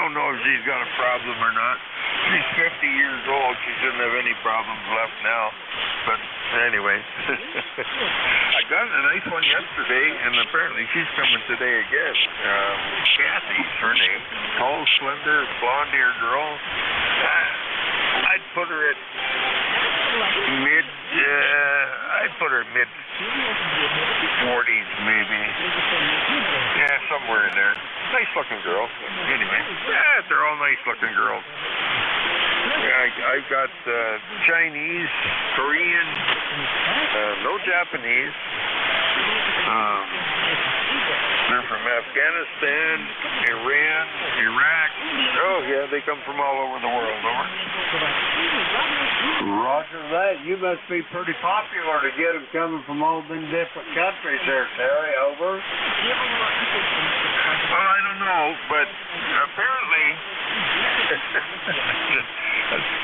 don't know if she's got a problem or not. She's 50 years old. She shouldn't have any problems left now. But anyway, I got a nice one yesterday, and apparently she's coming today again. Kathy's her name. Tall, slender, blonde-haired girl. I'd put her at mid 40s maybe. Yeah, somewhere in there. Nice looking girl. Anyway, yeah, they're all nice looking girls. Yeah, I've got Chinese, Korean, no Japanese. They're from Afghanistan, Iran, Iraq. Oh, yeah, they come from all over the world, over. Roger that. You must be pretty popular to get them coming from all them different countries there, Terry. Over. Well, I don't know, but apparently,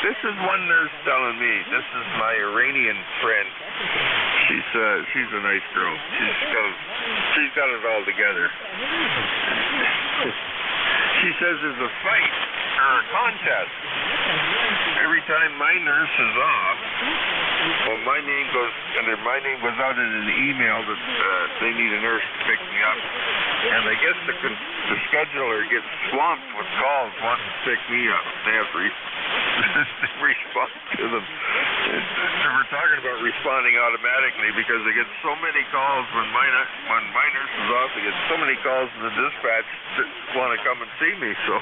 this is one nurse telling me. This is my Iranian friend. She's a nice girl. She's got it all together. She says there's a fight or a contest every time my nurse is off. Well, my name goes out in an email that they need a nurse to pick me up, and I guess the scheduler gets swamped with calls wanting to pick me up. They have to respond to them. We're talking about responding automatically because they get so many calls when my nurse is off. They get so many calls from the dispatch that want to come and see me. So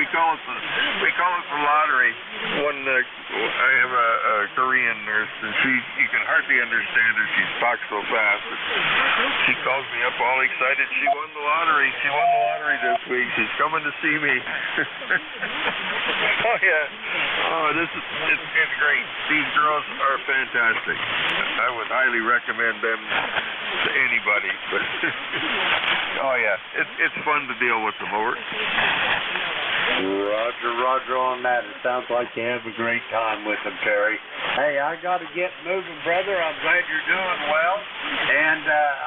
we call it the lottery. I have a Korean nurse, and you can hardly understand her. She talks so fast. But she calls me up all excited. She won the lottery. She won the lottery this week. She's coming to see me. Oh yeah. Oh, it's great. These girls are fantastic. I would highly recommend them to anybody. But oh yeah, it's fun to deal with them, over. Roger on that. It sounds like you have a great time with them, Terry. Hey, I got to get moving, brother. I'm glad you're doing well, and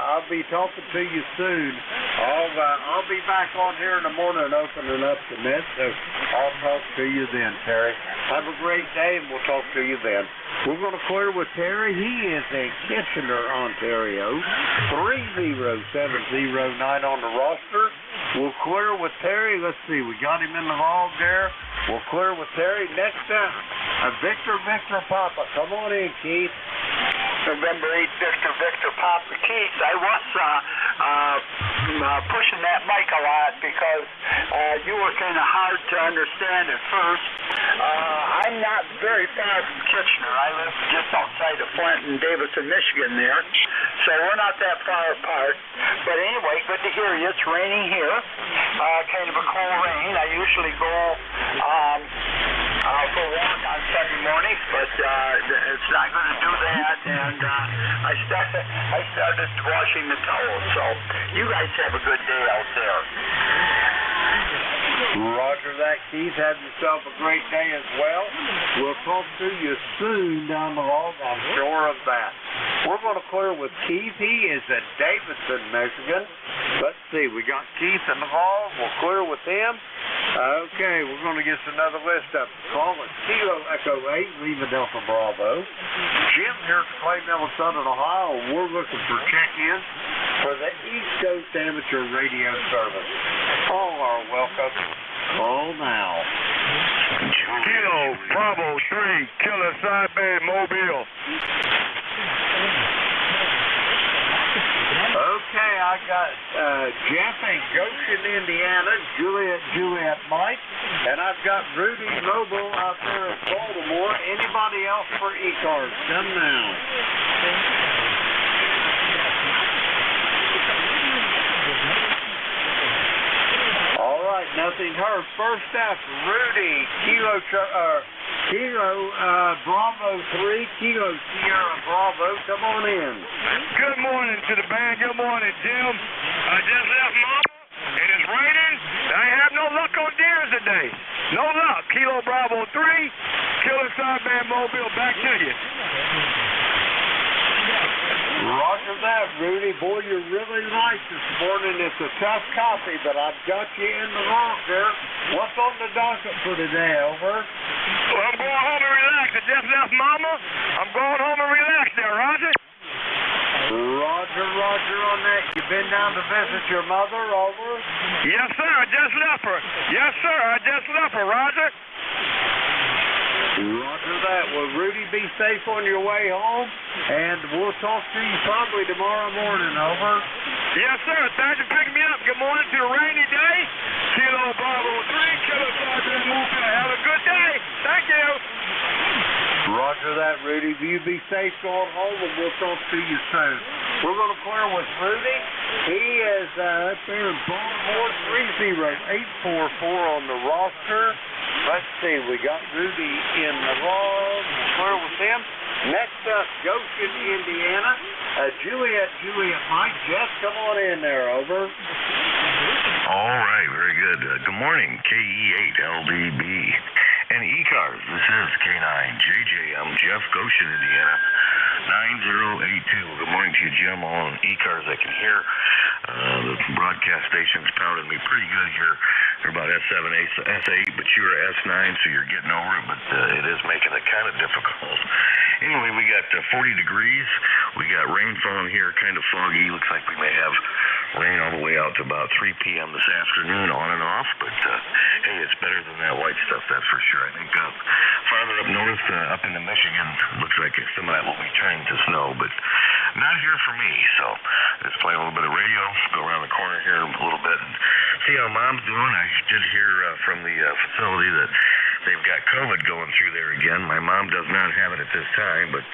I'll be talking to you soon. I'll be back on here in the morning opening up the net, so I'll talk to you then, Terry. Have a great day, and we'll talk to you then. We're going to clear with Terry. He is in Kitchener, Ontario. 30709 on the roster. We'll clear with Terry. Let's see. We got him in the hog there. We'll clear with Terry. Next up, Victor Papa. Come on in, Keith. November 8th, Victor Papa Keith. I was pushing that mic a lot because you were kind of hard to understand at first. I'm not very far from Kitchener. I live just outside of Flint in Davidson, Michigan there. So we're not that far apart. But anyway, good to hear you. It's raining here. Kind of a cool rain. I usually go for a walk on Sunday mornings, but it's not going to do that. And I started washing the towels. So you guys have a good day out there. Roger that, Keith. Have yourself a great day as well. We'll talk to you soon down the road. I'm sure of that. We're going to clear with Keith. He is in Davidson, Michigan. Let's see. We got Keith in the hall. We'll clear with him. Okay, we're going to get another list up. Call it Kilo Echo 8, Lima Delta Bravo. Jim here at Clay Mill, Southern Ohio. We're looking for check-in for the East Coast Amateur Radio Service. All are welcome. Call now. Kilo Bravo 3, Killer Sideband Mobile. Okay, I got Jeff in Goshen, Indiana, Juliet Mike, and I've got Rudy Mobile out there in Baltimore. Anybody else for ECARS? Come now. All right, nothing heard. First up, Rudy, Kilo Bravo 3, Kilo Sierra Bravo. Come on in. Good morning to the band. Good morning, Jim. I just left Mama, and it's raining. I have no luck on deers today. No luck. Kilo Bravo 3, Killer Sideband Mobile. Back to you. Roger that, Rudy. Boy, you're really nice this morning. It's a tough copy, but I've got you in the rocker. What's on the docket for today, over? Well, I'm going home and relax. I just left Mama. I'm going home and relax there, Roger. Roger on that. You been down to visit your mother, over? Yes, sir. I just left her. Yes, sir. I just left her, Roger. Roger that. Well, Rudy, be safe on your way home, and we'll talk to you probably tomorrow morning, over? Yes, sir. Thanks for picking me up. Good morning to a rainy day. Kilo Bravo 3, Kilo 5, have a good day. Thank you. Roger that, Rudy. You be safe going home, and we'll talk to you soon. We're going to clear with Rudy. He is up there in Baltimore, 30844 on the roster. Let's see, we got Rudy in the log. Clear with him. Next up, Goshen, Indiana. Juliet, Mike. Jeff, come on in there, over. All right, very good. Good morning, KE8LDB and ECARS. This is K9JJM, Jeff, Goshen, Indiana, 9082. Good morning to you, Jim. On ECARS, I can hear the broadcast station's pounding me pretty good here. They're about S7, S8, but you're S9, so you're getting over it, but it is making it kind of difficult. Anyway, we got 40 degrees. We got rain falling here, kind of foggy. Looks like we may have rain all the way out to about 3 p.m. this afternoon, on and off, but hey, it's better than that white stuff, that's for sure. I think farther up north, up into Michigan, looks like some of that will be turning to snow, but not here for me, so just playing a little bit of radio, go around the corner here a little bit and see how Mom's doing. I did hear from the facility that they've got COVID going through there again. My mom does not have it at this time, but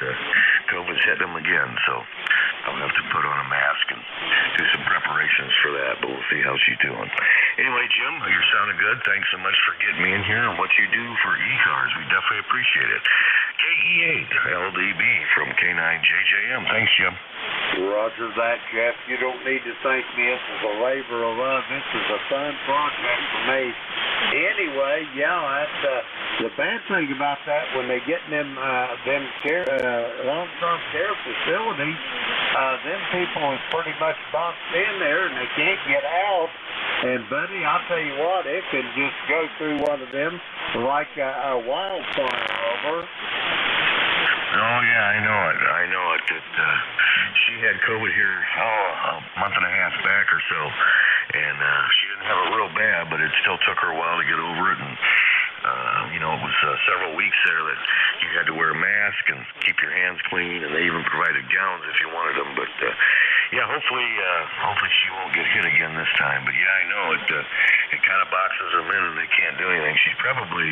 COVID's hit them again, so I'll have to put on a mask and do some preparations for that, but we'll see how she's doing. Anyway, Jim, you're sounding good. Thanks so much for getting me in here and what you do for ECARS. We definitely appreciate it. KE8LDB from K9JJM. Thanks, Jim. Roger that, Jeff. You don't need to thank me. This is a labor of love. This is a fun project for me. Anyway, yeah, that's the bad thing about that when they get them care long-term care facilities. Them people is pretty much boxed in there and they can't get out. And buddy, I'll tell you what, it can just go through one of them like a wildfire, over. Oh, yeah, I know it. She had COVID here, a month and a half back or so, and she didn't have it real bad, but it still took her a while to get over it, and it was several weeks there that you had to wear a mask and keep your hands clean, and they even provided gowns if you wanted them, but yeah, hopefully she won't get hit again this time, but yeah, I know it kind of boxes them in and they can't do anything. She's probably,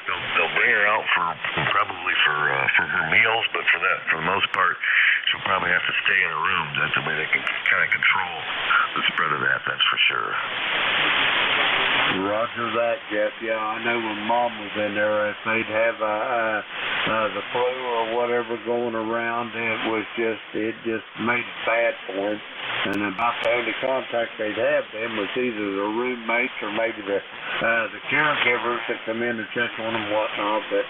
they'll bring her out for her meals, but for the most part, she'll probably have to stay in a room. That's the way they can kind of control the spread of that, that's for sure. Roger that, Jeff. Yeah, I know when Mom was in there, if they'd have the flu or whatever going around, it just made it bad for him. And about the only contact they'd have them was either the roommates or maybe the caregivers that come in and check on them and whatnot. But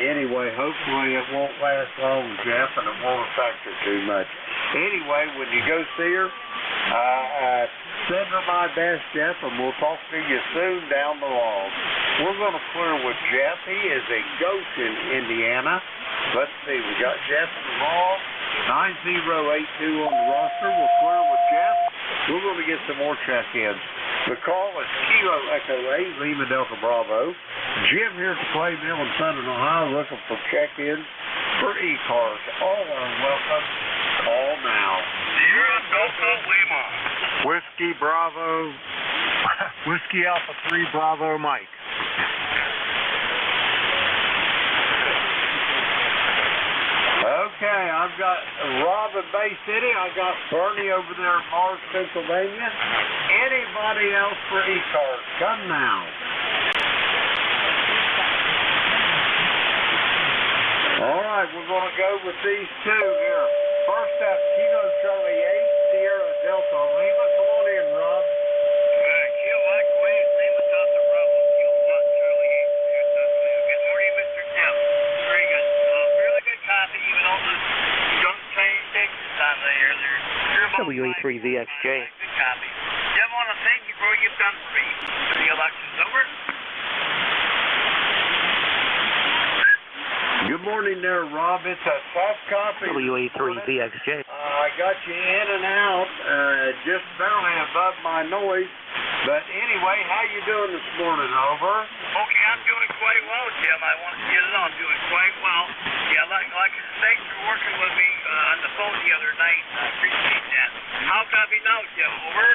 anyway, hopefully it won't last long, Jeff, and it won't affect her too much. Anyway, when you go see her, send her my best, Jeff, and we'll talk to you soon down the log. We're going to clear with Jeff. He is in Goshen, Indiana. Let's see, we got Jeff in the log, 9082 on the roster. We'll clear with Jeff. We're going to get some more check-ins. The call is Kilo Echo 8, Lima Delta Bravo. Jim here at the Clay Mill in Southern Ohio looking for check-ins for ECARS. All are welcome. Call now. Sierra Delta Lima. Whiskey Bravo. Whiskey Alpha 3 Bravo Mike. Okay, I've got Rob in Bay City. I've got Bernie over there in Mars, Pennsylvania. Anybody else for ECARS? Come now. All right, we're going to go with these two here. First up, Kilo Charlie 8, Sierra Delta Lima. Come on in, Rob. Kilo Echo 8, Lima Delta Bravo. Kilo Charlie 8, Sierra Delta Lima. Good morning, Mr. Tim. Very good. Fairly good copy, even though the WA3VXJ. Good copy. Jim, I want to thank you for what you've done for me. The election's over. Good morning there, Rob. It's a tough copy. WA3VXJ. I got you in and out, just barely above my noise. But anyway, how you doing this morning, over? Okay, I'm doing quite well, Jim. I want to get it on. I'm doing quite well. Yeah, like thanks for working with me on the phone the other night. I appreciate that. How copy now, Jim? Over?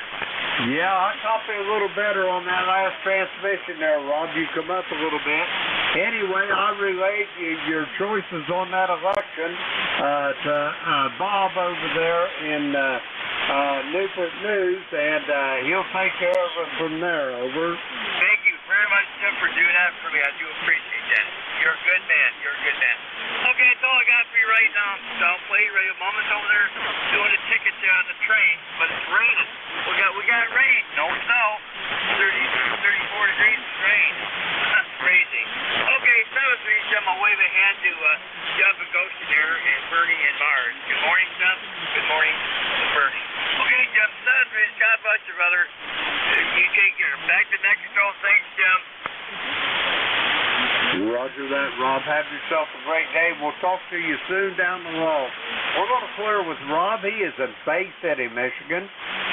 Yeah, I copy a little better on that last transmission there, Rob. You come up a little bit. Anyway, I relayed your choices on that election to Bob over there in Newport News, and he'll take care of it from there, over. Thank you very much, Jim, for doing that for me. I do appreciate that. You're a good man. You're a good man. Okay, that's all I got for you right now. I'll play you right. Mama's over there doing the tickets on the train, but it's raining. We got rain. No snow. 34 degrees of rain. That's crazy. Okay, 7-3, Jim. I'll wave a hand to Jeff and Goshen there, and Bernie and Mars. Good morning, Jeff. Good morning, Bernie. Okay, Jeff, 7-3. God bless you, brother. You take care. Back to Mexico. Thanks, Jim. Roger that, Rob. Have yourself a great day. We'll talk to you soon down the road. We're going to clear with Rob. He is in Bay City, Michigan.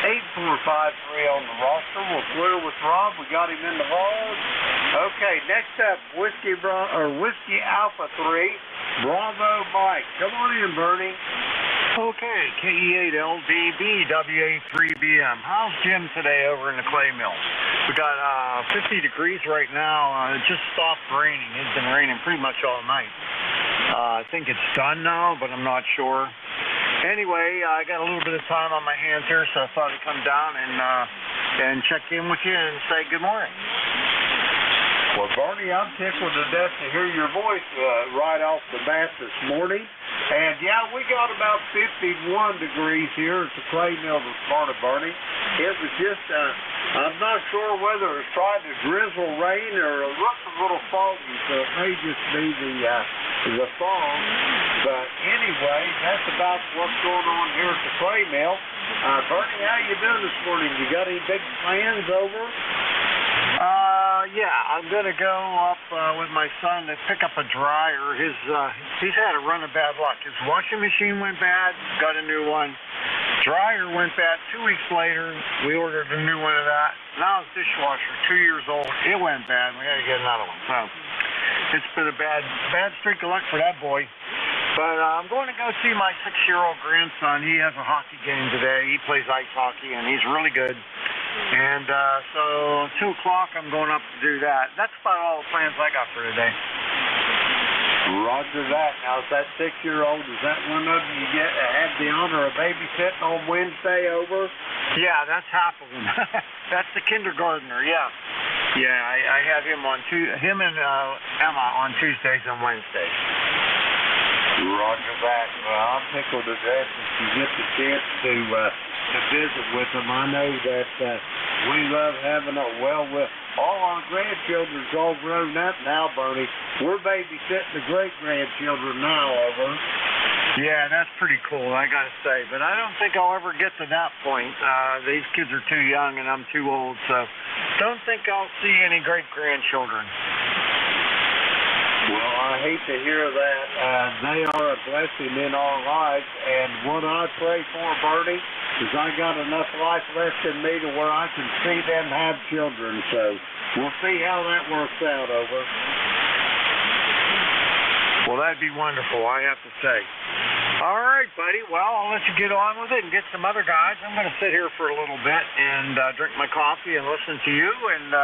8453 on the roster. We'll clear with Rob. We got him in the road. Okay, next up, Whiskey Alpha 3, Bravo Mike. Come on in, Bernie. Okay, KE8LDB, WA3BM. How's Jim today over in the clay mill? We got 50 degrees right now. It just stopped raining. It's been raining pretty much all night. I think it's done now, but I'm not sure. Anyway, I got a little bit of time on my hands here, so I thought I'd come down and check in with you and say good morning. Well, Barney, I'm tickled to death to hear your voice right off the bat this morning. And, yeah, we got about 51 degrees here at the clay mill this morning, Barney. It was just, I'm not sure whether it was trying to drizzle rain or it looks a little foggy, so it may just be the fog. But anyway, that's about what's going on here at the clay mill. Bernie, how you doing this morning? You got any big plans over? Yeah, I'm going to go up with my son to pick up a dryer. He's had a run of bad luck. His washing machine went bad, got a new one. Dryer went bad 2 weeks later. We ordered a new one of that. Now his dishwasher, 2 years old, it went bad. We had to get another one. So it's been a bad streak of luck for that boy. But I'm going to go see my 6-year-old grandson. He has a hockey game today. He plays ice hockey, and he's really good. And so 2 o'clock, I'm going up to do that. That's about all the plans I got for today. Roger that. Now, is that 6-year-old, is that one of them you have the honor of babysitting on Wednesday, over? Yeah, that's half of them. That's the kindergartner, yeah. Yeah, I have him and Emma on Tuesdays and Wednesdays. Roger that. Well, I'm tickled to death if you get the chance to visit with them. I know that we love having with all our grandchildren's all grown up now, Bernie. We're babysitting the great-grandchildren now, over. Yeah, that's pretty cool, I got to say. But I don't think I'll ever get to that point. These kids are too young and I'm too old, so don't think I'll see any great-grandchildren. Well, I hate to hear that. They are a blessing in our lives, and what I pray for, Bernie, is I got enough life left in me to where I can see them have children. So we'll see how that works out, over. Well, that'd be wonderful, I have to say. All right, buddy. Well, I'll let you get on with it and get some other guys. I'm going to sit here for a little bit and drink my coffee and listen to you and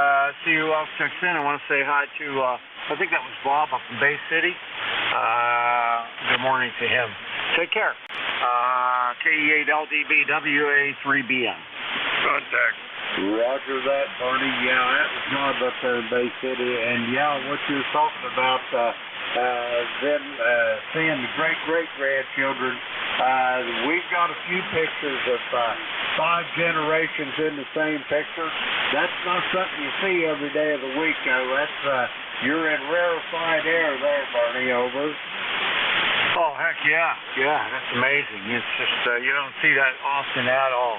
see who else checks in. I want to say hi to, I think that was Bob up in Bay City. Good morning to him. Take care. KE8LDB, WA3BM. Contact. Roger that, Bernie. Yeah, that was Bob up there in Bay City. And, yeah, what you were talking about, them seeing the great-great-grandchildren. We've got a few pictures of 5 generations in the same picture. That's not something you see every day of the week, though. That's you're in rarefied air there, Bernie, over. Oh, heck yeah. Yeah, that's amazing. It's just, you don't see that often at all.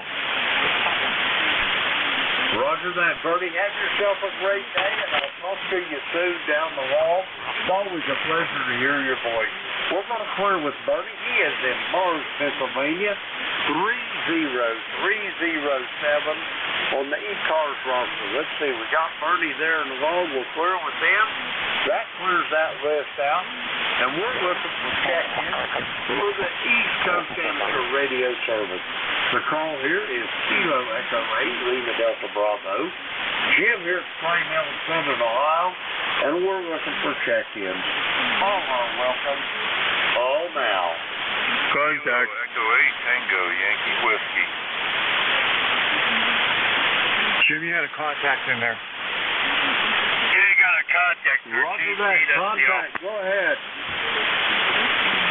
Roger that, Bertie. Have yourself a great day, and I'll talk to you soon down the wall. It's always a pleasure to hear your voice. We're going to clear with Bertie. He is in Mars, Pennsylvania, 30307 on the ECARS roster. Let's see, we got Bertie there in the wall. We'll clear with them. That clears that list out. And we're looking for check-in for the East Coast Amateur Radio Service. The call here is Kilo Echo 8, Lima Delta Bravo. Jim here at Clay Mill in Southern Ohio, and we're looking for check-ins. All are welcome. All now. Contact. Kilo Echo 8, Tango, Yankee Whiskey. Jim, you had a contact in there. Yeah, you got a contact. Roger that. Contact. Go ahead.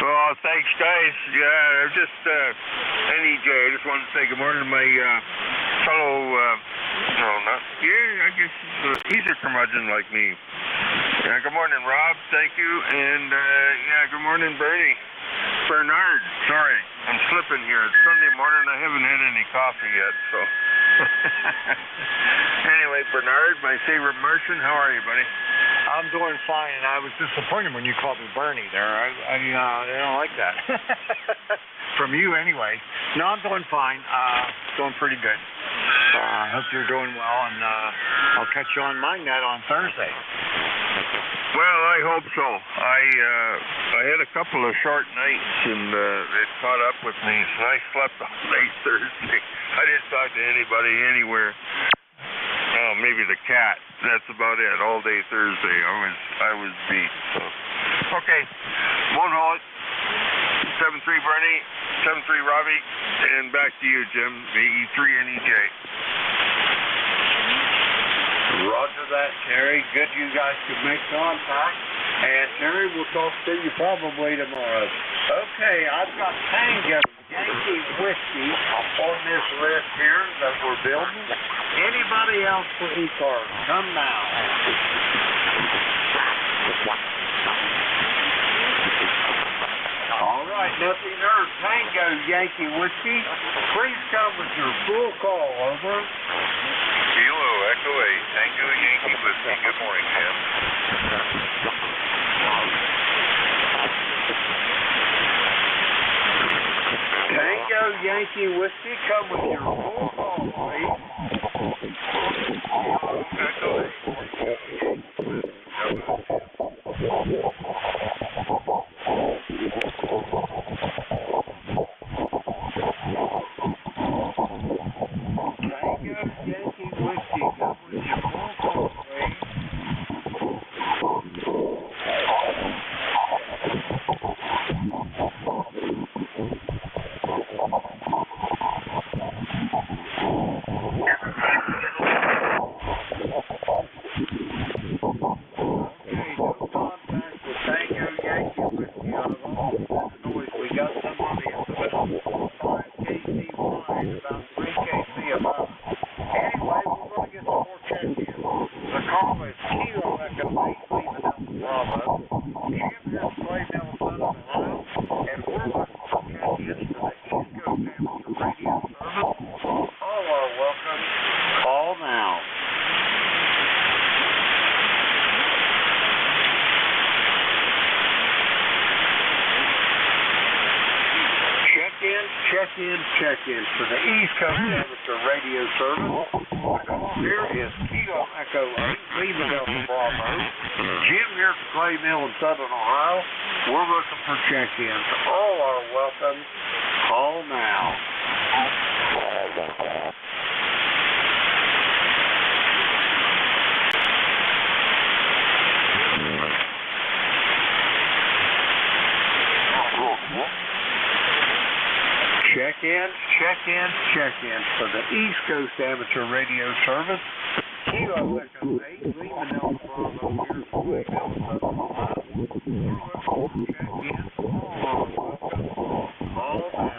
Well, thanks, guys. Yeah, just, NJ, I just wanted to say good morning to my, fellow, I guess he's a curmudgeon like me. Good morning, Rob. Thank you. And, good morning, Bernie. Bernard, sorry, I'm slipping here. It's Sunday morning. I haven't had any coffee yet, so. Anyway, Bernard, my favorite Martian, how are you, buddy? I'm doing fine, and I was disappointed when you called me Bernie there. I don't like that. From you, anyway. No, I'm doing fine. Doing pretty good. I hope you're doing well, and I'll catch you on my net on Thursday. Well, I hope so. I had a couple of short nights, and it caught up with me, so I slept all night Thursday. I didn't talk to anybody anywhere. Oh, maybe the cat. That's about it. All day Thursday, I was beat. So, okay, won't hold it. 7-3 Bernie, 7-3 Robbie, and back to you, Jim. AE3 NEJ. Roger that, Terry. Good you guys could make contact. And Terry, we'll talk to you probably tomorrow. Okay, I've got Tango Yankee Whiskey on this list here that we're building. Anybody else for ECARS? Come now. All right, nothing heard. Tango Yankee Whiskey. Please come with your full call, over. Kilo Echo 8, Tango Yankee Whiskey. Good morning, Jim. Tango Yankee Whiskey, come with your full call, please. Echo check-in for the East Coast Amateur Radio Service. The call here is Kilo Echo 8, Lima Delta Bravo. Jim here at Clay Mill in Southern Ohio. We're looking for check-ins. All are welcome. Call now. Check-in for the East Coast Amateur Radio Service. Kilo Echo 8, Lima Delta Bravo here at Clay Mill in Southern Ohio. We're looking for check-ins. All are welcome. Call now.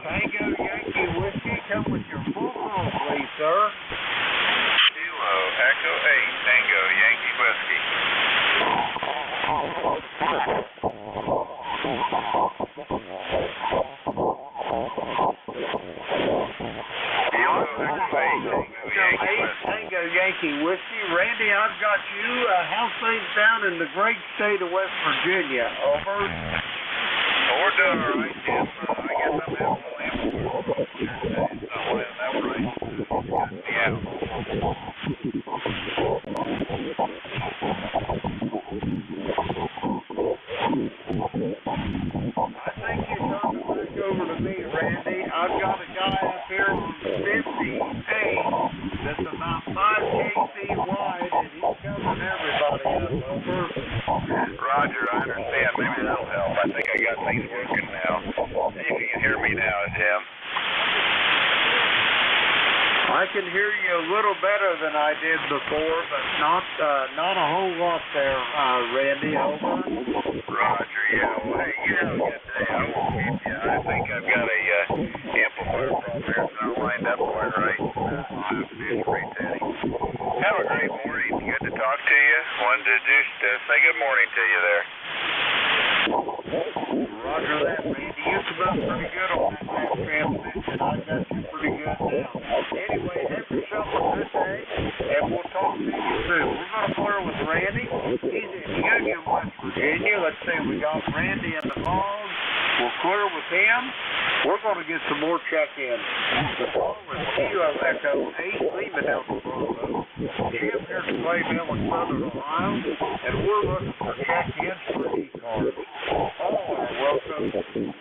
Tango Yankee Whiskey, come with your full call, please, sir. Kilo Echo 8, Tango Yankee Whiskey. Randy, I've got you. How's things down in the great state of West Virginia? Over. We're doing all right, Jim. I guess I'm having a little amplifier. It's not lining up right. Yeah. I think you turned it back over to me, Randy. I've got a guy up here on 58 that's about 5 kc wide, and he's covering everybody up. Over. Roger, I understand. Maybe that'll help. I think I got things working now. You can hear me now, Jim. I can hear you a little better than I did before, but not a whole lot there, Randy. Over. Roger, yeah. Well, hey, you have a good day. I won't keep you. I think I've got a amplifier problem here. It's not lined up quite right. I'll have to do some resetting. Have a great morning. Good to talk to you. Wanted to just say good morning to you there. Roger that, Randy. You come up pretty good on that last transmission. I got you pretty good now. Anyway, have yourself a good day, and we'll talk to you soon. We're going to clear with Randy. He's in Union, West Virginia. Let's see, we got Randy in the log. We'll clear with him. We're going to get some more check-ins. The call is Kilo Echo 8, Lima Delta Bravo. Jim here to Clay Mill in Southern Ohio, and we're looking for check-ins for ECARS. All are welcome.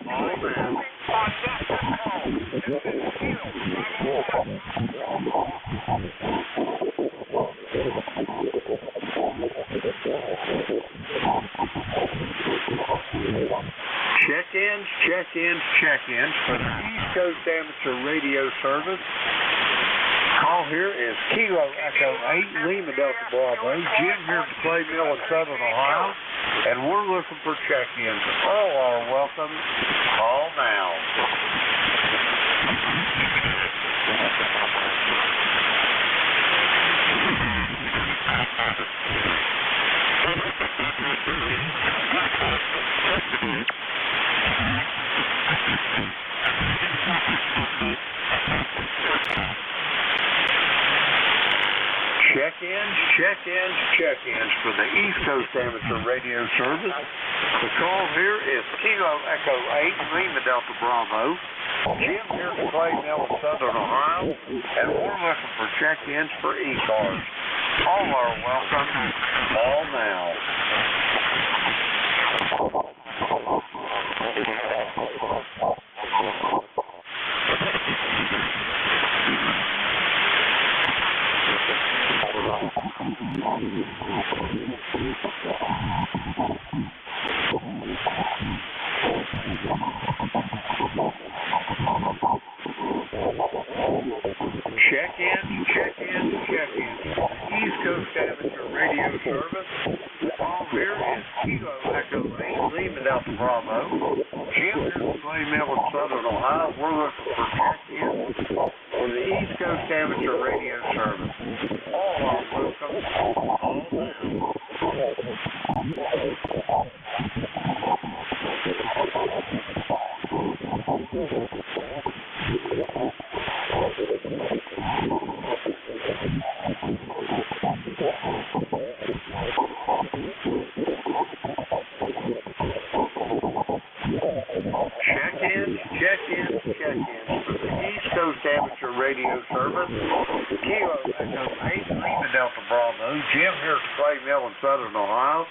All man. Check-ins for the East Coast Amateur Radio Service. Call here is Kilo Echo 8, Lima Delta Bravo. Jim here to Clay Mill in Southern Ohio, and we're looking for check-ins. All are welcome. Call now. Check-ins for the East Coast Amateur Radio Service. The call here is Kilo Echo 8, Lima Delta Bravo. Jim here to Clay Mill in Southern Ohio, and we're looking for check-ins for ECARS. All are welcome. Call now. Check-ins. East Coast Amateur Radio Service. The call here is Kilo Echo 8, Lima Delta Bravo. Jim here to Clay Mill in Southern Ohio. We're looking for check-ins for the East Coast Amateur Radio Service. All are welcome. All now. Check-ins for the East Coast Amateur Radio Service. Kilo Echo 8, Lima Delta Bravo. Jim here at Clay Mill in Southern Ohio.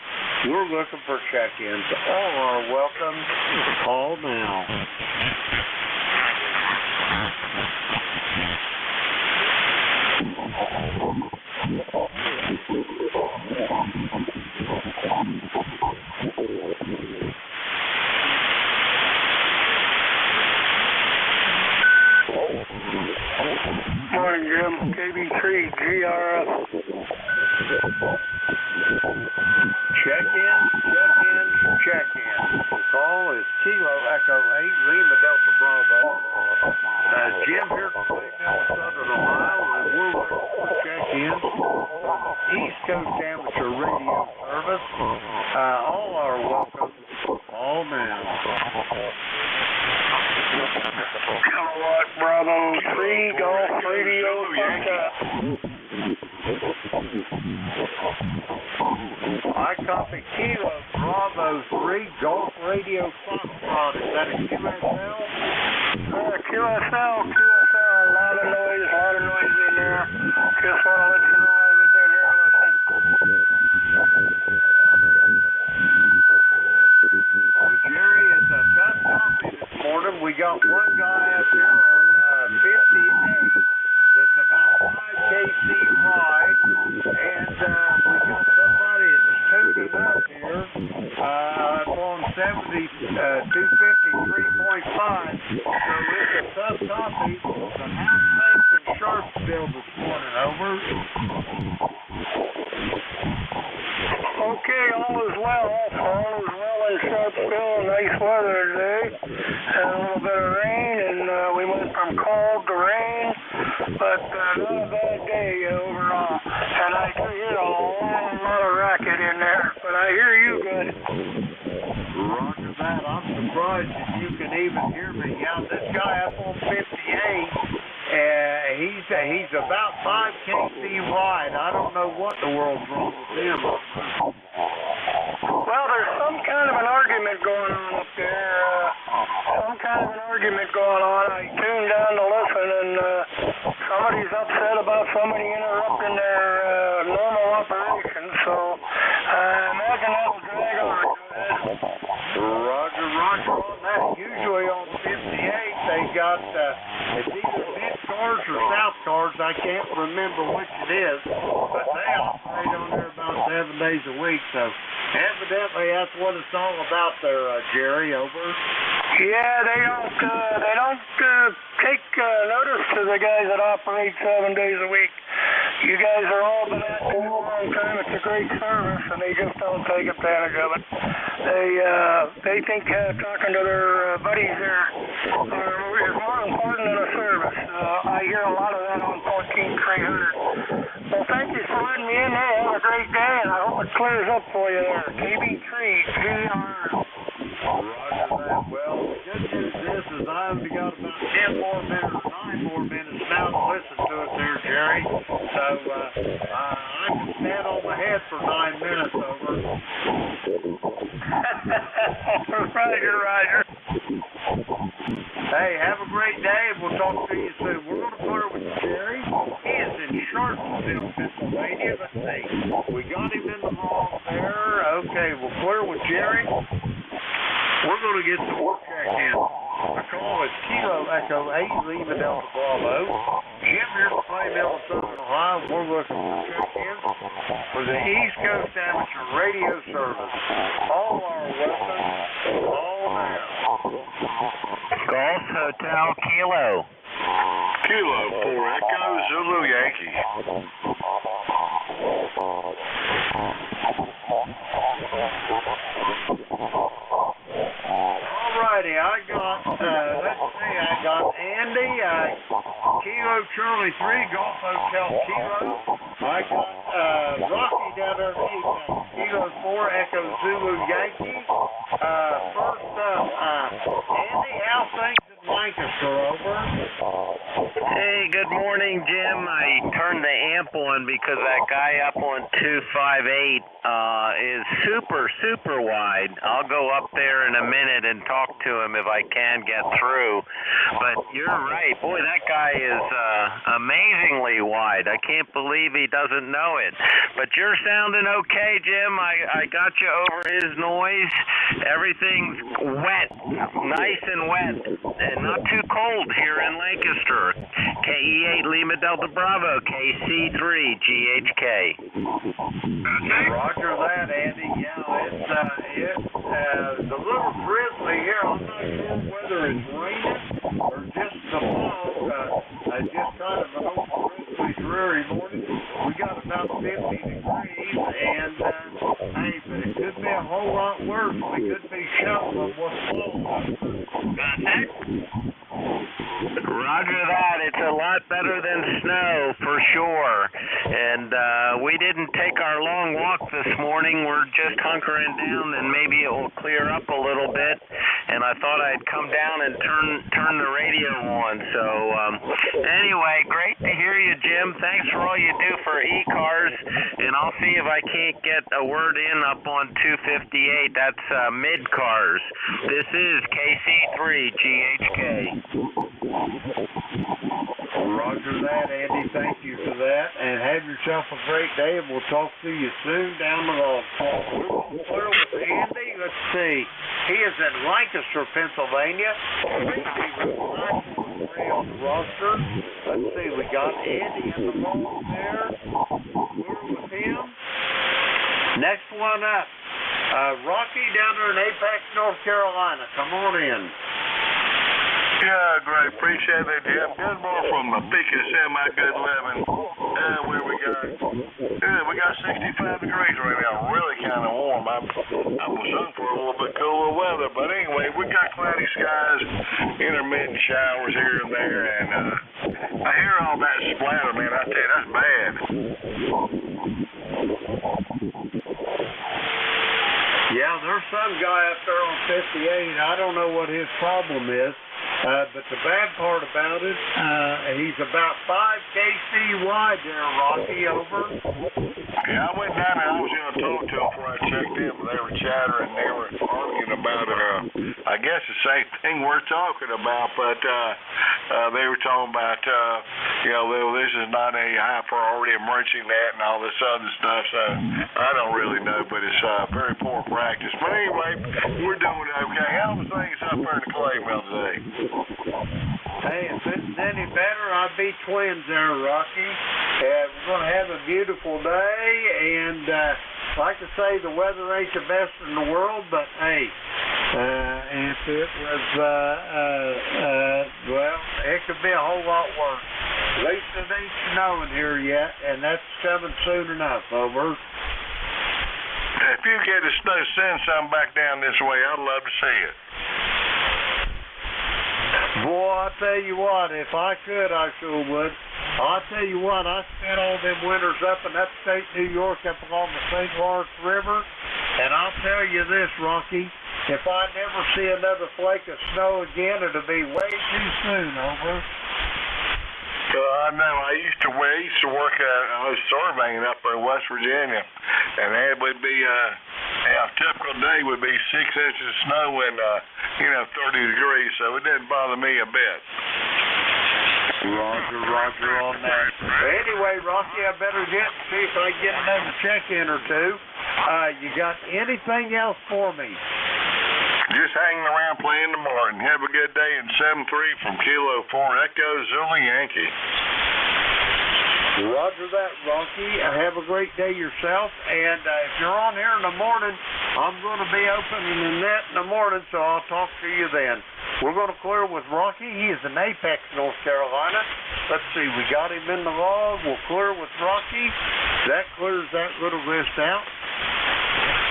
We're looking for check-ins. All are welcome. Call now. Morning, Jim. KB3, GRF. Check-in. The call is Kilo Echo 8, Lima Delta Bravo. Jim here from Clay Mill in Southern Ohio, and we're looking for check-ins. East Coast Amateur Radio Service. All are welcome. All now. Kilowatt Bravo 3 Golf Radio Contact. I copy Kilo Bravo 3 Golf Radio Foxtrot. Is that a QSL? QSL. A lot of noise in there. Just want to let you know I was in here listening. Well, Jerry, it's a tough copy this morning. We got one guy up here on 58 that's about 5 KC wide, and we got somebody that's tuning up here on 253.5. So it's a tough copy. So how's things in Sharpsville this morning? Over. Okay, all is well. All is well in Sharpsville. Nice weather today. Had a little bit of rain, and we went from cold to rain, but not a bad day overall. And I do hear a lot of racket in there, but I hear you good. Roger that. I'm surprised that you can even hear me. Yeah, this guy up on 58, he's about 5 KC wide. I don't know what the world's wrong with him. Well, there's some kind of an argument going on up there. I tuned down to listen, and somebody's upset about somebody interrupting their normal operation, so I imagine that'll drag on. Roger on that. Usually on 58, they got, it's either mid-cars or south cars. I can't remember which it is, but they operate on there about 7 days a week, so evidently that's what it's all about there, Jerry, over. Yeah, they don't take notice to the guys that operate 7 days a week. You guys are all been at it a long time. It's a great service, and they just don't take advantage of it. They think talking to their buddies there is more important than a service. I hear a lot of that on 14300. Well, thank you for letting me in there. Have a great day, and I hope it clears up for you there. KB3, GR. Roger that. Well, the good news is I've got about 10 more minutes, 9 more minutes now to listen to it there, Jerry. So I can stand on my head for 9 minutes, over. Roger. Hey, have a great day, and we'll talk to you soon. We're going to clear with Jerry. He is in Sharpsville, Pennsylvania. Let's see. We got him in the wrong there. Okay, we'll clear with Jerry. We're going to get some work check in. The call is Kilo Echo 8, Lima Delta Bravo. Jim here from Playmill in Southern Ohio. We're looking for check-ins for the East Coast Amateur Radio Service. All our weapons, all now. Golf Hotel Kilo. Kilo 4 Echo Zulu Yankee. Alrighty, I got Andy, Kilo Charlie 3, Golf Hotel Kilo. I got Rocky down there, Kilo 4, Echo Zulu Yankee. First up, Andy, how things in Lancaster, over? Hey, good morning, Jim. I turned the amp on because that guy up on 258 is super wide. I'll go up there in a minute and talk to him if I can get through. But you're right. Boy, that guy is amazingly wide. I can't believe he doesn't know it. But you're sounding okay, Jim. I got you over his noise. Everything's wet, nice and wet, and not too cold here in Lancaster. KE8 Lima Delta Bravo, KC3 GHK. Roger that, Andy. Yeah, it's a little drizzly here. I'm not sure whether it's raining or just the fog. Just kind of an old drizzly, dreary morning. We got about 50 degrees, and hey, but it could be a whole lot worse. We could be shoveling what's falling. Roger that. It's a lot better than snow, for sure. And we didn't take our long walk this morning. We're just hunkering down, and maybe it will clear up a little bit. And I thought I'd come down and turn the radio on. So anyway, great to hear you, Jim. Thanks for all you do for ECARS, and I'll see if I can't get a word in up on 258. That's mid-cars. This is KC3GHK. Roger that, Andy. Thank you for that. And have yourself a great day, and we'll talk to you soon down the road. We're going to clear with Andy. Let's see. He is in Lancaster, Pennsylvania. On the roster. Let's see. We got Andy in the roll there. We're with him. Next one up. Rocky down there in Apex, North Carolina. Come on in. Yeah, great. Appreciate it, Jim. Good more from the peak of semi-good living. Where we got 65 degrees right now. Really kind of warm. I was hoping for a little bit cooler weather, but anyway, we got cloudy skies, intermittent showers here and there, and I hear all that splatter, man. I tell you, that's bad. Yeah, there's some guy up there on 58. I don't know what his problem is. But the bad part about it, he's about 5 KC wide there, Rocky, over. Yeah, I went down and I was going to talk to them before I checked in, but they were chattering. They were arguing about, I guess the same thing we're talking about, but they were talking about, this is not a high priority emergency net and all this other stuff, so I don't really know, but it's very poor practice. But anyway, we're doing okay. How are things up there in the clay mill today? Hey, if it's any better, I'd be twins there, Rocky. We're going to have a beautiful day, and like I say, the weather ain't the best in the world, but hey, if it was, it could be a whole lot worse. At least it ain't snowing here yet, and that's coming soon enough, over. If you get the snow, send some back down this way. I'd love to see it. Boy, I tell you what, if I could, I sure would. I'll tell you what, I spent all them winters up in upstate New York up along the St. Lawrence River, and I'll tell you this, Rocky, if I never see another flake of snow again, it'll be way too soon, over. I know. I used to work I was surveying up there in West Virginia, and it would be a typical day would be 6 inches of snow and 30 degrees, so it didn't bother me a bit. Roger on that. Anyway, Rocky, I better get and see if I can get another check-in or two. You got anything else for me? Just hanging around playing the Martin. Have a good day in 7-3 from Kilo 4 Echo Zulu Yankee. Roger that, Rocky. Have a great day yourself. And if you're on here in the morning, I'm going to be opening the net in the morning, so I'll talk to you then. We're going to clear with Rocky. He is in Apex, North Carolina. Let's see. We got him in the log. We'll clear with Rocky. That clears that little list out.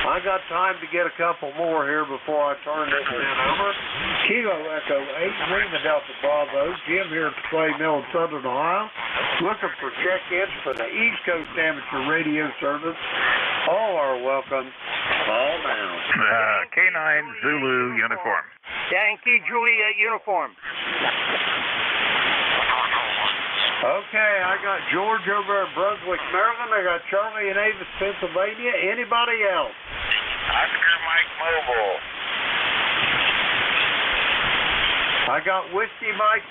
I got time to get a couple more here before I turn this in over. Kilo Echo 8, Lima Delta Bravo. Jim here at the Clay Mill in Southern Ohio. Looking for check-ins for the East Coast Amateur Radio Service. All are welcome. Call now. K9 Zulu uniform. Yankee Juliet uniform. Okay, I got George over at Brunswick, Maryland. I got Charlie in Avis, Pennsylvania. Anybody else? Oscar Mike Mobile. I got Whiskey Mike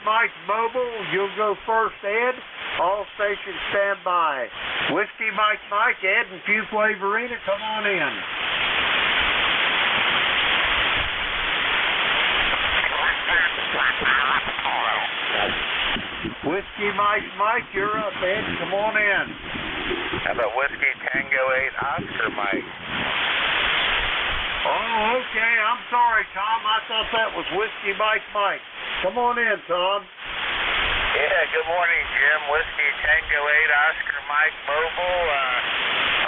Mobile. You'll go first, Ed. All stations stand by. Whiskey Mike, Ed and Pew Flavorina, come on in. Whiskey Mike, you're up, Ed. Come on in. How about Whiskey Tango 8 Oscar Mike? Oh, okay. I'm sorry, Tom. I thought that was Whiskey Mike. Come on in, Tom. Yeah, good morning, Jim. Whiskey Tango 8 Oscar Mike Mobile.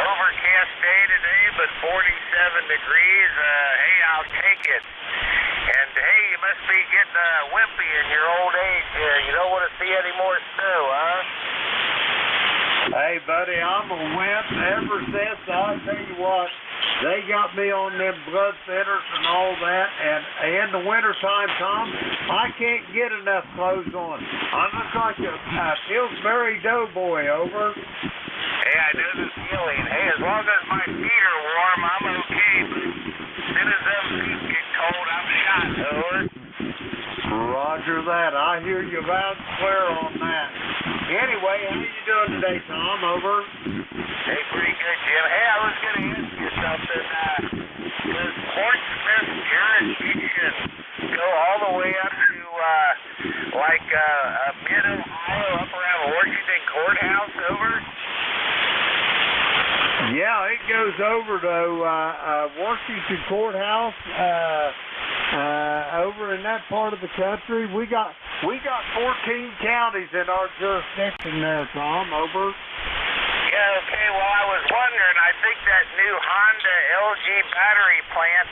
Overcast day today, but 47 degrees. Hey, I'll take it. And hey, you must be getting wimpy in your old age here. You don't want to see any more snow, huh? Hey, buddy, I'm a wimp ever since. I'll tell you what, they got me on them blood thinners and all that, and in the wintertime, Tom, I can't get enough clothes on. I look like a Pillsbury Doughboy, over. Hey, I know the feeling. Hey, as long as my feet are warm, I'm okay. But as soon as them feet get cold, I'm shot, over. Roger that. I hear you loud and clear on that. Anyway, how you doing today, Tom? Over. Hey, pretty good, Jim. Hey, I was going to ask you something. Does Portsmouth jurisdiction go all the way up to, mid-Ohio, up around Washington Courthouse, over? Yeah, it goes over to Washington Courthouse, over in that part of the country. We got 14 counties in our jurisdiction there, Tom, over. Yeah, okay, well, I was wondering, I think that new Honda LG battery plant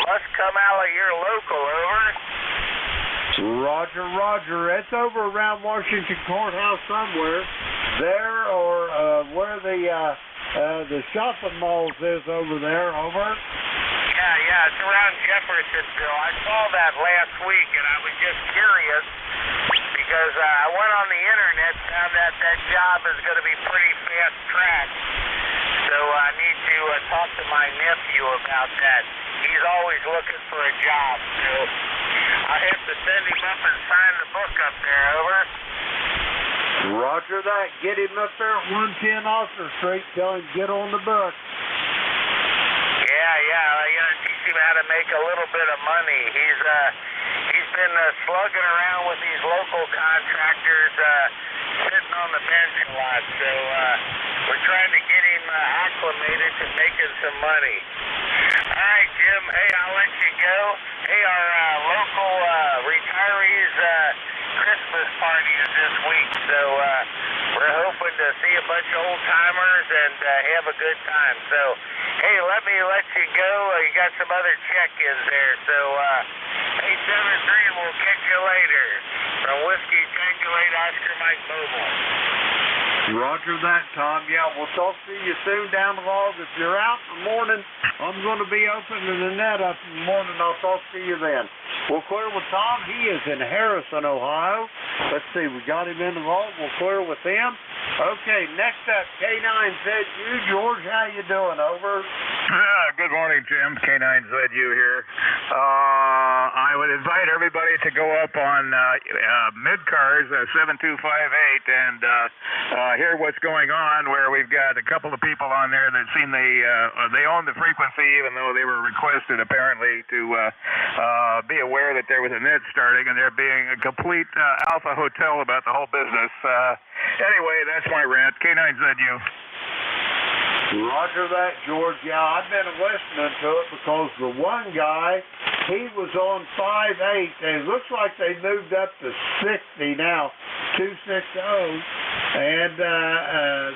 must come out of your local, over. Roger. It's over around Washington Courthouse somewhere. There, or where the shopping malls is over there, over. Yeah, it's around Jeffersonville. I saw that last week, and I was just curious because I went on the internet, found that job is going to be pretty fast-tracked. So I need to talk to my nephew about that. He's always looking for a job, so I have to send him up and sign the book up there, over. Roger that. Get him up there at 110 Austin Street. Tell him get on the book. Yeah. I gotta teach him how to make a little bit of money. He's been slugging around with these local contractors, sitting on the bench a lot. So we're trying to get him acclimated to making some money. All right, Jim. Hey, I'll let you go. Hey, our local retirees Christmas party is this week, so we're hoping to see a bunch of old timers and have a good time. So, hey, let me let you go. You got some other check-ins there. So, 873, we'll catch you later. From Whiskey Tango 8 Oscar Mike Mobile. Roger that, Tom. Yeah, we'll talk to you soon down the log. If you're out in the morning, I'm going to be opening the net up in the morning. I'll talk to you then. We'll clear with Tom. He is in Harrison, Ohio. Let's see, we got him in the log. We'll clear with him. Okay, next up, K9ZU. George, how you doing? Over. Good morning, Jim. K9ZU here. I would invite everybody to go up on ECARS 7258 and hear what's going on, where we've got a couple of people on there that seem they own the frequency, even though they were requested apparently to be aware that there was a net starting and there being a complete alpha hotel about the whole business. Anyway, that's my rant. K9ZU. Roger that, George. Yeah, I've been listening to it because the one guy, he was on 5.8, and it looks like they moved up to 60 now, 260, and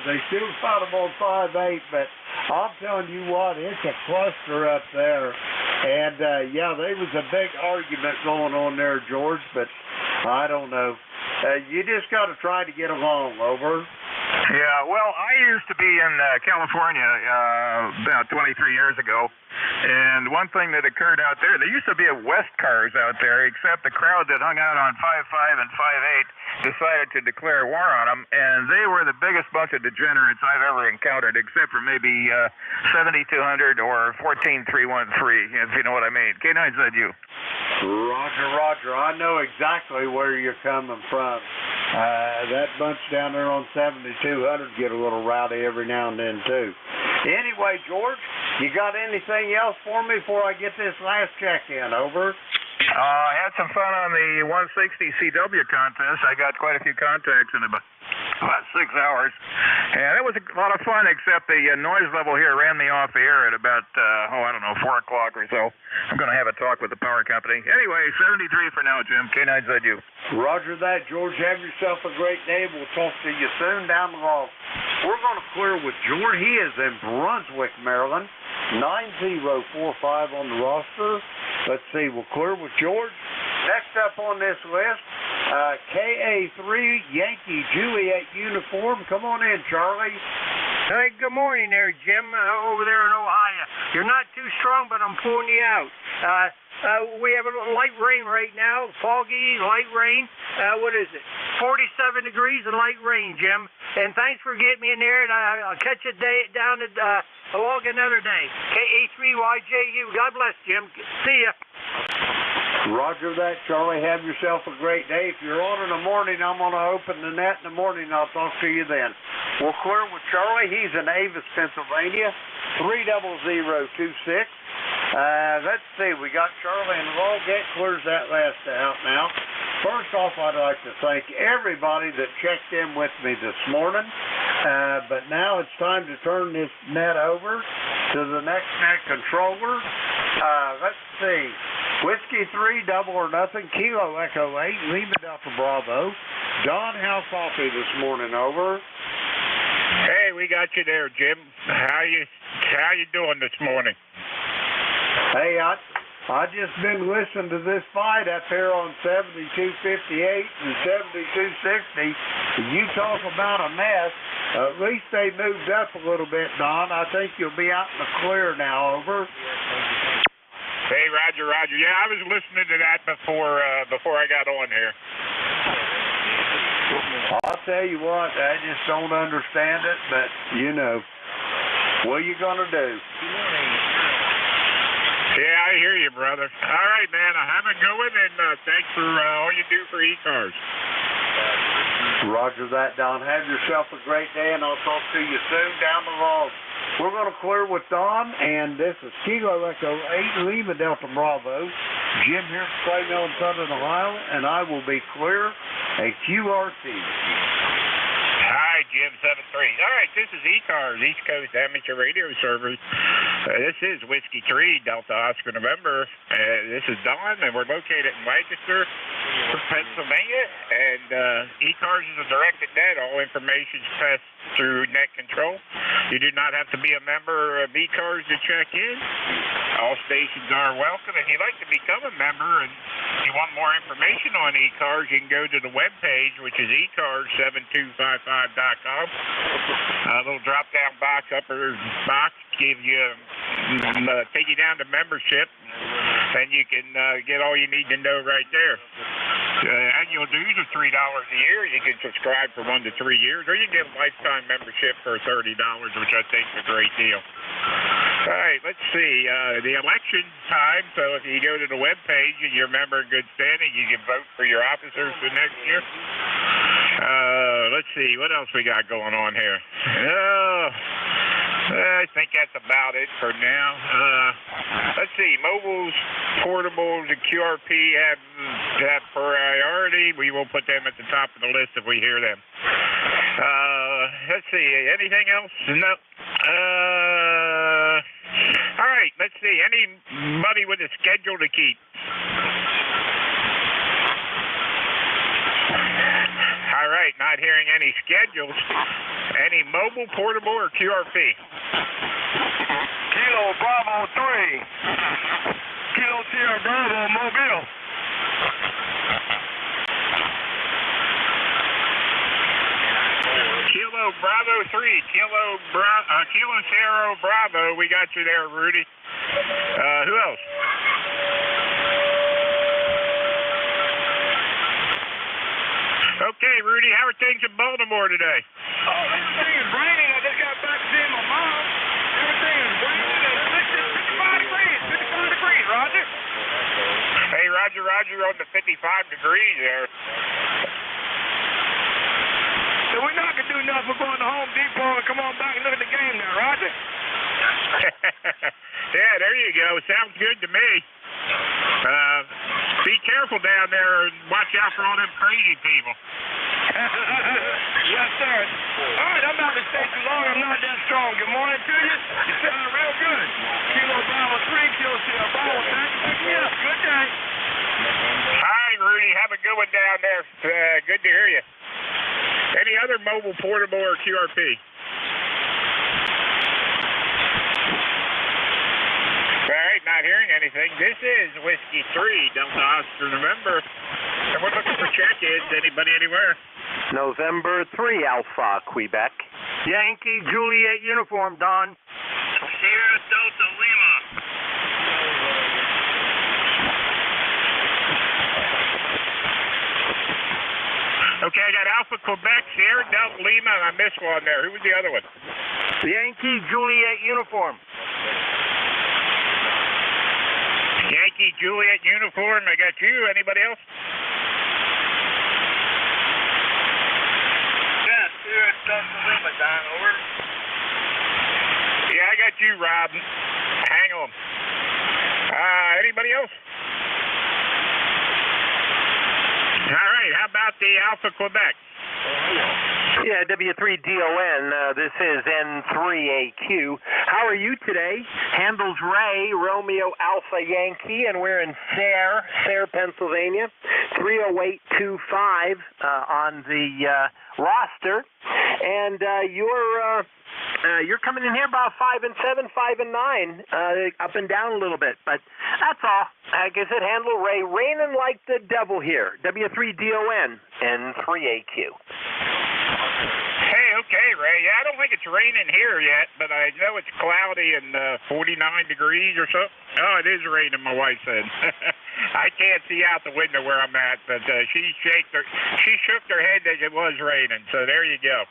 they still got him on 5.8, but I'm telling you what, it's a cluster up there. And, yeah, there was a big argument going on there, George, but I don't know. You just got to try to get along, over. Yeah, well, I used to be in California about 23 years ago, and one thing that occurred out there used to be a ECARS out there, except the crowd that hung out on 5.5 and 5.8 decided to declare war on them, and they were the biggest bunch of degenerates I've ever encountered, except for maybe 7200 or 14313, if you know what I mean. K9ZU. Roger. I know exactly where you're coming from. That bunch down there on 7200 get a little rowdy every now and then, too. Anyway, George, you got anything else for me before I get this last check-in? Over. I had some fun on the 160 CW contest. I got quite a few contacts in about 6 hours. And it was a lot of fun, except the noise level here ran me off the air at about, 4 o'clock or so. I'm going to have a talk with the power company. Anyway, 73 for now, Jim. K9ZU. Roger that, George. Have yourself a great day. We'll talk to you soon down the hall. We're going to clear with George. He is in Brunswick, Maryland. 9045 on the roster. Let's see. We'll clear with George. Next up on this list, KA3 Yankee Juliet uniform. Come on in, Charlie. Hey, good morning there, Jim, over there in Ohio. You're not too strong, but I'm pulling you out. We have a little light rain right now, foggy, light rain. What is it? 47 degrees and light rain, Jim. And thanks for getting me in there, and I'll catch you down along another day. KA3YJU. God bless, Jim. See ya. Roger that, Charlie. Have yourself a great day. If you're on in the morning, I'm going to open the net in the morning. I'll talk to you then. We'll clear with Charlie. He's in Avis, Pennsylvania, 30026. Let's see. We got Charlie in the log. That clears that last out now. First off, I'd like to thank everybody that checked in with me this morning. But now it's time to turn this net over to the next net controller. Let's see. Whiskey 3, double or nothing, Kilo Echo 8, Lima Delta Bravo. Don, how coffee this morning, over? Hey, we got you there, Jim. How you doing this morning? Hey, I just been listening to this fight up here on 7258 and 7260. You talk about a mess. At least they moved up a little bit, Don. I think you'll be out in the clear now, over. Hey, Roger. Yeah, I was listening to that before I got on here. I'll tell you what, I just don't understand it, but, you know, what are you going to do? Yeah, I hear you, brother. All right, man, I have a good one, and thanks for all you do for ECARS. Roger that, Don. Have yourself a great day, and I'll talk to you soon down the road. We're going to clear with Don, and this is Kilo Echo 8, Lima Delta Bravo. Jim here at Clay Mill in Southern Ohio, and I will be clear a QRT. Hi, Jim 73. All right, this is ECARS, East Coast Amateur Radio Service. This is Whiskey 3, Delta Oscar November. This is Don, and we're located in Lancaster, Pennsylvania. And ECARS is a directed net. All information is passed through net control. You do not have to be a member of ECARS to check in. All stations are welcome. If you'd like to become a member and you want more information on ECARS, you can go to the webpage, which is ECARS7255.com. A little drop-down box, upper box, give you take you down to membership, and you can get all you need to know right there. Annual dues are $3 a year. You can subscribe for 1 to 3 years, or you can get a lifetime membership for $30, which I think is a great deal. All right, let's see. The election time, so if you go to the webpage and you're a member in good standing, you can vote for your officers for next year. Let's see, what else we got going on here? I think that's about it for now. Let's see, mobiles, portables, and QRP have priority. We will put them at the top of the list if we hear them. Let's see, anything else? No. All right, let's see, anybody with a schedule to keep? All right, not hearing any schedules. Any mobile, portable, or QRP? Kilo Bravo 3. Kilo Sierra Bravo Mobile. Kilo Bravo 3. Kilo Sierra Bravo. We got you there, Rudy. Who else? Okay, Rudy, how are things in Baltimore today? Oh, everything is raining. I just got back seeing my mom. Everything is raining. It's 55 degrees, Roger. Hey, Roger, on the 55 degrees there. So we're not going to do nothing. We're going to Home Depot and come on back and look at the game now, Roger. Yeah, there you go. Sounds good to me. Be careful down there and watch out for all them crazy people. Yes, sir. All right, I'm not going to stay too long. I'm not that strong. Good morning to you. You sound real good. Kilo Bravo 3, Kilo Sierra Bravo. Thanks for picking me up. Good day. Hi, Rudy. Have a good one down there. Good to hear you. Any other mobile, portable, or QRP? All right, not hearing anything. This is Whiskey 3, Delta Oscar November. And we're looking for check-ins. Anybody anywhere? November 3 Alpha, Quebec. Yankee Juliet uniform, Don. Sierra Delta Lima. Okay, I got Alpha Quebec, Sierra Delta Lima, and I missed one there. Who was the other one? Yankee Juliet uniform. Yankee Juliet uniform. I got you. Anybody else? Yeah, Sierra Delta Lima, Don, over. Yeah, I got you, Rob. Hang on. Anybody else? All right, how about the Alpha Quebec? Yeah, W3DON, this is N3AQ. How are you today? Handles Ray, Romeo Alpha Yankee, and we're in Sayre, Pennsylvania. 30825 on the roster. And you're coming in here about 5 and 7, 5 and 9, up and down a little bit. But that's all. Like I said, Handle Ray, raining like the devil here. W3DON, N3AQ. Hey, okay, Ray. Yeah, I don't think it's raining here yet, but I know it's cloudy and 49 degrees or so. Oh, it is raining, my wife said. I can't see out the window where I'm at, but she shook her head as it was raining, so there you go.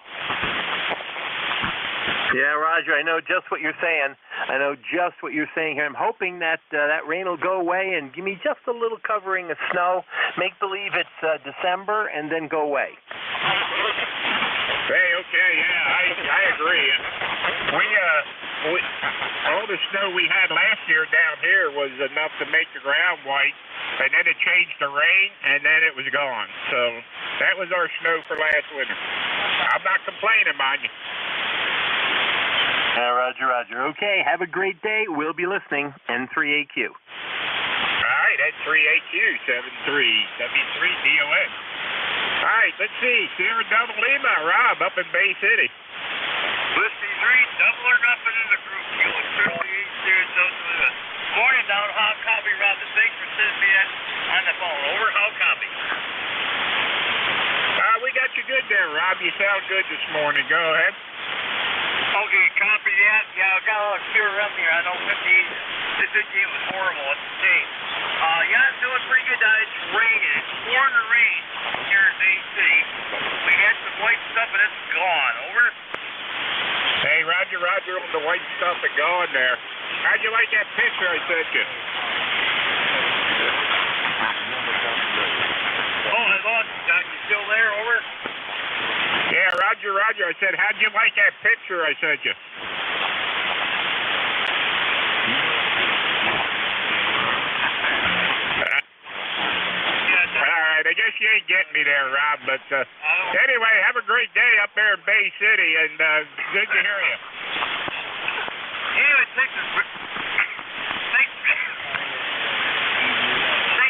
Yeah, Roger, I know just what you're saying. Here. I'm hoping that that rain will go away and give me just a little covering of snow. Make believe it's December and then go away. Hey, okay, yeah, I agree. We all the snow we had last year down here was enough to make the ground white, and then it changed to rain, and then it was gone. So that was our snow for last winter. I'm not complaining, mind you. Roger. Okay, have a great day. We'll be listening. N3AQ. All right, N3AQ, 73, W3DON. All right, let's see. Sierra Delta Lima, Rob, up in Bay City. Whiskey 3, double or nothing in the group. You look 38, Sierra Delta Lima. Morning, down. How copy, Rob? And thanks for sending me on the phone. Over. How copy? We got you good there, Rob. You sound good this morning. Go ahead. Okay, copy that. Yeah, I got a lot of cure around here. I know 58 was horrible at the state. Yeah, it's doing pretty good. It's raining. It's pouring the rain here in Bay City. We had some white stuff and it's gone. Over. Hey, Roger, on the white stuff and gone there. How'd you like that picture I sent you? Oh, I lost you, Doc. You still there? Over. Yeah, Roger. I said, how'd you like that picture I sent you? All right, I guess you ain't getting me there, Rob, but anyway, have a great day up there in Bay City, and good to hear you. Anyway, thanks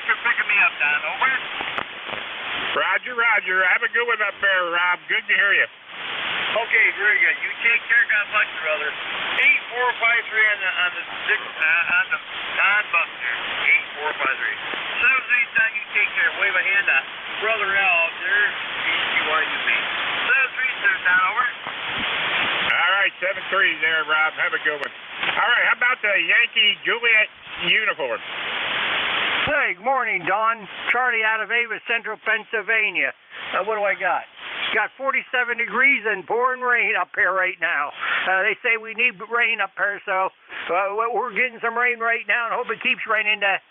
for picking me up, Don. Over. Roger. Have a good one up there, Rob. Good to hear you. Okay, very good. You take care. God bless you, brother. 8453 on the Don Buster. 8453. 73 Don, you take care. Wave a hand out. Brother out there. BCYUB. 73 Don, over. All right, 7-3 there, Rob. Have a good one. All right, how about the Yankee Juliet uniform? Hey, good morning, Don. Charlie out of Ava, Central Pennsylvania. What do I got? Got 47 degrees and pouring rain up here right now. They say we need rain up here, so we're getting some rain right now and hope it keeps raining to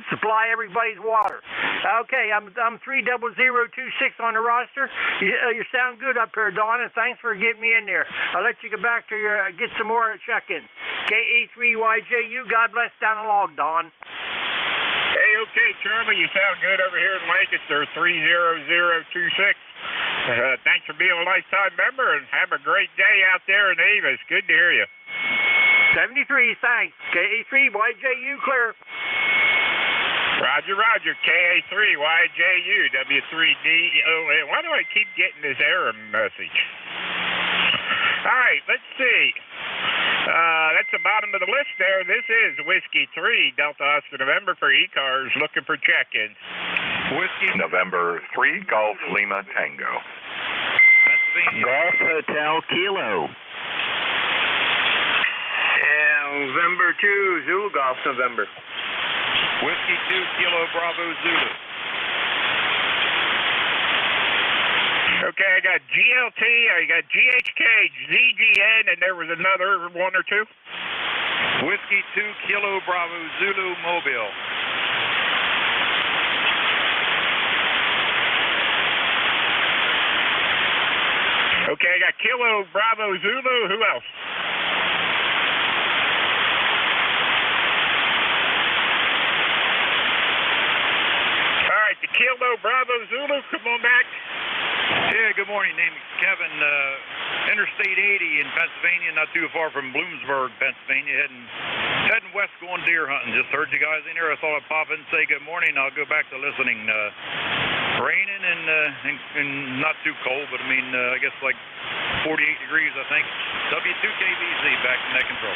supply everybody's water. Okay, I'm 30026 on the roster. You sound good up here, Don, and thanks for getting me in there. I'll let you get back to get some more check-ins. KA3YJU, God bless down the log, Don. Hey, okay, Charlie, you sound good over here in Lancaster, 30026. Thanks for being a lifetime member, and have a great day out there in Ava. It's good to hear you. 73, thanks. KA3YJU, clear. Roger. KA3YJU, W3DON. Why do I keep getting this error message? All right, let's see. That's the bottom of the list there. This is Whiskey 3, Delta Oscar November for ECARS, looking for check-ins. Whiskey. November 3, Golf Lima Tango. Pennsylvania. Golf Hotel Kilo. November 2, Zulu Golf, November. Whiskey 2 Kilo Bravo Zulu. Okay, I got GLT, I got GHK, ZGN, and there was another one or two. Whiskey 2 Kilo Bravo Zulu Mobile. Okay, I got Kilo Bravo Zulu. Who else? All right, the Kilo Bravo Zulu, come on back. Yeah, good morning. Name is Kevin. Interstate 80 in Pennsylvania, not too far from Bloomsburg, Pennsylvania. Heading west, going deer hunting. Just heard you guys in here. I thought I'd pop in and say good morning. I'll go back to listening. Raining and not too cold, but I mean, I guess like 48 degrees, I think. W2KBZ back in net control.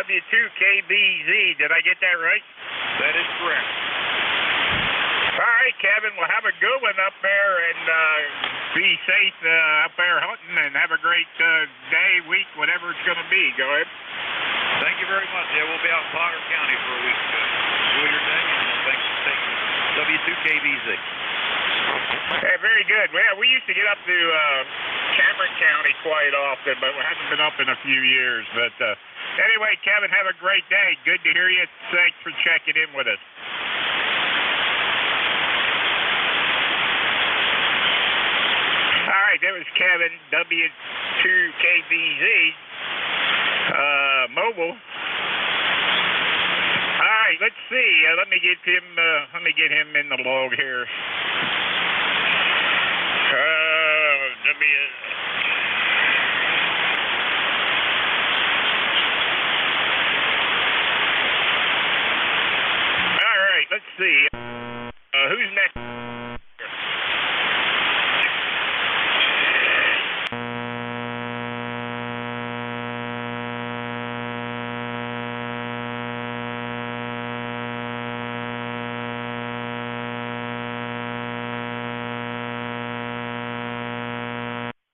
W2KBZ, did I get that right? That is correct. All right, Kevin, well, have a good one up there, and be safe up there hunting, and have a great day, week, whatever it's going to be. Go ahead. Thank you very much. Yeah, we'll be out in Potter County for a week. Enjoy your day, and thanks for taking W2KBZ. Yeah, very good. Well, we used to get up to Cameron County quite often, but we haven't been up in a few years. But anyway, Kevin, have a great day. Good to hear you. Thanks for checking in with us. All right, that was Kevin, W2KBZ, mobile. All right, let's see. Let me get him in the log here. All right, let's see. Who's next?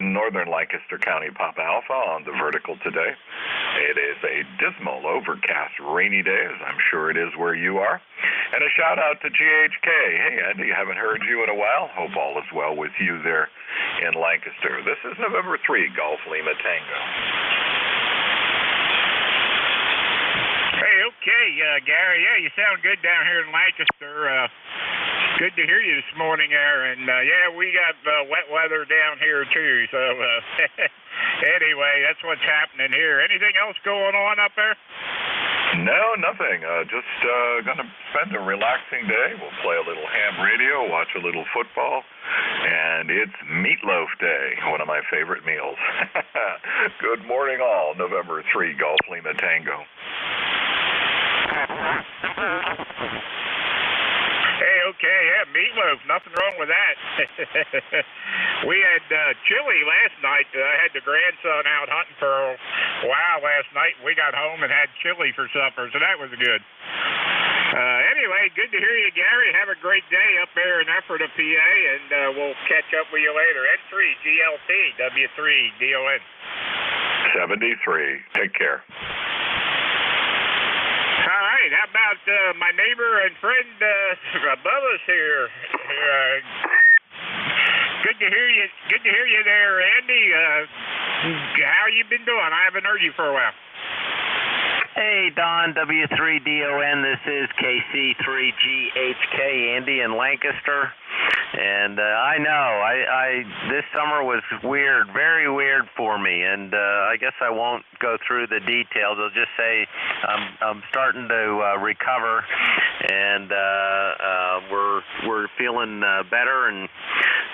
Northern Lancaster County Papa Alpha on the vertical today. It is a dismal, overcast, rainy day, as I'm sure it is where you are. And a shout out to GHK. Hey, Andy, haven't heard you in a while. Hope all is well with you there in Lancaster. This is November 3, Golf Lima Tango. Hey, okay, Gary. Yeah, you sound good down here in Lancaster. Good to hear you this morning there. And, yeah, we got wet weather down here, too. So, anyway, that's what's happening here. Anything else going on up there? No, nothing. Just going to spend a relaxing day. We'll play a little ham radio, watch a little football, and it's Meatloaf Day, one of my favorite meals. Good morning, all. November 3, Golf Lima Tango. Hey, okay, yeah, meatloaf, nothing wrong with that. We had chili last night. I had the grandson out hunting for a while last night. We got home and had chili for supper, so that was good. Anyway, good to hear you, Gary. Have a great day up there in Ephrata, PA, and we'll catch up with you later. N3 GLT, W3 DON. 73. Take care. All right, how about my neighbor and friend above us here? Good to hear you. Good to hear you there, Andy. How you been doing? I haven't heard you for a while. Hey, Don, W3DON. This is KC3GHK, Andy in Lancaster. And I know, this summer was weird, very weird for me, and I guess I won't go through the details. I'll just say I'm starting to recover, and we're feeling better and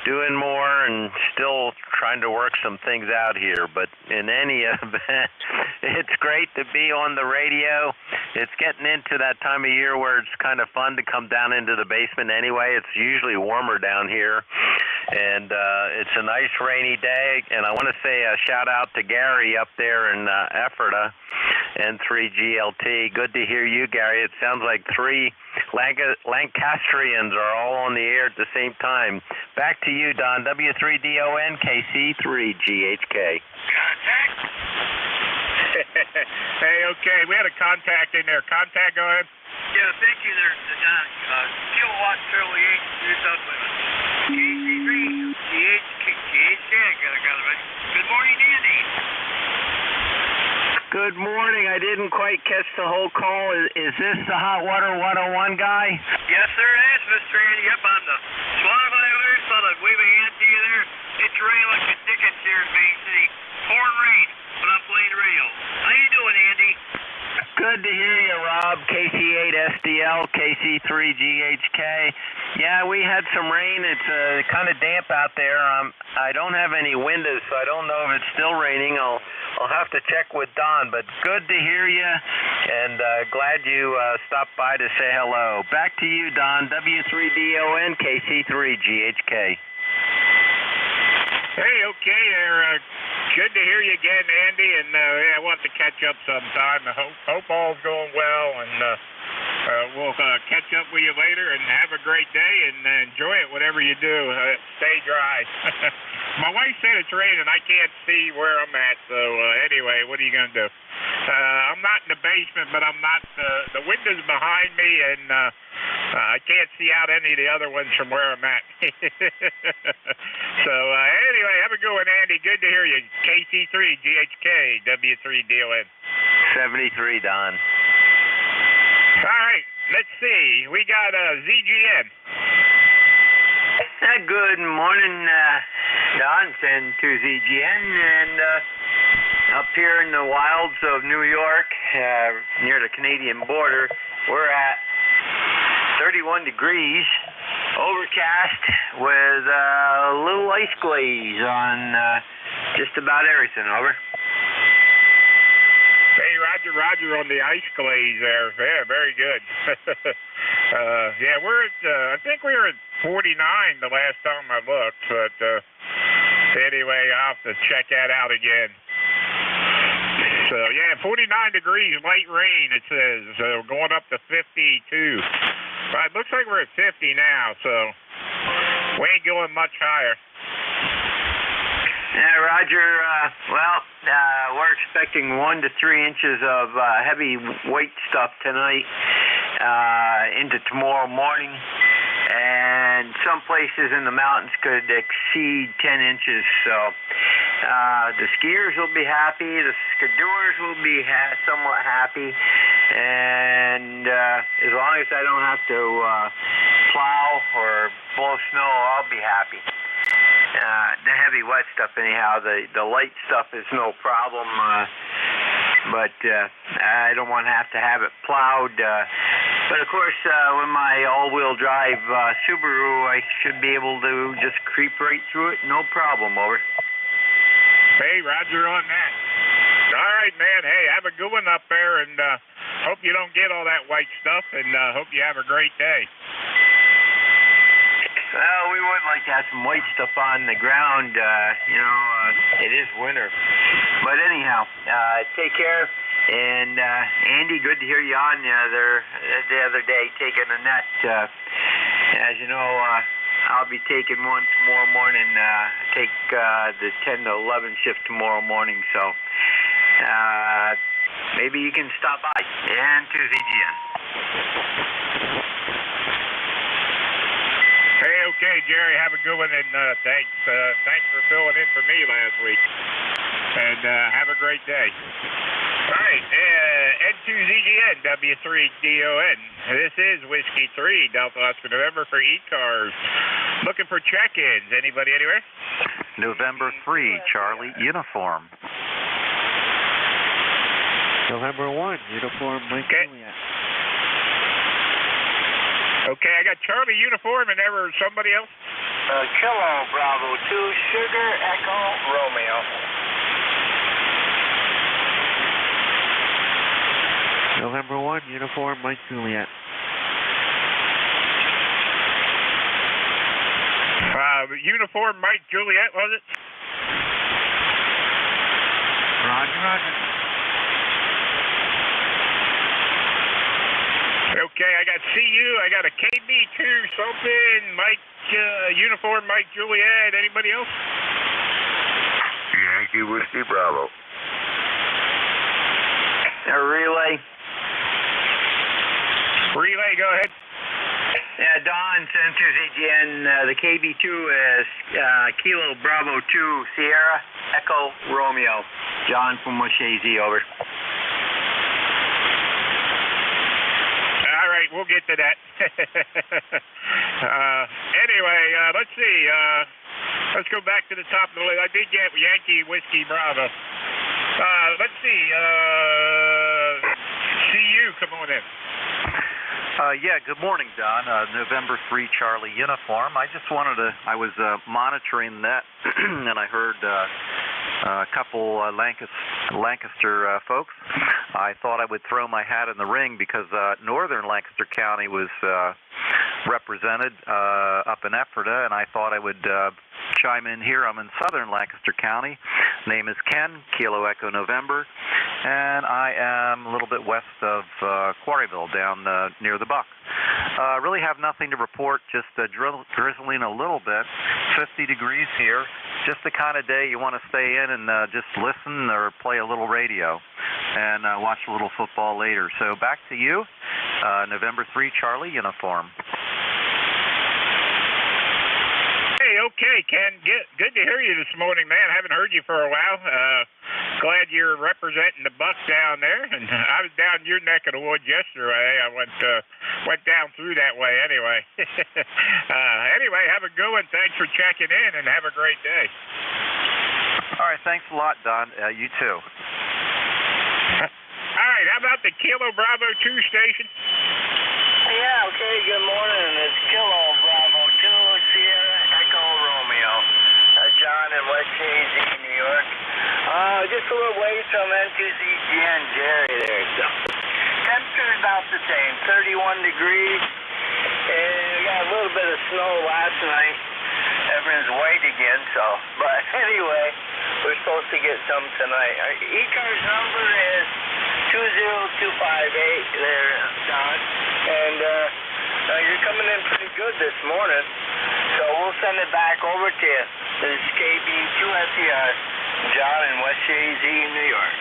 doing more, and still trying to work some things out here. But in any event, it's great to be on the radio. It's getting into that time of year where it's kind of fun to come down into the basement anyway. It's usually warmer down here, and it's a nice rainy day. And I want to say a shout out to Gary up there in Ephrata, N3GLT. Good to hear you, Gary. It sounds like 3 Lancastrians are all on the air at the same time. Back to you, Don. W3DON KC3GHK. Contact. Hey, okay, we had a contact in there. Contact, go ahead. Yeah, thank you there, Don. Kilowatt Charlie 8, New South Wales. KC3GHK, I got it right. Good morning, Andy. Good morning. I didn't quite catch the whole call. Is this the Hot Water 101 guy? Yes, sir, it is, Mr. Andy. Yep, I'm the Spotify alert. Thought I'd wave a hand to you there. It's raining like the dickens here in Bay City. Pouring rain, but I'm playing radio. How you doing, Andy? Good to hear you, Rob. KC8SDL, KC3GHK. Yeah, we had some rain. It's kind of damp out there. I don't have any windows, so I don't know if it's still raining. I'll have to check with Don, but good to hear you, and glad you stopped by to say hello. Back to you, Don. W3DON, KC3GHK. Hey, okay there. Good to hear you again, Andy, and I want to catch up sometime. I hope all's going well, and we'll catch up with you later, and have a great day, and enjoy it, whatever you do. Stay dry. My wife said it's raining. I can't see where I'm at, so anyway, what are you going to do? I'm not in the basement, but I'm not, the window's behind me, and I can't see out any of the other ones from where I'm at. So anyway, have a good one, Andy. Good to hear you. KC3GHK, W3DON. 73, Don. All right, let's see. We got ZGN. Good morning, Don, and to ZGN, and up here in the wilds of New York, near the Canadian border, we're at 31 degrees, overcast, with a little ice glaze on just about everything. Over. Hey, Roger on the ice glaze there. Yeah, very good. Yeah, we're at, I think we were at 49 the last time I looked, but anyway, I'll have to check that out again. So, yeah, 49 degrees, light rain, it says. So, going up to 52. It looks like we're at 50 now, so we ain't going much higher. Roger, we're expecting 1 to 3 inches of heavy weight stuff tonight into tomorrow morning, and some places in the mountains could exceed 10 inches, so the skiers will be happy, the skidoers will be somewhat happy, and as long as I don't have to plow or blow snow, I'll be happy. The heavy wet stuff anyhow, the light stuff is no problem, but I don't want to have it plowed. But of course, with my all-wheel drive Subaru, I should be able to just creep right through it, no problem. Over. Hey, Roger on that. All right, man. Hey, have a good one up there, and hope you don't get all that white stuff, and hope you have a great day. Well, we would like to have some white stuff on the ground. It is winter. But anyhow, take care. And Andy, good to hear you on the other day taking a net. As you know, I'll be taking one tomorrow morning. Take the 10 to 11 shift tomorrow morning. So maybe you can stop by. And to ZGN. Hey, okay, Jerry, have a good one, and thanks for filling in for me last week, and have a great day. All right, N2ZGN, W3DON. This is Whiskey 3, Delta Oscar November for ECARS. Looking for check-ins. Anybody anywhere? November 3, Charlie, uniform. November 1, uniform, Mike Juliet. Okay, I got Charlie uniform and ever somebody else? Kilo Bravo 2, Sugar Echo Romeo. November 1, uniform, Mike Juliet. Uniform Mike Juliet, was it? Roger. Okay, I got CU, I got a KB2 something, Mike, uniform Mike Juliet, anybody else? Yankee Whiskey Bravo. Relay. Relay, go ahead. Yeah, Don, 72ZGN, the KB2 is Kilo Bravo 2 Sierra Echo Romeo. John from Washazy, over. All right, we'll get to that. Anyway, let's see. Let's go back to the top of the list. I did get Yankee Whiskey Bravo. Let's see. CU, come on in. Yeah, good morning, Don. November 3 Charlie uniform. I just wanted to, I was monitoring that, and I heard a couple Lancaster folks. I thought I would throw my hat in the ring because northern Lancaster County was represented up in Ephrata, and I thought I would chime in here. I'm in southern Lancaster County. Name is Ken, Kilo Echo November, and I am a little bit west of Quarryville, down near the Buck. Really have nothing to report, just drizzling a little bit, 50 degrees here, just the kind of day you want to stay in and just listen or play a little radio and watch a little football later. So back to you, November 3 Charlie uniform. Okay, Ken, good to hear you this morning, man. I haven't heard you for a while. Glad you're representing the Buck down there. And I was down your neck of the woods yesterday. I went down through that way anyway. Anyway, have a good one. Thanks for checking in, and have a great day. All right, thanks a lot, Don. You too. All right, how about the Kilo Bravo 2 station? Yeah, okay, good morning. It's Kilo Bravo 2 Sierra Echo Romeo. John in West Chazy, New York. Just a little ways from N2ZGN Jerry there. So temperature is about the same, 31 degrees. And we got a little bit of snow last night. Everyone's white again, so. But anyway, we're supposed to get some tonight. Our ECARS number is 20258 there, Don. And you're coming in pretty good this morning. So we'll send it back over to you. This is KB2SER, John in West Chazy, New York.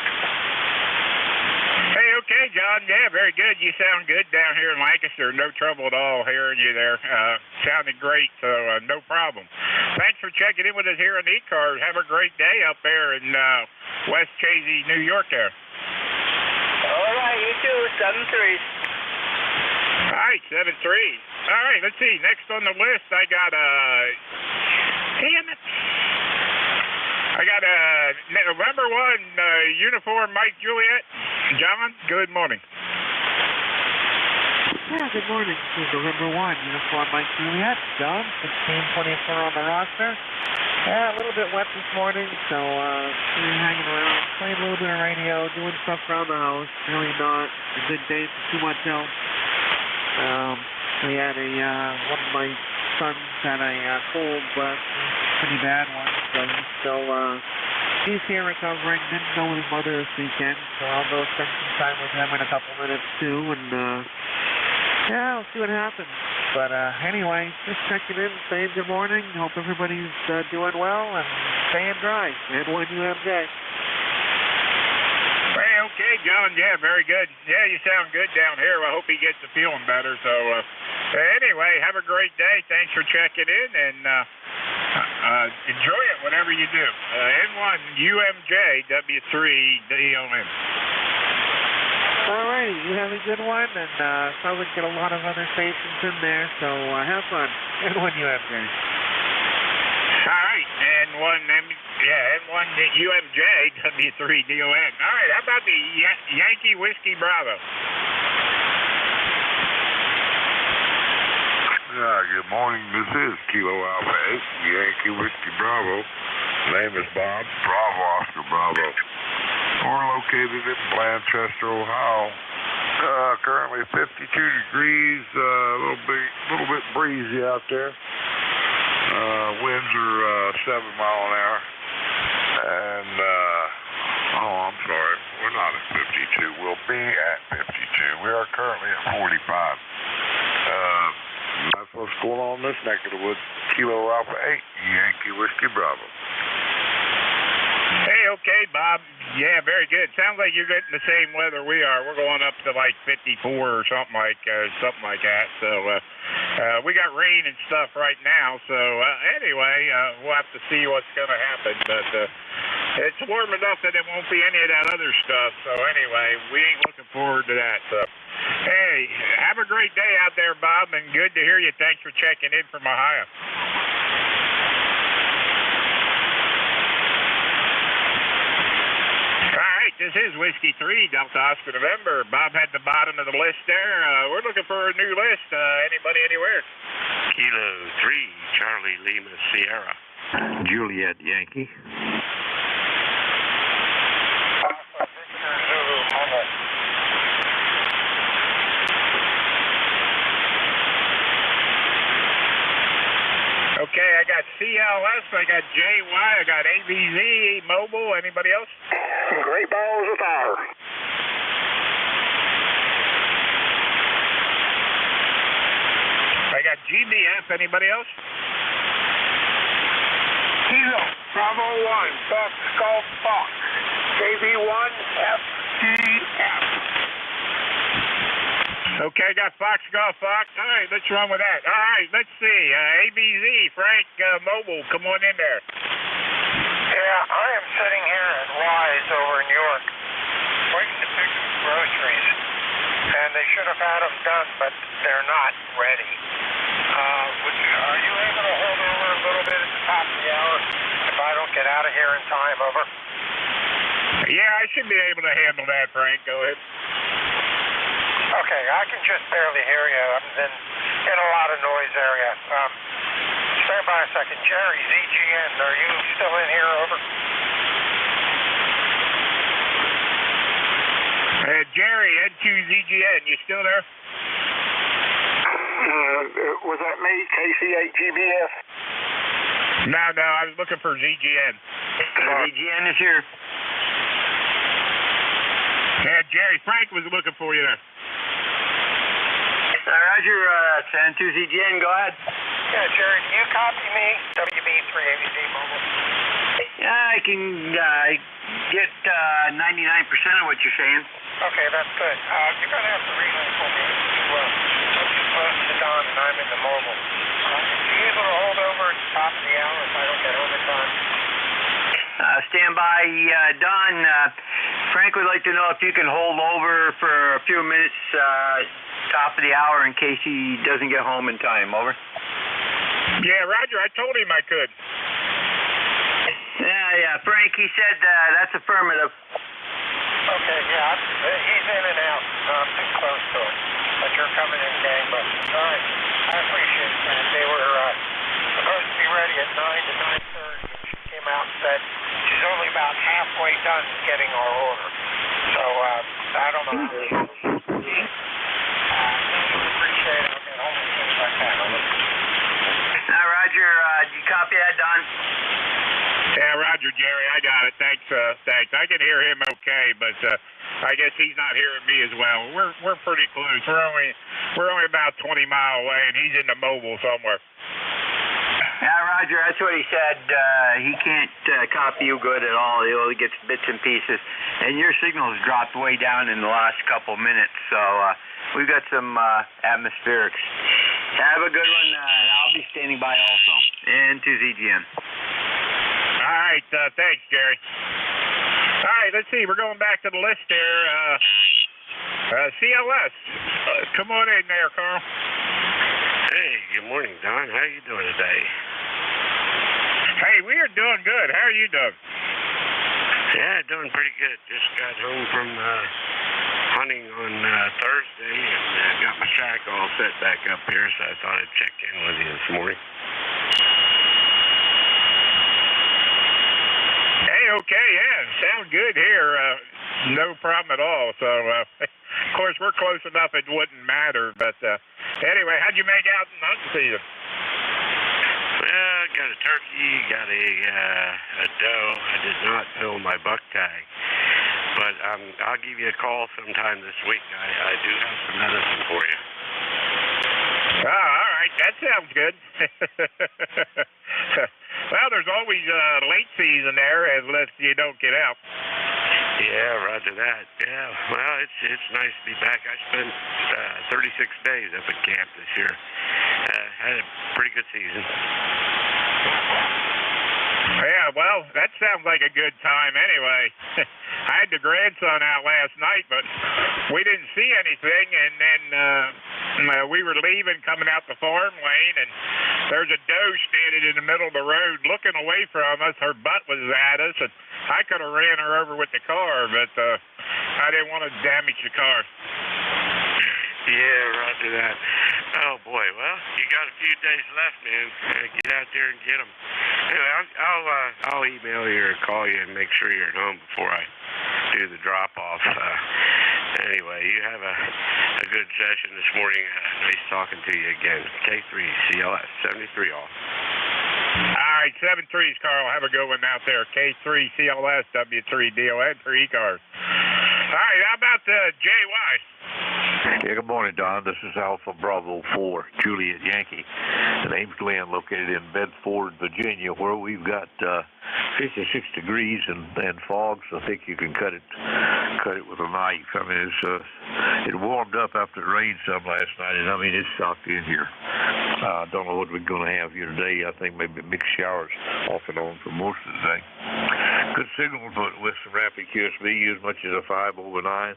Hey, okay, John. Yeah, very good. You sound good down here in Lancaster. No trouble at all hearing you there. Sounded great, so no problem. Thanks for checking in with us here on ECARS. Have a great day up there in West Chazy, New York there. All right, you too. 7-3. All right, 7-3. All right, let's see. Next on the list, I got damn it. I got November 1 uniform Mike Juliet. John, good morning. Yeah, good morning. This is November 1 uniform Mike Juliet. John, 1624 on the roster. Yeah, a little bit wet this morning, so hanging around, playing a little bit of radio, doing stuff around the house. Really not a good day for too much else. We had one of my sons had a cold, but pretty bad one, so he's still, he's here recovering. Didn't go with his mother this weekend, so I'll go spend some time with him in a couple minutes too, and yeah, we'll see what happens. But anyway, just checking in, saying good morning. Hope everybody's doing well and staying dry. And one UMJ. Hey, okay, John. Yeah, very good. Yeah, you sound good down here. I hope he gets to feeling better. So anyway, have a great day. Thanks for checking in, and enjoy it, whatever you do. N1 UMJ W3 DON. All right, you have a good one, and probably get a lot of other stations in there, so have fun. And one UMJ. All right, N1 UMJ W3 DON. All right, how about the Yankee Whiskey Bravo? Good morning. This is Kilo Alpha 8, Yankee Whiskey Bravo. Name is Bob. Bravo Oscar Bravo. We're located in Blanchester, Ohio. Currently 52 degrees, a little bit breezy out there. Winds are 7 miles an hour. And, I'm sorry, we're not at 52. We'll be at 52. 42. We are currently at 45. That's what's going on in this neck of the woods. Kilo Alpha 8, Yankee Whiskey Bravo. Hey, okay, Bob. Yeah, very good. Sounds like you're getting the same weather we are. We're going up to like 54 or something like that. So we got rain and stuff right now. So anyway, we'll have to see what's going to happen. But it's warm enough that it won't be any of that other stuff. So anyway, we ain't looking forward to that. So hey, have a great day out there, Bob, and good to hear you. Thanks for checking in from Ohio. This is Whiskey 3, Delta Oscar November. Bob had the bottom of the list there. We're looking for a new list. Anybody anywhere? Kilo 3, Charlie Lima Sierra. Juliet Yankee. Okay, I got CLS, I got JY, I got ABZ, Mobile. Anybody else? Great balls of fire. I got GBF. Anybody else? Kilo Bravo 1, Fox Golf Fox. JV1 FDF. Okay, got Fox Golf Fox. All right, let's run with that. All right, let's see. ABZ, Frank Mobile, come on in there. Yeah, I am sitting here at Wise over in York, waiting to pick some groceries, and they should have had them done, but they're not ready. Are you able to hold over a little bit at the top of the hour if I don't get out of here in time? Over. Yeah, I should be able to handle that, Frank. Go ahead. Okay, I can just barely hear you. I'm in a lot of noise area. Stand by a second. Jerry, ZGN, are you still in here? Over. Jerry, N2ZGN, you still there? Was that me, KC8GBF? No, I was looking for ZGN. ZGN is here. Yeah, Jerry, Frank was looking for you there. Roger, N2ZGN, go ahead. Yeah, Jerry, do you copy me? WB3ABZ Mobile. Yeah, I can get 99% of what you're saying. Okay, that's good. You're going to have to relay for me to close to Don, and I'm in the mobile. Are you able to hold over at the top of the hour if I don't get home in time? Stand by, Don. Frank would like to know if you can hold over for a few minutes, top of the hour, in case he doesn't get home in time. Over. Yeah, Roger, I told him I could. Yeah, Frank, he said that's affirmative. Okay, yeah, he's in and out. I'm too close to him. But you're coming in gangbusters. All right, I appreciate it, man. They were supposed to be ready at 9 to 9:30. She came out and said she's only about halfway done getting our order. So, I don't know. Appreciate it. I'll get home as soon as I can. Roger, do you copy that, Don? Yeah, Roger, Jerry, I got it. Thanks. I can hear him okay, but I guess he's not hearing me as well. We're pretty close. We're only about 20 miles away, and he's in the mobile somewhere. Yeah, Roger, that's what he said. He can't copy you good at all. He only gets bits and pieces. And your signal's dropped way down in the last couple minutes, so we've got some atmospherics. Have a good one. I'll be standing by also. And to ZGN. All right, thanks, Jerry. All right, let's see. We're going back to the list there. CLS. Come on in there, Carl. Hey, good morning, Don. How are you doing today? Hey, we are doing good. How are you doing? Yeah, doing pretty good. Just got home from hunting on Thursday and got my shack all set back up here, so I thought I'd check in with you this morning. Hey, okay, yeah. Sounds good here. No problem at all. So, of course, we're close enough it wouldn't matter. But anyway, how'd you make out in hunting season? Well, got a turkey, got a doe. I did not fill my buck tag. But I'll give you a call sometime this week. I do have some medicine for you. Oh, all right. That sounds good. Well, there's always late season there, unless you don't get out. Yeah, roger that. Yeah, well, it's nice to be back. I spent 36 days up at camp this year. Had a pretty good season. Yeah, well, that sounds like a good time anyway. I had the grandson out last night, but we didn't see anything, and then we were leaving, coming out the farm lane, and there's a doe standing in the middle of the road looking away from us. Her butt was at us, and I could have ran her over with the car, but I didn't want to damage the car. Yeah, roger that. Oh, boy. Well, you got a few days left, man. Get out there and get them. Anyway, I'll email you or call you and make sure you're at home before I do the drop-off. Anyway, you have a good session this morning. Nice talking to you again. K3, CLS, 73 all. All right, 7-3s, Carl. Have a good one out there. K3, CLS, W3DON for ECARS. All right, how about JY? Yeah, good morning, Don. This is Alpha Bravo 4, Juliet Yankee. The name's Glenn, located in Bedford, Virginia, where we've got 56 degrees and fog, so I think you can cut it with a knife. I mean, it warmed up after the rain some last night, and I mean, it's socked in here. I don't know what we're going to have here today. I think maybe mixed showers off and on for most of the day. Good signal, but with some rapid QSB, as much as a 5 over 9,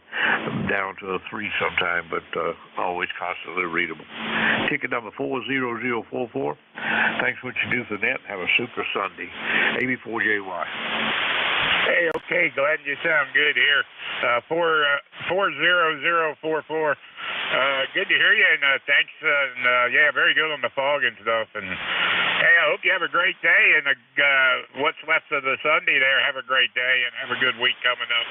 down to a 3 sometime, but always constantly readable. Ticket number 40044. Thanks for what you do for that. Have a super Sunday. AB4JY. Hey, okay, Glenn, you sound good here. 40044. Good to hear you, and thanks. Yeah, very good on the fog and stuff. And hey, I hope you have a great day, and what's left of the Sunday there, have a great day, and have a good week coming up.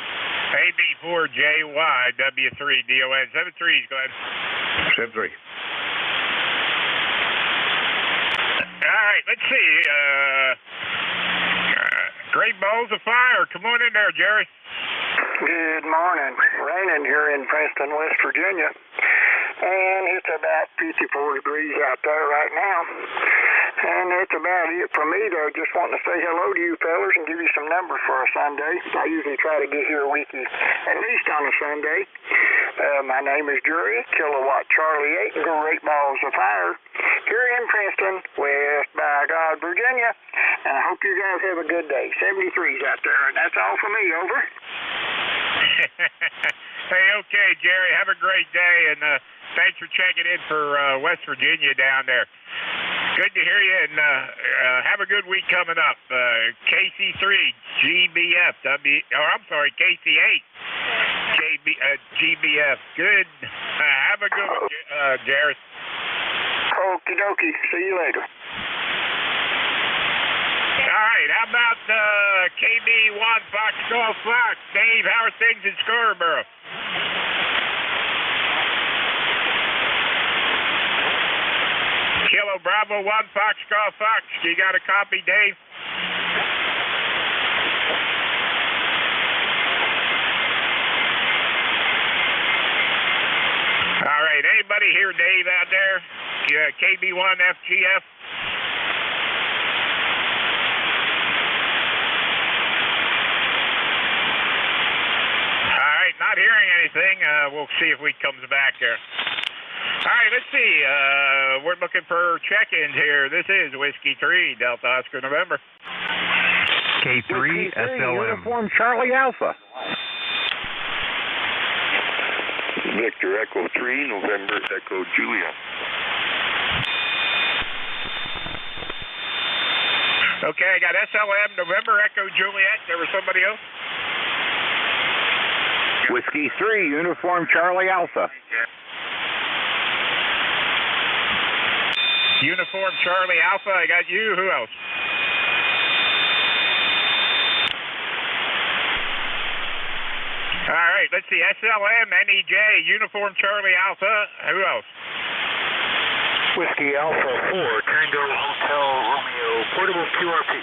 AB4JY, W3DON. 7-3s, Glenn. 7-3. All right, let's see. Great Balls of Fire. Come on in there, Jerry. Good morning. Raining here in Princeton, West Virginia. And it's about 54 degrees out there right now. And that's about it for me to just want to say hello to you fellas and give you some numbers for a Sunday. I usually try to get here a week at least on a Sunday. My name is Jerry, Kilowatt Charlie 8, Great Balls of Fire, here in Princeton, West by God, Virginia. And I hope you guys have a good day. 73's out there, and that's all for me. Over. Hey, okay, Jerry. Have a great day, and thanks for checking in for West Virginia down there. Good to hear you, and have a good week coming up. KC3, GBF, KC8, GBF. Good. Have a good one, Jerry. Okie dokie. See you later. All right, how about KB1 Fox Golf Fox? Dave, how are things in Scarborough? Kilo Bravo 1 Fox Golf Fox. You got a copy, Dave? All right, anybody hear Dave out there? Yeah, KB1 FGF? Not hearing anything. We'll see if he comes back here. All right, let's see. We're looking for check-ins here. This is Whiskey 3, Delta Oscar November. K3, SLM. Uniform Charlie Alpha. Victor Echo 3, November Echo Julia. Okay, I got SLM, November Echo Juliet. There was somebody else? Whiskey 3, Uniform Charlie Alpha. Uniform Charlie Alpha, I got you. Who else? All right, let's see. SLM, NEJ, Uniform Charlie Alpha. Who else? Whiskey Alpha 4, Tango Hotel Romeo, Portable QRP.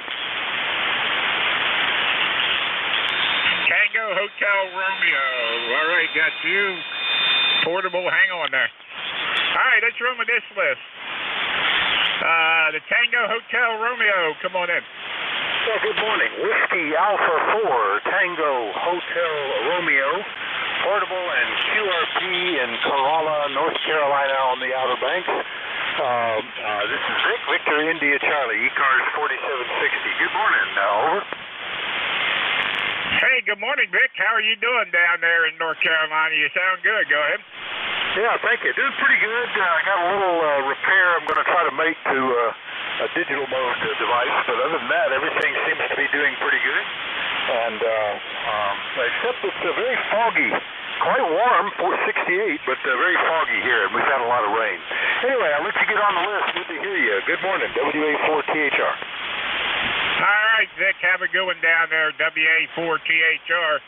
Tango Hotel Romeo. All right, got you. Portable, hang on there. All right, let's run with this list. The Tango Hotel Romeo, come on in. Yeah, good morning. Whiskey Alpha 4, Tango Hotel Romeo, portable and QRP in Corolla, North Carolina on the Outer Banks. This is Vic, Victor India Charlie, ECARS 4760. Good morning. Over. Hey, good morning, Vic. How are you doing down there in North Carolina? You sound good. Go ahead. Yeah, thank you. Doing pretty good. I got a little repair I'm going to try to make to a digital mode device, but other than that, everything seems to be doing pretty good. And except it's very foggy, quite warm, 468, but very foggy here, and we've had a lot of rain. Anyway, I'll let you get on the list. Good to hear you. Good morning, WA4THR. All right, Vic, have a good one down there, WA4THR.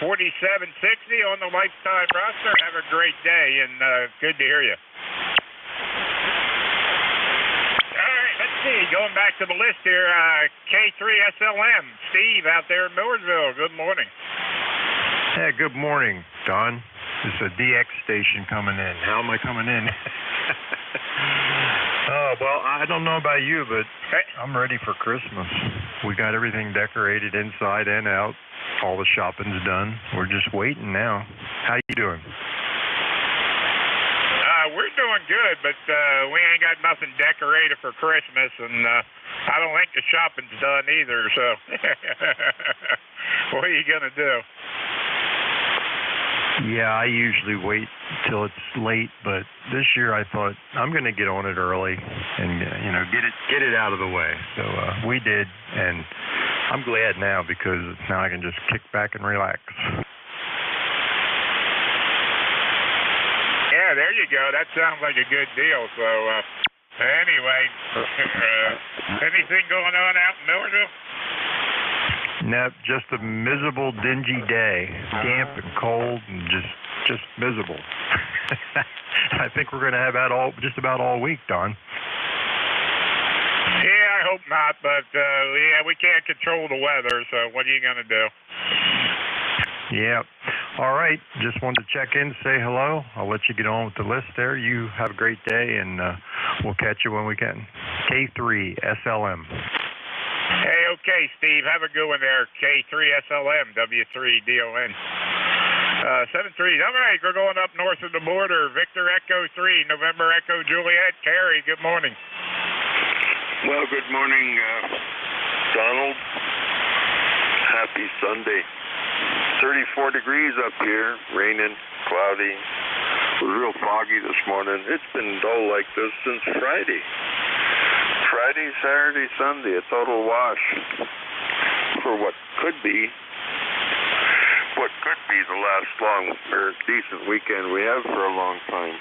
4760 on the lifetime roster. Have a great day, and good to hear you. All right, let's see. Going back to the list here, K3SLM. Steve out there in Millersville. Good morning. Hey, good morning, Don. This is a DX station coming in. How am I coming in? Oh, well, I don't know about you, but I'm ready for Christmas. We got everything decorated inside and out. All the shopping's done. We're just waiting now. How you doing? We're doing good, but we ain't got nothing decorated for Christmas, and I don't think the shopping's done either, so what are you going to do? Yeah, I usually wait till it's late, but this year I thought I'm going to get on it early and get it out of the way. So we did, and I'm glad now because now I can just kick back and relax. Yeah, there you go. That sounds like a good deal. So anyway, anything going on out in Millersville? Nope, just a miserable, dingy day. Damp and cold and just miserable. I think we're going to have that just about all week, Don. Yeah, I hope not, but yeah, we can't control the weather, so what are you going to do? Yeah. All right. Just wanted to check in, say hello. I'll let you get on with the list there. You have a great day, and we'll catch you when we can. K3SLM. Hey, okay, Steve. Have a good one there. K3SLM, W3DON. 73. All right, we're going up north of the border. Victor Echo 3, November Echo Juliet. Terry, good morning. Well, good morning, Donald. Happy Sunday. 34 degrees up here, raining, cloudy. It was real foggy this morning. It's been dull like this since Friday. Friday, Saturday, Sunday, a total wash for what could be the last long or decent weekend we have for a long time.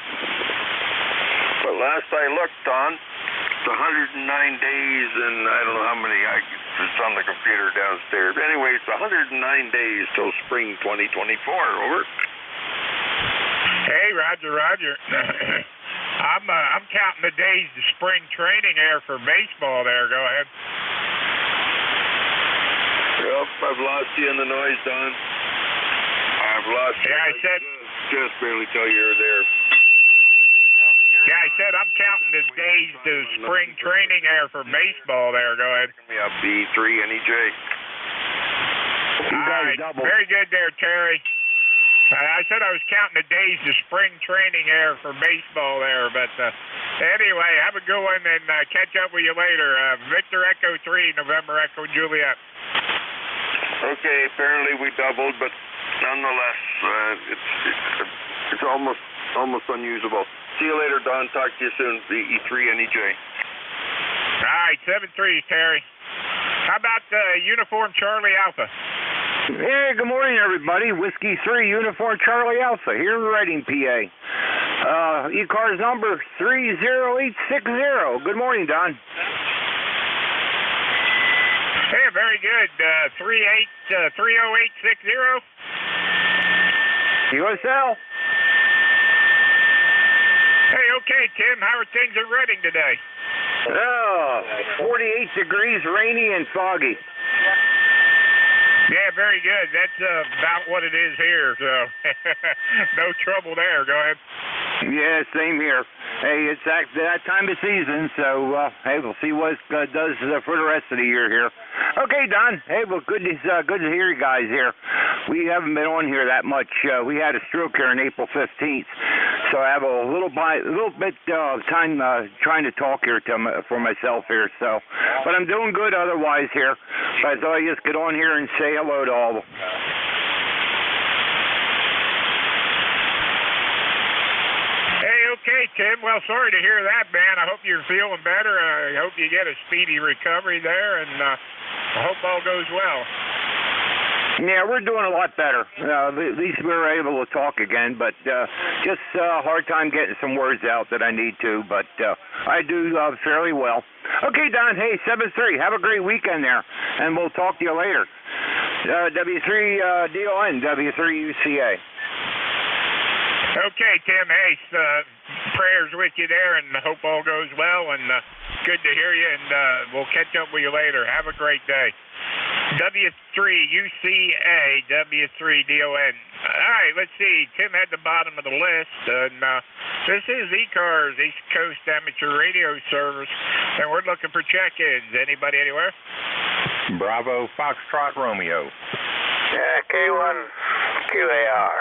But last I looked, Don, it's 109 days and I don't know how many, it's on the computer downstairs. Anyway, it's 109 days till spring 2024, over. Hey, Roger. I'm counting the days to spring training there for baseball there. Go ahead. Yep, I've lost you in the noise, Don. I've lost you. Yeah, I said. Just barely tell you you're there. Yeah, I said I'm counting the days to spring training there for baseball there. Go ahead. Yeah, B3 NEJ. All right, very good there, Terry. I said I was counting the days to spring training there for baseball there, but anyway, have a good one and catch up with you later. Victor Echo 3, November Echo Juliet. Okay, apparently we doubled, but nonetheless, it's almost unusable. See you later, Don. Talk to you soon. E3 NEJ. All right, 7-3, Terry. How about Uniform Charlie Alpha? Hey, good morning, everybody. Whiskey 3, Uniform Charlie Alpha, here in Reading, PA. ECARS number 30860. Good morning, Don. Hey, very good. 30860. USL. Hey, okay, Tim. How are things in Reading today? 48 degrees, rainy and foggy. Yeah, very good. That's about what it is here, so no trouble there. Go ahead. Yeah, same here. Hey, it's that time of season, so hey, we'll see what it does for the rest of the year here. Okay, Don. Hey, well, good to hear you guys here. We haven't been on here that much. We had a stroke here on April 15th, so I have a little bit of time trying to talk here for myself here. So, but I'm doing good otherwise here. But I thought I'd just get on here and say hello to all. Okay, Tim. Well, sorry to hear that, man. I hope you're feeling better. I hope you get a speedy recovery there, and I hope all goes well. Yeah, we're doing a lot better. At least we were able to talk again, but just a hard time getting some words out that I need to, but I do fairly well. Okay, Don. Hey, 7-3. Have a great weekend there, and we'll talk to you later. W3DON, W3UCA. Okay, Tim. Hey, prayers with you there, and hope all goes well, and good to hear you, and we'll catch up with you later. Have a great day. W3UCA, W3DON. All right, let's see. Tim had the bottom of the list, and this is ECARS, East Coast Amateur Radio Service, and we're looking for check-ins. Anybody anywhere? Bravo, Foxtrot, Romeo. Yeah, K1, QAR.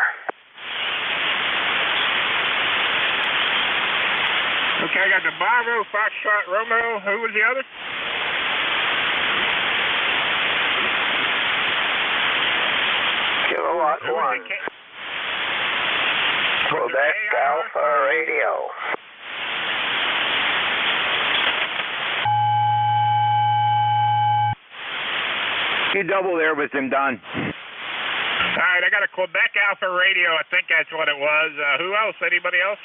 Okay, I got the Bravo, Foxtrot, Romeo. Who was the other? Kilowatt 1. Quebec Alpha Radio. You double there with him, Don. All right, I got a Quebec Alpha Radio. I think that's what it was. Who else? Anybody else?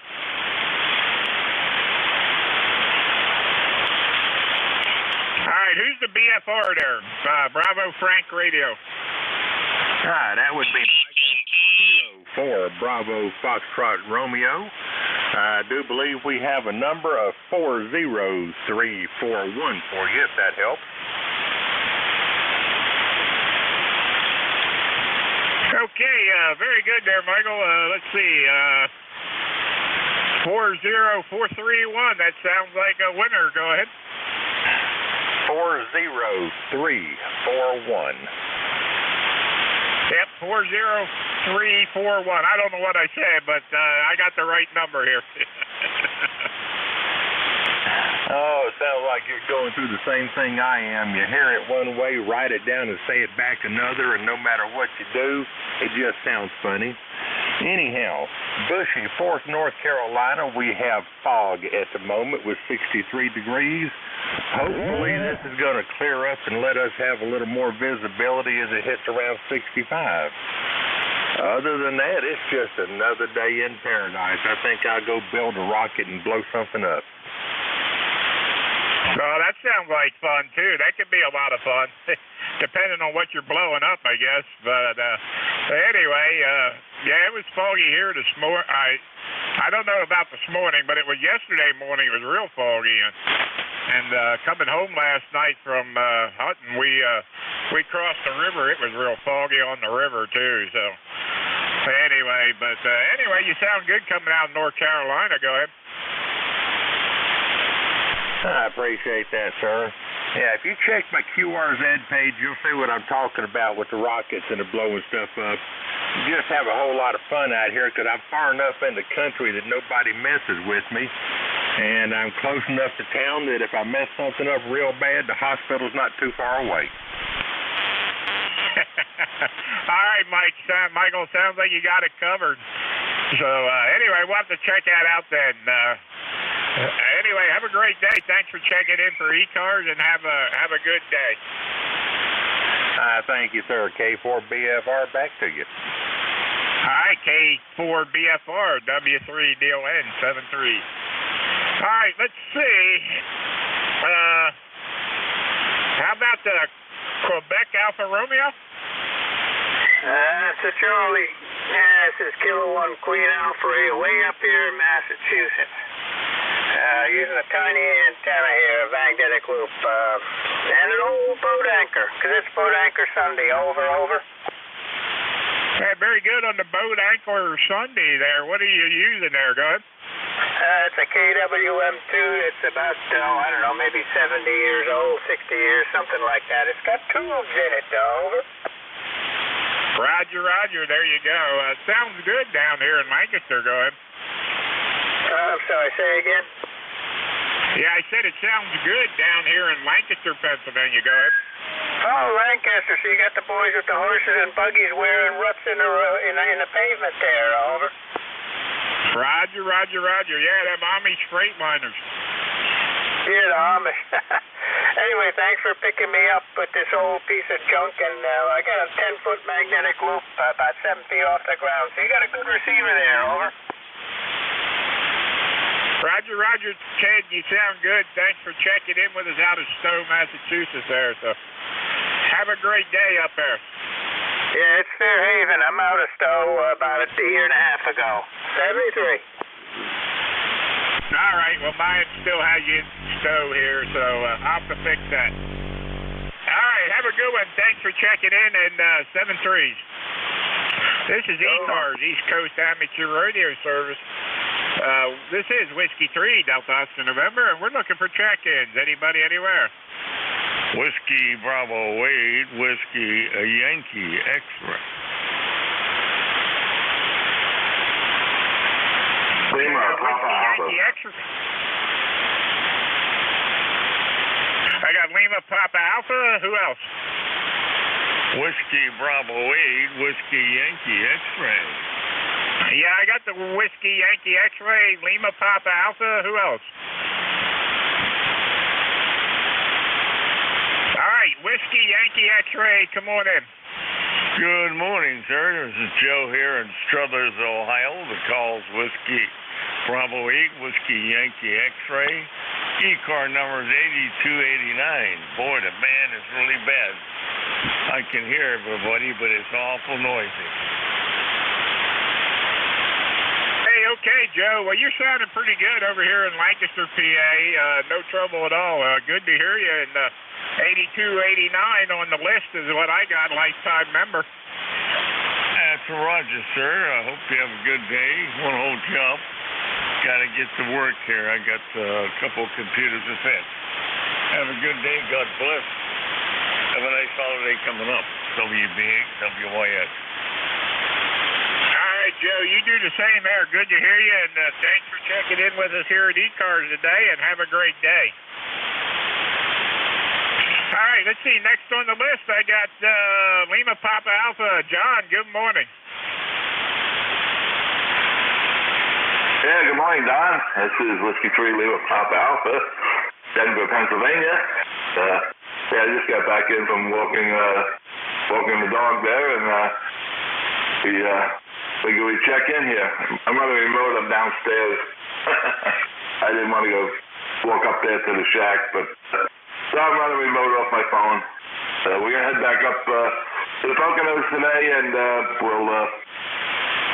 All right, who's the BFR there? Bravo Frank Radio. That would be Michael for Bravo Foxtrot Romeo. I do believe we have a number of 40341 for you, if that helps. Okay, very good there, Michael. Let's see. 40331. That sounds like a winner. Go ahead. 40341. Yep, 40341. I don't know what I said, but I got the right number here. Oh, it sounds like you're going through the same thing I am. You hear it one way, write it down, and say it back another, and no matter what you do, it just sounds funny. Anyhow, Bushy, 4th North Carolina, we have fog at the moment with 63 degrees. Hopefully this is going to clear up and let us have a little more visibility as it hits around 65. Other than that, it's just another day in paradise. I think I'll go build a rocket and blow something up. Oh, that sounds like fun, too. That could be a lot of fun, depending on what you're blowing up, I guess. But anyway, yeah, it was foggy here this morning. I don't know about this morning, but it was yesterday morning. It was real foggy. And coming home last night from hunting, we crossed the river. It was real foggy on the river, too. So anyway, you sound good coming out of North Carolina. Go ahead. I appreciate that, sir. Yeah, if you check my QRZ page, you'll see what I'm talking about with the rockets and the blowing stuff up. You just have a whole lot of fun out here because I'm far enough in the country that nobody messes with me. And I'm close enough to town that if I mess something up real bad, the hospital's not too far away. All right, Michael, sounds like you got it covered. So anyway, we'll have to check that out then. Anyway, have a great day. Thanks for checking in for ECARS, and have a good day. Thank you, sir. K4BFR, back to you. Hi, K4BFR, W3DON, 73. All right, let's see. How about the Quebec Alpha Romeo? That's a Charlie. Yeah, this is Kilo 1 Queen Alpha way up here in Massachusetts. using a tiny antenna here, a magnetic loop, and an old boat anchor, because it's boat anchor Sunday. Over. Yeah, very good on the boat anchor Sunday there. What are you using there, go ahead? It's a KWM2. It's about, I don't know, maybe 70 years old, 60 years, something like that. It's got tubes in it, over. Roger. There you go. Sounds good down here in Lancaster. Go ahead. I'm sorry, say again? Yeah, I said it sounds good down here in Lancaster, Pennsylvania. Go ahead. Oh, Lancaster. So you got the boys with the horses and buggies wearing ruts in the pavement there, over. Roger. Yeah, them Amish Freightliners. Yeah, the Amish. Anyway, thanks for picking me up with this old piece of junk, and I got a 10-foot magnetic loop about 7 feet off the ground. So you got a good receiver there, over. Roger, Ted, you sound good. Thanks for checking in with us out of Stowe, Massachusetts there. So have a great day up there. Yeah, it's Fairhaven. I'm out of Stowe about a year and a half ago. 73. All right, well, mine still has you in Stowe here, so I'll have to fix that. All right, have a good one. Thanks for checking in, and 7-3s. This is ECARS, East Coast Amateur Radio Service. This is Whiskey 3, Delta Oscar November, and we're looking for check-ins. Anybody, anywhere? Whiskey Bravo Wade, Whiskey Yankee X-ray. Lima Papa Alpha. I got Lima Papa Alpha. Who else? Whiskey Bravo 8, Whiskey Yankee X-ray. Yeah, I got the Whiskey Yankee X-ray, Lima Papa Alpha. Who else? All right, Whiskey Yankee X-ray. Come on in. Good morning, sir. This is Joe here in Struthers, Ohio. The call's Whiskey Bravo 8, Whiskey Yankee X-ray. ECAR number is 8289. Boy, the band is really bad. I can hear everybody, but it's awful noisy. Hey, okay, Joe. Well, you're sounding pretty good over here in Lancaster, PA. No trouble at all. Good to hear you. And 8289 on the list is what I got, lifetime member. That's Roger, sir. I hope you have a good day. Won't hold you up. Got to get to work here. I got a couple computers to fix. Have a good day. God bless. Have a nice holiday coming up. WBH, WYS. All right, Joe, you do the same there. Good to hear you, and thanks for checking in with us here at ECARS today, and have a great day. All right, let's see. Next on the list, I got Lima Papa Alpha. John, good morning. Yeah, good morning, Don. This is Whiskey 3 Lima Papa Alpha, Denver, Pennsylvania. I just got back in from walking the dog there, and we figured we'd check in here. I'm running remote. I'm downstairs. I didn't want to go walk up there to the shack, but so I'm running remote off my phone. We're gonna head back up to the Poconos today, and we'll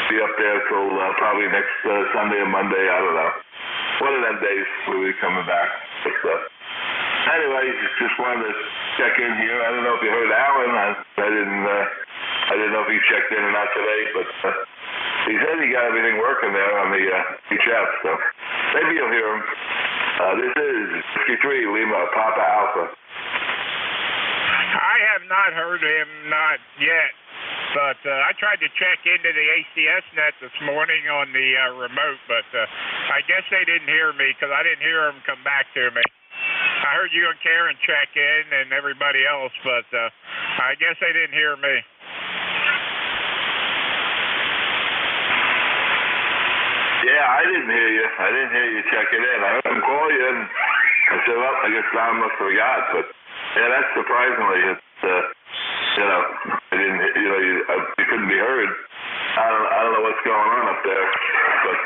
be up there till probably next Sunday or Monday. I don't know. One of them days we'll be coming back. But, anyway, just wanted to check in here. I don't know if you heard Alan. I didn't know if he checked in or not today, but he said he got everything working there on the chat, so maybe you'll hear him. This is Whiskey 3 Lima Papa Alpha. I have not heard him, not yet. But I tried to check into the ACS net this morning on the remote, but I guess they didn't hear me because I didn't hear them come back to me. I heard you and Karen check in and everybody else, but I guess they didn't hear me. Yeah, I didn't hear you. I didn't hear you checking in. I heard them call you, and I said, well, I guess Don must have forgot. But, yeah, that's surprisingly. You couldn't be heard. I don't know what's going on up there, but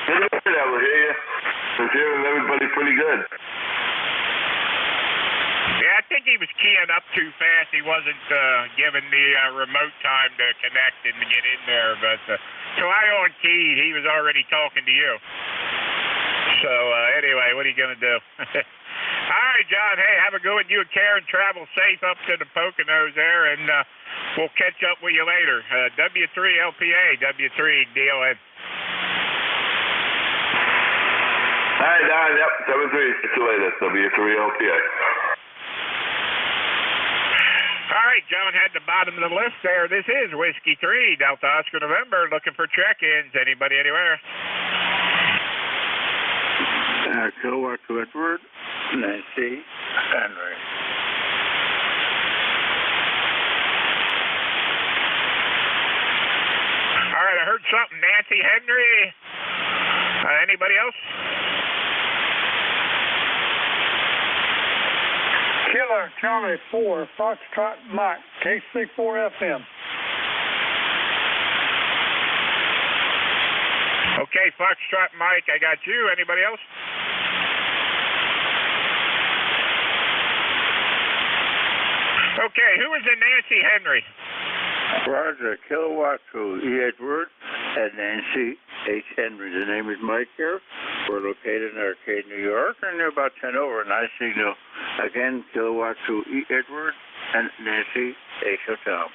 I will hear you. I was hearing everybody pretty good. Yeah, I think he was keying up too fast. He wasn't given the remote time to connect and to get in there. But so I on-keyed. He was already talking to you. So, anyway, what are you going to do? All right, John. Hey, have a good one. You and Karen travel safe up to the Poconos there, and we'll catch up with you later. W3LPA, W3DON. All right, Don. Yep, 7-3. See you later. W3LPA. All right, John had the bottom of the list there. This is Whiskey 3, Delta Oscar November, looking for check-ins. Anybody anywhere? Kilowatt to Edward, Nancy, Henry. All right, I heard something. Nancy, Henry. Anybody else? Killer Charlie 4, Foxtrot Mike, KC4FM. Okay, Foxtrot Mike, I got you. Anybody else? Okay, who is in Nancy Henry? Roger, Kilowatt to E. Edward and Nancy H. Henry. The name is Mike here. We're located in Arcade, New York, and they're about 10 over. Nice signal. Again, Kilowatt to E. Edward and Nancy H. Hotel.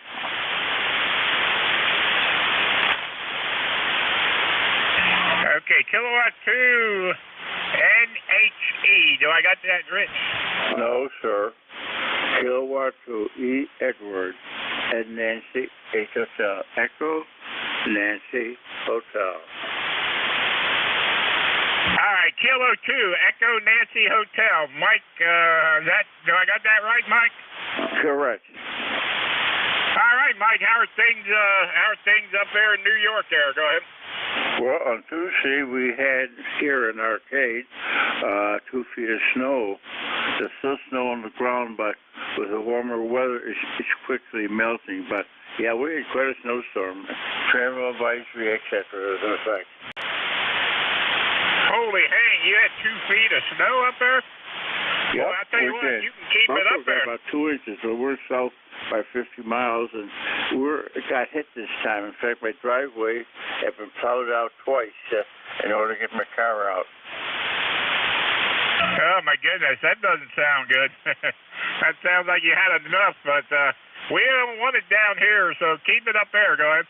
Okay, Kilowatt 2 NHE. Do I got that written? No, sir. Kilowatt to E. Edward and Nancy H. Hotel. Echo Nancy Hotel. All right, Kilo 2, Echo Nancy Hotel. Mike, do I got that right, Mike? Correct. All right, Mike, how are things up there in New York there? Go ahead. Well, on Tuesday, we had here in Arcade 2 feet of snow. There's still snow on the ground, but with the warmer weather, it's quickly melting. But, yeah, we had quite a snowstorm. Travel advisory, etc. is in effect. Holy hang, you had 2 feet of snow up there? Yep, well, I tell you what, you can keep it up there. About 2 inches, so we're south by 50 miles, and it got hit this time. In fact, my driveway had been plowed out twice in order to get my car out. Oh, my goodness, that doesn't sound good. That sounds like you had enough, but we don't want it down here, so keep it up there. Go ahead.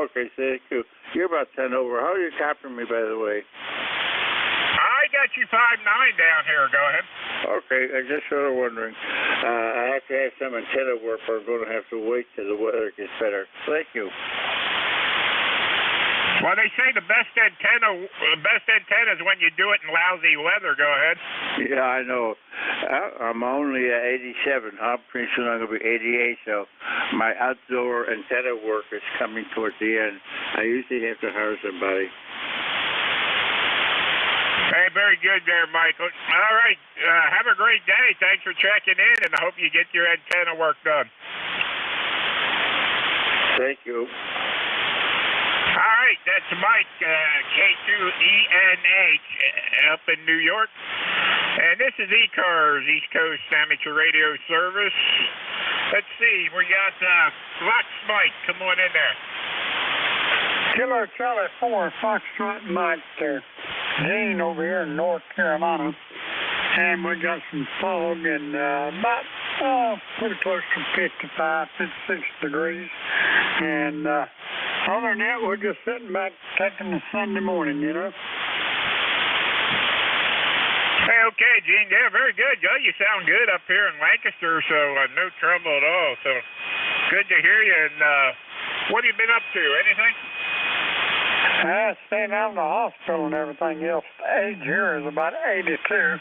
Okay, thank you. You're about 10 over. How are you copying me, by the way? I got you 5'9" down here. Go ahead. Okay, I just sort of wondering. I have to have some antenna work, or I'm going to have to wait till the weather gets better. Thank you. Well, they say the best antenna is when you do it in lousy weather. Go ahead. Yeah, I know. I'm only 87. Pretty soon I'm going to be 88, so my outdoor antenna work is coming towards the end. I usually have to hire somebody. Hey, very good there, Michael. All right, have a great day. Thanks for checking in, and I hope you get your antenna work done. Thank you. All right, that's Mike, K2ENH, up in New York. And this is ECARS, East Coast Amateur Radio Service. Let's see, we got Fox Mike. Come on in there. Killer Charlie 4, Foxtrot Mike there. Gene over here in North Carolina. And we got some fog and about pretty close to 55, 56 degrees. And other than that, we're just sitting back taking the Sunday morning, you know. Hey, okay, Gene. Yeah, very good. Yeah, you sound good up here in Lancaster, so no trouble at all. So good to hear you. And what have you been up to? Anything? Staying out in the hospital and everything else. Age here is about 82,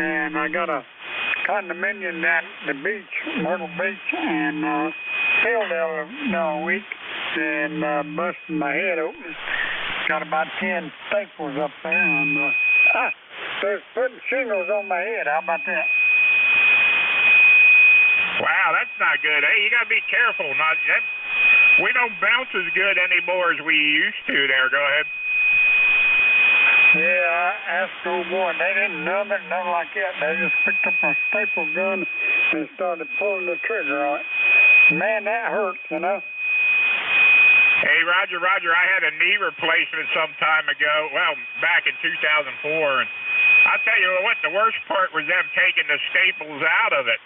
and I got a condominium down at the beach, Myrtle Beach, and fell the other week and busted my head open. Got about 10 staples up there, and they're putting shingles on my head. How about that? Wow, that's not good. Hey, you gotta be careful. We don't bounce as good anymore as we used to there. Go ahead. Yeah, I asked old boy, and they didn't numb it, nothing like that. They just picked up a staple gun and started pulling the trigger on it. Man, that hurts, you know. Hey, Roger, I had a knee replacement some time ago, well, back in 2004, and I'll tell you what, the worst part was them taking the staples out of it.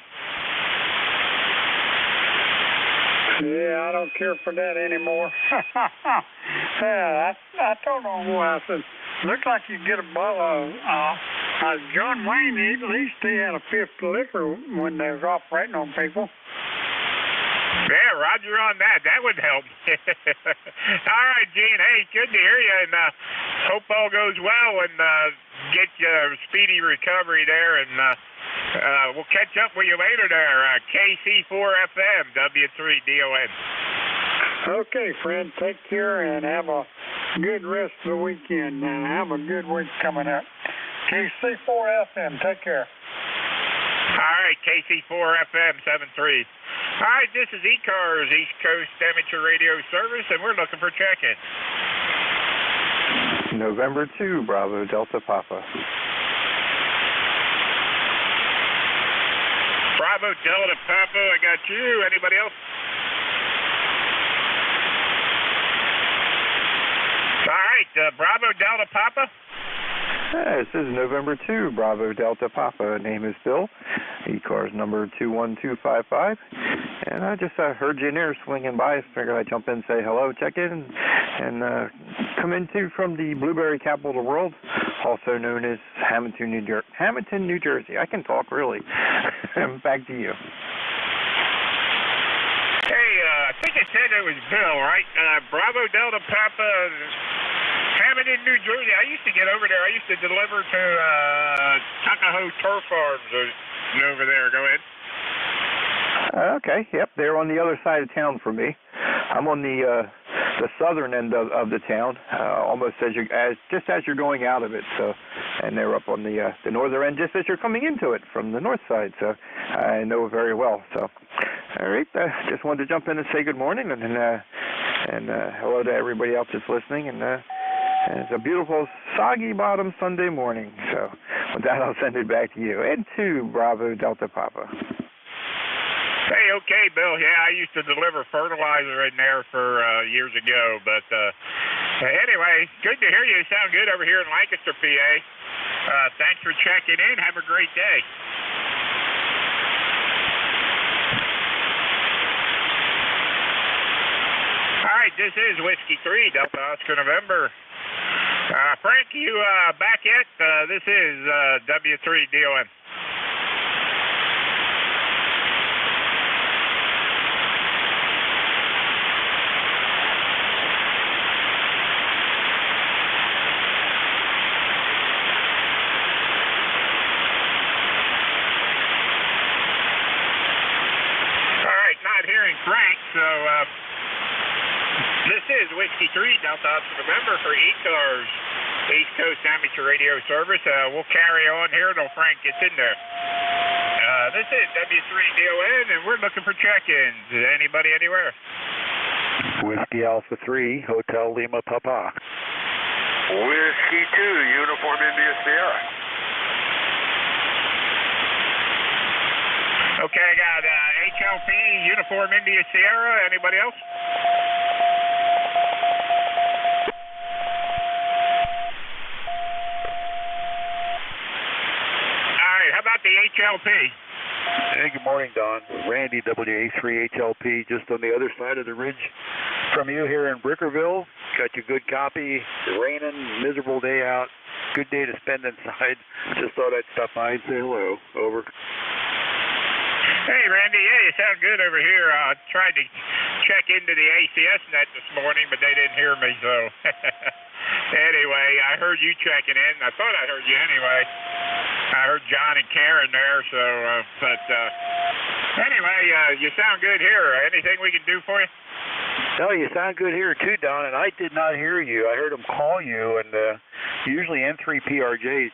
Yeah, I don't care for that anymore. Yeah, I told my boy, I said, looks like you get a bottle of John Wayne, at least he had a fifth of liquor when they was operating on people. Yeah, Roger on that. That would help. All right, Gene. Hey, good to hear you, and hope all goes well, and get you a speedy recovery there, and we'll catch up with you later there. KC4FM, W3DON. Okay, friend. Take care and have a good rest of the weekend. Have a good week coming up. KC4FM. Take care. All right, KC4FM 73. All right, this is ECARS, East Coast Amateur Radio Service, and we're looking for check-in. November 2, Bravo Delta Papa. Bravo Delta Papa, I got you. Anybody else? All right, Bravo Delta Papa. This is November 2, Bravo Delta Papa. Name is Bill. ECARS number 21255. And I just heard you in there swinging by. Figured I'd jump in and say hello, check in, and come into from the blueberry capital of the world, also known as Hamilton, New Jersey. I can talk, really. Back to you. Hey, I think I said it was Bill, right? Bravo Delta Papa, Hamilton, New Jersey. I used to get over there. I used to deliver to Tuckahoe Turf Farms over there. Go ahead. Okay, yep, they're on the other side of town from me. I'm on the southern end of the town, almost just as you're going out of it. So, and they're up on the northern end, just as you're coming into it from the north side. So, I know it very well. So, all right, just wanted to jump in and say good morning and hello to everybody else that's listening. And it's a beautiful soggy bottom Sunday morning. So, with that, I'll send it back to you and to Bravo Delta Papa. Hey, okay, Bill. Yeah, I used to deliver fertilizer in there for years ago. But anyway, good to hear you. You sound good over here in Lancaster, PA. Thanks for checking in. Have a great day. All right, this is Whiskey 3, Delta Oscar November. Frank, you back yet? This is W3DON. Frank, so this is Whiskey 3, Delta Oscar November for ECARS, East Coast Amateur Radio Service. We'll carry on here until Frank gets in there. This is W3DON, and we're looking for check-ins. Anybody anywhere? Whiskey Alpha 3, Hotel Lima Papa. Whiskey 2, Uniform India Sierra. Okay, I got HLP, Uniform India Sierra. Anybody else? All right, how about the HLP? Hey, good morning, Don. Randy, WA3HLP, just on the other side of the ridge from you here in Brickerville. Got you good copy. It's raining, miserable day out. Good day to spend inside. Just thought I'd stop by and say hello. Over. Hey, Randy. Yeah, you sound good over here. I tried to check into the ACS net this morning, but they didn't hear me, so... Anyway, I heard you checking in. I thought I heard you anyway. I heard John and Karen there, so... Anyway, you sound good here. Anything we can do for you? No, you sound good here too, Don, and I did not hear you. I heard him call you, and usually N3PRJ is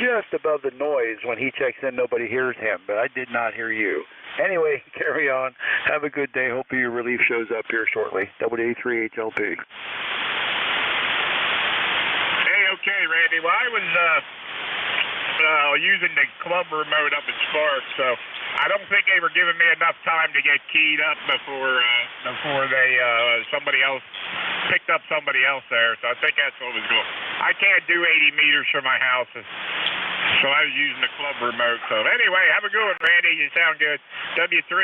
just above the noise. When he checks in, nobody hears him, but I did not hear you. Anyway, carry on. Have a good day. Hope your relief shows up here shortly. WA3HLP. Hey, okay, Randy. Well, I was using the club remote up at Spark, so I don't think they were giving me enough time to get keyed up before they somebody else picked up somebody else there. So I think that's what was going. I can't do 80 meters from my house, so I was using the club remote. So anyway, have a good one, Randy. You sound good. WA3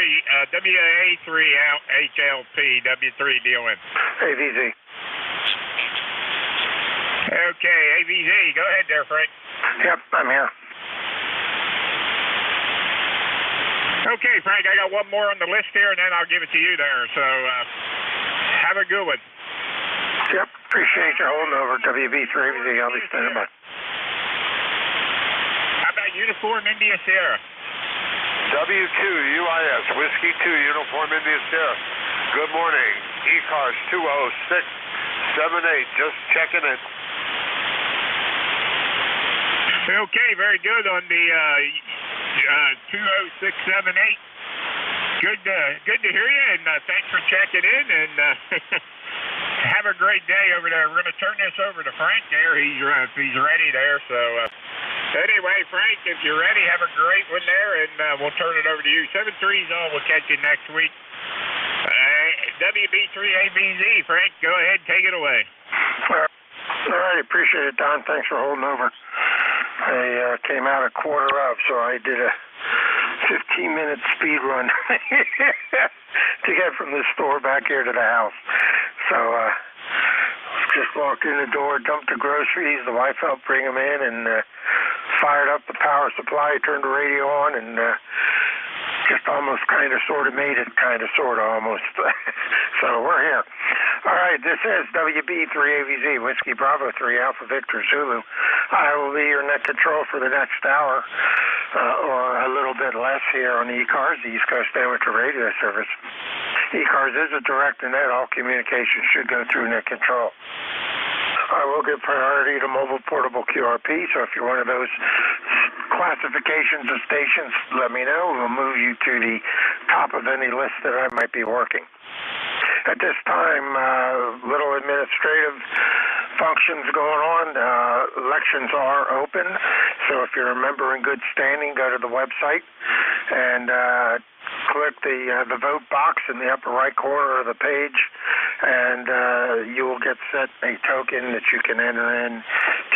HLP W3DON. AVZ. Okay, AVZ. Go ahead there, Frank. Yep, I'm here. Okay, Frank, I got one more on the list here, and then I'll give it to you there. So have a good one. Yep, appreciate you holding over. WB3AVZ, I'll be standing by. How about Uniform India Sierra? W2US, Whiskey 2, Uniform India Sierra. Good morning. ECARS 20678, just checking in. Okay, very good on the 20678. Good to hear you, and thanks for checking in, and have a great day over there. We're going to turn this over to Frank there. He's ready there. So anyway, Frank, if you're ready, have a great one there, and we'll turn it over to you. 7-3's on. We'll catch you next week. WB3ABZ, Frank, go ahead, take it away. All right, appreciate it, Don. Thanks for holding over. I came out at 1:15, so I did a 15-minute speed run to get from the store back here to the house. So just walked in the door, dumped the groceries. The wife helped bring them in, and fired up the power supply, turned the radio on, and just almost kind of sort of made it, kind of sort of almost. So we're here. All right, this is WB3AVZ, Whiskey Bravo 3, Alpha Victor Zulu. I will be your net control for the next hour, or a little bit less here on the ECARS, the East Coast Amateur Radio Service. ECARS is a direct and net. All communications should go through net control. I will give priority to mobile portable QRP, so if you're one of those classifications of stations, let me know. We'll move you to the top of any list that I might be working. At this time, little administrative functions going on. Elections are open, so if you're a member in good standing, go to the website and click the vote box in the upper right corner of the page, and you will get set a token that you can enter in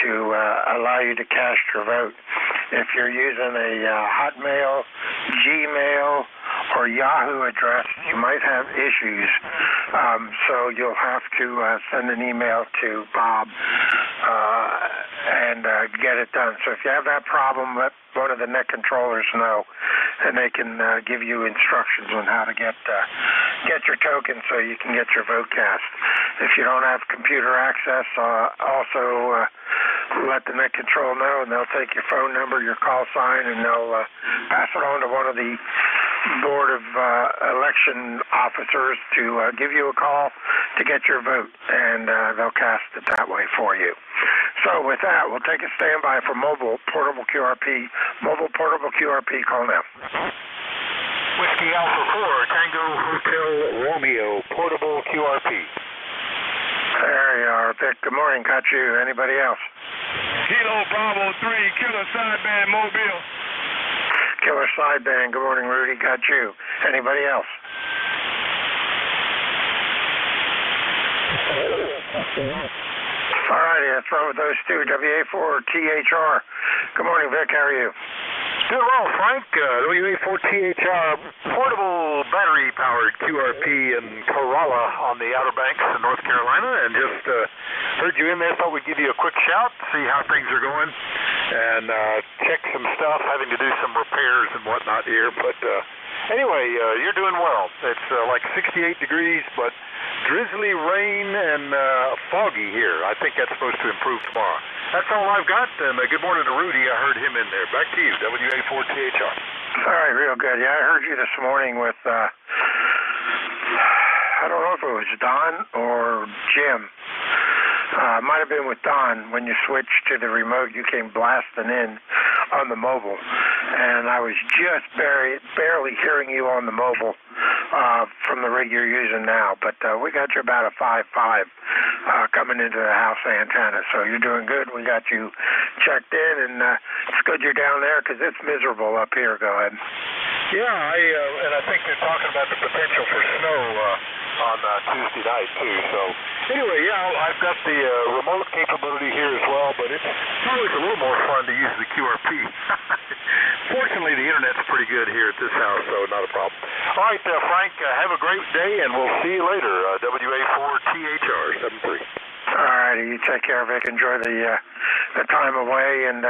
to allow you to cast your vote. If you're using a Hotmail, Gmail, or Yahoo address, you might have issues. So you'll have to send an email to Bob and get it done. So if you have that problem, let one of the net controllers know, and they can give you instructions on how to get your token so you can get your vote cast. If you don't have computer access, also let the net control know, and they'll take your phone number, your call sign, and they'll pass it on to one of the Board of Election officers to give you a call to get your vote, and they'll cast it that way for you. So with that, we'll take a standby for mobile portable QRP. Mobile portable QRP, call now. Whiskey Alpha 4, Tango Hotel Romeo, portable QRP. There you are, Vic. Good morning. Got you. Anybody else? Kilo Bravo 3, Killer Sideband Mobile. Killer Sideband. Good morning, Rudy. Got you. Anybody else? All righty, let's run with those two. WA4THR. Good morning, Vic. How are you? Doing well, Frank. WA4THR, portable battery-powered QRP in Corolla on the Outer Banks in North Carolina, and just heard you in there. Thought we'd give you a quick shout, see how things are going, and check some stuff, having to do some repairs and whatnot here. But anyway, you're doing well. It's like 68 degrees, but drizzly rain and foggy here. I think that's supposed to improve tomorrow. That's all I've got, and good morning to Rudy. I heard him in there. Back to you, WA4THR. All right, real good. Yeah, I heard you this morning with, I don't know if it was Don or Jim. It might have been with Don. When you switched to the remote, you came blasting in on the mobile, and I was just barely hearing you on the mobile from the rig you're using now. But we got you about a 5.5 coming into the house antenna, so you're doing good. We got you checked in, and it's good you're down there because it's miserable up here. Go ahead. Yeah, and I think they're talking about the potential for snow on Tuesday night too. So anyway, yeah, I've got the remote capability here as well, but it's always a little more fun to use the QRP. Fortunately, the internet's pretty good here at this house, so not a problem. All right, Frank, have a great day, and we'll see you later. WA4THR 73. All righty, you take care, Vic. Enjoy the time away, and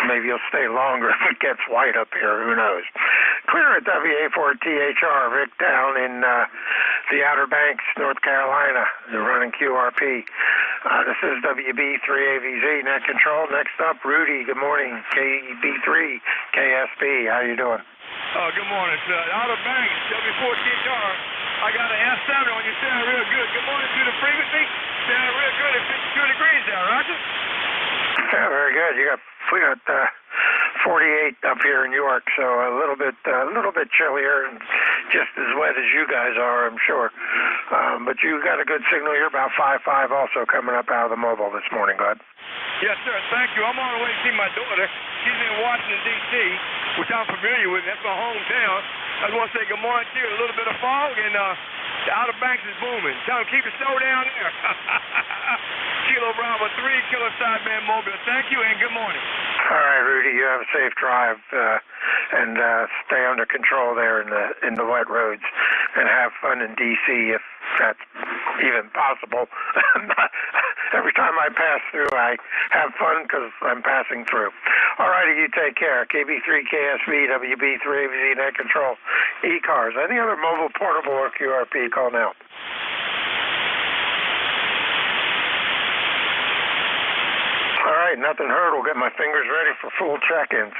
maybe you'll stay longer if it gets white up here. Who knows? Clear at WA4THR, Vic, down in the Outer Banks, North Carolina. They're running QRP. This is WB3AVZ, Net Control. Next up, Rudy. Good morning, KB3 KSB. How you doing? Good morning, sir. Outer Banks, W4THR. I got an S7 on you, sounding real good. Good morning to the frequency. Sounding real good at 52 degrees now, Roger. Yeah, very good. We got 48 up here in York, so a little bit chillier and just as wet as you guys are, I'm sure. But you got a good signal here, about 5.5 also coming up out of the mobile this morning. Go ahead. Yes, sir. Thank you. I'm on the way to see my daughter. She's in Washington, D.C., which I'm familiar with. That's my hometown. I just want to say good morning to you. A little bit of fog, and the Outer Banks is booming. Tell them keep it slow down there. Kilo Bravo 3, Kilo Sideband Mobile. Thank you, and good morning. All right, Rudy. You have a safe drive, and stay under control there in the wet roads, and have fun in D.C. if that's even possible. Every time I pass through, I have fun because I'm passing through. All righty, you take care. KB3 KSB, WB3AVZ, Net Control, ECARS. Any other mobile, portable, or QRP, call now. All right, nothing heard. We'll get my fingers ready for full check-ins.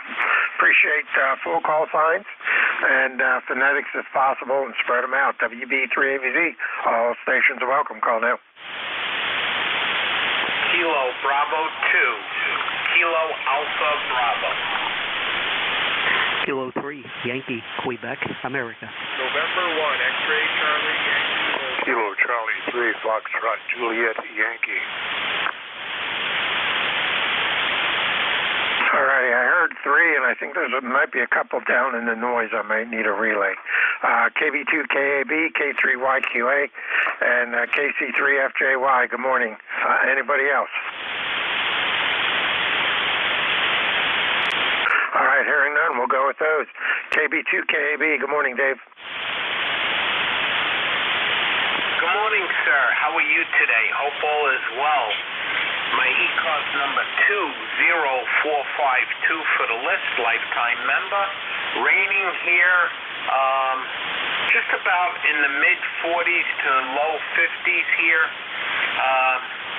Appreciate full call signs and phonetics if possible, and spread them out. WB3AVZ, all stations are welcome. Call now. Kilo Bravo 2, Kilo Alpha Bravo. Kilo 3, Yankee, Quebec, America. November 1, X-ray Charlie, Yankee. Kilo Charlie 3, Foxtrot, Juliet, Yankee. All righty, I heard 3, and I think might be a couple down in the noise. I might need a relay. KB2 KAB, K3YQA, and KC3FJY. Good morning. Anybody else? All right, hearing none, we'll go with those. KB2 KAB. Good morning, Dave. Good morning, sir. How are you today? Hope all is well. My ECARS number 20452 for the list, lifetime member. Raining here, just about in the mid-40s to low 50s here.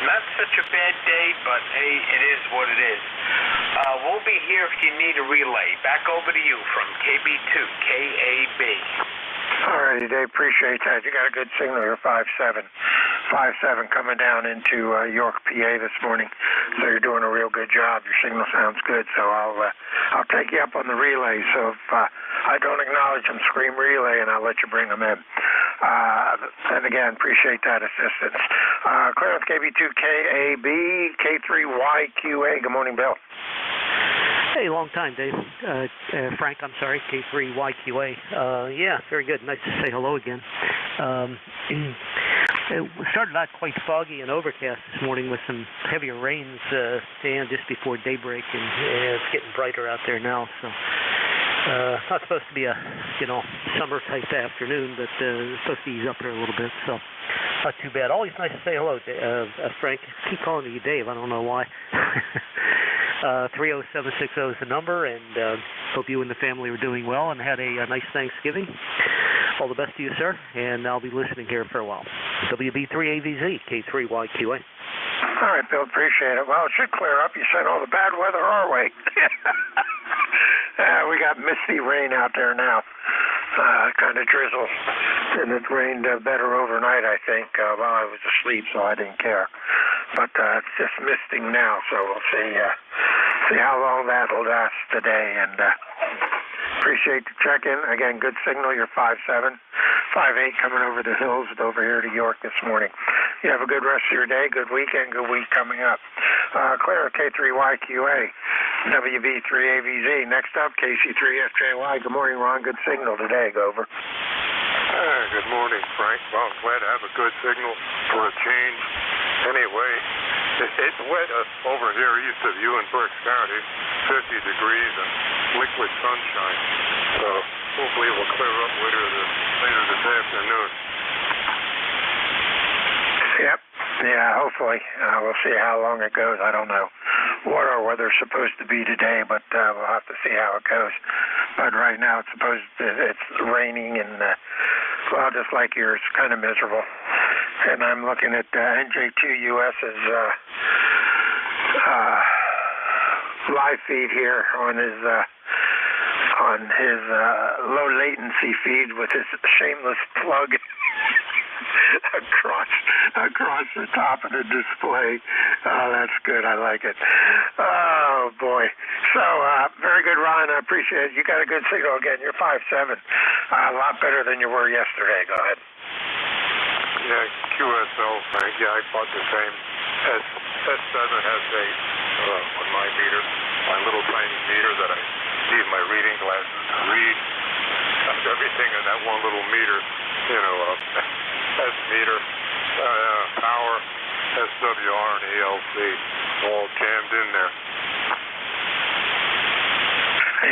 Not such a bad day, but hey, it is what it is. We'll be here if you need a relay. Back over to you from KB2 KAB. All righty, Dave, appreciate that. You got a good signal here, 5.7. 5.7 coming down into York, PA this morning. So you're doing a real good job. Your signal sounds good, so I'll take you up on the relay. So if I don't acknowledge them, scream relay, and I'll let you bring them in. And again, appreciate that assistance. Clearance KB2KAB, K3YQA. Good morning, Bill. Hey, long time, Dave. Frank, I'm sorry, K3YQA. Yeah, very good. Nice to say hello again. It started out quite foggy and overcast this morning with some heavier rains just before daybreak, and it's getting brighter out there now. So not supposed to be a summer type afternoon, but it's supposed to ease up here a little bit. So not too bad. Always nice to say hello, Frank. Keep calling you Dave. I don't know why. 30760 is the number, and hope you and the family are doing well and had a nice Thanksgiving. All the best to you, sir, and I'll be listening here for a while. WB3AVZ, K3YQA. All right, Bill, appreciate it. Well, it should clear up. You sent all the bad weather our way. We got misty rain out there now. Kind of drizzle, and it rained better overnight, I think, while I was asleep, so I didn't care. But it's just misting now, so we'll see how long that'll last today. And appreciate the check-in. Again, good signal. You're 5.7, 5.8 coming over the hills over here to York this morning. You have a good rest of your day, good weekend, good week coming up. Clear K3YQA. WB3AVZ. Next up, KC3FJY. Good morning, Ron. Good signal today. Go over. Good morning, Frank. Well, I'm glad to have a good signal for a change. Anyway, it's wet over here east of you in Berks County, 50 degrees and liquid sunshine. So hopefully it will clear up later this afternoon. Yep. Yeah, hopefully. We'll see how long it goes. I don't know what our weather's supposed to be today, but we'll have to see how it goes. But right now it's raining and, well, just like yours, kind of miserable. And I'm looking at NJ2US's live feed here on his low latency feed with his shameless plug across the top of the display. Oh, that's good. I like it. Oh, boy. So, very good, Ron. I appreciate it. You got a good signal again. You're 5'7". A lot better than you were yesterday. Go ahead. Yeah, QSO, Frank. Yeah, I bought the same. S7 has on my meter, my little tiny meter that I need my reading glasses to read. Everything in that one little meter, S meter, power, SWR, and ELC, all jammed in there.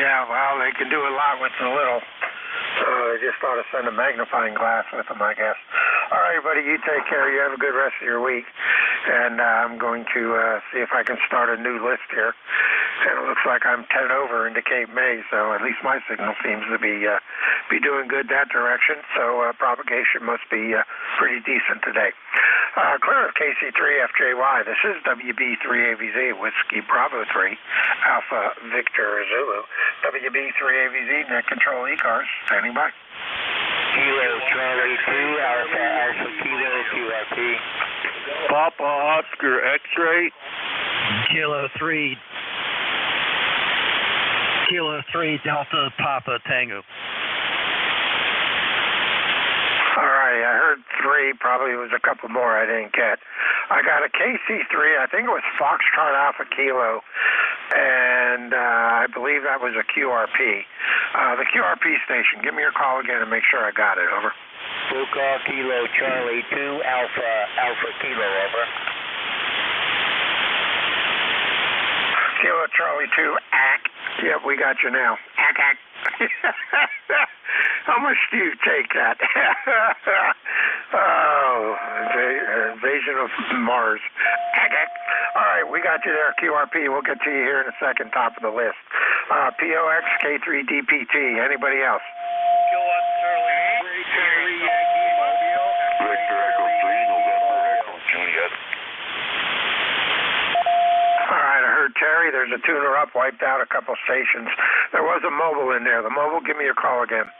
Yeah, well, they can do a lot with a little. They just ought to send a magnifying glass with them, I guess. All right, buddy, you take care. You have a good rest of your week. And I'm going to see if I can start a new list here. And it looks like I'm 10 over into Cape May, so at least my signal seems to be doing good that direction. So propagation must be pretty decent today. Clear of KC3FJY. This is WB3AVZ, Whiskey Bravo 3, Alpha Victor Zulu. WB3AVZ, net control ECARS. Standing by. Kilo Charlie 2, Alpha Kilo QRP. Papa Oscar X-ray. Kilo 3 Delta Papa Tango. All right, I heard 3. Probably was a couple more I didn't get. I got a KC3. I think it was Foxtrot Alpha Kilo, and I believe that was a QRP. The QRP station. Give me your call again and make sure I got it. Over. Blue call Kilo Charlie 2 Alpha Kilo. Over. Kilo Charlie 2 ACK. Yep, we got you now. ACK. How much do you take that? Oh, invasion of Mars. All right, we got you there, QRP. We'll get to you here in a second, top of the list. POX, K3DPT. Anybody else? Victor Echo 3, November Echo Juliet. All right, I heard Terry. There's a tuner up, wiped out a couple stations. There was a mobile in there. The mobile, give me your call again.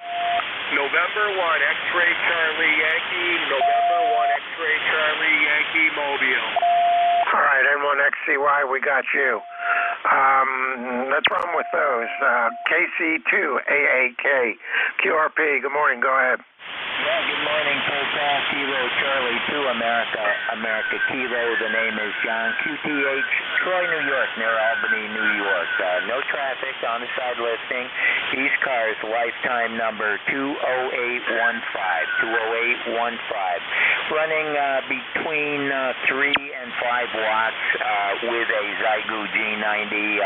November 1, X-Ray Charlie Yankee, November 1, X-Ray Charlie Yankee Mobile. All right, N1XCY, we got you. Let's run with those. KC2AAK, QRP, good morning, go ahead. Yeah, good morning, Total Kilo Charlie 2 America Kilo. The name is John QTH, Troy, New York, near Albany, New York. No traffic on the side listing. ECARS lifetime number 20815. Running between 3 and 5 watts with a Zygu G90.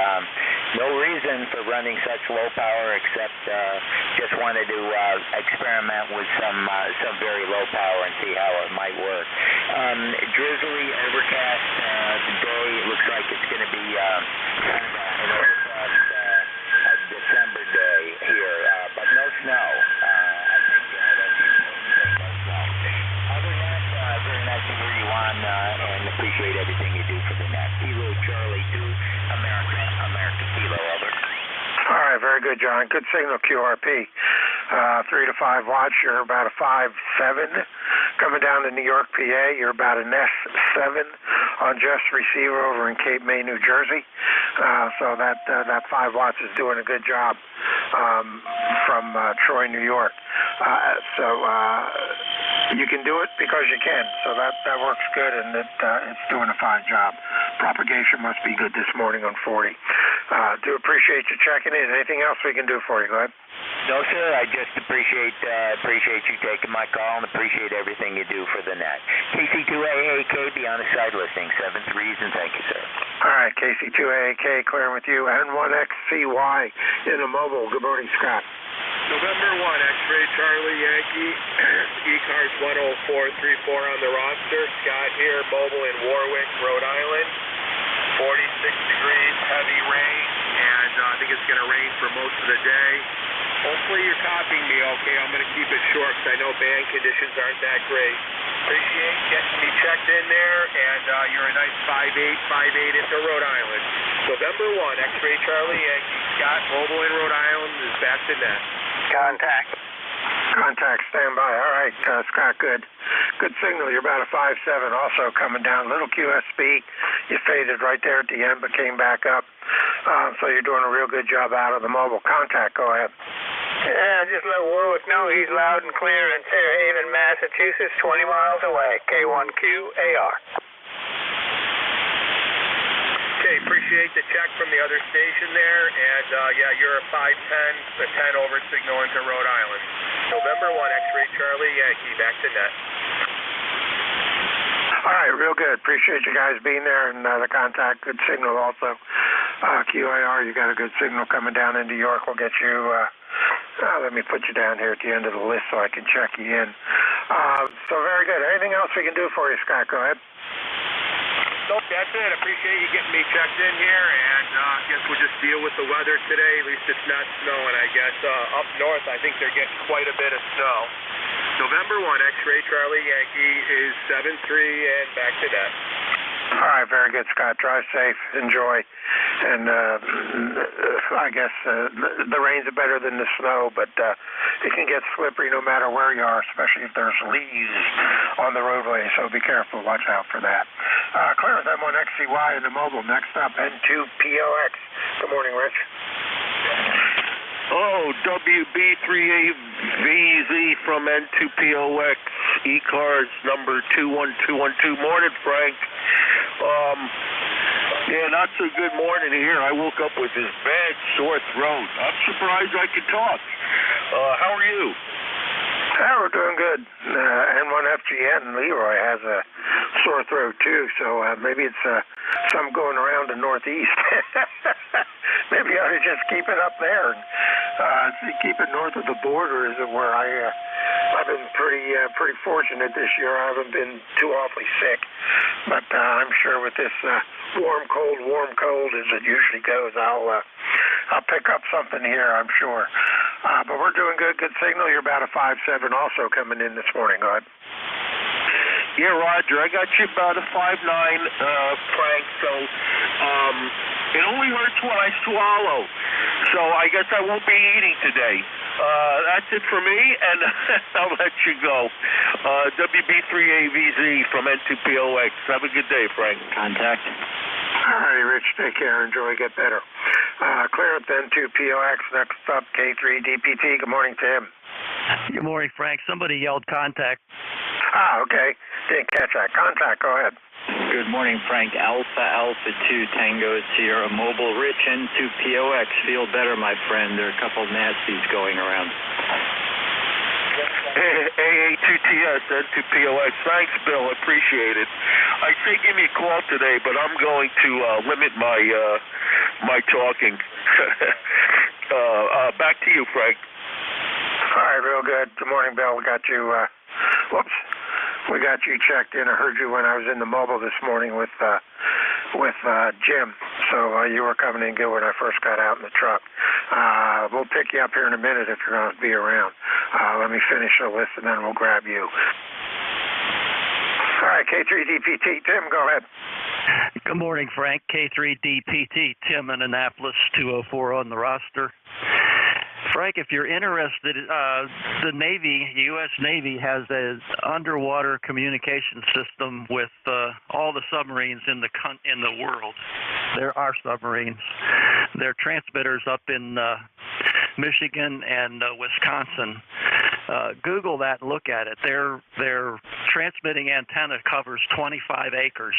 No reason for running such low power except just wanted to experiment with some very low power and see how it might work. Drizzly, overcast day. It looks like it's going to be kind of an overcast December day here, but no snow. I think that's the important thing, no snow. Other than that, very nice to hear you on and appreciate everything you do for the net. Kilo Charlie 2, America Kilo, over. All right, very good, John. Good signal, QRP. 3 to 5 watts, you're about a 5.7. Coming down to New York, PA, you're about an S7 on just receiver over in Cape May, New Jersey. So that 5 watts is doing a good job from Troy, New York. So you can do it because you can. So that works good, and it's doing a fine job. Propagation must be good this morning on 40. Do appreciate you checking in. Anything else we can do for you, Gleb? No, sir. I just appreciate you taking my call and appreciate everything you do for the net. KC2AAK, be on the side listening. 7 3s, and thank you, sir. All right, KC2AAK, clearing with you. N1XCY in a mobile. Good morning, Scott. November 1, X-Ray Charlie Yankee, ECARS 10434 on the roster. Scott here, mobile in Warwick, Rhode Island. 46 degrees, heavy rain, and I think it's going to rain for most of the day. Hopefully you're copying me okay. I'm going to keep it short because I know band conditions aren't that great. Appreciate getting me checked in there, and you're a nice 5'8" into Rhode Island. November 1, X-Ray Charlie Yankee, Scott, mobile in Rhode Island, is back to net. Contact, stand by. All right, Scott, good signal. You're about a 5'7", also coming down. Little QSB. You faded right there at the end, but came back up. So you're doing a real good job out of the mobile. Contact, go ahead. Yeah, just let Warwick know he's loud and clear in Fairhaven, Massachusetts, 20 miles away. K1QAR. Okay, appreciate the check from the other station there, and yeah, you're a 5'10", the 10 over signal into Rhode Island. November 1, X-Ray Charlie Yankee, back to net. All right, real good. Appreciate you guys being there, and the contact, good signal also. QAR, you got a good signal coming down into York. We'll get you, let me put you down here at the end of the list so I can check you in. So very good. Anything else we can do for you, Scott? Go ahead. Nope, that's it. Appreciate you getting me checked in here, and I guess we'll just deal with the weather today. At least it's not snowing, I guess. Up north, I think they're getting quite a bit of snow. November 1, X-Ray Charlie Yankee is 7-3 and back to net. All right, very good, Scott. Drive safe, enjoy, and I guess the rains are better than the snow, but it can get slippery no matter where you are, especially if there's leaves on the roadway, so be careful. Watch out for that. Clear with M1XCY in the mobile. Next up, N2POX. Good morning, Rich. Oh, WB3AVZ from N2POX, ECARS number 21212. Morning, Frank. Yeah, not so good morning here. I woke up with this bad sore throat. I'm surprised I could talk. How are you? Yeah, we're doing good. N1FGN Leroy has a sore throat too, so maybe it's some going around the Northeast. Maybe I ought to just keep it up there. Keep it north of the border, is it where I've been pretty fortunate this year. I haven't been too awfully sick, but I'm sure with this warm cold as it usually goes, I'll pick up something here, I'm sure. But we're doing good signal. You're about a 5'7" also coming in this morning. Go ahead. Yeah, Roger. I got you about a 5'9", Frank. So it only hurts when I swallow. So I guess I won't be eating today. That's it for me, and I'll let you go. WB3AVZ from N2POX. Have a good day, Frank. Contact. All righty, Rich. Take care. Enjoy. Get better. Clear up then to POX. Next up, K3DPT. Good morning, Tim. Good morning, Frank. Somebody yelled contact. Okay. Didn't catch that. Contact. Go ahead. Good morning, Frank. Alpha 2 Tango Sierra Mobile. Rich N2POX. Feel better, my friend. There are a couple nasties going around. AA2TS, N2POX. Thanks, Bill. Appreciate it. I say give me a call today, but I'm going to limit my talking. Back to you, Frank. All right, real good. Good morning, Bill. We got you. We got you checked in. I heard you when I was in the mobile this morning with Jim. So you were coming in good when I first got out in the truck. We'll pick you up here in a minute if you're going to be around. Let me finish the list and then we'll grab you. All right, K3DPT. Tim, go ahead. Good morning, Frank. K3DPT. Tim in Annapolis, 204 on the roster. Frank, if you're interested, the Navy, U.S. Navy, has an underwater communication system with all the submarines in the world. There are submarines. There are transmitters up in Michigan and Wisconsin. Google that and look at it. They're transmitting antenna covers 25 acres,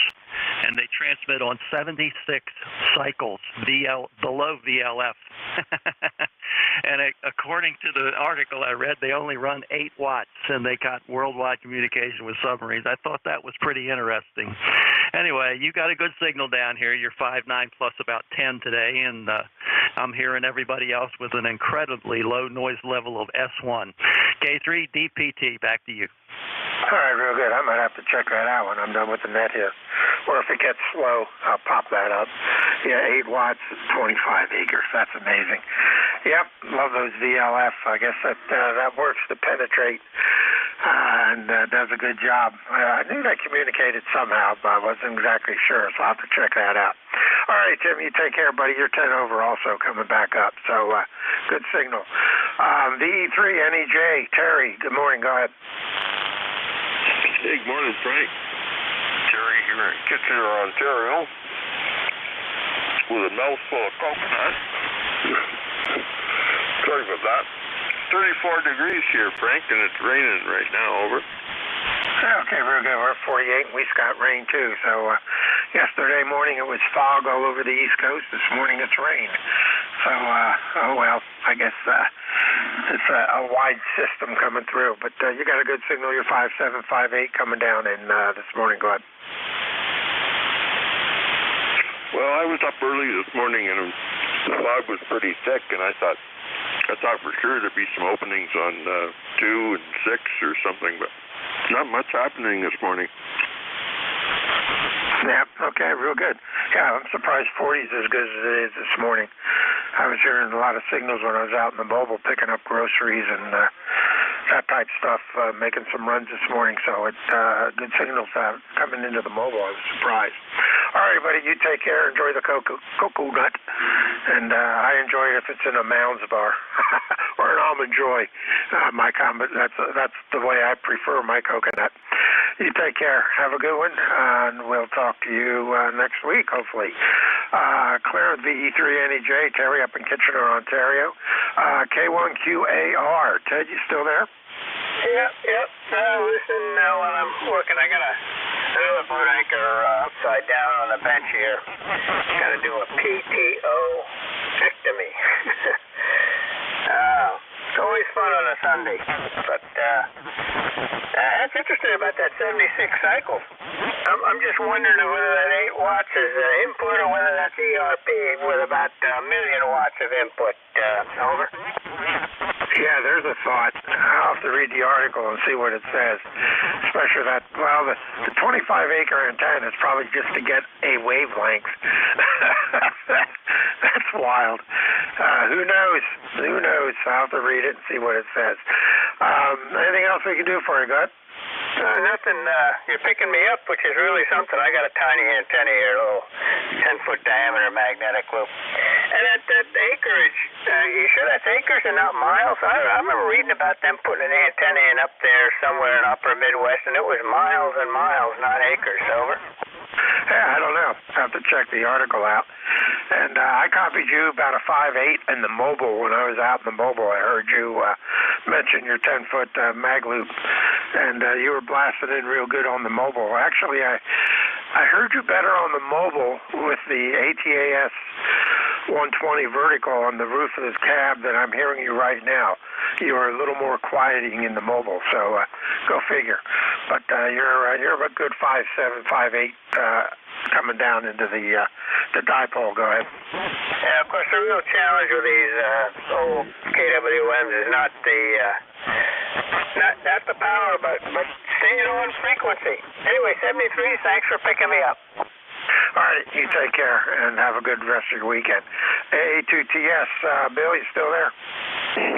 and they transmit on 76 cycles below VLF. And according to the article I read, they only run 8 watts, and they got worldwide communication with submarines. I thought that was pretty interesting. Anyway, you got a good signal down here. You're 5.9 plus about 10 today, and I'm hearing everybody else with an incredibly low noise level of S1. K3 DPT, back to you. All right, real good. I might have to check that out when I'm done with the net here. Or if it gets slow, I'll pop that up. Yeah, 8 watts, 25 acres. That's amazing. Yep, love those VLF. I guess that works to penetrate and does a good job. I knew they communicated somehow, but I wasn't exactly sure, so I'll have to check that out. All right, Tim, you take care, buddy. You're 10 over also coming back up, so good signal. VE3 NEJ, Terry, good morning. Go ahead. Hey, good morning, Frank. Terry here in Kitchener, Ontario, with a mouthful of coconut. Sorry about that. 34 degrees here, Frank, and it's raining right now. Over. Okay, real good. We're at 48, and we just got rain, too. So yesterday morning it was fog all over the East Coast. This morning it's rain. So, oh well, I guess it's a wide system coming through. But you got a good signal. You're 5.7, 5.8 coming down in this morning. Go ahead. Well, I was up early this morning, and the fog was pretty thick, and I thought for sure there'd be some openings on 2 and 6 or something, but not much happening this morning. Yeah, okay, real good. Yeah, I'm surprised 40's as good as it is this morning. I was hearing a lot of signals when I was out in the mobile picking up groceries and that type stuff, making some runs this morning. So it's good signals coming into the mobile. I was surprised. All right, buddy, you take care. Enjoy the coconut. And I enjoy it if it's in a Mounds bar or an Almond Joy. That's the way I prefer my coconut. You take care. Have a good one, and we'll talk to you next week, hopefully. Claire, VE3 NEJ, Terry up in Kitchener, Ontario. K1QAR. Ted, you still there? Yep. Listen, while I'm working, I got another boat anchor upside down on the bench here. Got to do a PTO-ectomy. It's always fun on a Sunday, but that's interesting about that 76 cycles. I'm just wondering whether that 8 watts is input or whether that's ERP with about 1 million watts of input. Over. Yeah, there's a thought. I'll have to read the article and see what it says. Especially that, well, the 25-acre antenna is probably just to get a wavelength. That's wild. Who knows? I'll have to read it and see what it says. Anything else we can do for you, Gut? Nothing. You're picking me up, which is really something. I got a tiny antenna here, a little 10-foot diameter magnetic loop. And at that acreage, you sure that's acres and not miles? I remember reading about them putting an antenna in up there somewhere in upper Midwest, and it was miles and miles, not acres. Over. Yeah, I don't know. I'll have to check the article out. And I copied you about a 5.8 in the mobile. When I was out in the mobile, I heard you mention your 10-foot mag loop. And you were blasting in real good on the mobile. Actually, I heard you better on the mobile with the ATAS 120 vertical on the roof of this cab than I'm hearing you right now. You are a little more quieting in the mobile, so go figure. But you're a good 5.7, 5.8 coming down into the dipole. Go ahead. Yeah, of course, the real challenge with these old KWMs is not the power, but staying on frequency. Anyway, 73, thanks for picking me up. All right, you take care and have a good rest of your weekend. AA2TS, Bill, you still there?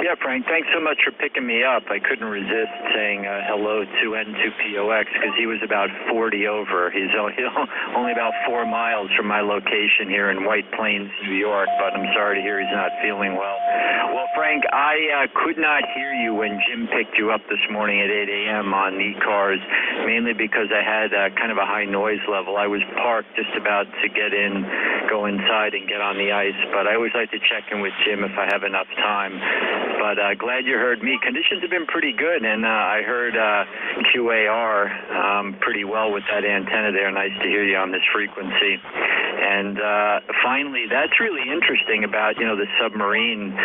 Yeah, Frank, thanks so much for picking me up. I couldn't resist saying hello to N2POX because he was about 40 over. He's only about 4 miles from my location here in White Plains, New York, but I'm sorry to hear he's not feeling well. Well, Frank, I could not hear you when Jim picked you up this morning at 8 a.m. on ECARS, mainly because I had kind of a high noise level. I was parked just about to get in go inside and get on the ice. But I always like to check in with Jim if I have enough time. But glad you heard me. Conditions have been pretty good, and I heard QAR pretty well with that antenna there. Nice to hear you on this frequency. And finally, that's really interesting about, the submarine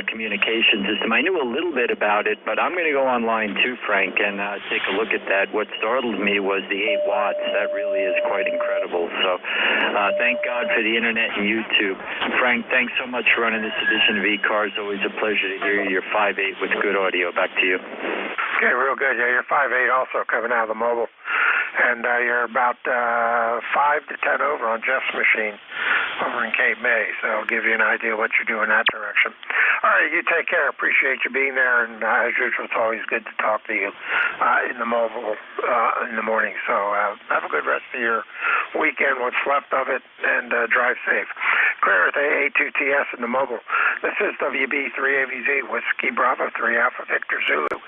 communication system. I knew a little bit about it, but I'm going to go online too, Frank, and take a look at that. What startled me was the 8 watts. That really is quite incredible. So thank God for the internet and YouTube. Frank, thanks so much for running this edition of ECARS. Always a pleasure to hear you. You're 5'8" with good audio. Back to you. Okay, real good. Yeah, you're 5'8" also coming out of the mobile. And you're about 5 to 10 over on Jeff's machine over in Cape May. So I'll give you an idea what you do in that direction. All right, you take care. Appreciate you being there. And as usual, it's always good to talk to you in the mobile in the morning. So have a good rest of your weekend, what's left of it, and drive safe. Clear at A2TS in the mobile. This is WB3AVZ, Whiskey Bravo 3 Alpha Victor Zulu.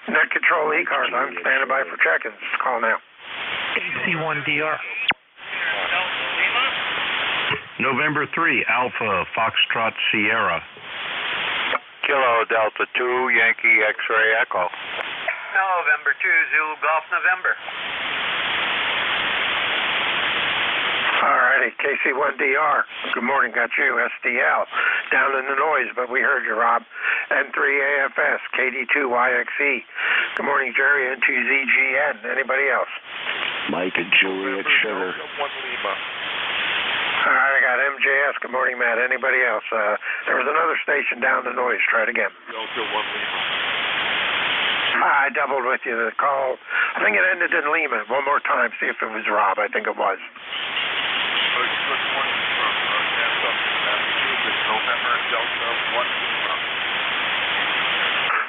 Net Control ECARS, I'm standing by for check-ins. Call now. AC1DR. November 3, Alpha Foxtrot Sierra. Kilo Delta 2, Yankee X-Ray Echo. November 2, Zulu Golf November. Alrighty, KC1DR. Good morning, got you. SDL. Down in the noise, but we heard you, Rob. N3AFS, KD2YXE. Good morning, Jerry. N2ZGN. Anybody else? Mike and Juliet Sugar. Alright, I got MJS. Good morning, Matt. Anybody else? There was another station down the noise. Try it again. I doubled with you. The call, I think it ended in Lima. One more time, see if it was Rob. I think it was.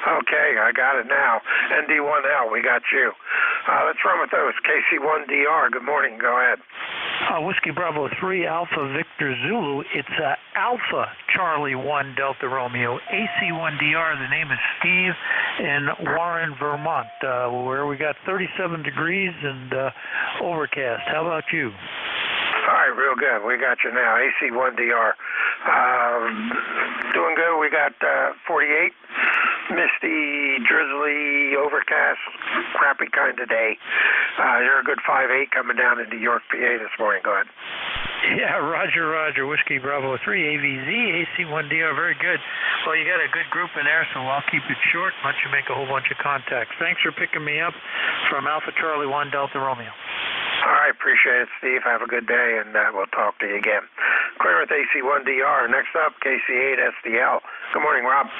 Okay, I got it now. ND1L, we got you. Let's run with those. KC1DR, good morning. Go ahead. Whiskey Bravo 3 Alpha Victor Zulu. It's Alpha Charlie 1 Delta Romeo. AC1DR, the name is Steve in Warren, Vermont, where we got 37 degrees and overcast. How about you? All right, real good. We got you now. AC1DR. Doing good. We got 48. Misty, drizzly, overcast, crappy kind of day. You're a good 5'8" coming down into York, PA this morning. Go ahead. Yeah, Roger. Whiskey Bravo 3, AVZ, AC1DR, very good. Well, you got a good group in there, so I'll keep it short, let you make a whole bunch of contacts. Thanks for picking me up from Alpha Charlie 1 Delta Romeo. All right, appreciate it, Steve. Have a good day, and we'll talk to you again. Clear with AC1DR. Next up, KC8SDL. Good morning, Rob.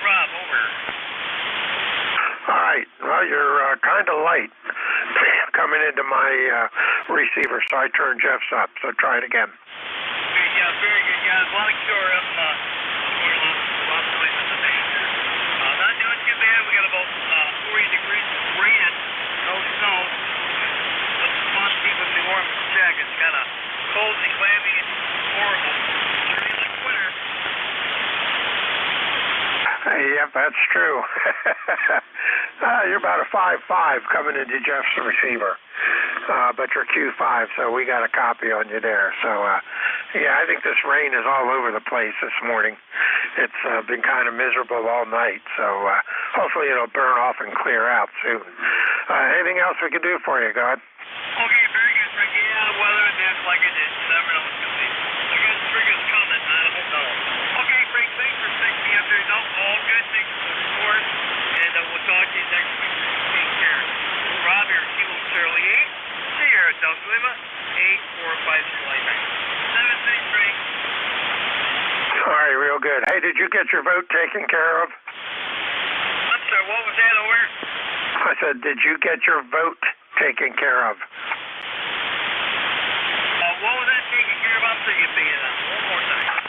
Rob, over. All right. Well, you're kind of light coming into my receiver, so I turned Jeff's up. So try it again. Yeah, very good, guys. Long shore up Los Angeles, the manager. Not doing too bad. We got about 40 degrees of rain, no snow. Let's want people to be warm and check. It's kind of cold and clammy and horrible. It's like winter. Yep, that's true. You're about a 5'5" coming into Jeff's receiver, but you're Q5, so we got a copy on you there. So, yeah, I think this rain is all over the place this morning. It's been kind of miserable all night, so hopefully it'll burn off and clear out soon. Anything else we can do for you, God? Okay, very good, Frank. Yeah, the weather and that's like it is. You never know what's going to be. I guess spring is coming. I don't know. Okay, Frank, thanks for picking me up there. No, all good. Thanks for the report. And we'll talk to you next week. Take care. Rob here, Kilo Charlie 8, Sierra Delta Lima, 8453. 7-3. All right, real good. Hey, did you get your vote taken care of? I'm sorry, what was that over? I said, did you get your vote taken care of? What was that taken care of? I'm sorry, you being that one more time.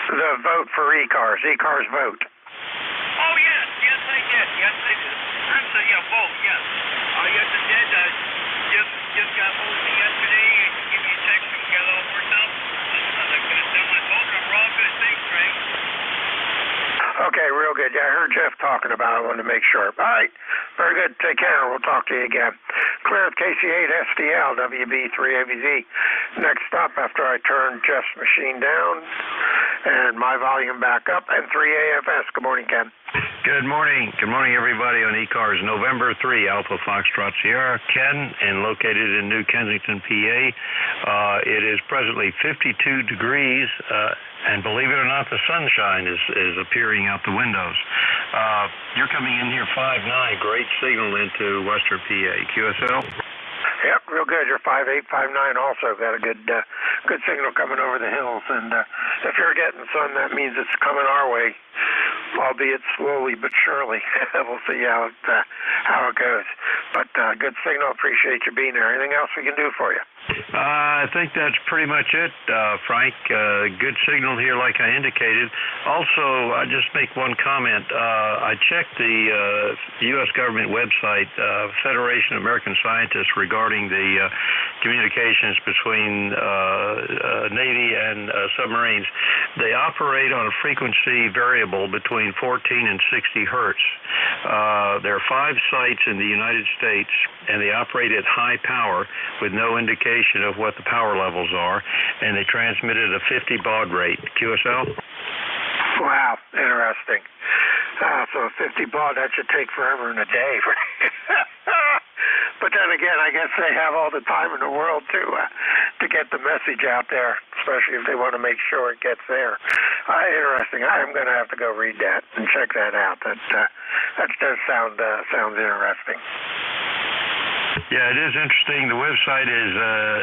The vote for ECARS, ECARS vote. Oh, yes, I did. I'm sorry, yeah, vote, yes. Yes, I did. Just got hold of me yesterday and give me a text and we got it all worked out. I got it done my vote. We're all good. Thanks, Frank. Okay, real real good. Yeah, I heard Jeff talking about it. I wanted to make sure. All right. Very good. Take care. We'll talk to you again. Clear with KC8 SDL, WB3ABZ. Next up, after I turn Jeff's machine down and my volume back up, and 3AFS. Good morning, Ken. Good morning. Good morning, everybody on ECARS. November 3, Alpha Foxtrot Sierra, Ken, and located in New Kensington, PA. It is presently 52 degrees, and believe it or not, the sunshine is appearing out the windows. You're coming in here 5'9", great signal into Western PA. QSL? Yep, real good. You're 5'8", 5'9" also. Got a good signal coming over the hills. And if you're getting sun, that means it's coming our way, albeit slowly but surely. We'll see how it goes. But good signal. Appreciate you being there. Anything else we can do for you? I think that's pretty much it, Frank. Good signal here, like I indicated. Also, I just make one comment. I checked the U.S. government website, Federation of American Scientists, regarding the communications between Navy and submarines. They operate on a frequency variable between 14 and 60 hertz. There are 5 sites in the United States, and they operate at high power with no indication of what the power levels are, and they transmit at a 50 baud rate. QSL? Wow, interesting. So 50 baud, that should take forever and a day. But then again, I guess they have all the time in the world to get the message out there, especially if they want to make sure it gets there. Interesting. I am going to have to go read that and check that out. That does sounds interesting. Yeah, it is interesting. The website is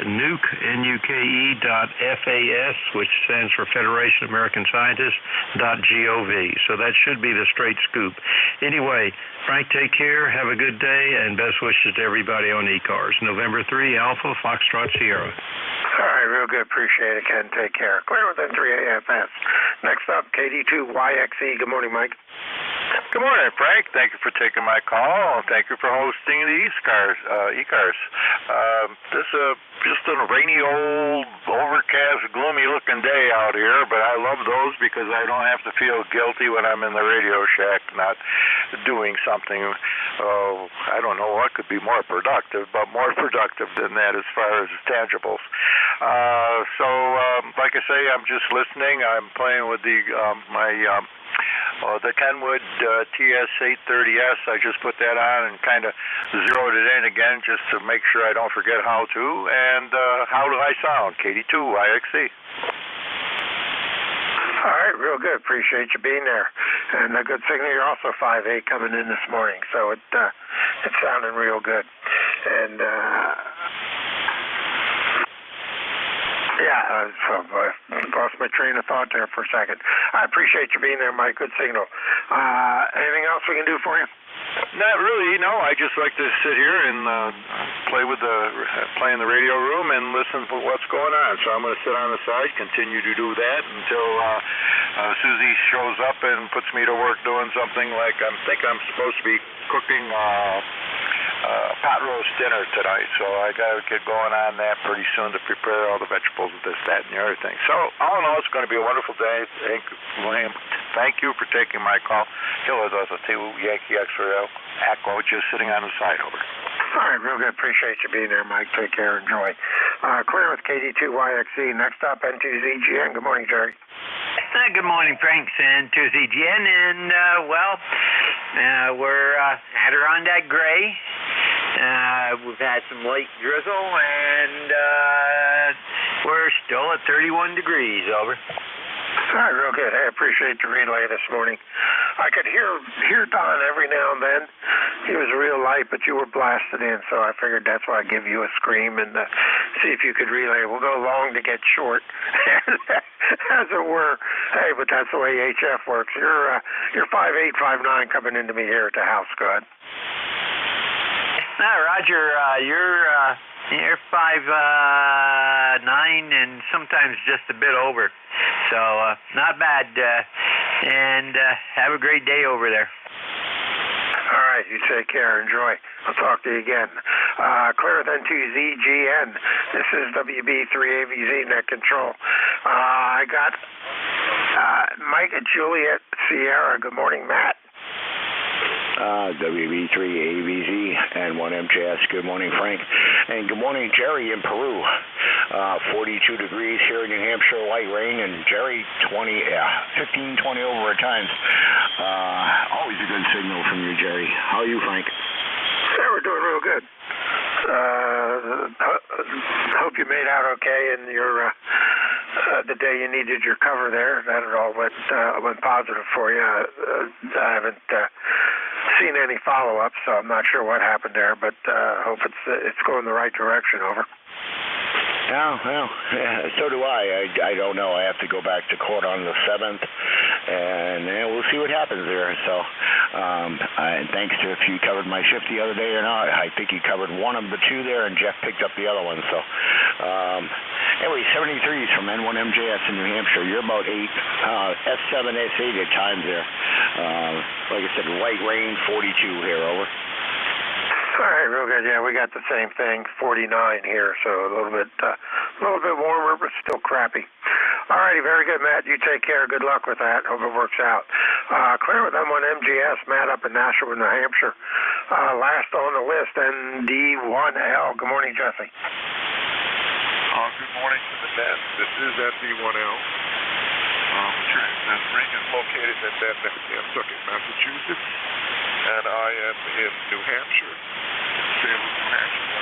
nuke.fas, which stands for Federation of American Scientists.gov. So that should be the straight scoop. Anyway, Frank, take care. Have a good day, and best wishes to everybody on ECARS. November 3, Alpha Foxtrot Sierra. All right, real good. Appreciate it, Ken. Take care. Clear with N3AFS. Next up, KD2YXE. Good morning, Mike. Good morning, Frank. Thank you for taking my call. Thank you for hosting the ECARS. This is just a rainy, old, overcast, gloomy-looking day out here, but I love those because I don't have to feel guilty when I'm in the Radio Shack not doing something. I don't know what could be more productive, but more productive than that as far as tangibles. Like I say, I'm just listening. I'm playing with the Kenwood TS830S. I just put that on and kind of zeroed it in again just to make sure I don't forget how to. And how do I sound? KD2YXE. All right, real good. Appreciate you being there. And a good signal. You're also 5'8" coming in this morning, so it's sounding real good. And yeah, so I lost my train of thought there for a second. I appreciate you being there, Mike. Good signal. Anything else we can do for you? Not really, no. I just like to sit here and play in the radio room and listen for what's going on. So I'm going to sit on the side, continue to do that until Susie shows up and puts me to work doing something like I'm supposed to be cooking pot roast dinner tonight, so I got to get going on that pretty soon to prepare all the vegetables and this, that, and the other thing. So all in all, it's going to be a wonderful day. Thank you, William. Thank you for taking my call. Kilo Delta 2 Yankee X-ray Echo, just sitting on the side over. All right, real good. Appreciate you being there, Mike. Take care. Enjoy. Clear with KD2YXE. Next up, N2ZGN. Good morning, Jerry. Good morning, Frank. N2ZGN, and we're at Adirondack Gray. We've had some light drizzle, and we're still at 31 degrees. Over. All right, real good. I appreciate the relay this morning. I could hear Don every now and then. He was real light, but you were blasted in, so I figured that's why I'd give you a scream and see if you could relay. We'll go long to get short, as it were. Hey, but that's the way HF works. You're 5'8", 5'9", coming into me here at the house. Go ahead. Roger, you're 5'9" and sometimes just a bit over. So not bad. And have a great day over there. All right, you take care. Enjoy. I'll talk to you again. Clear with N2ZGN. This is WB3AVZ Net Control. I got Mike at Juliet Sierra. Good morning, Matt. WB3AVZ and 1MJS. Good morning, Frank. And good morning, Jerry in Peru. 42 degrees here in New Hampshire, light rain, and Jerry 15, 20 over at times. Always a good signal from you, Jerry. How are you, Frank? Yeah, we're doing real good. Hope you made out okay in your the day you needed your cover there. That it all went positive for you. I haven't seen any follow-up, so I'm not sure what happened there, but hope it's going the right direction. Over. Well, so do I. I don't know. I have to go back to court on the 7th, and we'll see what happens there. So, thanks to if you covered my shift the other day or not. I think you covered one of the two there, and Jeff picked up the other one. So, anyway, 73s from N1MJS in New Hampshire. You're about 8. S7, S8 at times there. Like I said, light rain, 42 here, over. All right, real good. Yeah, we got the same thing, 49 here, so a little bit warmer, but still crappy. All righty, very good, Matt. You take care. Good luck with that. Hope it works out. Clear with M1MGS, Matt up in Nashua, New Hampshire. Last on the list, ND1L. Good morning, Jesse. Good morning to the net. This is ND1L. The ring is located in Nantucket, Massachusetts, and I am in New Hampshire, Salem, New Hampshire.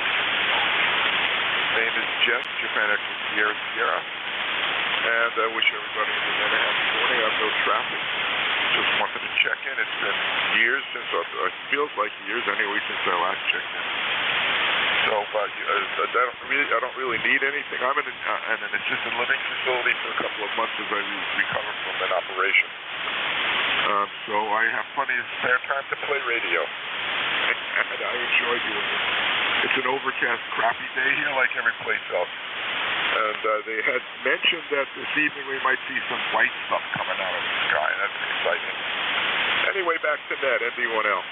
Name is Jeff, Japan Echo Sierra, and I wish everybody a happy morning. I have no traffic. Just wanted to check in. It's been years since, it feels like years anyway, since I last checked in. So, but I don't really need anything. I'm in an assisted living facility for a couple of months as I recover from an operation. So I have plenty of spare time to play radio, and I enjoy doing it. It's an overcast, crappy day here, like every place else. And they had mentioned that this evening we might see some white stuff coming out of the sky. That's exciting. Anyway, back to Ned, ND1L.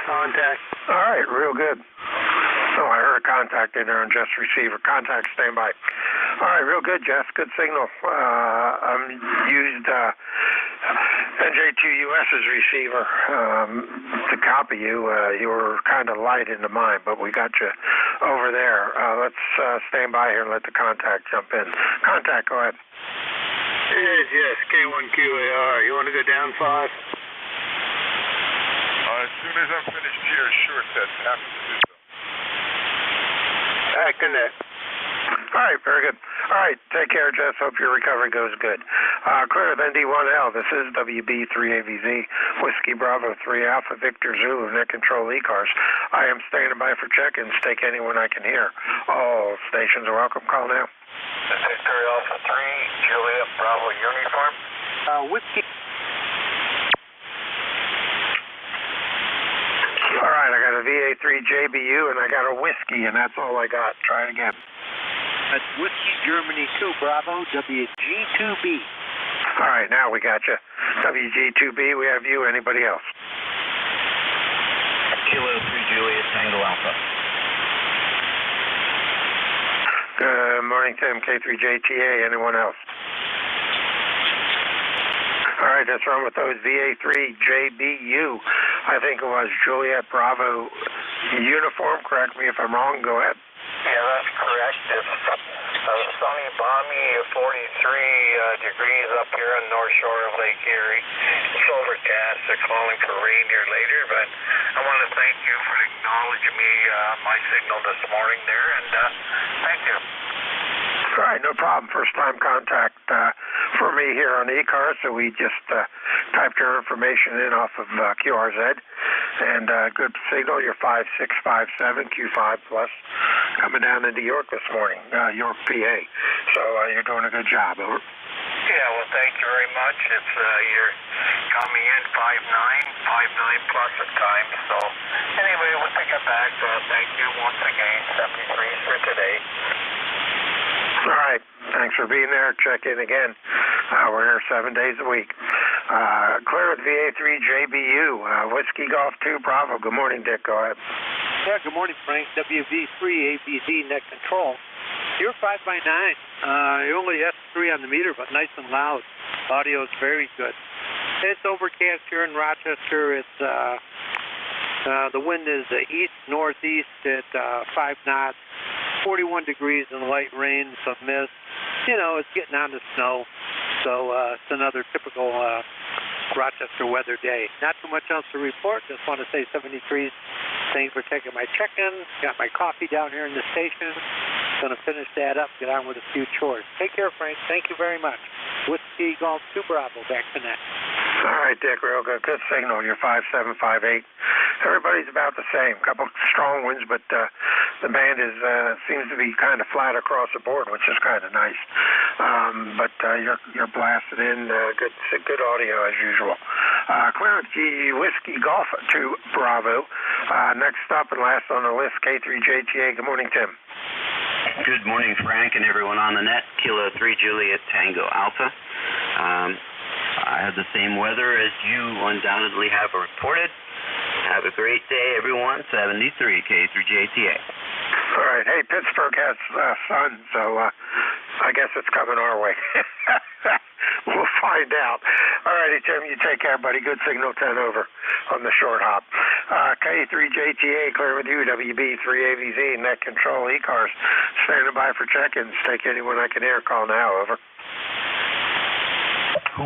Contact. All right, real good. Oh, I heard a contact in there on Jeff's receiver. Contact, stand by. All right, real good, Jeff. Good signal. Used NJ2US's receiver to copy you. You were kind of light into mine, but we got you over there. Let's stand by here and let the contact jump in. Contact, go ahead. Yes, K1QAR. You want to go down 5? As soon as I'm finished here, sure, Ted. Happy to do so. Back in there. All right, very good. All right, take care, Jess. Hope your recovery goes good. Clear with ND1L. This is WB3AVZ, Whiskey Bravo 3 Alpha Victor Zulu, Net Control ECARS. I am standing by for check-ins. Take anyone I can hear. All stations are welcome. Call now. Victor Alpha 3, Juliet Bravo Uniform. Whiskey. All right, I got a VA3JBU and I got a whiskey, and that's all I got. Try it again. That's Whiskey Germany 2 Bravo WG2B. All right, now we got you. WG2B, we have you. Anybody else? Kilo 3 Juliet Tango Alpha. Good morning, Tim. K3JTA. Anyone else? All right, that's wrong with those VA3JBU. I think it was Juliet Bravo Uniform. Correct me if I'm wrong. Go ahead. Yeah, that's correct. It's sunny, balmy, 43 degrees up here on the north shore of Lake Erie. It's overcast. They're calling for rain here later, but I want to thank you for acknowledging me, my signal this morning there, and thank you. All right, no problem. First time contact for me here on ECARS, so we just typed your information in off of QRZ, and good signal. You're 5657 Q5 plus coming down into York this morning, York, PA. So you're doing a good job. Over. Yeah, well, thank you very much. It's you're coming in 5.9 plus at times. So anyway, we'll take it back. Thank you once again. 73 for today. All right. Thanks for being there. Check in again. We're here 7 days a week. Clear with VA3JBU. Whiskey Golf 2 Bravo. Good morning, Dick. Go ahead. Yeah, good morning, Frank. WV3ABZ Net Control. You're 5x9. You only S3 on the meter, but nice and loud. Audio is very good. It's overcast here in Rochester. It's the wind is east-northeast at 5 knots, 41 degrees and light rain, some mist. You know, it's getting on to snow, so it's another typical Rochester weather day. Not too much else to report. Just want to say 73. Thanks for taking my check-in. Got my coffee down here in the station. Going to finish that up, get on with a few chores. Take care, Frank. Thank you very much. Whiskey Golf 2 Bravo, back to net. All right, Dick, real good. Good signal. You're 5758. Everybody's about the same. Couple strong winds, but the band is seems to be kind of flat across the board, which is kind of nice. But you're blasted in. Good audio as usual. Clearance Whiskey Golf 2 Bravo. Next up and last on the list, K3JTA. Good morning, Tim. Good morning, Frank, and everyone on the net. Kilo 3 Juliet Tango Alpha. I have the same weather as you undoubtedly have reported. Have a great day, everyone. 73 K3JTA. All right. Hey, Pittsburgh has sun, so I guess it's coming our way. We'll find out. All righty, Tim, you take care, buddy. Good signal, 10 over on the short hop. K3JTA, clear with you. WB3AVZ, net control, ECARS. Standing by for check-ins. Take anyone I can hear. Call now, over.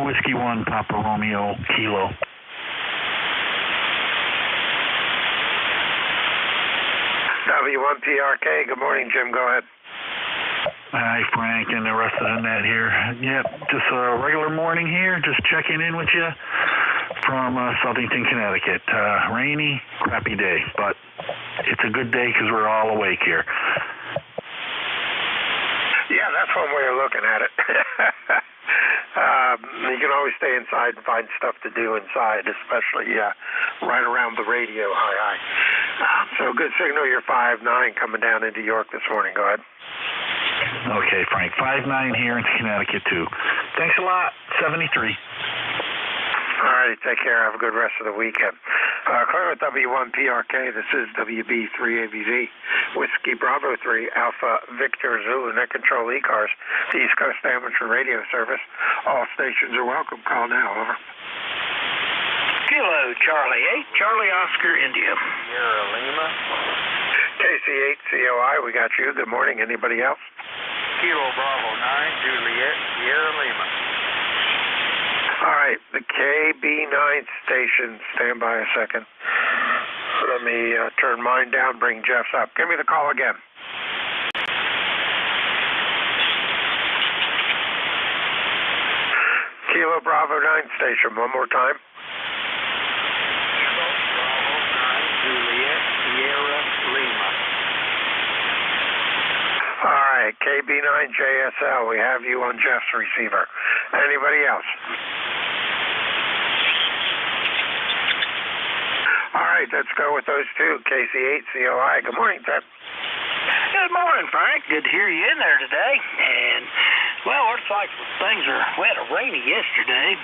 Whiskey 1, Papa Romeo, Kilo. W1PRK, good morning, Jim. Go ahead. Hi, Frank, and the rest of the net here. Yep, just a regular morning here, just checking in with you from Southington, Connecticut. Rainy, crappy day, but it's a good day because we're all awake here. Yeah, that's one way of looking at it. You can always stay inside and find stuff to do inside, especially right around the radio. Hi. So good signal. You're 5'9", coming down into York this morning. Go ahead. Okay, Frank. 5'9" here in Connecticut, too. Thanks a lot. 73. All righty. Take care. Have a good rest of the weekend. Clear with W1PRK. This is WB3AVZ. Whiskey Bravo 3 Alpha Victor Zulu. Net control ECARS. The East Coast Amateur Radio Service. All stations are welcome. Call now. Over. Kilo Charlie 8, Charlie Oscar India. Sierra Lima. KC8 COI, we got you. Good morning. Anybody else? Kilo Bravo 9, Juliet Sierra Lima. All right, the KB9 station. Stand by a second. Let me turn mine down, bring Jeff's up. Give me the call again. Kilo Bravo 9 station. One more time. Kilo Bravo 9, Juliet Sierra Lima. All right, KB9JSL. We have you on Jeff's receiver. Anybody else? All right, let's go with those two. KC8 COI. Good morning, Ted. Good morning, Frank. Good to hear you in there today. And, well, looks like things are, we had a rainy yesterday,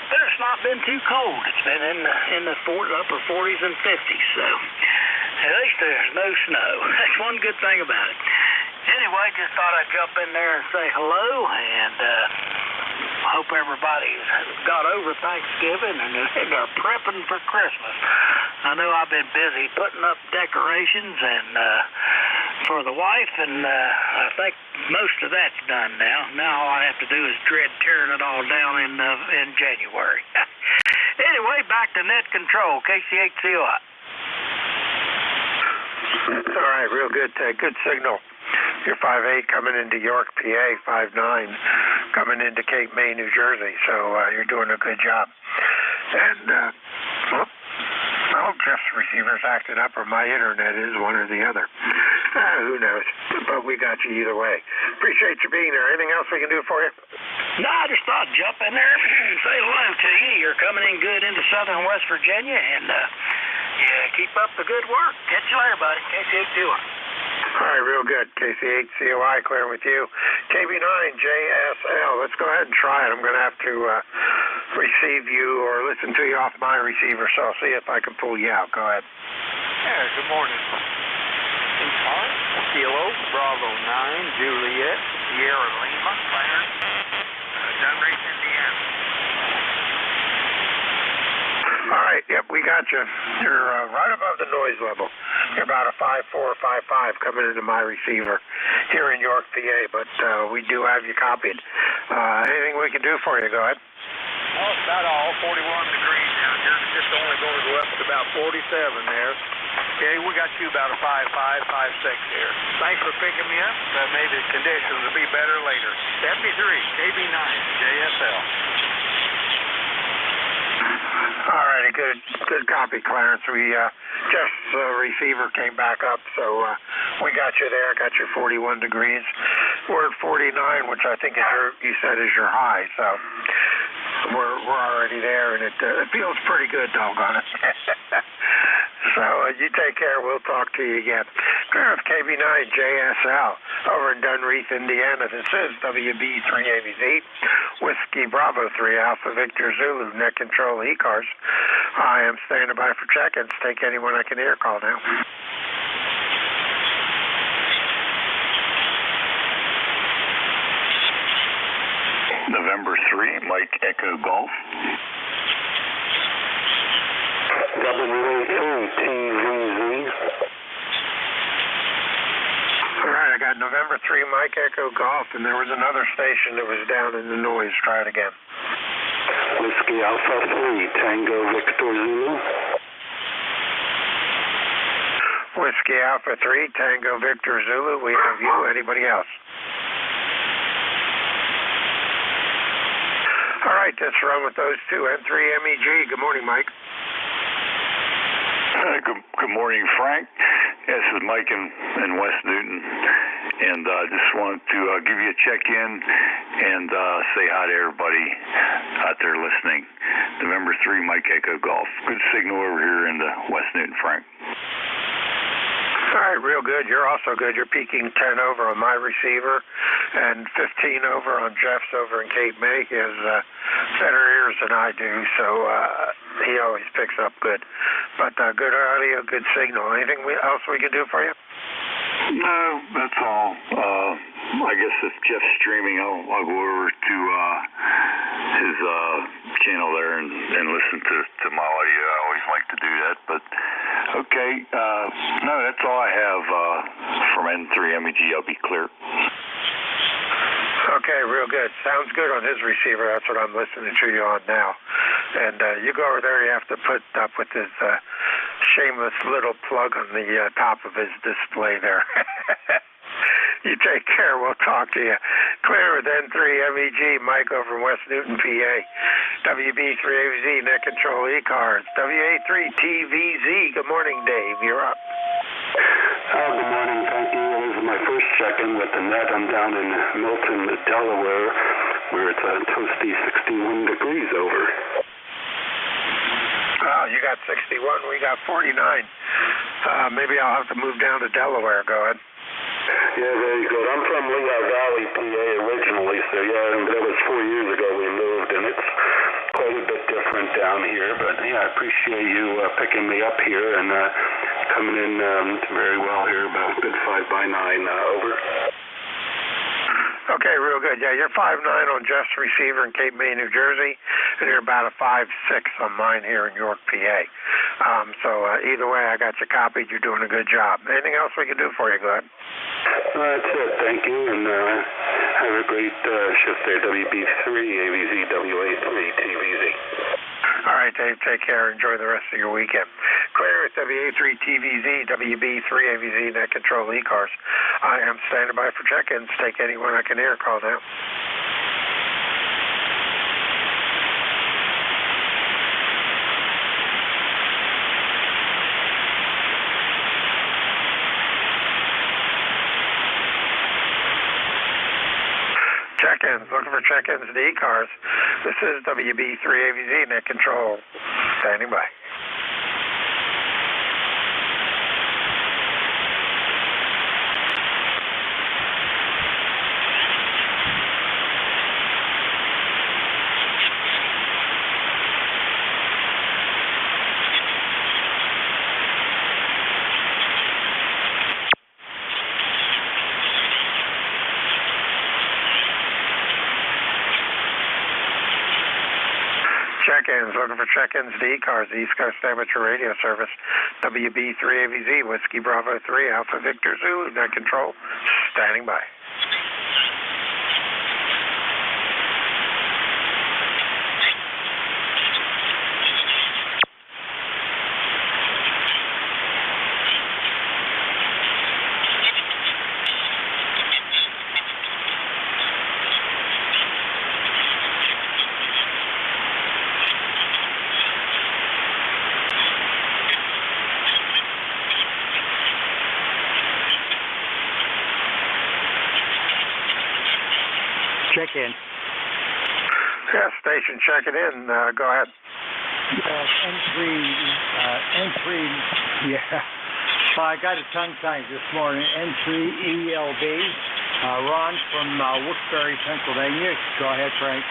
but it's not been too cold. It's been in the upper 40s and 50s, so at least there's no snow. That's one good thing about it. Anyway, just thought I'd jump in there and say hello, and hope everybody's got over Thanksgiving and are prepping for Christmas. I know I've been busy putting up decorations and for the wife, and I think most of that's done now. Now all I have to do is dread tearing it all down in January. Anyway, back to net control, KC8COI. All right, real good, Ted. Good signal. You're 5'8", coming into York, PA, 5'9", coming into Cape May, New Jersey. So you're doing a good job. And I hope Jeff's receiver's acting up or my internet is, one or the other. Who knows? But we got you either way. Appreciate you being there. Anything else we can do for you? No, I just thought I'd jump in there and say hello to you. You're coming in good into southern West Virginia, and keep up the good work. Catch you later, buddy. KC8COI. All right, real good. KC8COI, clear with you. KB9JSL. Let's go ahead and try it. I'm going to have to receive you or listen to you off my receiver, so I'll see if I can pull you out. Go ahead. Yeah, good morning. ECARS. Kilo, Bravo 9, Juliet, Sierra Lima, Clarence, Dunreath, Indiana. All right, yep, we got you. You're right above the noise level. You're about a 5.4 or 5.5 coming into my receiver here in York, PA, but we do have you copied. Anything we can do for you? Go ahead. Well, it's about all 41 degrees down here. Just only going to go up to about 47 there. Okay, we got you about a 5.5, 5.6 here. Thanks for picking me up. Maybe the conditions will be better later. 73, KB9, JSL. All righty, good copy, Clarence. Jeff's receiver came back up, so we got you there. Got your 41 degrees. We're at 49, which I think is you said is your high. So we're already there, and it feels pretty good, doggone it. So you take care. We'll talk to you again. Clarence, KB9 JSL over in Dunreath, Indiana. This is WB3ABZ, Whiskey Bravo 3 Alpha Victor Zulu, Net Control ECARS. I am standing by for check-ins. Take anyone I can hear. Call now. November 3, Mike Echo Golf. WA3TVZ. All right, I got November 3, Mike Echo Golf, and there was another station that was down in the noise. Try it again. Whiskey Alpha 3, Tango Victor Zulu. Whiskey Alpha 3, Tango Victor Zulu. We have you. Anybody else? All right, let's run with those two. N3MEG. Good morning, Mike. Good morning, Frank. This is Mike in West Newton, and just wanted to give you a check-in and say hi to everybody out there listening. November 3, Mike Echo Golf. Good signal over here in the West Newton, Frank. All right, real good. You're also good. You're peaking 10 over on my receiver and 15 over on Jeff's over in Cape May. He has better ears than I do, so he always picks up good. But good audio, good signal. Anything else we can do for you? No, that's all. I guess if Jeff's streaming, I'll go over to his channel there and listen to my audio. I always like to do that. But okay, no, that's all I have from N3MEG. I'll be clear. Okay, real good. Sounds good on his receiver. That's what I'm listening to you on now. And you go over there, you have to put up with his shameless little plug on the top of his display there. You take care. We'll talk to you. Clear with N3MEG, Mike over in West Newton, PA. WB3ABZ, Net Control ECARS. WA3TVZ. Good morning, Dave. You're up. Good morning. Thank you. This is my first check-in with the net. I'm down in Milton, Delaware, where it's a toasty 61 degrees over. Oh, you got 61. We got 49. Maybe I'll have to move down to Delaware. Go ahead. Yeah, very good. I'm from Lehigh Valley, PA originally, so yeah, that was 4 years ago we moved, and it's quite a bit different down here, but yeah, I appreciate you picking me up here and coming in very well here, about a good 5 by 9 over. Okay, real good. Yeah, you're 5'9" on Jeff's receiver in Cape May, New Jersey, and you're about a 5'6" on mine here in York, PA. So either way, I got you copied. You're doing a good job. Anything else we can do for you? Go ahead. That's it. Thank you, and have a great shift there. WB3, AVZ, WA3, TVZ. All right, Dave, take care. Enjoy the rest of your weekend. Clear at WA3TVZ, WB3AVZ, Net Control ECARS. I am standing by for check-ins. Take anyone I can hear. Call now. Check-ins, looking for check-ins to ECARS. This is WB3AVZ, Net Control. Standing by. check-ins. Looking for check-ins to ECARS, the East Coast Amateur Radio Service. WB3AVZ, Whiskey Bravo 3, Alpha Victor Zulu, net control, standing by. Check in. Yeah, station checking in. Go ahead. N3, yeah. Well, I got a tongue tied this morning. N3ELB. Ron from Wilkes-Barre, Pennsylvania. Go ahead, Frank.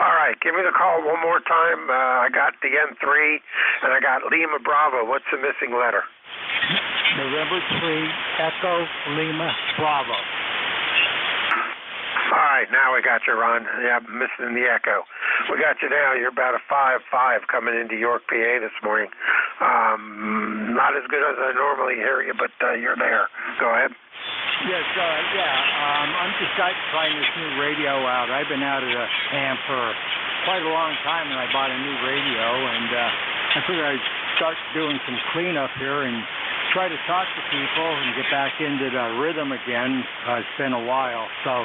All right, give me the call one more time. I got the N3, and I got Lima Bravo. What's the missing letter? November 3, Echo Lima Bravo. All right, now we got you, Ron. Yeah, missing the echo. We got you now. You're about a 5-5 coming into York, PA this morning. Not as good as I normally hear you, but you're there. Go ahead. Yes, I'm just trying this new radio out. I've been out of the camp for quite a long time, and I bought a new radio, and I figured I'd start doing some cleanup here and try to talk to people and get back into the rhythm again. It's been a while, so...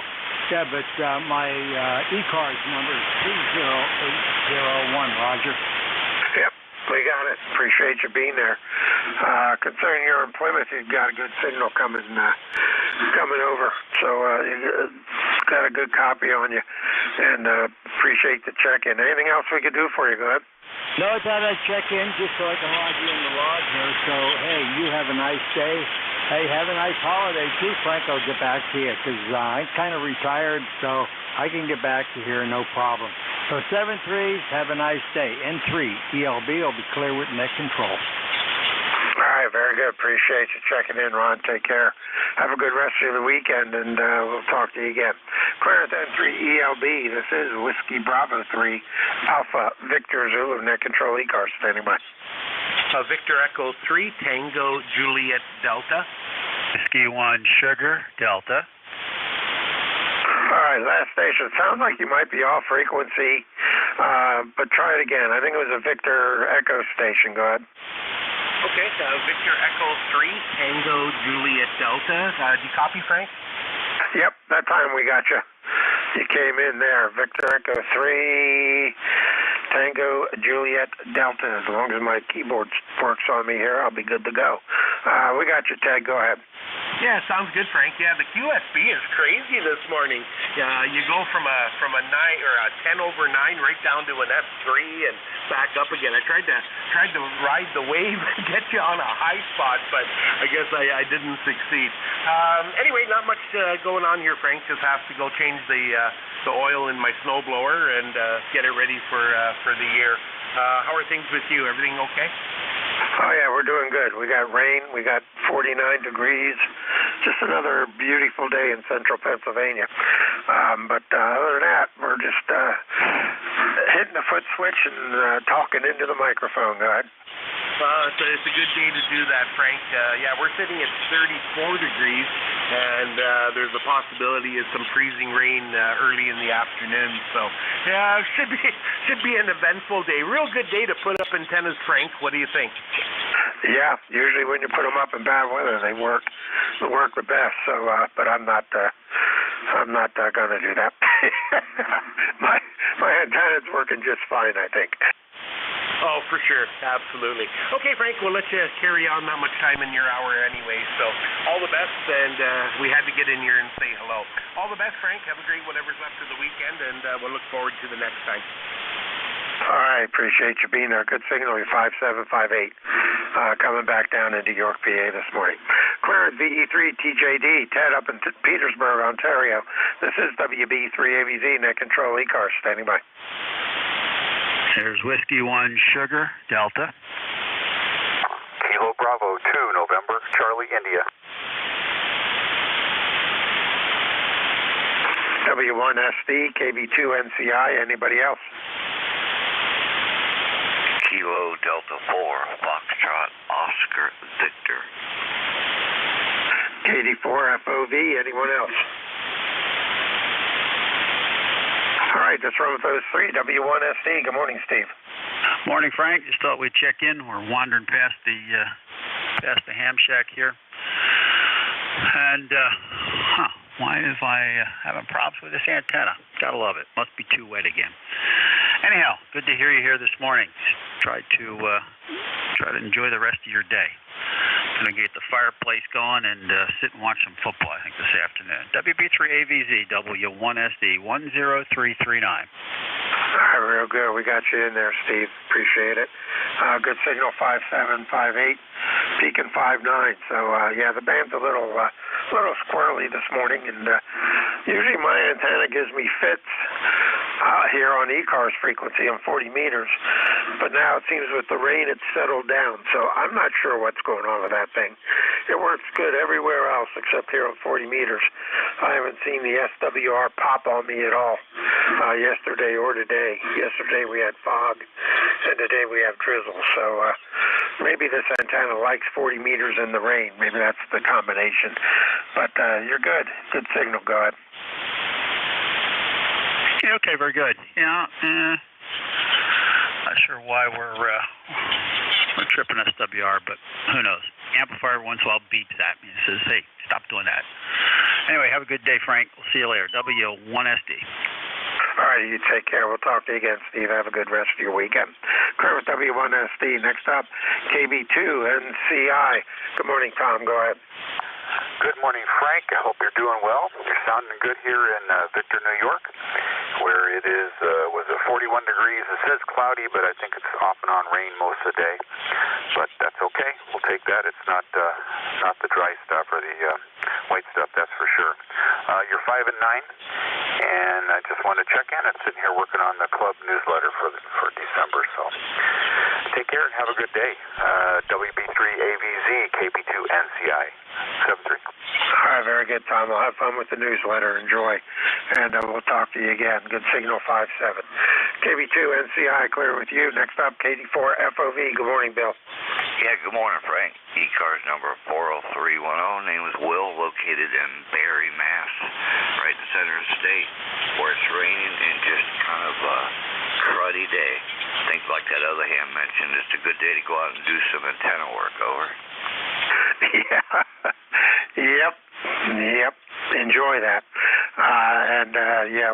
Yeah, but my ECARS number is 20801, Roger. Yep, we got it. Appreciate you being there. Concerning your employment, you've got a good signal coming over, so you got a good copy on you, and appreciate the check-in. Anything else we could do for you? Go ahead. No, I thought I'd check in just so I can log you in the log here. So, hey, you have a nice day. Hey, have a nice holiday, too, Frank. I'll get back to you because I'm kind of retired, so I can get back to here, no problem. So 7-3, have a nice day. N3, ELB will be clear with net control. All right, very good. Appreciate you checking in, Ron. Take care. Have a good rest of the weekend, and we'll talk to you again. Clearance N3 ELB. This is Whiskey Bravo 3, Alpha Victor Zulu, net control ECARS, standing by. Victor Echo 3, Tango Juliet Delta. Whiskey 1 Sugar Delta. All right, last station. Sounds like you might be off frequency, but try it again. I think it was a Victor Echo station. Go ahead. Okay, Victor Echo 3, Tango Juliet Delta. Do you copy, Frank? Yep, that time we got you. You came in there. Victor Echo 3, Tango Juliet Delta. As long as my keyboard works on me here, I'll be good to go. We got you, Ted. Go ahead. Yeah, sounds good, Frank. Yeah, the QSB is crazy this morning. You go from a 9 or a 10 over 9 right down to an S3 and back up again. I tried to ride the wave and get you on a high spot, but I guess I didn't succeed. Anyway, not much going on here, Frank. Just have to go change the oil in my snowblower and get it ready for the year. How are things with you? Everything okay? Oh, yeah, we're doing good. We got rain. We got 49 degrees. Just another beautiful day in central Pennsylvania. But other than that, we're just hitting the foot switch and talking into the microphone. Go ahead. It's a good day to do that, Frank. Yeah, we're sitting at 34 degrees, and there's a possibility of some freezing rain early in the afternoon. So, yeah, should be an eventful day. Real good day to put up antennas, Frank. What do you think? Yeah, usually when you put them up in bad weather, they work the best. So, but I'm not going to do that. my antenna's working just fine, I think. Oh, for sure. Absolutely. Okay, Frank, we'll let you carry on. Not much time in your hour anyway, so all the best, and we had to get in here and say hello. All the best, Frank. Have a great whatever's left of the weekend, and we'll look forward to the next time. All right, appreciate you being there. Good signal. You're 5758. Coming back down into York, PA this morning. Clearance VE3 TJD, Ted up in Petersburg, Ontario. This is WB3AVZ, net control ECARS, standing by. There's Whiskey 1 Sugar Delta. Kilo Bravo 2 November Charlie India. W1SD KB2 NCI. Anybody else? Kilo Delta 4, Foxtrot, Oscar, Victor. KD4 FOV, anyone else? All right, let's run with those three. W1SD, good morning, Steve. Morning, Frank. Just thought we'd check in. We're wandering past the ham shack here. And, why am I having problems with this antenna? Gotta love it. Must be too wet again. Anyhow, good to hear you here this morning. Try to enjoy the rest of your day. Gonna get the fireplace going and sit and watch some football, I think, this afternoon. WB3AVZ, W1SD, 10339. All right, real good. We got you in there, Steve. Appreciate it. Good signal, 5758, peaking 59. So, yeah, the band's a little squirrely this morning, and usually my antenna gives me fits here on ECARS frequency on 40 meters, but now it seems with the rain it's settled down, so I'm not sure what's going on with that thing. It works good everywhere else except here on 40 meters. I haven't seen the SWR pop on me at all yesterday or today. Yesterday we had fog, and today we have drizzle, so maybe this antenna likes 40 meters in the rain. Maybe that's the combination, but you're good. Good signal. Go ahead. Yeah, okay, very good. Yeah, not sure why we're tripping SWR, but who knows? Amplifier once in a while beeps at me and says, hey, stop doing that. Anyway, have a good day, Frank. We'll see you later. W1SD. All right, you take care. We'll talk to you again, Steve. Have a good rest of your weekend. Clear with W1SD. Next up, KB2NCI. Good morning, Tom. Go ahead. Good morning, Frank. I hope you're doing well. You're sounding good here in Victor, New York, where it is was 41 degrees. It says cloudy, but I think it's off and on rain most of the day. But that's okay. We'll take that. It's not the dry stuff or the white stuff, that's for sure. You're 5 and 9, and I just want to check in. I'm sitting here working on the club newsletter for December. So take care and have a good day. WB3AVZ, KB2NCI. 73. All right, very good, Tom. We'll have fun with the newsletter. Enjoy. And we'll talk to you again. Good signal, 5-7. KB2NCI, clear with you. Next up, KD4FOV. Good morning, Bill. Yeah, good morning, Frank. ECARS number 40310. Name is Will, located in Barry, Mass, right in the center of the state, where it's raining and just kind of a cruddy day. Think like that other ham mentioned, it's a good day to go out and do some antenna work. Over. Yeah. Yep. Enjoy that. Yeah,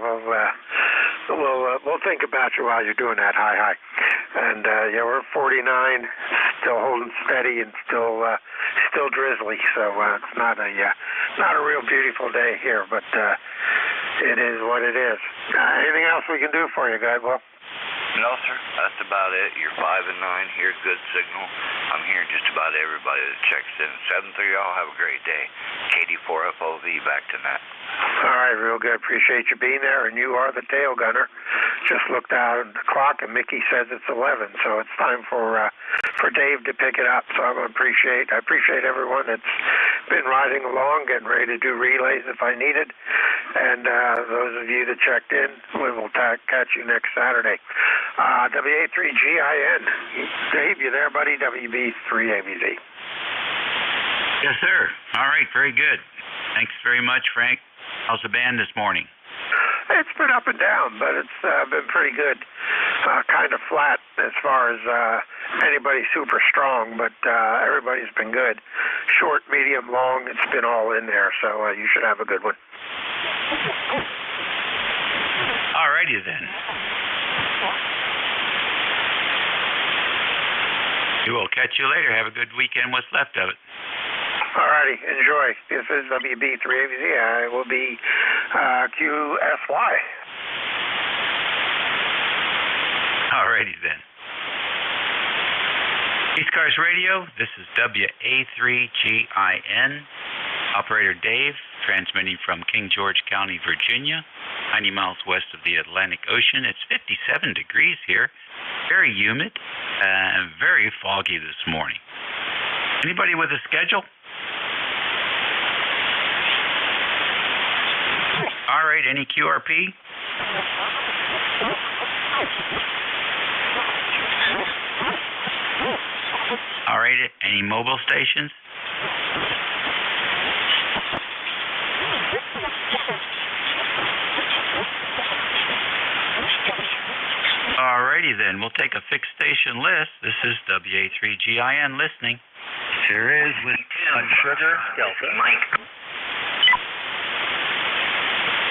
we'll think about you while you're doing that. Hi. And yeah, we're 49, still holding steady and still drizzly. So it's not a real beautiful day here, but it is what it is. Anything else we can do for you, guys? Well. No, sir. That's about it. You're 5 and 9 here. Good signal. I'm hearing just about everybody that checks in. 7-3, y'all have a great day. KD4FOV, back to net. All right, real good. Appreciate you being there, and you are the tail gunner. Just looked out at the clock, and Mickey says it's 11, so it's time for Dave to pick it up. So I appreciate everyone that's been riding along, getting ready to do relays if I needed, and those of you that checked in, we will catch you next Saturday. WA3GIN. Dave, you there, buddy? WB3AVZ. Yes, sir. All right, very good. Thanks very much, Frank. How's the band this morning? It's been up and down, but it's been pretty good. Kind of flat as far as anybody super strong, but everybody's been good. Short, medium, long, it's been all in there, so you should have a good one. All righty then. We will catch you later. Have a good weekend, what's left of it. Alrighty, enjoy. This is WB3AVZ. I will be QSY. Alrighty then. ECARS Radio, this is WA3GIN. Operator Dave, transmitting from King George County, Virginia, 90 miles west of the Atlantic Ocean. It's 57 degrees here, very humid, and very foggy this morning. Anybody with a schedule? All right, any QRP? All right, any mobile stations? All righty then, we'll take a fixed station list. This is WA3GIN listening. Here is with Sugar Delta. Mike.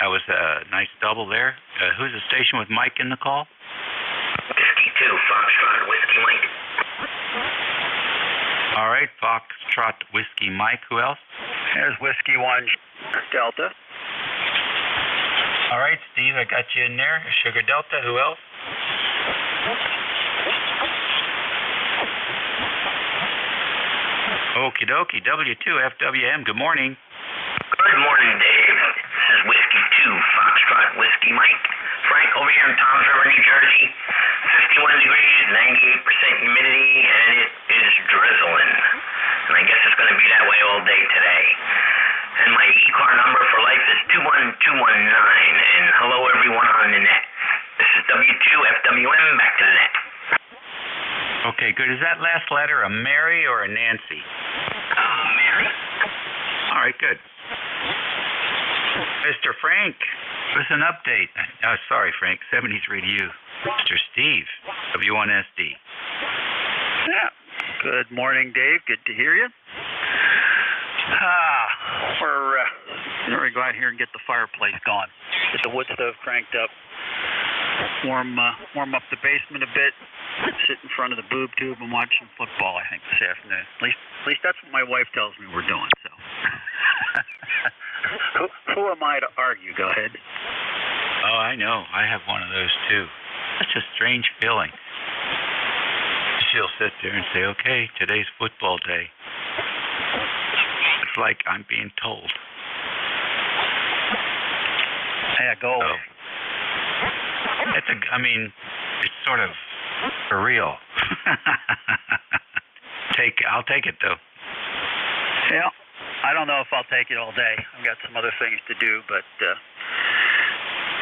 That was a nice double there. Who's the station with Mike in the call? Whiskey 2, Foxtrot, Whiskey Mike. All right, Foxtrot, Whiskey Mike. Who else? There's Whiskey 1, Delta. All right, Steve, I got you in there. Sugar Delta. Who else? Okie dokie, W2FWM, good morning. Good morning, Dave. This is Whiskey 2, Foxtrot, Whiskey Mike. Frank, over here in Toms River, New Jersey. 51 degrees, 98% humidity, and it is drizzling. And I guess it's going to be that way all day today. And my ECAR number for life is 21219. And hello, everyone on the net. This is W2FWM, back to the net. Okay, good. Is that last letter a Mary or a Nancy? Mary. All right, good. Mr. Frank, give us an update. Oh, sorry, Frank. 73 to you. Mr. Steve, W1SD. Yeah. Good morning, Dave. Good to hear you. We're going to go out here and get the fireplace going. Get the wood stove cranked up. Warm up the basement a bit. Sit in front of the boob tube and watch some football, I think, this afternoon. At least that's what my wife tells me we're doing, so. Who am I to argue? Go ahead. Oh, I know. I have one of those, too. Such a strange feeling. She'll sit there and say, okay, today's football day. It's like I'm being told. Yeah, go away. It's sort of for real. I'll take it, though. Yeah, I don't know if I'll take it all day. I've got some other things to do, but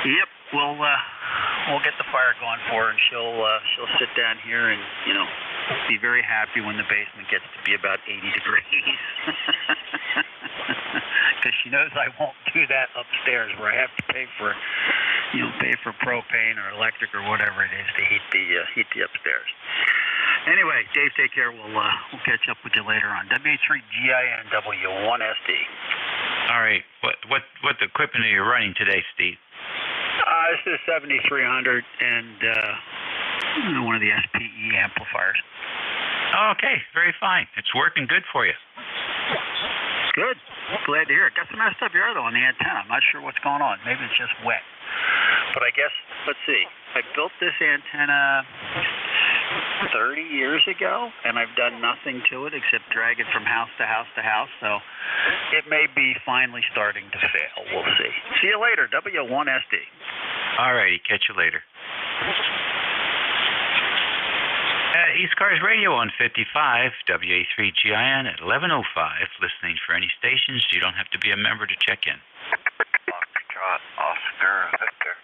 yep, we'll get the fire going for her, and she'll sit down here and be very happy when the basement gets to be about 80 degrees, because she knows I won't do that upstairs where I have to pay for propane or electric or whatever it is to heat the upstairs. Anyway, Dave, take care. We'll catch up with you later on. W3GIN W1SD. All right. What equipment are you running today, Steve? This is 7300 and one of the SPE amplifiers. Oh, okay, very fine. It's working good for you. Good. Glad to hear it. Got some messed up here though on the antenna. I'm not sure what's going on. Maybe it's just wet. But I guess, let's see. I built this antenna 30 years ago, and I've done nothing to it except drag it from house to house to house. So it may be finally starting to fail. We'll see. See you later, W1SD. All righty. Catch you later. ECARS Radio on 55, WA3GIN at 11:05, listening for any stations. You don't have to be a member to check in. Foxtrot, Oscar, Victor.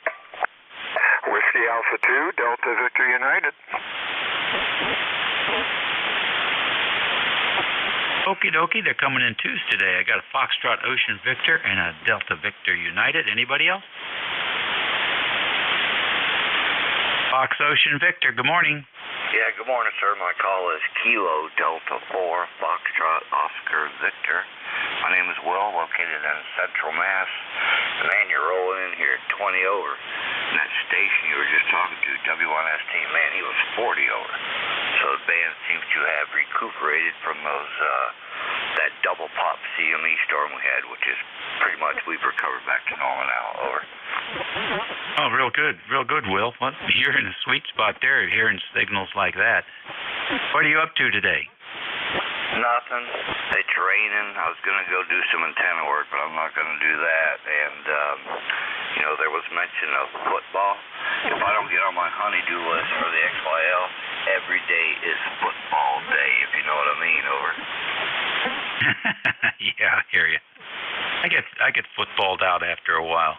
Whiskey Alpha 2, Delta Victor United. Okie dokie, they're coming in twos today. I got a Foxtrot Ocean Victor and a Delta Victor United. Anybody else? Fox Ocean Victor, good morning. Yeah, good morning, sir. My call is Kilo Delta 4, Foxtrot Oscar Victor. My name is Will, located in Central Mass. And man, you're rolling in here at 20 over. And that station you were just talking to, W1ST, man, he was 40 over. So the band seems to have recuperated from those that double pop CME storm we had, which is pretty much we've recovered back to normal now. Over. Oh, real good, Will. Well, you're in a sweet spot there, hearing signals like that. What are you up to today? Nothing. It's raining. I was going to go do some antenna work, but I'm not going to do that. And, there was mention of football. If I don't get on my honey-do list for the XYL, every day is football day, if you know what I mean, over. Yeah, I hear you. I get footballed out after a while,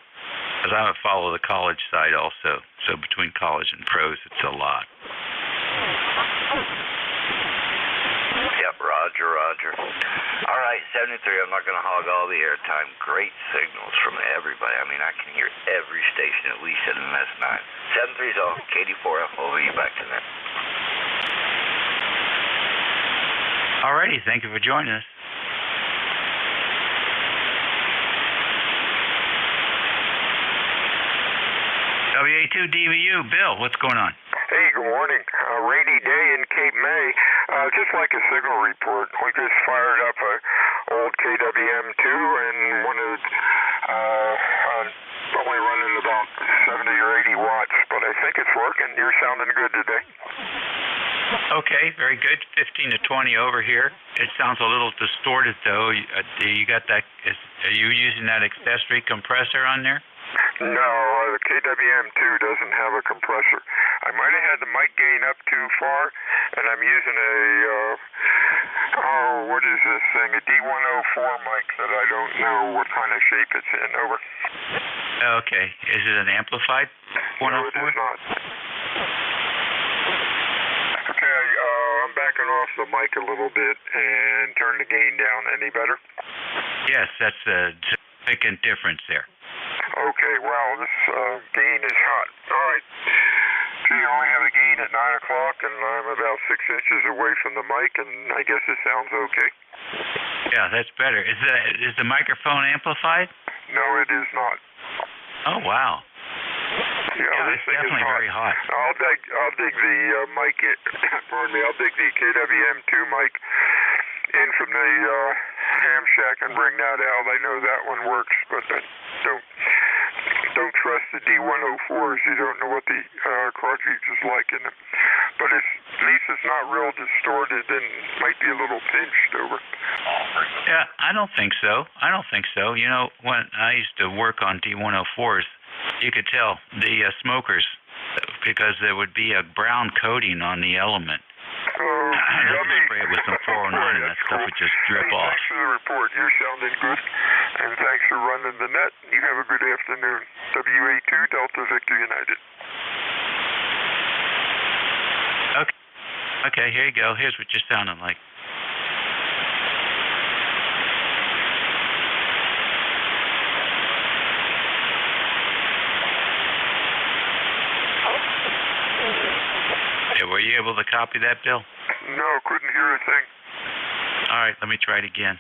because I follow the college side also. So between college and pros, it's a lot. Roger. All right, 73, I'm not going to hog all the airtime. Great signals from everybody. I mean, I can hear every station, at least in an S9. 73's all. KD4F, over you back to there. All righty, thank you for joining us. WA2DVU, Bill, what's going on? Hey, good morning. Rainy day in Cape May. Just like a signal report, we just fired up a old KWM2 and wanted only running about 70 or 80 watts, but I think it's working. You're sounding good today. Okay, very good. 15 to 20 over here. It sounds a little distorted, though. You got that? Are you using that accessory compressor on there? No, the KWM2 doesn't have a compressor. I might have had the mic gain up too far, and I'm using what is this thing? A D104 mic that I don't know what kind of shape it's in. Over. Okay. Is it an amplified 104? No, it is not. Okay, I'm backing off the mic a little bit and turn the gain down. Any better? Yes, that's a significant difference there. Okay, wow, this gain is hot. All right. See, I only have a gain at 9 o'clock, and I'm about 6 inches away from the mic, and I guess it sounds okay. Yeah, that's better. Is the microphone amplified? No, it is not. Oh, wow. Yeah, it's definitely very hot. I'll dig the mic in. Pardon me. I'll dig the KWM2 mic in from the ham shack and bring that out. I know that one works, but don't trust the D104s. You don't know what the cartridge is like in them. But at least it's not real distorted and might be a little pinched over. Yeah, I don't think so. You know, when I used to work on D104s, you could tell the smokers because there would be a brown coating on the element. I'd have to spray it with some 409 and that stuff would just drip off. Thanks for the report. You're sounding good. And thanks for running the net. You have a good afternoon. WA2 Delta Victor United. Okay, here you go. Here's what you're sounding like. Were you able to copy that, Bill? No, couldn't hear a thing. All right, let me try it again.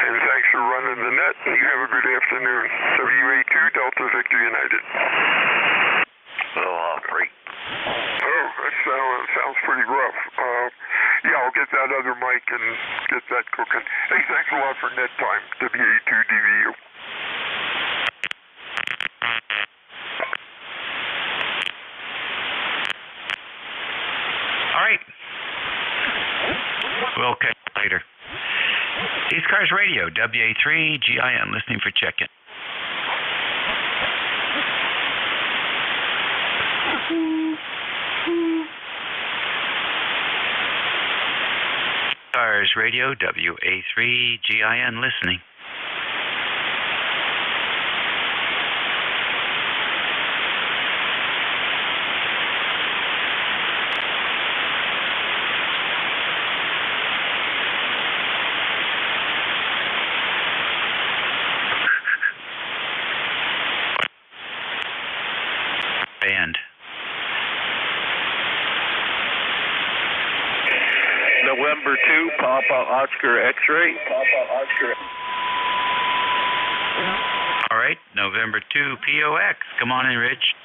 And thanks for running the net. You have a good afternoon. WA2 Delta Victor United. Little off-break. Oh, that sounds pretty rough. Yeah, I'll get that other mic and get that cooking. Hey, thanks a lot for net time. WA2DVU. All right. We'll catch you later. ECARS Radio, WA3GIN, listening for check-in. ECARS Radio, WA3GIN, listening. Band. November 2, Papa Oscar X-ray. All right, November 2, POX. Come on in, Rich.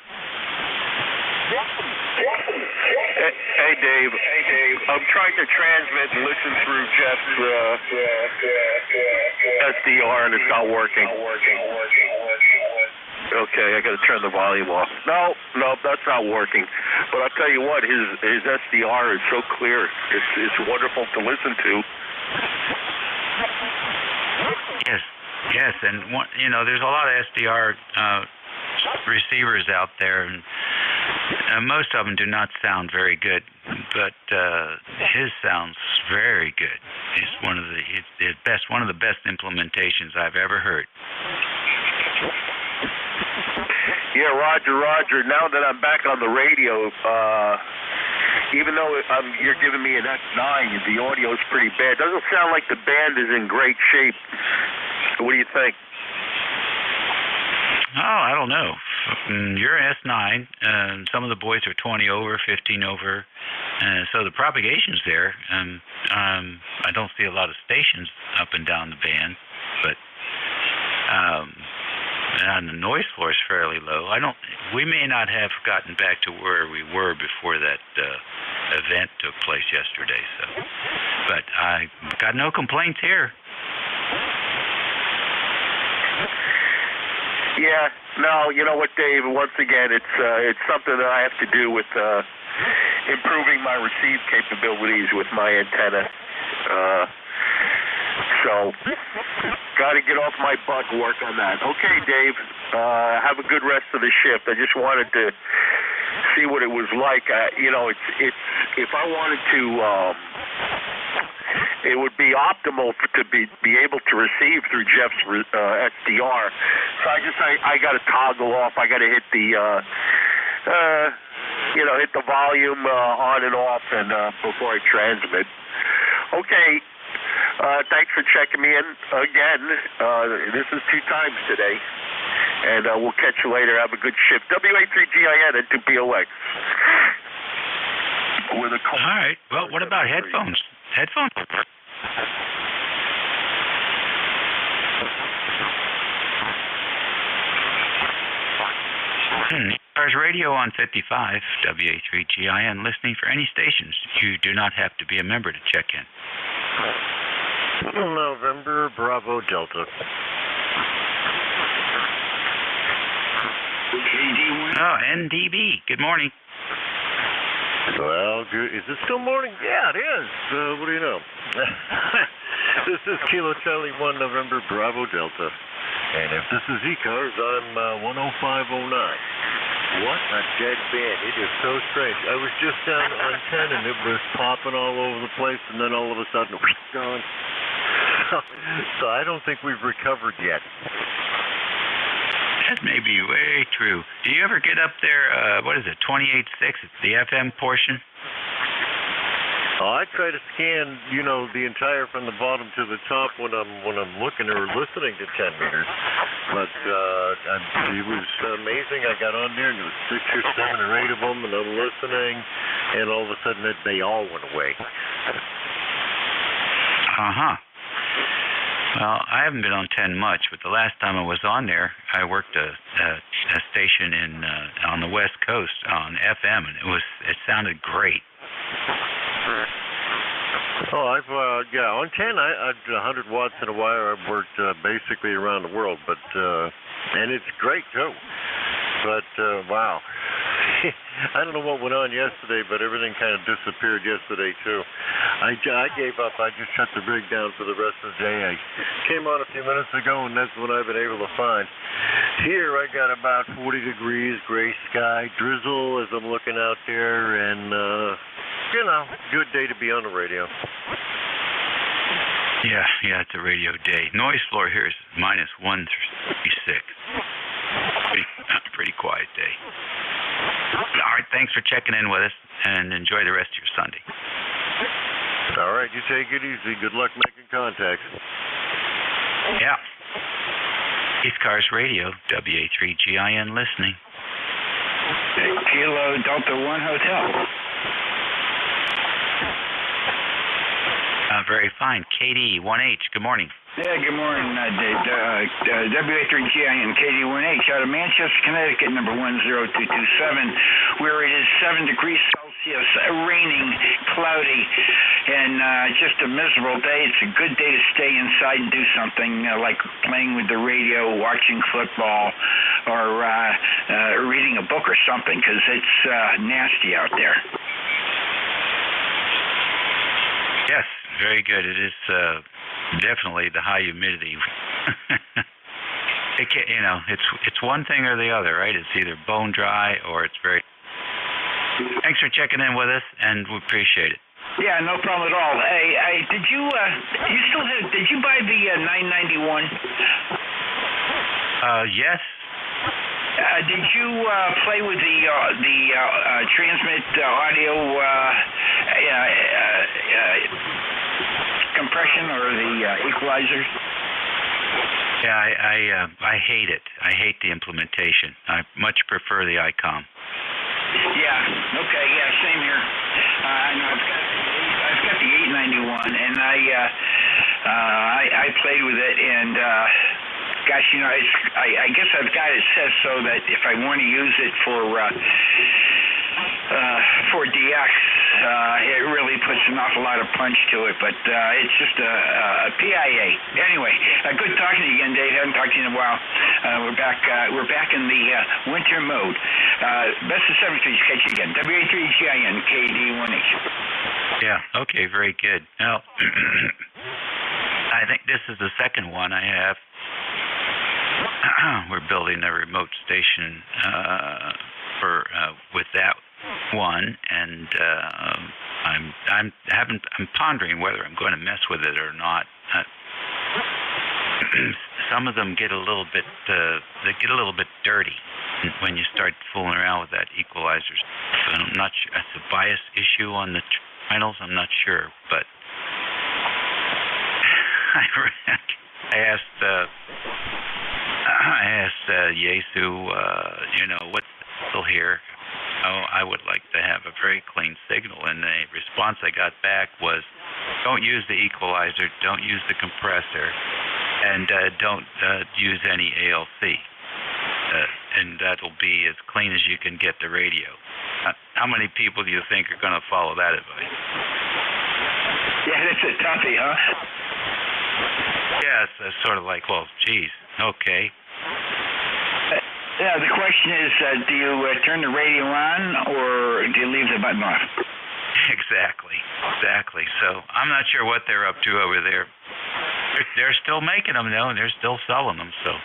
Hey, Dave. I'm trying to transmit and listen through Jeff's SDR, and it's not working. Okay, I got to turn the volume off. No, that's not working. But I'll tell you what, his SDR is so clear. It's wonderful to listen to. Yes, and there's a lot of SDR receivers out there, and most of them do not sound very good. But his sounds very good. It's one of the best implementations I've ever heard. Yeah, Roger. Now that I'm back on the radio, even though you're giving me an S9, the audio is pretty bad. Doesn't sound like the band is in great shape. What do you think? Oh, I don't know. You're S9. Some of the boys are 20 over, 15 over. So the propagation's there. I don't see a lot of stations up and down the band, but and the noise floor is fairly low. We may not have gotten back to where we were before that event took place yesterday. So, but I got no complaints here. Yeah, no, you know what, Dave? Once again, it's something that I have to do with improving my receive capabilities with my antenna. So, got to get off my butt and work on that. Okay, Dave, have a good rest of the shift. I just wanted to see what it was like. It's if I wanted to, it would be optimal to be able to receive through Jeff's SDR. So I got to toggle off. I got to hit the hit the volume on and off and before I transmit. Okay. Thanks for checking me in again. This is 2 times today. And we'll catch you later. Have a good shift. WA3GIN and 2POX. All right. Well, what about headphones? Headphones? ECARS radio on 55, WA3GIN, listening for any stations. You do not have to be a member to check in. November Bravo Delta. Oh, NDB. Good morning. Well, good. Is it still morning? Yeah, it is. What do you know? This is Kilo Charlie 1 November Bravo Delta. And if this is ECARS, I'm 10509. What a dead band. It is so strange. I was just down on 10 and it was popping all over the place, and then all of a sudden, gone. So I don't think we've recovered yet. That may be way true. Do you ever get up there, what is it, 28.6? It's the FM portion? Oh, I try to scan, the entire from the bottom to the top when I'm looking or listening to 10 meters. But it was amazing. I got on there and there was 6 or 7 or 8 of them, and I'm listening, and all of a sudden they all went away. Uh-huh. Well, I haven't been on 10 much, but the last time I was on there, I worked a station on the West Coast on FM, and it sounded great. Oh, on 10, I've 100 watts in a wire. I've worked basically around the world, but and it's great too. But wow, I don't know what went on yesterday, but everything kind of disappeared yesterday too. I gave up. I just shut the rig down for the rest of the day. I came on a few minutes ago, and that's what I've been able to find. Here I got about 40 degrees, gray sky, drizzle as I'm looking out there, and good day to be on the radio. Yeah, it's a radio day. Noise floor here is minus 136. Pretty quiet day. All right, thanks for checking in with us, and enjoy the rest of your Sunday. All right, you take it easy. Good luck making contacts. Yeah. ECARS Radio, WA3GIN listening. Kilo Delta 1 Hotel. Very fine. KD1H, good morning. Yeah, good morning, Dave. WA3GIN KD1H out of Manchester, Connecticut, number 10227, where it is 7 degrees Celsius, raining, cloudy, and just a miserable day. It's a good day to stay inside and do something like playing with the radio, watching football, or reading a book or something, because it's nasty out there. Yes, very good. It is definitely the high humidity. It's one thing or the other, right? It's either bone dry or it's very. Thanks for checking in with us, and we appreciate it. Yeah, no problem at all. Hey, did you buy the 991? Yes. Did you play with the transmit audio compression or the equalizer? Yeah, I hate it. I hate the implementation. I much prefer the ICOM. Yeah. Okay. Yeah. Same here. I've got the 891, and I played with it, and gosh, you know, I guess I've got it set so that if I want to use it for DX, it really puts an awful lot of punch to it, but it's just a PIA. Anyway, good talking to you again, Dave. Haven't talked to you in a while. We're back in the winter mode. Best of 7 Streets. Catch you again. WA3GIN KD1H. Yeah. Okay. Very good. Now, I think this is the second one I have. We're building a remote station with that one, and I'm pondering whether I'm going to mess with it or not. Some of them get a little bit dirty when you start fooling around with that equalizer. So I'm not sure. It's a bias issue on the finals. I'm not sure, but I asked Yesu, what's still here? Oh, I would like to have a very clean signal, and the response I got back was, don't use the equalizer, don't use the compressor, and don't use any ALC, and that'll be as clean as you can get the radio. How many people do you think are going to follow that advice? Yeah, that's a toughie, huh? Yeah, it's sort of like, well, geez, okay. Yeah, the question is, do you turn the radio on or do you leave the button off? Exactly. So I'm not sure what they're up to over there. They're still making them, though, and they're still selling them. So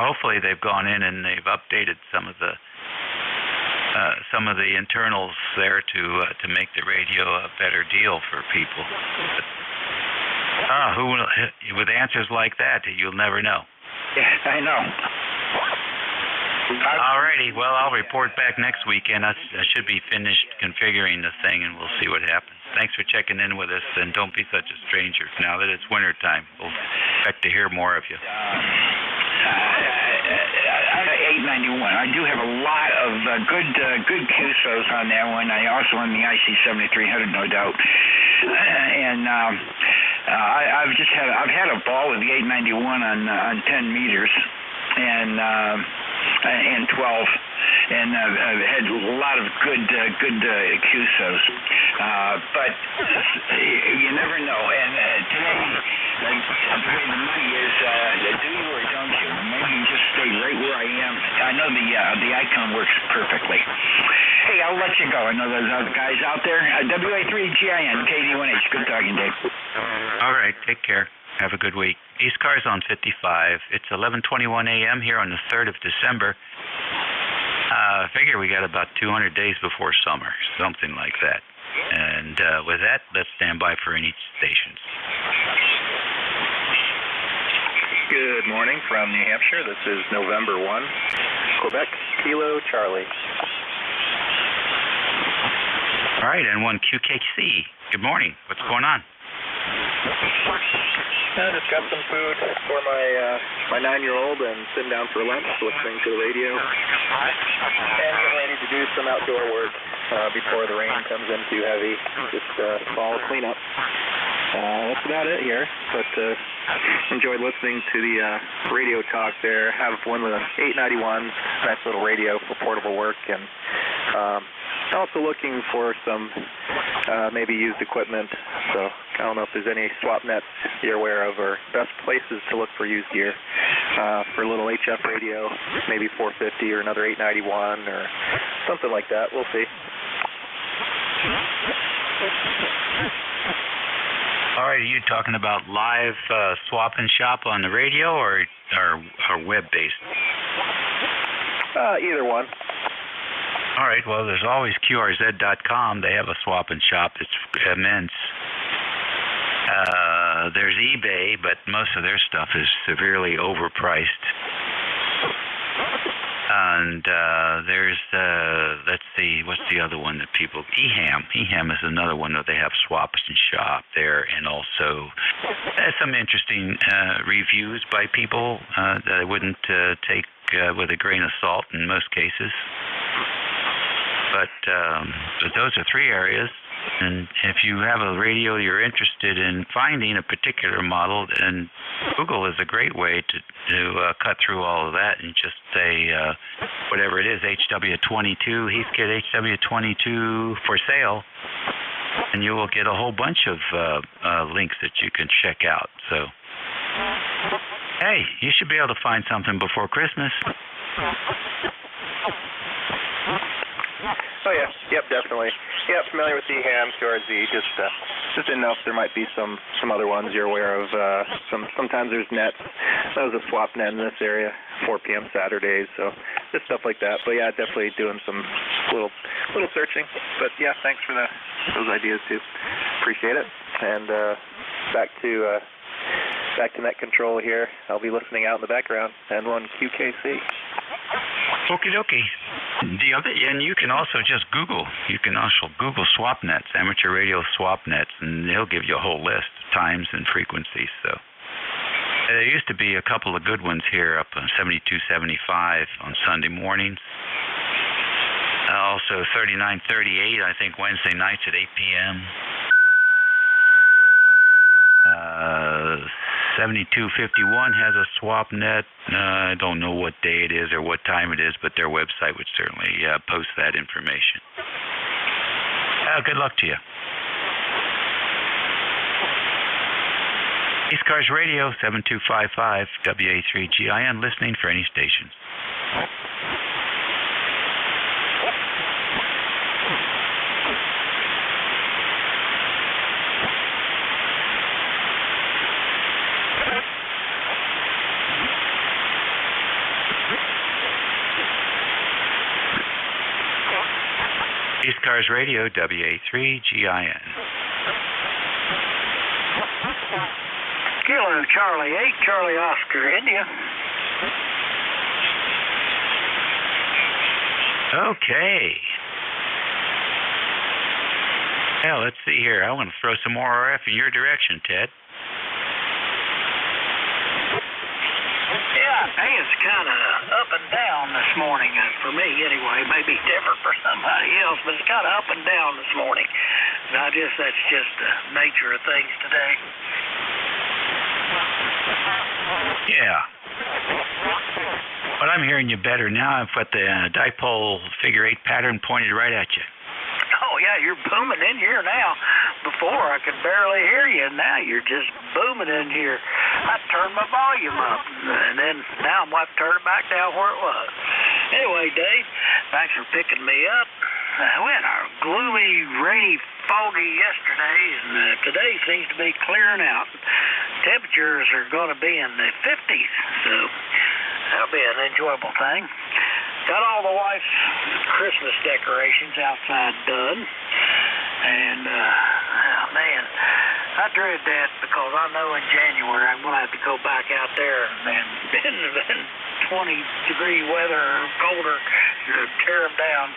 hopefully they've gone in and they've updated some of the internals there to make the radio a better deal for people. But, with answers like that, you'll never know. Yeah, I know. Alrighty, well, I'll report back next weekend. I should be finished configuring the thing, and we'll see what happens. Thanks for checking in with us, and don't be such a stranger now that it's winter time. We'll expect to hear more of you. 891. I do have a lot of good QSOs on that one. I also on the IC7300, no doubt. And I've had a ball with the 891 on 10 meters and 12, and I've had a lot of good QSOs. But you never know. And today, the way the money is, do you or don't you? Maybe you just stay right where I am. I know the icon works perfectly. Hey, I'll let you go. I know there's other guys out there. WA3GIN KD1H. Good talking, Dave. All right. Take care. Have a good week. ECARS on 55. It's 11:21 a.m. here on the 3rd of December. I figure we got about 200 days before summer, something like that. And with that, let's stand by for any stations. Good morning from New Hampshire. This is November 1, Quebec, Kilo, Charlie. All right, N1 QKC. Good morning. What's going on? I just got some food for my 9-year-old and sitting down for lunch, listening to the radio, and getting ready to do some outdoor work before the rain comes in too heavy. Just fall cleanup. That's about it here, but enjoyed listening to the radio talk there. Have one with an 891, nice little radio for portable work, and also looking for some maybe used equipment. So I don't know if there's any swap nets you're aware of or best places to look for used gear for a little HF radio, maybe 450 or another 891 or something like that. We'll see. All right, are you talking about live swap and shop on the radio or web-based? Either one. All right, well, there's always QRZ.com. They have a swap and shop. It's immense. There's eBay, but most of their stuff is severely overpriced. And there's, let's see, what's the other one that people, EHAM. EHAM is another one that they have swaps and shop there, and also some interesting reviews by people that I wouldn't take with a grain of salt in most cases. But those are three areas. And if you have a radio you're interested in finding a particular model, then Google is a great way to cut through all of that and just say whatever it is, HW22, Heathkit HW22 for sale, and you will get a whole bunch of links that you can check out. So, hey, you should be able to find something before Christmas. Oh yeah, yep, definitely. Yeah, familiar with EHAM, QRZ. Just didn't know if there might be some other ones you're aware of. Sometimes there's nets. That was a swap net in this area, 4 p.m. Saturdays. So just stuff like that. But yeah, definitely doing some little searching. But yeah, thanks for those ideas too. Appreciate it. And back to net control here. I'll be listening out in the background. N1 QKC. Okie dokie. And you can also just Google. You can also Google swap nets, amateur radio swap nets, and they'll give you a whole list of times and frequencies. So there used to be a couple of good ones here up on 7275 on Sunday mornings. Also 3938, I think Wednesday nights at 8 p.m. 7251 has a swap net. I don't know what day it is or what time it is, but their website would certainly post that information. Good luck to you. ECARS Radio 7255 WA3GIN, listening for any stations. ECARS Radio, WA3GIN. Kilo Charlie 8, Charlie Oscar, India. Okay. Well, let's see here. I want to throw some more RF in your direction, Ted. Hey, it's kind of up and down this morning for me anyway. Maybe different for somebody else, but it's kind of up and down this morning. And I guess that's just the nature of things today. Yeah. But I'm hearing you better now. I've got the dipole figure 8 pattern pointed right at you. Oh, yeah, you're booming in here now. Before, I could barely hear you, and now you're just booming in here. I turned my volume up, and then now I'm going to have to turn it back down where it was. Anyway, Dave, thanks for picking me up. We had a gloomy, rainy, foggy yesterday, and today seems to be clearing out. Temperatures are going to be in the 50s, so that'll be an enjoyable thing. Got all the wife's Christmas decorations outside done. And, oh man, I dread that because I know in January I'm going to have to go back out there and in 20-degree weather or colder to tear them down.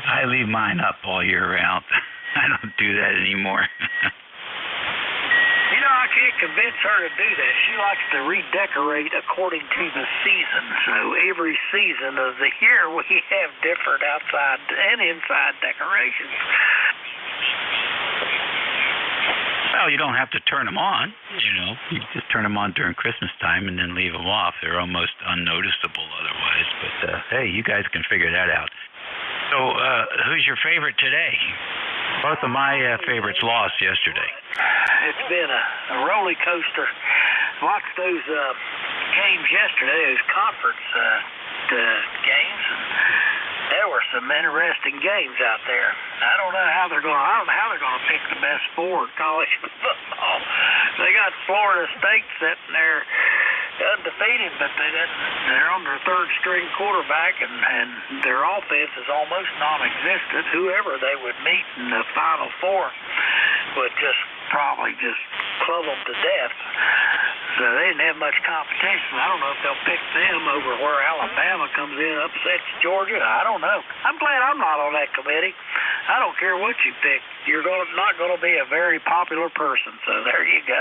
I leave mine up all year round. I don't do that anymore. You know, I can't convince her to do that. She likes to redecorate according to the season. So every season of the year, we have different outside and inside decorations. Well, you don't have to turn them on, you know. You just turn them on during Christmas time and then leave them off. They're almost unnoticeable otherwise. But, hey, you guys can figure that out. So, who's your favorite today? Both of my favorites lost yesterday. It's been a roller coaster. Watched those games yesterday, those conference games, and there were some interesting games out there. I don't know how they're going to pick the best four in college football. They got Florida State sitting there undefeated, but they're on their third-string quarterback, and their offense is almost non-existent. Whoever they would meet in the Final Four would probably just club them to death. So they didn't have much competition. I don't know if they'll pick them over where Alabama comes in, upsets Georgia. I don't know. I'm glad I'm not on that committee. I don't care what you pick. You're not going to be a very popular person. So there you go.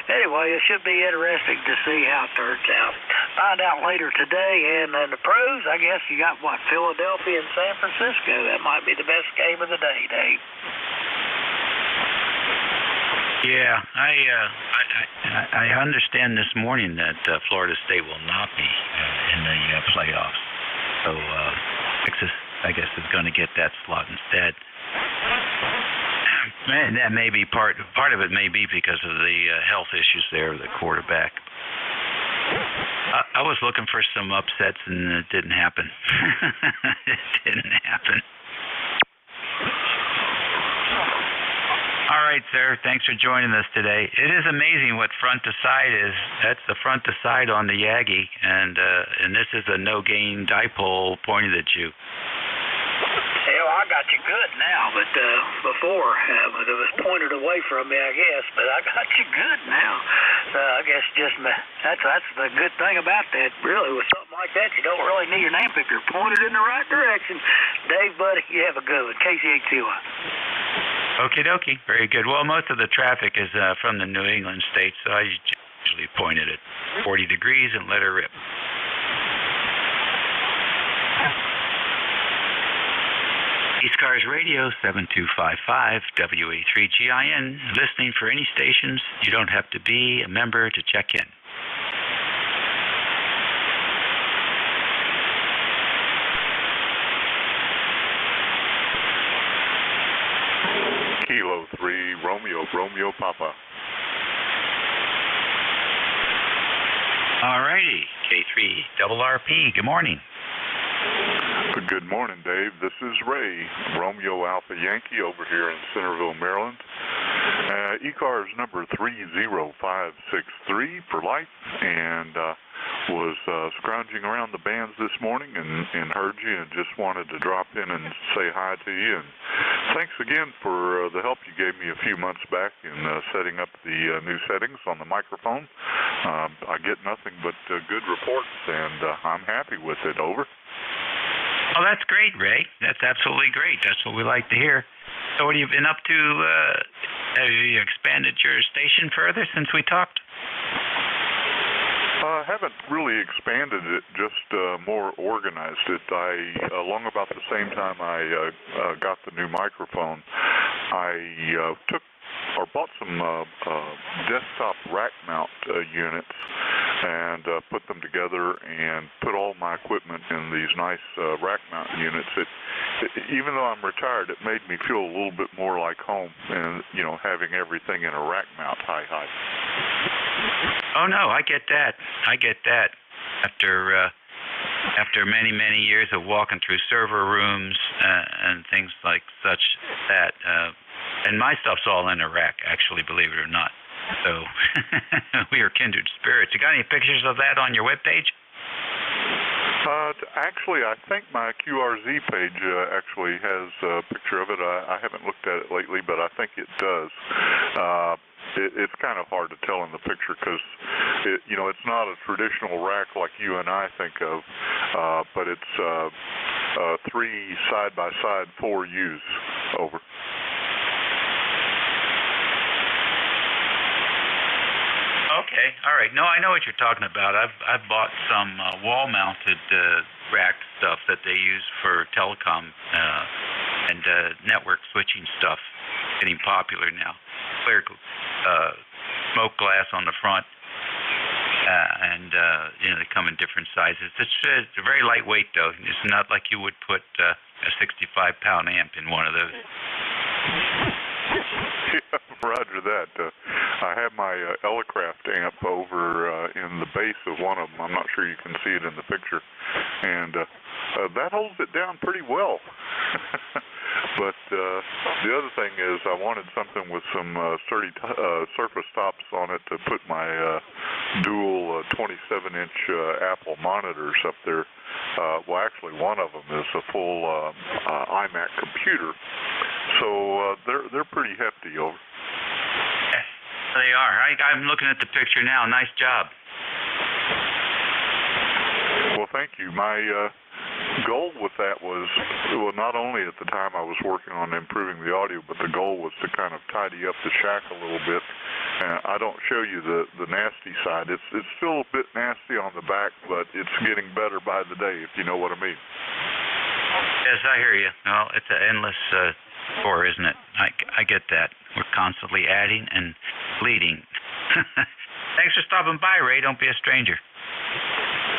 Anyway, it should be interesting to see how it turns out. Find out later today. And in the pros, I guess you got, what, Philadelphia and San Francisco. That might be the best game of the day, Dave. Yeah, I understand this morning that Florida State will not be in the playoffs. So Texas, I guess, is going to get that slot instead. And that may be part of it may be because of the health issues there of the quarterback. I was looking for some upsets, and it didn't happen. It didn't happen. All right, sir. Thanks for joining us today. It is amazing what front to side is. That's the front to side on the Yagi, and this is a no-gain dipole pointed at you. Hell, I got you good now, but before it was pointed away from me, I guess. But I got you good now. I guess that's the good thing about that. Really, with something like that, you don't really need your name if you're pointed in the right direction. Dave, buddy, you have a good one. KCHUI. Okie dokie. Very good. Well, most of the traffic is from the New England states, so I usually point it at 40 degrees and let her rip. ECARS Radio 7255 WA3GIN. Listening for any stations. You don't have to be a member to check in. Kilo 3, Romeo Papa. All righty, K3 RRP. Good morning. Good morning, Dave. This is Ray, Romeo Alpha Yankee over here in Centerville, Maryland. ECARS number 30563 for life, and was scrounging around the bands this morning and heard you and just wanted to drop in and say hi to you. And thanks again for the help you gave me a few months back in setting up the new settings on the microphone. I get nothing but good reports, and I'm happy with it. Over. Oh, that's great, Ray. That's absolutely great. That's what we like to hear. So what have you been up to? Have you expanded your station further since we talked? I haven't really expanded it, just more organized it. Along about the same time I got the new microphone, I bought some desktop rack mount units and put them together and put all my equipment in these nice rack mount units. Even though I'm retired, it made me feel a little bit more like home, and having everything in a rack mount high. Oh no, I get that. After many years of walking through server rooms and things like such that, and my stuff's all in a rack, actually, believe it or not. So we are kindred spirits. You got any pictures of that on your webpage? Actually, I think my QRZ page actually has a picture of it. I haven't looked at it lately, but I think it does. It's kind of hard to tell in the picture because it's not a traditional rack like you and I think of, but it's 3 side-by-side 4Us. Over. Okay, all right. No, I know what you're talking about. I've bought some wall-mounted rack stuff that they use for telecom and network switching stuff. Getting popular now. Clear smoke glass on the front, and they come in different sizes. It's very lightweight, though. It's not like you would put a 65-pound amp in one of those. Yeah, roger that. I have my Elecraft amp over in the base of one of them. I'm not sure you can see it in the picture. And that holds it down pretty well. But the other thing is I wanted something with some sturdy surface tops on it to put my dual 27-inch Apple monitors up there. Well, actually, one of them is a full iMac computer. So they're pretty hefty. Over. They are. are. I'm looking at the picture now. Nice job. Well, thank you. My goal with that was, well, not only at the time I was working on improving the audio, but the goal was to kind of tidy up the shack a little bit. I don't show you the nasty side. It's still a bit nasty on the back, but it's getting better by the day, if you know what I mean. Yes, I hear you. Well, it's an endless chore, isn't it? I get that. We're constantly adding and bleeding. Thanks for stopping by, Ray. Don't be a stranger.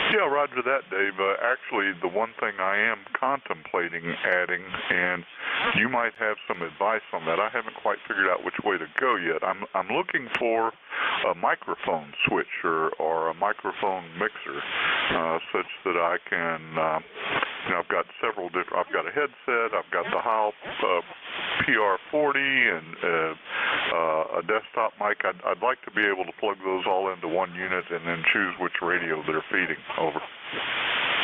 Yeah, roger that, Dave. Actually, the one thing I am contemplating adding, and you might have some advice on that. I haven't quite figured out which way to go yet. I'm looking for a microphone switcher or a microphone mixer, such that I can, I've got several different. I've got a headset. I've got the Heil PR40 and a desktop mic. I'd like to be able to plug those all into one unit and then choose which radio they're feeding. Over.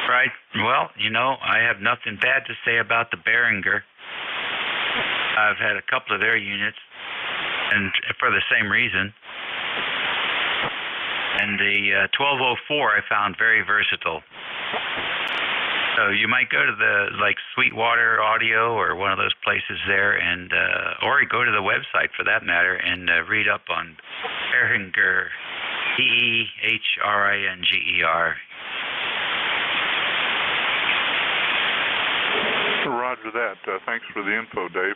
Right. Well, I have nothing bad to say about the Behringer. I've had a couple of their units, and for the same reason. And the 1204 I found very versatile. So you might go to the Sweetwater Audio or one of those places there, and or go to the website for that matter and read up on Behringer, Behringer. Roger that. Thanks for the info, Dave.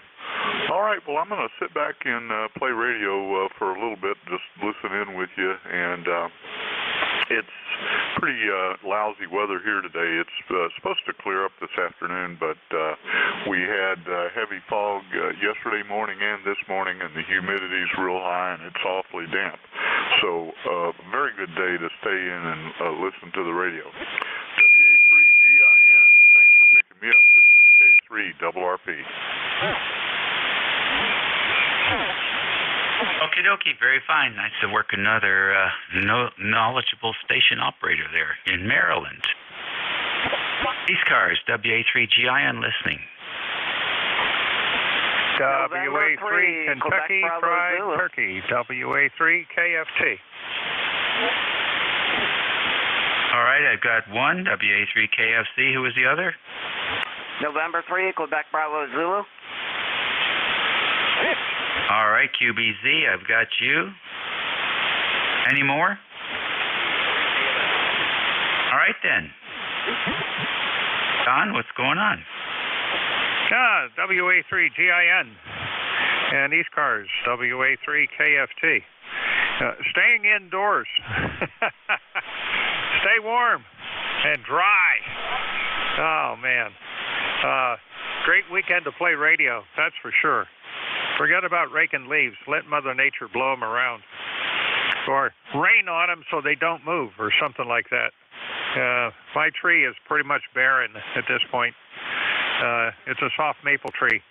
All right, well, I'm going to sit back and play radio for a little bit, just listen in with you. And it's pretty lousy weather here today. It's supposed to clear up this afternoon, but we had heavy fog yesterday morning and this morning, and the humidity's real high, and it's awfully damp. So very good day to stay in and listen to the radio. WA3GIN, thanks for picking me up. This is K3RRP. Okie dokie, very fine. Nice to work another knowledgeable station operator there in Maryland. ECARS, WA3GIN listening. WA3 Kentucky Fried Turkey, WA3 KFT. All right, I've got one, WA3 KFC. Who was the other? November 3, Quebec Bravo Zulu. All right, QBZ, I've got you. Any more? All right, then. Don, what's going on? WA3GIN and ECARS, WA3 KFT. Staying indoors. Stay warm and dry. Oh, man. Great weekend to play radio, that's for sure. Forget about raking leaves. Let Mother Nature blow them around. Or rain on them so they don't move or something like that. My tree is pretty much barren at this point. It's a soft maple tree.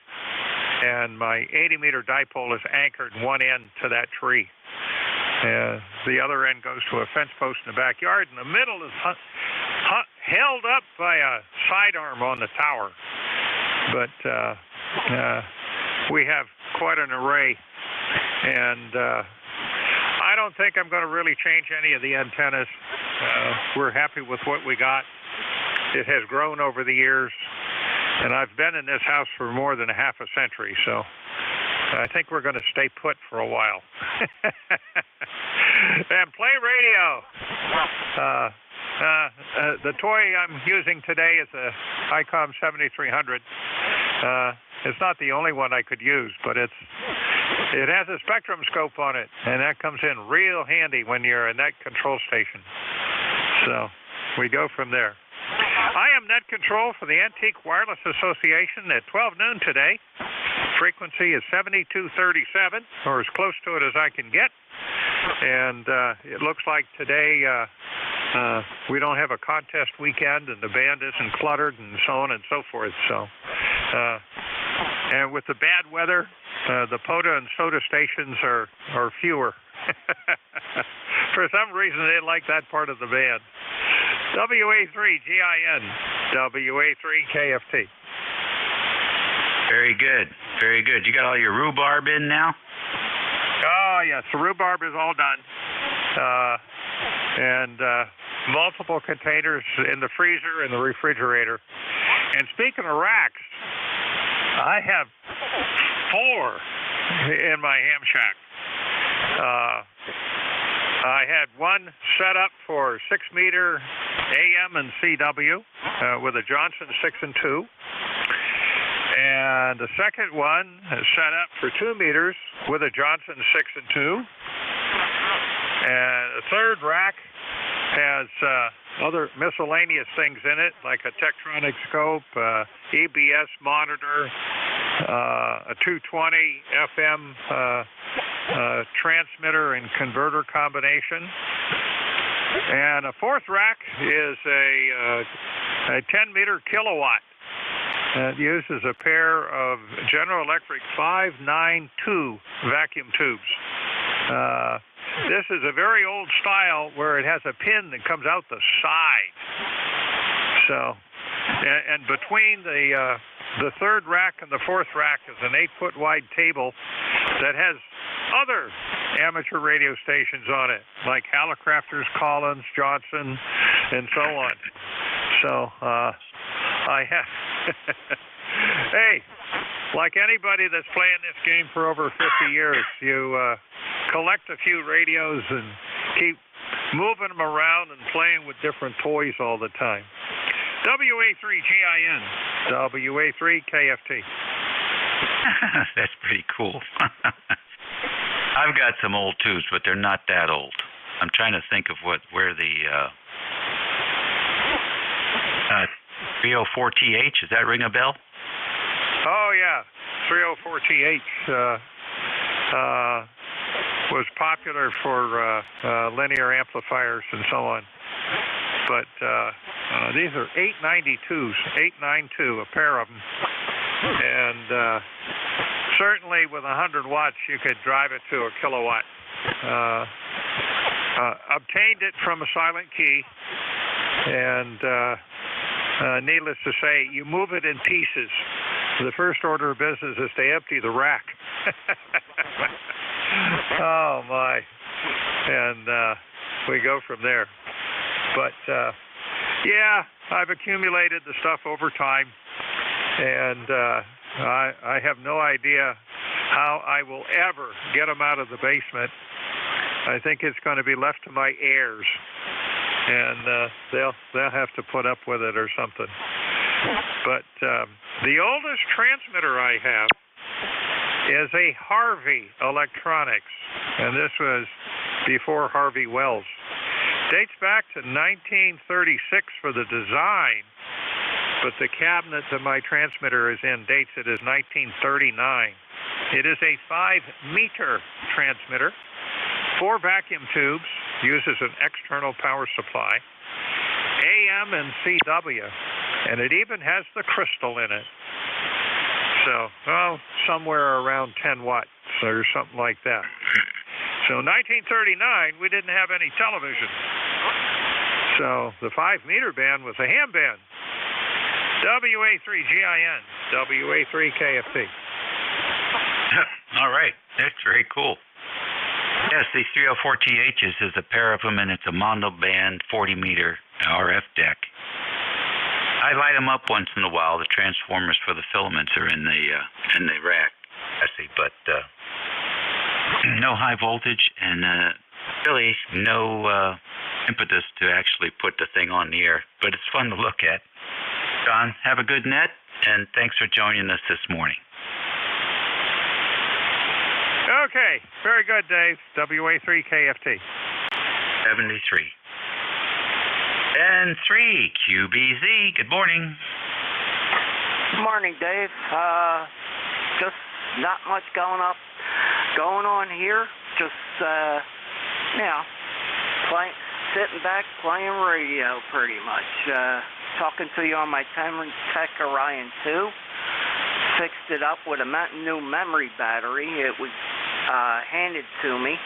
And my 80-meter dipole is anchored one end to that tree. The other end goes to a fence post in the backyard, and the middle is held up by a sidearm on the tower. But we have quite an array, and I don't think I'm going to really change any of the antennas. We're happy with what we got. It has grown over the years, and I've been in this house for more than a half a century, so I think we're going to stay put for a while. And play radio. The toy I'm using today is a ICOM 7300. It's not the only one I could use, but it has a spectrum scope on it, and that comes in real handy when you're a net control station. So we go from there. I am net control for the Antique Wireless Association at 12 noon today. Frequency is 7237, or as close to it as I can get. And it looks like today we don't have a contest weekend, and the band isn't cluttered, and so on and so forth. So, and with the bad weather, the POTA and SOTA stations are fewer. For some reason, they like that part of the band. WA3GIN, WA3KFT. Very good. Very good. You got all your rhubarb in now? Oh, Oh, yes, the rhubarb is all done. And multiple containers in the freezer and the refrigerator. And speaking of racks, I have 4 in my ham shack. I had one set up for 6-meter AM and CW with a Johnson 6 and 2. And the second one is set up for 2 meters with a Johnson 6 and 2. And the third rack has other miscellaneous things in it, like a Tektronix scope, EBS monitor, a 220 FM transmitter and converter combination. And a fourth rack is a 10-meter kilowatt. It uses a pair of General Electric 592 vacuum tubes. This is a very old style where it has a pin that comes out the side. So, and between the third rack and the fourth rack is an 8-foot wide table that has other amateur radio stations on it, like Hallicrafters, Collins, Johnson, and so on. So, I have... Hey, like anybody that's playing this game for over 50 years, you collect a few radios and keep moving them around and playing with different toys all the time. WA3GIN, WA3KFT. That's pretty cool. I've got some old tubes, but they're not that old. I'm trying to think of where the 304TH, does that ring a bell? Oh, yeah. 304TH was popular for linear amplifiers and so on. But these are 892s, 892, a pair of them. And certainly with 100 watts, you could drive it to a kilowatt. Obtained it from a silent key, and needless to say, you move it in pieces. The first order of business is to empty the rack. Oh, my. And we go from there. But, yeah, I've accumulated the stuff over time, and I have no idea how I will ever get them out of the basement. I think it's going to be left to my heirs, and they'll have to put up with it or something. But the oldest transmitter I have is a Harvey Electronics, and this was before Harvey Wells. Dates back to 1936 for the design, but the cabinet that my transmitter is in dates it as 1939. It is a 5-meter transmitter, 4 vacuum tubes, uses an external power supply, AM and CW, and it even has the crystal in it. So, well, somewhere around 10 watts or something like that. So 1939, we didn't have any television. So the 5-meter band was a ham band. WA3GIN, WA3KFT. All right, that's very cool. Yes, these 304THs is a pair of them, and it's a mono band 40-meter RF deck. I light them up once in a while. The transformers for the filaments are in the rack, I see, but no high voltage and really no impetus to actually put the thing on the air. But it's fun to look at. John, have a good net, and thanks for joining us this morning. Okay, very good, Dave. WA3KFT. 73. And 3, QBZ. Good morning. Good morning, Dave. Just not much going on here. Just, sitting back playing radio pretty much. Talking to you on my Tech Orion 2. Fixed it up with a new memory battery. It was handed to me,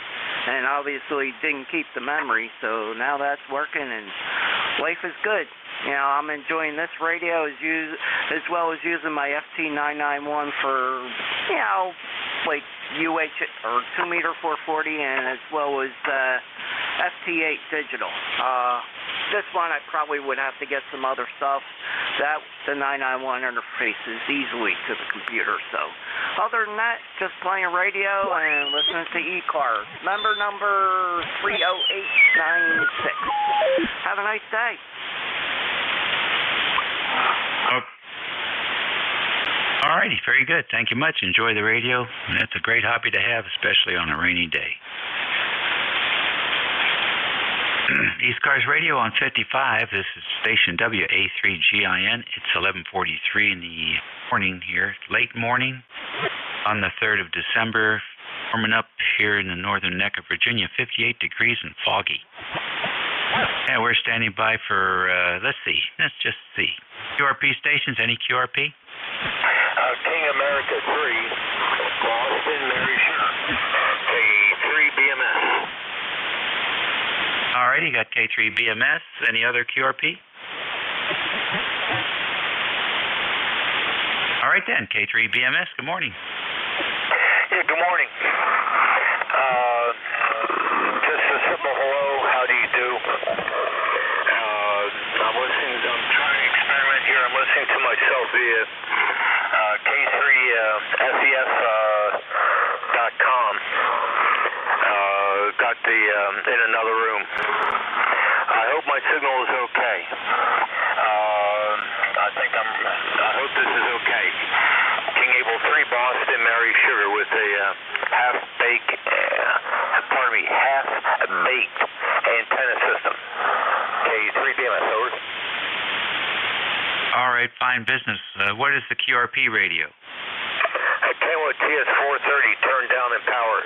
and obviously didn't keep the memory, so now that's working, and life is good. You know, I'm enjoying this radio as well as using my FT991 for, like UH or 2-meter 440, and as well as FT8 digital. This one I probably would have to get some other stuff. That the 991 interfaces easily to the computer. So other than that, just playing radio and listening to ECARS. Member number 30896. Have a nice day. All righty, very good. Thank you much. Enjoy the radio. That's a great hobby to have, especially on a rainy day. ECARS Radio on 55. This is station WA3GIN. It's 11:43 in the morning here, late morning on the 3rd of December. Warming up here in the northern neck of Virginia, 58 degrees and foggy. And we're standing by for, let's just see. QRP stations, any QRP? King America 3, Boston, Mary Sugar, K3 BMS. All right, you got K3 BMS. Any other QRP? All right then, K3 BMS, good morning. Yeah, good morning. Just a simple hello, how do you do? I'm trying to experiment here. I'm listening to myself via K3SES.com. Got the in another room. I hope my signal is okay. I hope this is okay. King Abel 3 Boston Mary Sugar with a half-baked antenna system. K3 BMS, over. All right, fine business. What is the QRP radio? Kenwood TS430, turned down in power.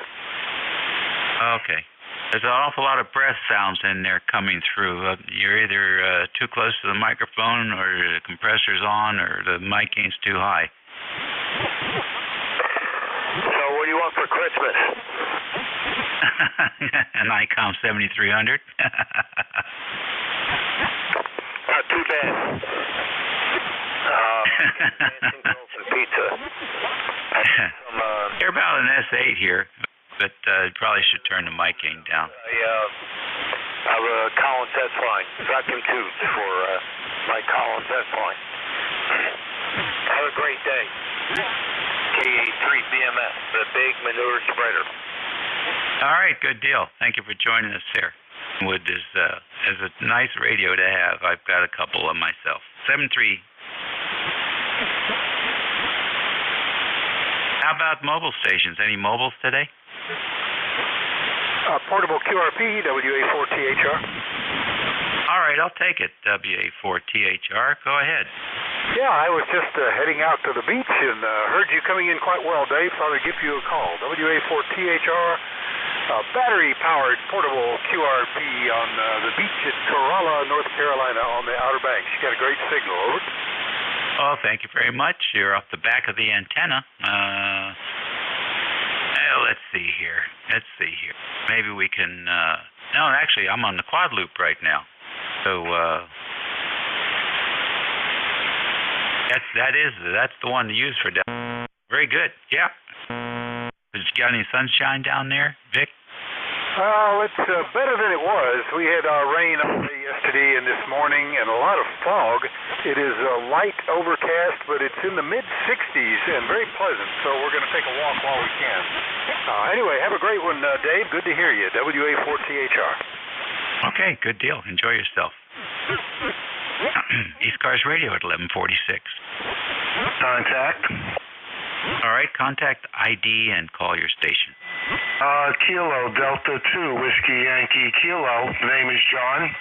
Okay. There's an awful lot of breath sounds in there coming through. You're either too close to the microphone, or the compressor's on, or the mic gain's too high. So what do you want for Christmas? An ICOM 7300. Not too bad. Pizza. You're about an S8 here, but probably should turn the mic gain down. I have a Collins S-line. Vacuum tubes for my Collins S-line. Have a great day. K3 BMS, the big manure spreader. All right, good deal. Thank you for joining us here. Wood is a nice radio to have. I've got a couple of myself. 73. How about mobile stations? Any mobiles today? Portable QRP, WA4THR. All right, I'll take it, WA4THR. Go ahead. Yeah, I was just heading out to the beach and heard you coming in quite well, Dave. Thought I'd give you a call. WA4THR, battery-powered portable QRP on the beach at Corolla, North Carolina, on the Outer Banks. You got a great signal, over. Oh, thank you very much. You're off the back of the antenna. Let's see here. Maybe we can... no, actually, I'm on the quad loop right now. So, that's the one to use for... Very good. Yeah. You got any sunshine down there, Vic? Well, it's better than it was. We had rain all day yesterday and this morning, and a lot of fog. It is light overcast, but it's in the mid-60s and very pleasant, so we're going to take a walk while we can. Anyway, have a great one, Dave. Good to hear you. WA4THR. Okay, good deal. Enjoy yourself. ECARS Radio at 11:46. Contact. All right, contact ID and call your station. Kilo Delta 2 Whiskey Yankee Kilo. The name is John.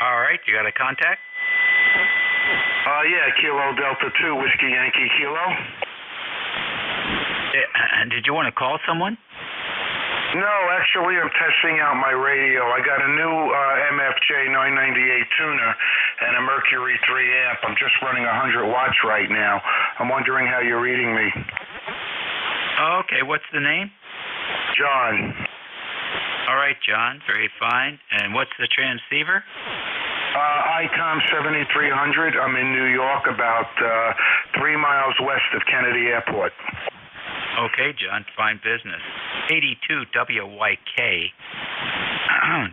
All right, you got a contact? Yeah, Kilo Delta 2 Whiskey Yankee Kilo. Did you want to call someone? No, actually, I'm testing out my radio. I got a new MFJ 998 tuner and a Mercury 3 amp. I'm just running 100 watts right now. I'm wondering how you're reading me. Okay, what's the name? John. All right, John, very fine. And what's the transceiver? ICOM 7300. I'm in New York, about 3 miles west of Kennedy Airport. Okay, John, fine business. 82 WYK,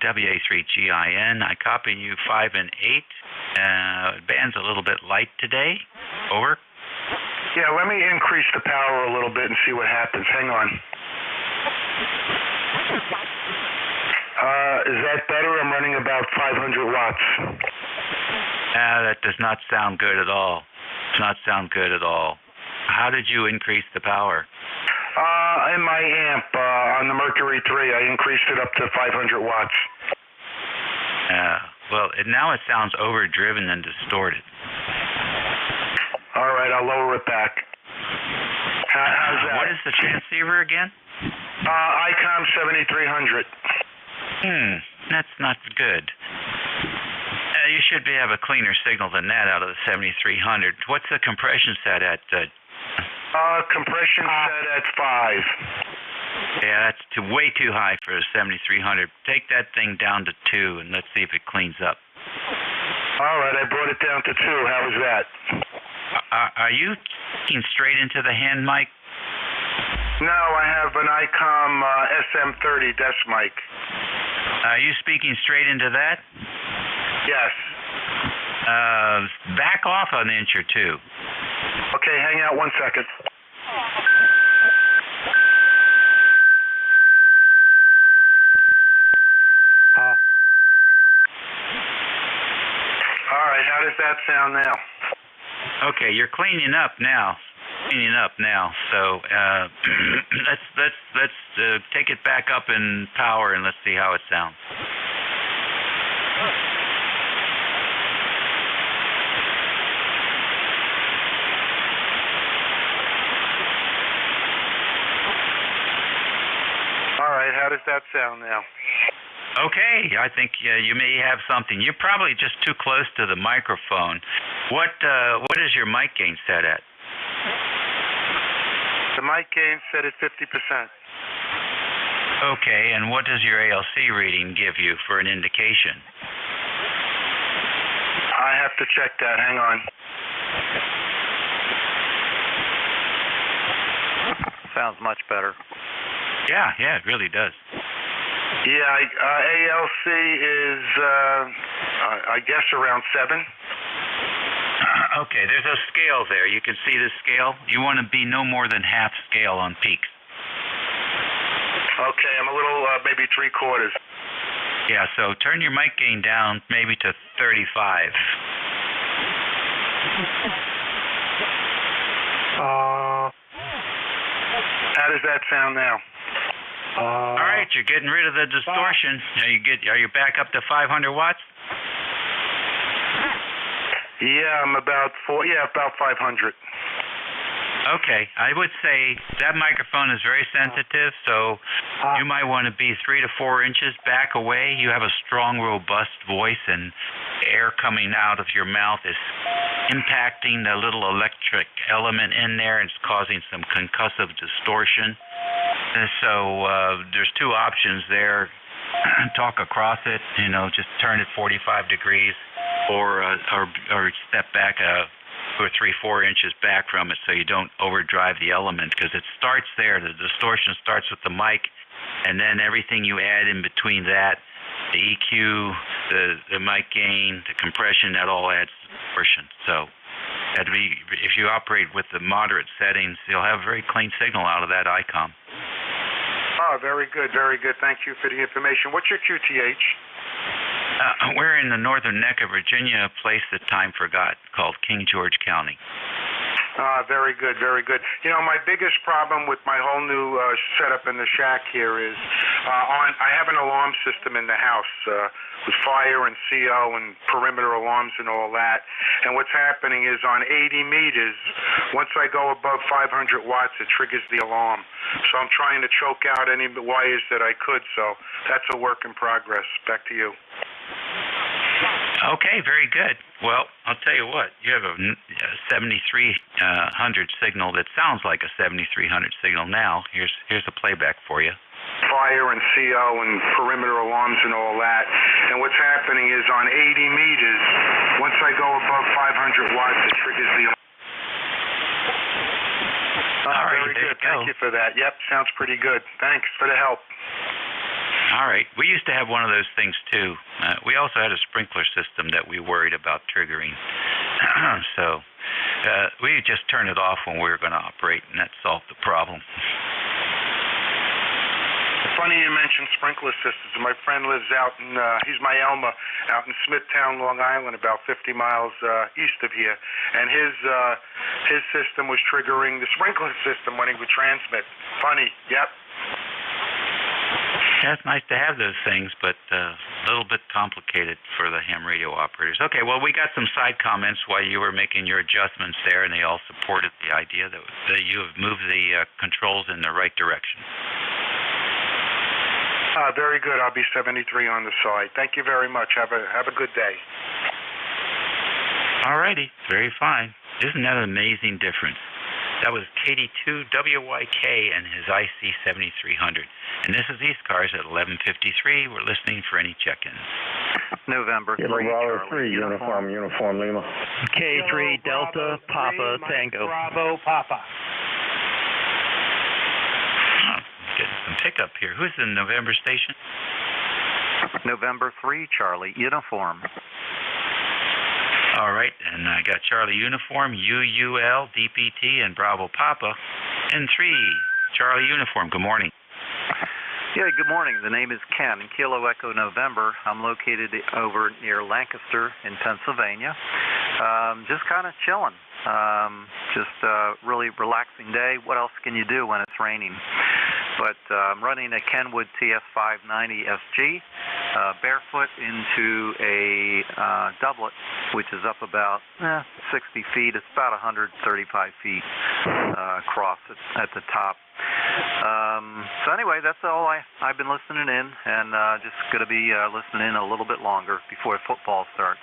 WA3GIN. I copy you 5 and 8. Band's a little bit light today. Over. Yeah, let me increase the power a little bit and see what happens. Hang on. Is that better? I'm running about 500 watts. That does not sound good at all. Does not sound good at all. How did you increase the power? In my amp on the Mercury 3, I increased it up to 500 watts. Well, now it sounds overdriven and distorted. All right, I'll lower it back. How's that? What is the transceiver again? ICOM 7300. That's not good. You should have a cleaner signal than that out of the 7300. What's the compression set at? Compression set at 5. Yeah, that's way too high for a 7300. Take that thing down to 2 and let's see if it cleans up. All right, I brought it down to 2. How was that? Are you speaking straight into the hand mic? No, I have an ICOM SM30 desk mic. Are you speaking straight into that? Yes. Back off an inch or 2. Okay, hang out 1 second. All right, how does that sound now? Okay, you're cleaning up now. So let's take it back up in power and let's see how it sounds. All right, how does that sound now? Okay, I think you may have something. You're probably just too close to the microphone. What is your mic gain set at? The mic gain set at 50%. Okay, and what does your ALC reading give you for an indication? I have to check that. Hang on. Sounds much better. Yeah, it really does. Yeah, ALC is, I guess, around 7. Okay, there's a scale there. You can see the scale. You want to be no more than half scale on peaks. Okay, I'm a little, maybe 3/4. Yeah, so turn your mic gain down maybe to 35. How does that sound now? All right, you're getting rid of the distortion. Are you back up to 500 watts? Yeah, I'm about 500. Okay, I would say that microphone is very sensitive, so you might want to be 3 to 4 inches back away. You have a strong, robust voice, and air coming out of your mouth is impacting the little electric element in there, and it's causing some concussive distortion. And so there's 2 options there. Talk across it, just turn it 45 degrees, or step back 2 or 3, 4 inches back from it so you don't overdrive the element, because it starts there. The distortion starts with the mic, and then everything you add in between that, the EQ, the mic gain, the compression, that all adds distortion. So if you operate with the moderate settings, you'll have a very clean signal out of that ICOM. Oh, very good, very good. Thank you for the information. What's your QTH? We're in the northern neck of Virginia, a place that time forgot, called King George County. Very good, very good. My biggest problem with my whole new setup in the shack here is I have an alarm system in the house with fire and CO and perimeter alarms and all that. And what's happening is on 80 meters, once I go above 500 watts, it triggers the alarm. So I'm trying to choke out any wires that I could. So that's a work in progress. Back to you. Okay, very good. Well, I'll tell you what, you have a 7300 signal that sounds like a 7300 signal now. Here's a playback for you. fire and CO and perimeter alarms and all that. And what's happening is on 80 meters, once I go above 500 watts, it triggers the alarm. Very good. Thank you for that. Yep, sounds pretty good. Thanks for the help. All right. We used to have one of those things, too. We also had a sprinkler system that we worried about triggering. So we just turned it off when we were going to operate, and that solved the problem. Funny you mentioned sprinkler systems. My friend lives out in, he's my Elma, out in Smithtown, Long Island, about 50 miles east of here. And his system was triggering the sprinkler system when he would transmit. Funny, yep. Yeah, it's nice to have those things, but a little bit complicated for the ham radio operators. Okay, well, we got some side comments while you were making your adjustments there, and they all supported the idea that you have moved the controls in the right direction. Very good. I'll be 73 on the side. Thank you very much. Have a good day. All righty. Very fine. Isn't that an amazing difference? That was KD2WYK and his IC 7300. And this is ECARS at 11:53. We're listening for any check-ins. November 3, Bravo Charlie, 3, uniform Lima. K3 Delta Papa Tango. Bravo Papa. Getting some pickup here. Who's the November station? November 3, Charlie, uniform. All right, and I got Charlie Uniform, UUL, DPT, and Bravo Papa. And 3, Charlie Uniform. Good morning. Yeah, good morning. The name is Ken, Kilo Echo November. I'm located over near Lancaster in Pennsylvania. Just kind of chilling. Just a really relaxing day. What else can you do when it's raining? But I'm running a Kenwood TS590 SG, barefoot into a doublet, which is up about 60 feet. It's about 135 feet across at the top. So anyway, that's all I've been listening in, and just going to be listening in a little bit longer before football starts.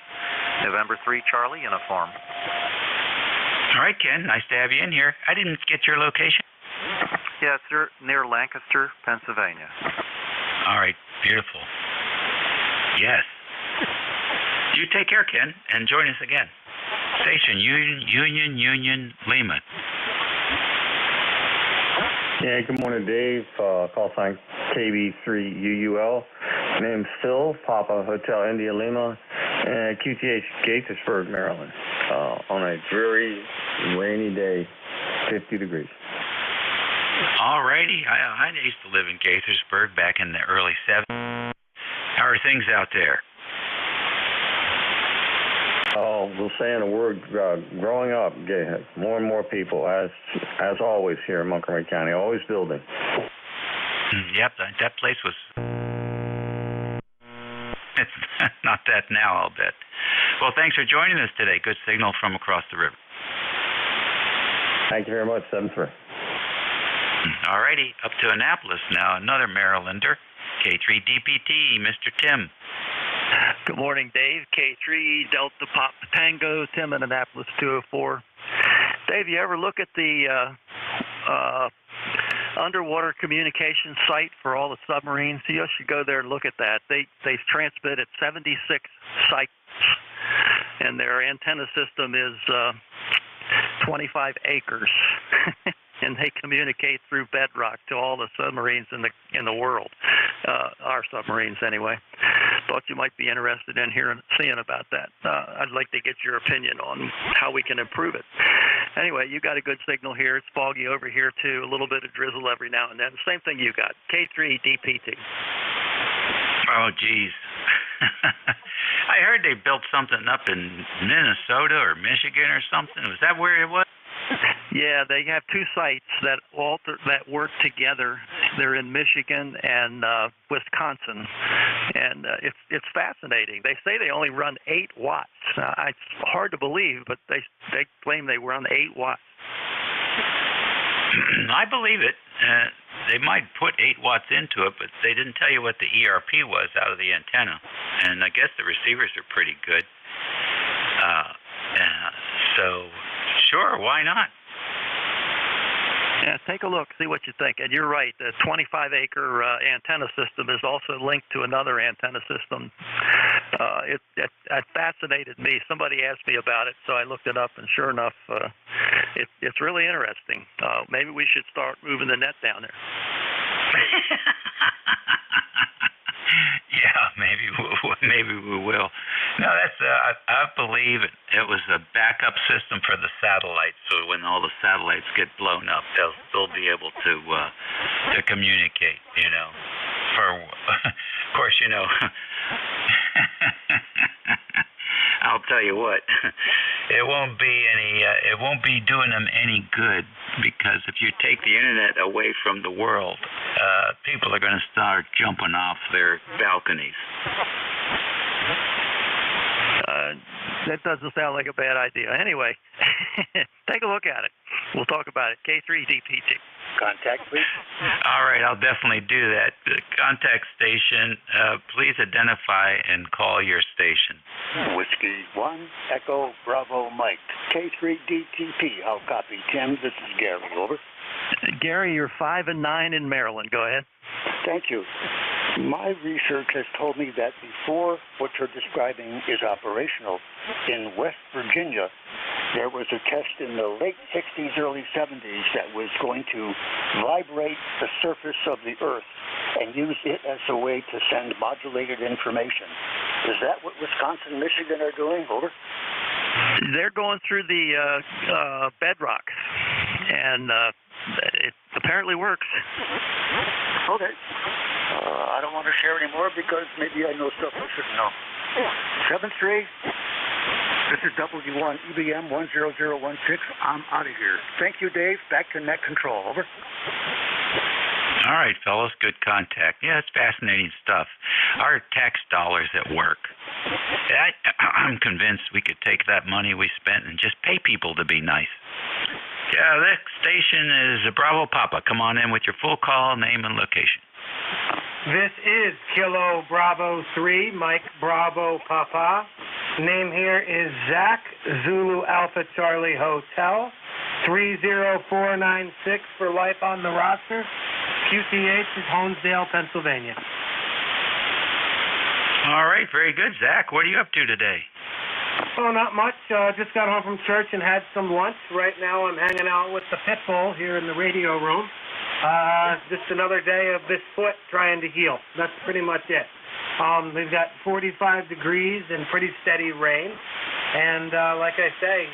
November 3, Charlie, uniform. All right, Ken. Nice to have you in here. I didn't get your location. Yeah, it's near Lancaster, Pennsylvania. All right. Beautiful. Yes. You take care, Ken, and join us again. Station Union Lima. Yeah, good morning, Dave. Call sign KB3UUL. Name's Phil, Papa Hotel India Lima, and QTH Gaithersburg, Maryland. On a dreary, rainy day, 50 degrees. All righty. I used to live in Gaithersburg back in the early 70s. How are things out there? Oh, we'll say in a word, growing up, more and more people, as always here in Montgomery County, always building. Yep, that place was... It's not that now, I'll bet. Well, thanks for joining us today. Good signal from across the river. Thank you very much, 7-3. All righty, up to Annapolis now. Another Marylander, K3DPT, Mr. Tim. Good morning, Dave. K3 Delta Pop Tango, Tim in Annapolis 204. Dave, you ever look at the underwater communication site for all the submarines? You should go there and look at that. They transmit at 76 sites, and their antenna system is 25 acres. And they communicate through bedrock to all the submarines in the world, our submarines anyway. Thought you might be interested in seeing about that. I'd like to get your opinion on how we can improve it. Anyway, you got a good signal here. It's foggy over here too. A little bit of drizzle every now and then. Same thing you got. K3 DPT. Oh, geez. I heard they built something up in Minnesota or Michigan or something. Was that where it was? Yeah, they have two sites that work together. They're in Michigan and Wisconsin, and it's fascinating. They say they only run 8 watts. It's hard to believe, but they claim they run 8 watts. I believe it. They might put 8 watts into it, but they didn't tell you what the ERP was out of the antenna, and I guess the receivers are pretty good. So, sure, why not? Yeah, take a look, see what you think. And you're right, the 25-acre antenna system is also linked to another antenna system. It fascinated me. Somebody asked me about it, so I looked it up, and sure enough, it's really interesting. Maybe we should start moving the net down there. Yeah, maybe we will. No, that's I believe it was a backup system for the satellites. So when all the satellites get blown up, they'll still be able to communicate. You know, of course, you know. I'll tell you what, it won't be doing them any good, because if you take the internet away from the world, people are going to start jumping off their balconies. That doesn't sound like a bad idea. Anyway, take a look at it. We'll talk about it. K3DPT. Contact, please. All right, I'll definitely do that. The contact station, please identify and call your station. Whiskey 1, Echo, Bravo, Mike. K3DTP, I'll copy. Tim, this is Gary, over. Gary, you're 5 and 9 in Maryland. Go ahead. Thank you. My research has told me that before what you're describing is operational, in West Virginia, there was a test in the late 60s, early 70s that was going to vibrate the surface of the Earth and use it as a way to send modulated information. Is that what Wisconsin and Michigan are doing? Over. They're going through the bedrock, and it apparently works. Okay. I don't want to share anymore because maybe I know stuff I shouldn't know. 7-3. This is W1 EBM 10016. I'm out of here. Thank you, Dave. Back to net control. Over. All right, fellas. Good contact. Yeah, it's fascinating stuff. Our tax dollars at work. I'm convinced we could take that money we spent and just pay people to be nice. Yeah, that station is Bravo Papa. Come on in with your full call, name, and location. This is Kilo Bravo 3, Mike Bravo Papa. Name here is Zach, Zulu Alpha Charlie Hotel, 30496 for life on the roster. QTH is Honesdale, Pennsylvania. All right, very good, Zach. What are you up to today? Oh, not much. Just got home from church and had some lunch. Right now I'm hanging out with the pit bull here in the radio room. Just another day of this foot trying to heal. That's pretty much it. We've got 45 degrees and pretty steady rain. And like I say,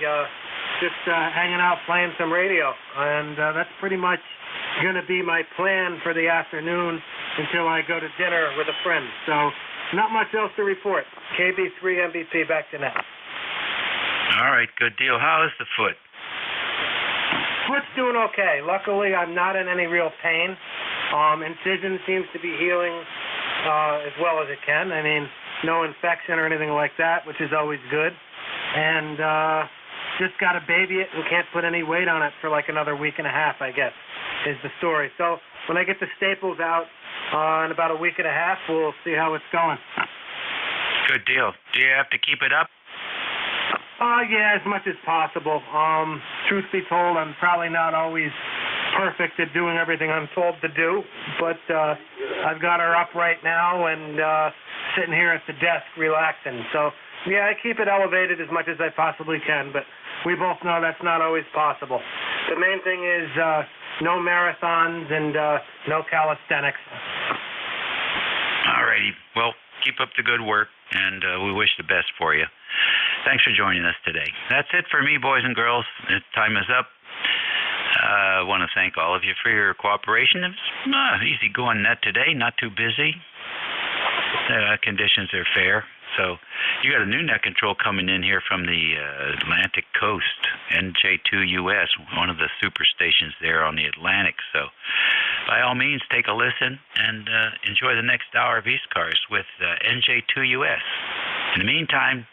just hanging out playing some radio. And that's pretty much going to be my plan for the afternoon until I go to dinner with a friend. So not much else to report. KB3 MVP back to net. All right, good deal. How is the foot? Foot's doing okay. Luckily, I'm not in any real pain. Incision seems to be healing as well as it can. I mean, no infection or anything like that, which is always good. And just got to baby it and can't put any weight on it for like another week and a half, I guess, is the story. So when I get the staples out in about a week and a half, we'll see how it's going. Good deal. Do you have to keep it up? Yeah, as much as possible. Truth be told, I'm probably not always perfect at doing everything I'm told to do, but I've got her up right now and sitting here at the desk relaxing. So, yeah, I keep it elevated as much as I possibly can, but we both know that's not always possible. The main thing is no marathons and no calisthenics. All righty. Well, keep up the good work, and we wish the best for you. Thanks for joining us today. That's it for me, boys and girls. Time is up. I want to thank all of you for your cooperation. It's easy going net today, not too busy. Conditions are fair. So you got a new net control coming in here from the Atlantic coast, NJ2US, one of the super stations there on the Atlantic. So by all means, take a listen and enjoy the next hour of ECARS with NJ2US. In the meantime,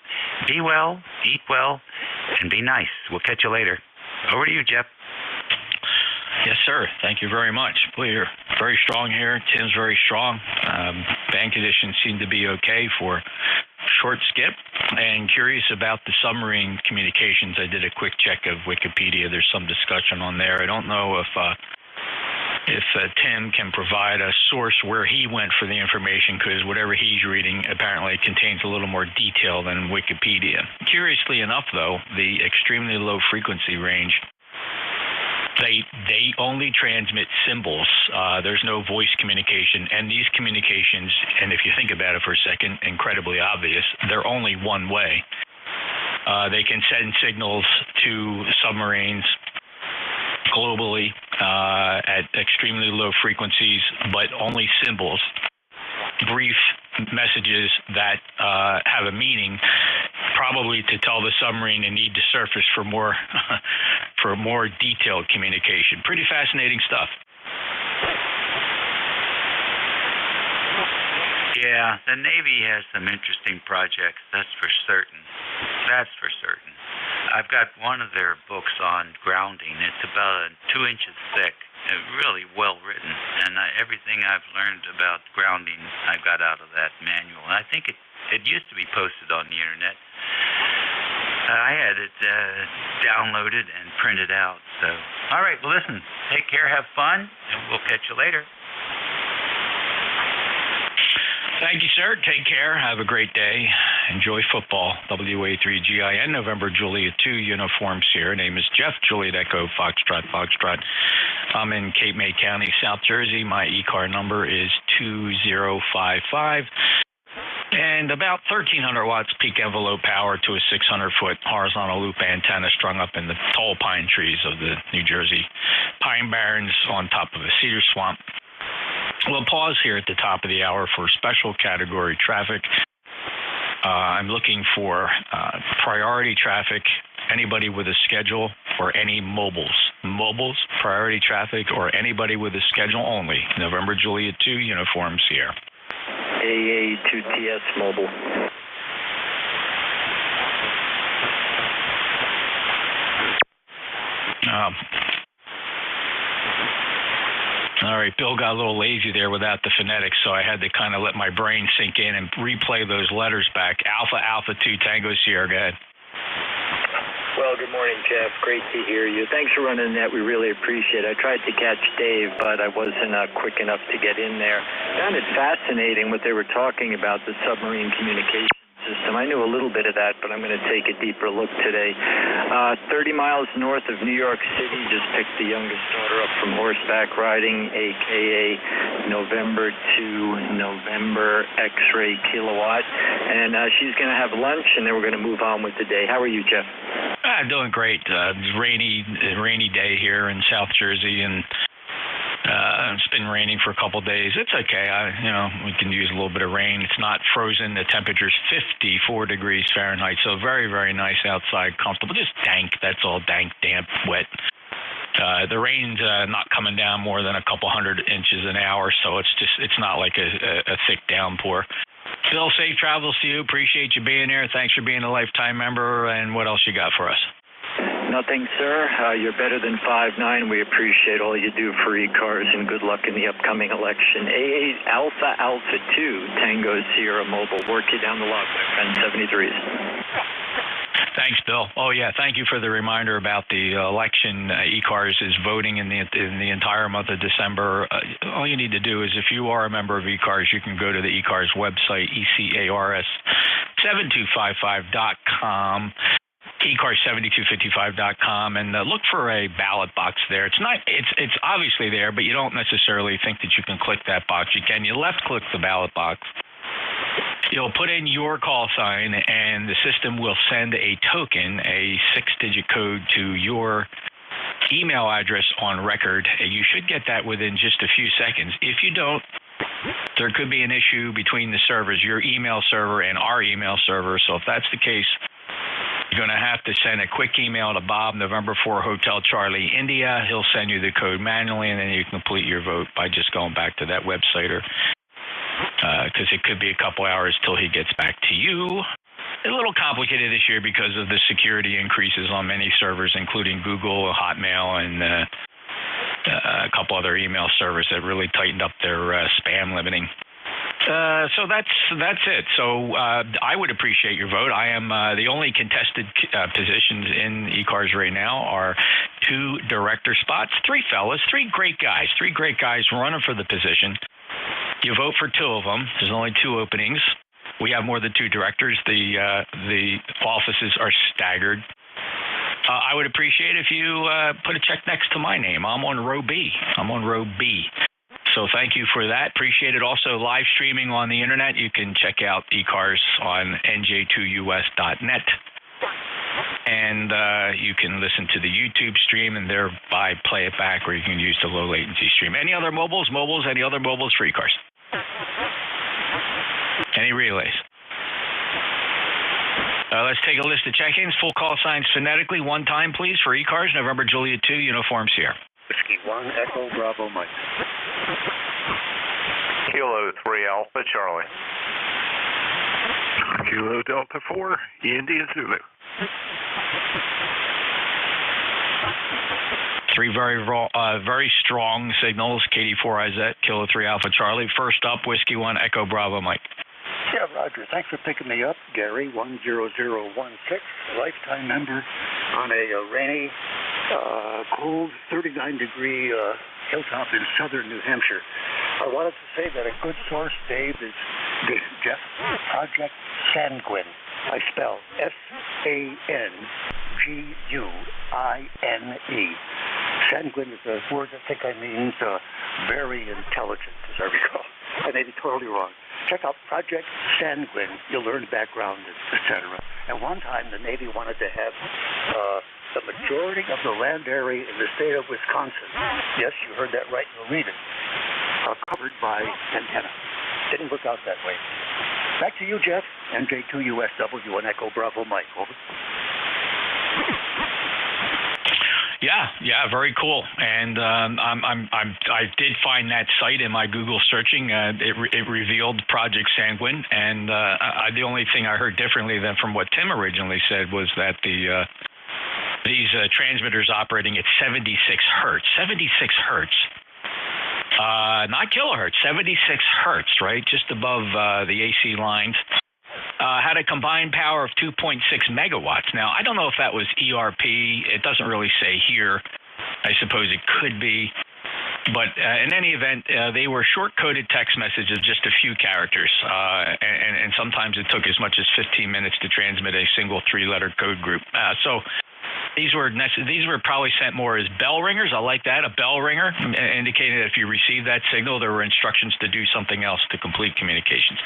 be well, eat well, and be nice. We'll catch you later. Over to you, Jeff. Yes, sir. Thank you very much. We're very strong here. Tim's very strong. Band conditions seem to be okay for short skip and curious about the submarine communications. I did a quick check of Wikipedia. There's some discussion on there. I don't know if Tim can provide a source where he went for the information, because whatever he's reading apparently contains a little more detail than Wikipedia. Curiously enough, though, the extremely low frequency range, they only transmit symbols. There's no voice communication, and these communications, and if you think about it for a second, incredibly obvious, they're only one way. They can send signals to submarines globally at extremely low frequencies, but only symbols, brief messages that have a meaning, probably to tell the submarine they need to surface for more for more detailed communication. Pretty fascinating stuff. Yeah, the Navy has some interesting projects, that's for certain. That's for certain. I've got one of their books on grounding. It's about 2 inches thick, really well written, and everything I've learned about grounding I got out of that manual. And I think it used to be posted on the internet. I had it downloaded and printed out. So, all right, well, listen, take care, have fun, and we'll catch you later. Thank you, sir. Take care. Have a great day. Enjoy football. WA3GIN, November Juliet 2, Uniform Sierra. Name is Jeff, Juliet Echo, Foxtrot. I'm in Cape May County, South Jersey. My ECAR number is 2055. And about 1,300 watts peak envelope power to a 600-foot horizontal loop antenna strung up in the tall pine trees of the New Jersey Pine Barrens on top of a cedar swamp. We'll pause here at the top of the hour for special category traffic. I'm looking for priority traffic, anybody with a schedule, or any mobiles. Mobiles, priority traffic, or anybody with a schedule only. November Juliet 2, Uniform Sierra. AA2TS mobile. All right, Bill got a little lazy there without the phonetics, so I had to kind of let my brain sink in and replay those letters back. Alpha, Alpha 2, Tango Sierra, go ahead. Well, good morning, Jeff. Great to hear you. Thanks for running that. We really appreciate it. I tried to catch Dave, but I wasn't quick enough to get in there. I found it fascinating what they were talking about, the submarine communication system. I knew a little bit of that, but I'm going to take a deeper look today. 30 miles north of New York City, just picked the youngest daughter up from horseback riding, a.k.a. November 2, November X-ray kilowatt. And she's going to have lunch, and then we're going to move on with the day. How are you, Jeff? Doing great. Rainy day here in South Jersey, and it's been raining for a couple of days. It's okay. We can use a little bit of rain. It's not frozen. The temperature's 54 degrees Fahrenheit, so very, very nice outside, comfortable. Just dank. That's all, dank, damp, wet. The rain's not coming down more than a couple hundred inches an hour, so it's not like a thick downpour. Bill, safe travels to you. Appreciate you being here. Thanks for being a lifetime member. And what else you got for us? Nothing, sir. You're better than 5'9". We appreciate all you do for ECARS, and good luck in the upcoming election. AA Alpha Alpha 2, Tango Sierra Mobile. Work you down the log, my friend. 73s. Thanks, Bill. Oh, yeah, thank you for the reminder about the election. ECARS is voting in the entire month of December. All you need to do is, if you are a member of ECARS, you can go to the ECARS website, ECARS7255.com. ECARS7255.com, and look for a ballot box there. It's obviously there, but you don't necessarily think that you can click that box. You left click the ballot box. You'll put in your call sign, and the system will send a token, a 6-digit code, to your email address on record. You should get that within just a few seconds. If you don't, there could be an issue between the servers, your email server and our email server. So if that's the case, you're going to have to send a quick email to Bob, November 4 Hotel Charlie, India. He'll send you the code manually, and then you complete your vote by just going back to that website, or because it could be a couple hours till he gets back to you. A little complicated this year because of the security increases on many servers, including Google, Hotmail, and a couple other email servers that really tightened up their spam limiting. So that's it. So I would appreciate your vote. I am the only contested positions in ECARS right now are 2 director spots, 3 fellas, 3 great guys running for the position. You vote for 2 of them. There's only 2 openings. We have more than 2 directors. The offices are staggered. I would appreciate if you put a check next to my name. I'm on row B. So thank you for that. Appreciate it. Also, live streaming on the internet. You can check out ECARS on NJ2US.net. And you can listen to the YouTube stream and thereby play it back, or you can use the low latency stream. Any other mobiles? Any other mobiles for ECARS? Any relays? Let's take a list of check-ins. Full call signs phonetically. 1 time, please, for ECARS. November Juliet 2, Uniform Sierra. Whiskey 1, Echo Bravo Mike. Kilo 3 Alpha Charlie. Kilo Delta 4, India Zulu. 3 very strong signals. KD4IZ, Kilo 3 Alpha Charlie. First up, Whiskey 1, Echo Bravo Mike. Yeah, Roger. Thanks for picking me up, Gary, 10016, lifetime member on a rainy, cold, 39-degree hilltop in southern New Hampshire. I wanted to say that a good source, Dave, is Jeff, Project Sanguine. I spell SANGUINE. Sanguine is a word I think means very intelligent, as I recall. I may be totally wrong. Check out Project Sanguine. You'll learn background, etc. At one time, the Navy wanted to have the majority of the land area in the state of Wisconsin, yes, you heard that right, you'll read it, covered by antenna. Didn't work out that way. Back to you, Jeff. NJ2US W and Echo Bravo Mike. Over. Yeah, very cool. And I did find that site in my Google searching. It revealed Project Sanguine, and the only thing I heard differently than from what Tim originally said was that these transmitters operating at 76 hertz, not kilohertz, 76 hertz, right, just above the AC lines. Had a combined power of 2.6 megawatts. Now, I don't know if that was ERP. It doesn't really say here. I suppose it could be. But in any event, they were short-coded text messages, just a few characters. And sometimes it took as much as 15 minutes to transmit a single 3-letter code group. So these were probably sent more as bell ringers. I like that, a bell ringer, indicating that if you receive that signal, there were instructions to do something else to complete communications.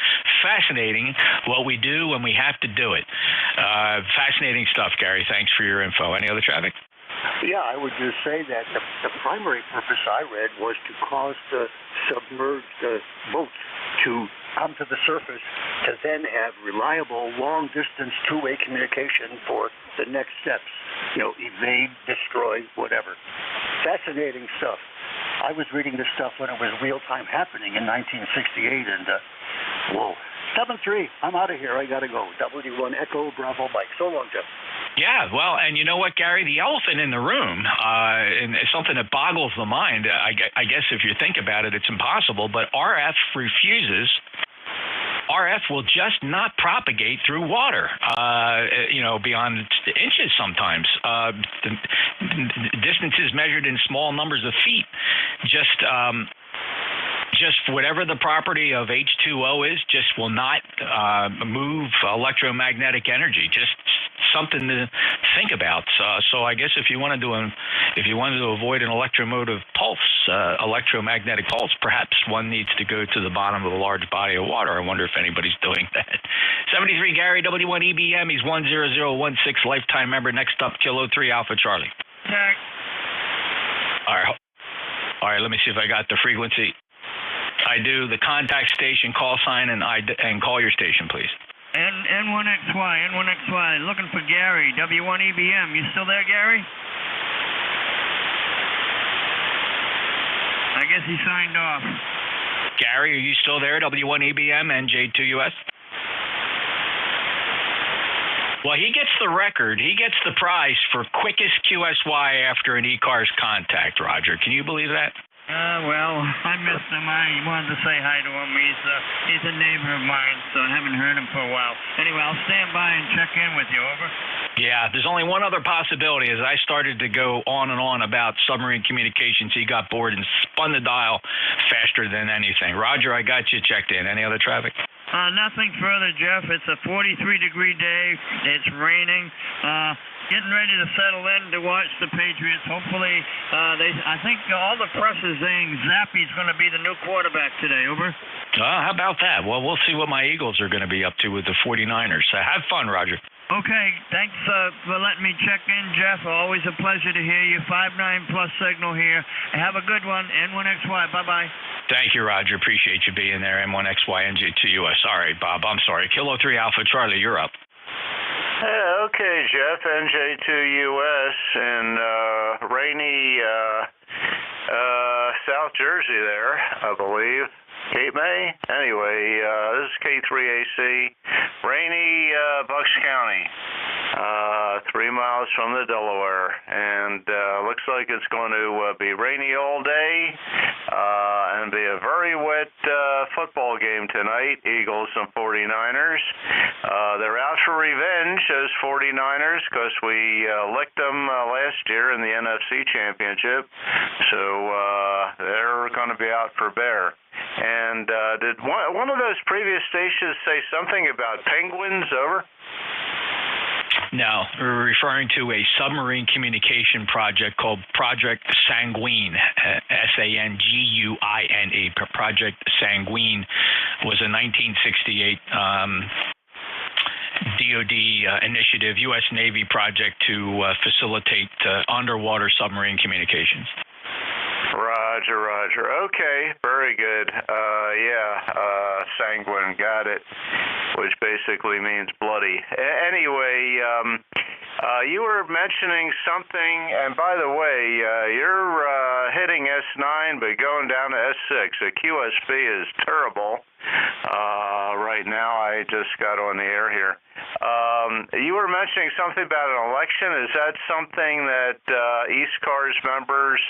Fascinating what we do when we have to do it. Fascinating stuff, Gary. Thanks for your info. Any other traffic? Yeah, I would just say that the primary purpose I read was to cause the submerged boats to come to the surface to then have reliable, long-distance, two-way communication for the next steps. Evade, destroy, whatever. Fascinating stuff. I was reading this stuff when it was real-time happening in 1968, and whoa. 7-3, I'm out of here. I got to go. W1 Echo Bravo Mike. So long, Jeff. Yeah, well, and you know what, Gary? The elephant in the room, and it's something that boggles the mind. I guess if you think about it, it's impossible, but RF refuses. RF will just not propagate through water, beyond inches sometimes. The distances measured in small numbers of feet just whatever the property of H2O is, just will not move electromagnetic energy. Just something to think about. So I guess if you wanted to avoid an electromotive pulse, electromagnetic pulse, perhaps one needs to go to the bottom of a large body of water. I wonder if anybody's doing that. 73 Gary, W1EBM. He's 10016, lifetime member. Next up, Kilo 3 Alpha Charlie. All right. Let me see if I got the frequency. I do. The contact station call sign and call your station, please. N1XY, looking for Gary, W1EBM. You still there, Gary? I guess he signed off. Gary, are you still there, W1EBM, NJ2US? Well, he gets the record. He gets the prize for quickest QSY after an ECARS contact, Roger. Can you believe that? Well, I missed him. I wanted to say hi to him. He's a neighbor of mine, so I haven't heard him for a while. Anyway, I'll stand by and check in with you. Over. Yeah, there's only one other possibility. As I started to go on and on about submarine communications, he got bored and spun the dial faster than anything. Roger, I got you checked in. Any other traffic? Nothing further, Jeff. It's a 43-degree day. It's raining. Getting ready to settle in to watch the Patriots. Hopefully, I think all the press is saying Zappy's going to be the new quarterback today. Over. How about that? Well, we'll see what my Eagles are going to be up to with the 49ers. So have fun, Roger. Okay, thanks for letting me check in, Jeff. Always a pleasure to hear you. 5-9 plus signal here. Have a good one. N1XY. Bye-bye. Thank you, Roger. Appreciate you being there. M1XY, NJ2US. All right, Bob. I'm sorry. Kilo 3 Alpha Charlie, you're up. Okay, Jeff, NJ2US in rainy South Jersey there, I believe. Cape May? Anyway, this is K3AC. Rainy Bucks County, 3 miles from the Delaware. And looks like it's going to be rainy all day and be a very wet football game tonight, Eagles and 49ers. They're out for revenge, those 49ers, because we licked them last year in the NFC Championship. So they're going to be out for bear. And did one of those previous stations say something about penguins? Over? No, we're referring to a submarine communication project called Project Sanguine, Sanguine. Project Sanguine was a 1968 DoD initiative, U.S. Navy project to facilitate underwater submarine communications. Roger. Okay, very good. Sanguine, got it, which basically means bloody. Anyway, you were mentioning something, and by the way, you're hitting S9 but going down to S6. The QSB is terrible right now. I just got on the air here. You were mentioning something about an election. Is that something that ECARS members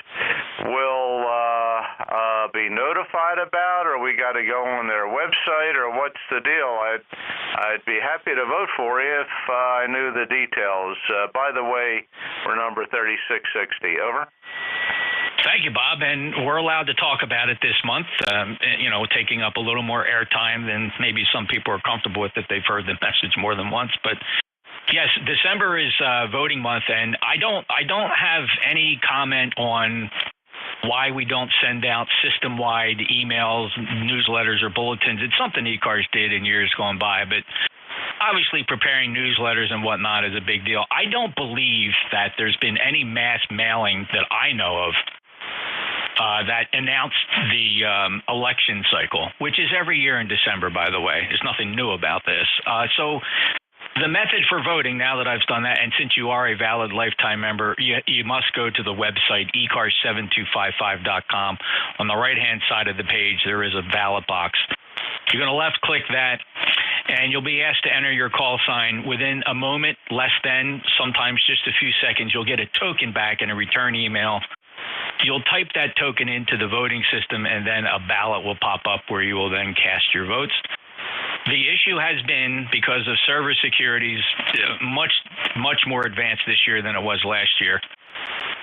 will be notified about, or we got to go on their website, or what's the deal? I'd be happy to vote for you if I knew the details. By the way, we're number 3660. Over. Thank you, Bob. And we're allowed to talk about it this month, taking up a little more airtime than maybe some people are comfortable with if they've heard the message more than once. But yes, December is voting month, and I don't have any comment on why we don't send out system-wide emails, newsletters, or bulletins. It's something ECARS did in years gone by, but obviously preparing newsletters and whatnot is a big deal. I don't believe that there's been any mass mailing that I know of that announced the election cycle, which is every year in December, by the way. There's nothing new about this. So the method for voting, now that I've done that, and since you are a valid lifetime member, you must go to the website, ECARS7255.com. On the right-hand side of the page, there is a ballot box. You're going to left-click that, and you'll be asked to enter your call sign. Within a moment, less than, sometimes just a few seconds, you'll get a token back in a return email. You'll type that token into the voting system, and then a ballot will pop up where you will then cast your votes. The issue has been, because of server securities, much more advanced this year than it was last year.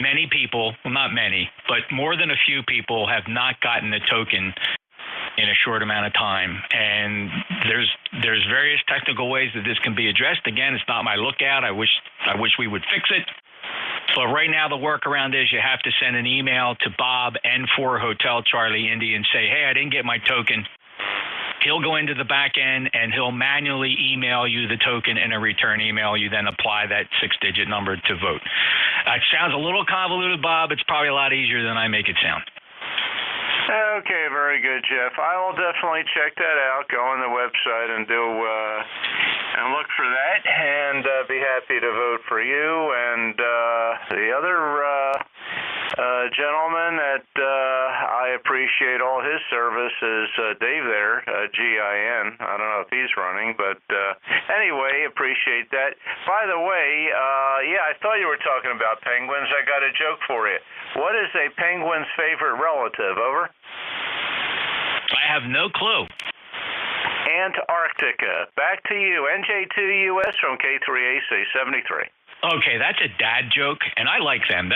Many people, well, not many, but more than a few people have not gotten the token in a short amount of time. And there's various technical ways that this can be addressed. Again, it's not my lookout. I wish we would fix it. But right now the workaround is you have to send an email to Bob, N4 Hotel Charlie Indy, and say, hey, I didn't get my token. He'll go into the back end and he'll manually email you the token in a return email. You then apply that 6-digit number to vote. It sounds a little convoluted, Bob. It's probably a lot easier than I make it sound. Okay, very good, Jeff. I will definitely check that out. Go on the website and look for that, and be happy to vote for you. And the other gentleman that I appreciate all his service is Dave there, GIN. I don't know if he's running, but anyway, appreciate that. By the way, yeah, I thought you were talking about penguins. I got a joke for you. What is a penguin's favorite relative? Over? I have no clue. Antarctica. Back to you. NJ2US from K3AC 73. Okay, that's a dad joke, and I like them.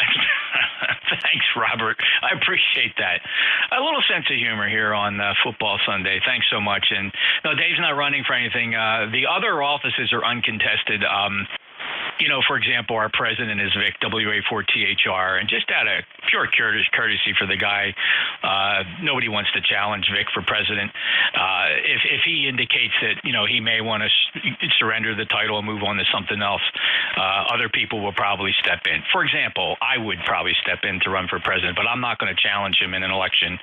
Thanks, Robert. I appreciate that. A little sense of humor here on Football Sunday. Thanks so much. And no, Dave's not running for anything. The other offices are uncontested. For example, our president is Vic, WA4THR, and just out of pure courtesy for the guy, nobody wants to challenge Vic for president. If he indicates that, he may want to surrender the title and move on to something else, other people will probably step in. For example, I would probably step in to run for president, but I'm not going to challenge him in an election.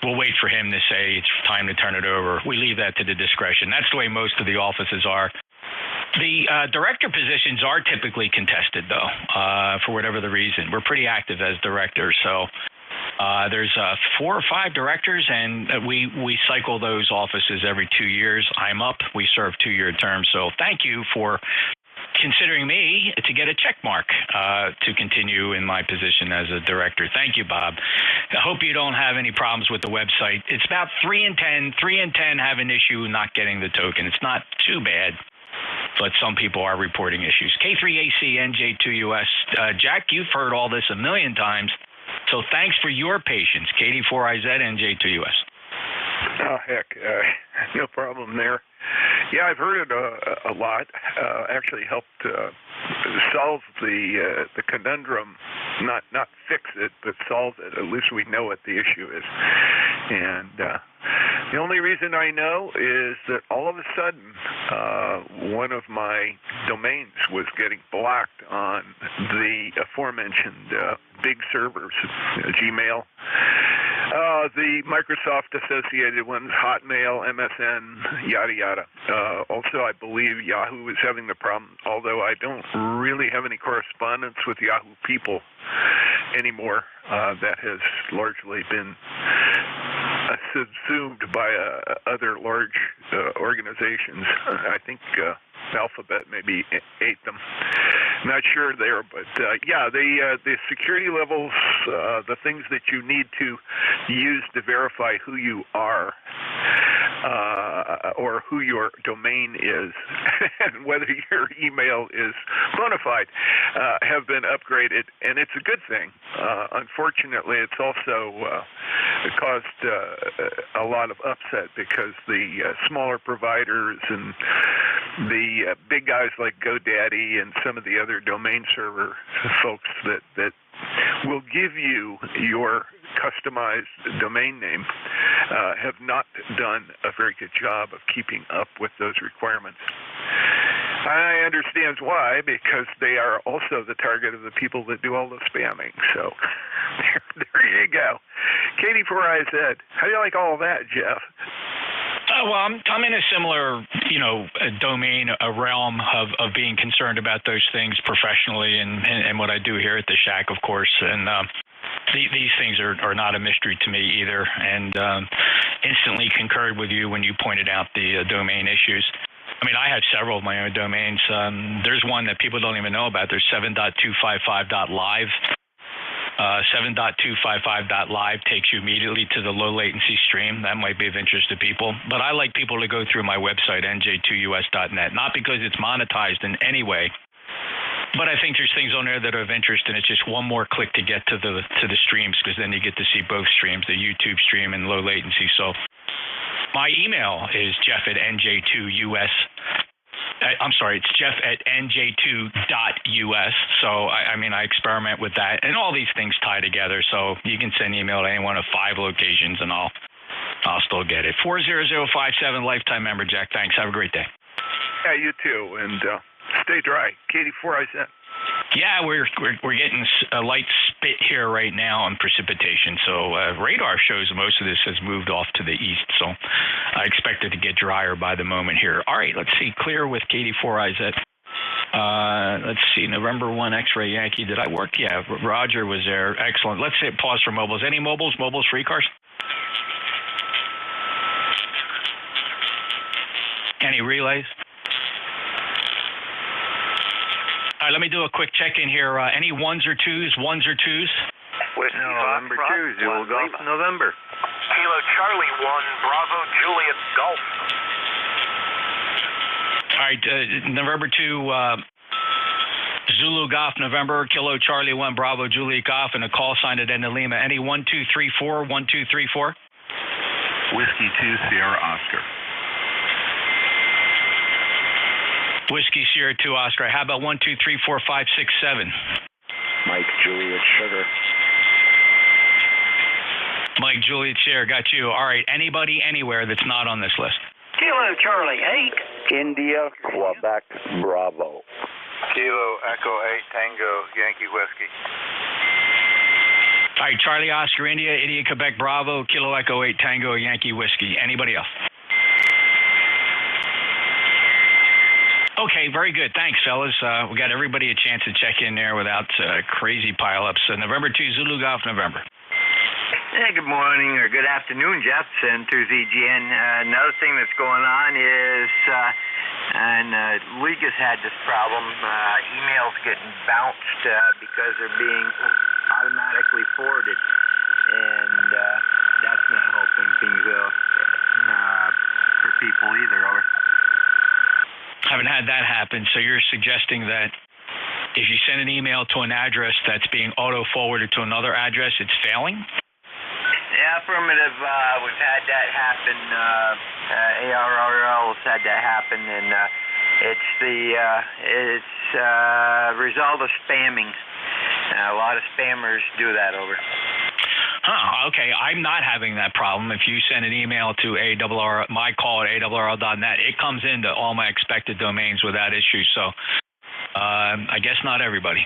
We'll wait for him to say it's time to turn it over. We leave that to the discretion. That's the way most of the offices are. The director positions are typically contested, though, for whatever the reason. We're pretty active as directors, so there's 4 or 5 directors, and we cycle those offices every 2 years. I'm up. We serve 2-year terms, so thank you for considering me to get a check mark to continue in my position as a director. Thank you, Bob. I hope you don't have any problems with the website. It's about 3 in 10. 3 in 10 have an issue not getting the token. It's not too bad, but some people are reporting issues. K3AC, NJ2US. Jack, you've heard all this a million times, so thanks for your patience. KD4IZ, NJ2US. Oh, heck, no problem there. Yeah, I've heard it a lot. Actually helped solve the conundrum, not fix it, but solve it. At least we know what the issue is. And the only reason I know is that all of a sudden, one of my domains was getting blocked on the aforementioned big servers, Gmail. The Microsoft associated ones, Hotmail, MSN, yada, yada. Also, I believe Yahoo is having the problem, although I don't really have any correspondence with Yahoo people anymore. That has largely been subsumed by other large organizations. I think Alphabet maybe ate them. Not sure there, but yeah, the security levels, the things that you need to use to verify who you are, or who your domain is, and whether your email is bona fide, have been upgraded, and it's a good thing. Unfortunately, it's also caused a lot of upset because the smaller providers and the big guys like GoDaddy and some of the other domain server folks that will give you your customized domain name have not done a very good job of keeping up with those requirements. I understand why, because they are also the target of the people that do all the spamming. So there you go. KD4IZ. How do you like all of that, Jeff? Well, I'm in a similar, domain, a realm of being concerned about those things professionally and what I do here at the Shack, of course. And these things are not a mystery to me either. And instantly concurred with you when you pointed out the domain issues. I mean, I have several of my own domains. There's one that people don't even know about. There's 7.255.live. 7.255.live takes you immediately to the low latency stream. That might be of interest to people. But I like people to go through my website, NJ2US.net, not because it's monetized in any way, but I think there's things on there that are of interest, and it's just one more click to get to the streams, because then you get to see both streams, the YouTube stream and low latency. So my email is jeff@NJ2US. I'm sorry, it's jeff@NJ2.US. So, I experiment with that. And all these things tie together. So you can send email to any one of 5 locations, and I'll still get it. 40057, lifetime member, Jack. Thanks. Have a great day. Yeah, you too. And stay dry. KD4IZ. Yeah, we're getting a light spit here right now on precipitation. So radar shows most of this has moved off to the east. So I expect it to get drier by the moment here. All right, let's see. Clear with KD4IZ. Let's see, November 1 X-Ray Yankee. Did I work? Yeah, Roger was there. Excellent. Let's hit pause for mobiles. Any mobiles? Mobiles for ECARS? Any relays? All right, let me do a quick check-in here. Any ones or twos? Whiskey November 2, Zulu Golf, November. Kilo Charlie 1, Bravo Juliet Golf. All right, November 2, Zulu Golf, November, Kilo Charlie 1, Bravo Juliet Golf, and a call sign at NJ Lima. Any 1234, 1234? Whiskey 2, Sierra Oscar. Whiskey Sierra 2 Oscar. How about 1234-567? Mike Juliet Sugar. Mike Juliet Sierra, got you. All right, anybody anywhere that's not on this list? Kilo Charlie 8. India, Quebec, Bravo. Kilo Echo 8 Tango Yankee Whiskey. All right, Charlie Oscar India, Quebec Bravo, Kilo Echo 8 Tango Yankee Whiskey. Anybody else? Okay, very good. Thanks, fellas. We got everybody a chance to check in there without crazy pileups. November 2, Zulu Golf, November. Yeah, good morning or good afternoon, Jeff, and to ZGN. Another thing that's going on is, and League has had this problem, emails getting bounced because they're being automatically forwarded, and that's not helping things for people either. Over. Haven't had that happen, so you're suggesting that if you send an email to an address that's being auto-forwarded to another address, it's failing? Yeah, affirmative. We've had that happen. ARRL has had that happen, and it's the result of spamming. A lot of spammers do that over. Huh, okay. I'm not having that problem. If you send an email to my call at ARRL.net, it comes into all my expected domains without issue. So I guess not everybody.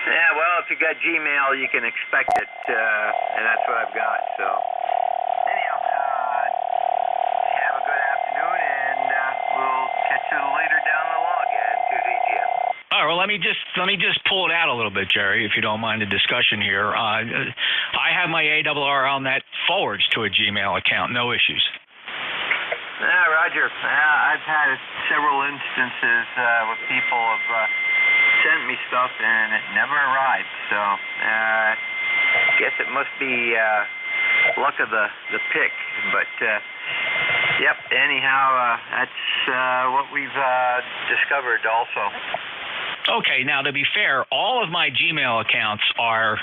Yeah, well, if you got Gmail, you can expect it, and that's what I've got. So anyhow, have a good afternoon, and we'll catch you later down the log to ZGM. All right, well, let me just pull it out a little bit, Jerry, if you don't mind the discussion here. I have my ARRL.net forwards to a Gmail account, no issues. Yeah, Roger. I've had several instances where people have sent me stuff and it never arrived. So I guess it must be luck of the pick. But yep. Anyhow, that's what we've discovered also. Okay, now to be fair, all of my Gmail accounts are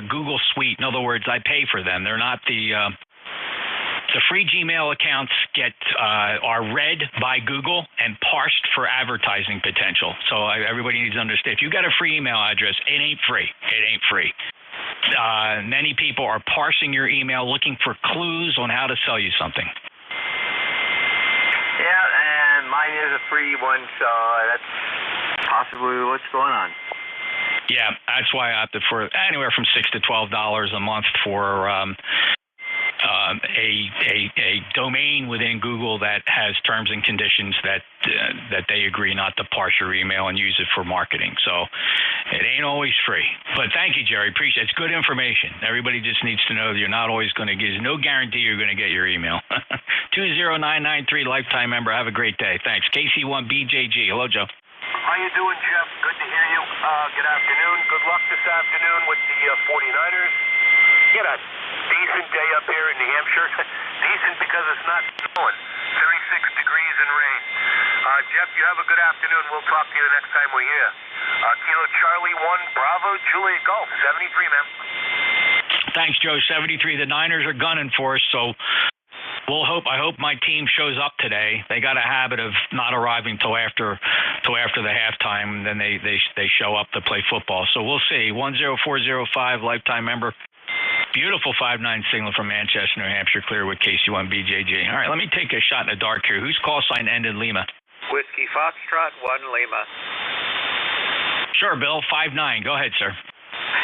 Google Suite. In other words, I pay for them. They're not the free Gmail accounts are read by Google and parsed for advertising potential. So everybody needs to understand, if you got a free email address, it ain't free. It ain't free. Many people are parsing your email looking for clues on how to sell you something. Yeah, and mine is a free one, so that's possibly what's going on. Yeah, that's why I opted for anywhere from $6 to $12 a month for a domain within Google that has terms and conditions that they agree not to parse your email and use it for marketing. So it ain't always free. But thank you, Jerry. Appreciate it. It's good information. Everybody just needs to know that you're not always going to get. There's no guarantee you're going to get your email. 20993 lifetime member. Have a great day. Thanks. KC1BJG. Hello, Joe. How you doing, Jeff? Good to hear you. Good afternoon. Good luck this afternoon with the 49ers. Get a decent day up here in New Hampshire. Decent because it's not snowing. 36 degrees and rain. Jeff, you have a good afternoon. We'll talk to you the next time we're here. Kilo Charlie 1, Bravo, Juliet Golf, 73, man. Thanks, Joe. 73. The Niners are gunning for us, so I hope my team shows up today. They got a habit of not arriving till after the halftime, and then they show up to play football. So we'll see. 10405 lifetime member. Beautiful 5-9 signal from Manchester, New Hampshire, clear with KC1BJG. All right, let me take a shot in the dark here. Whose call sign ended Lima? Whiskey Foxtrot 1 Lima. Sure, Bill. 5-9. Go ahead, sir.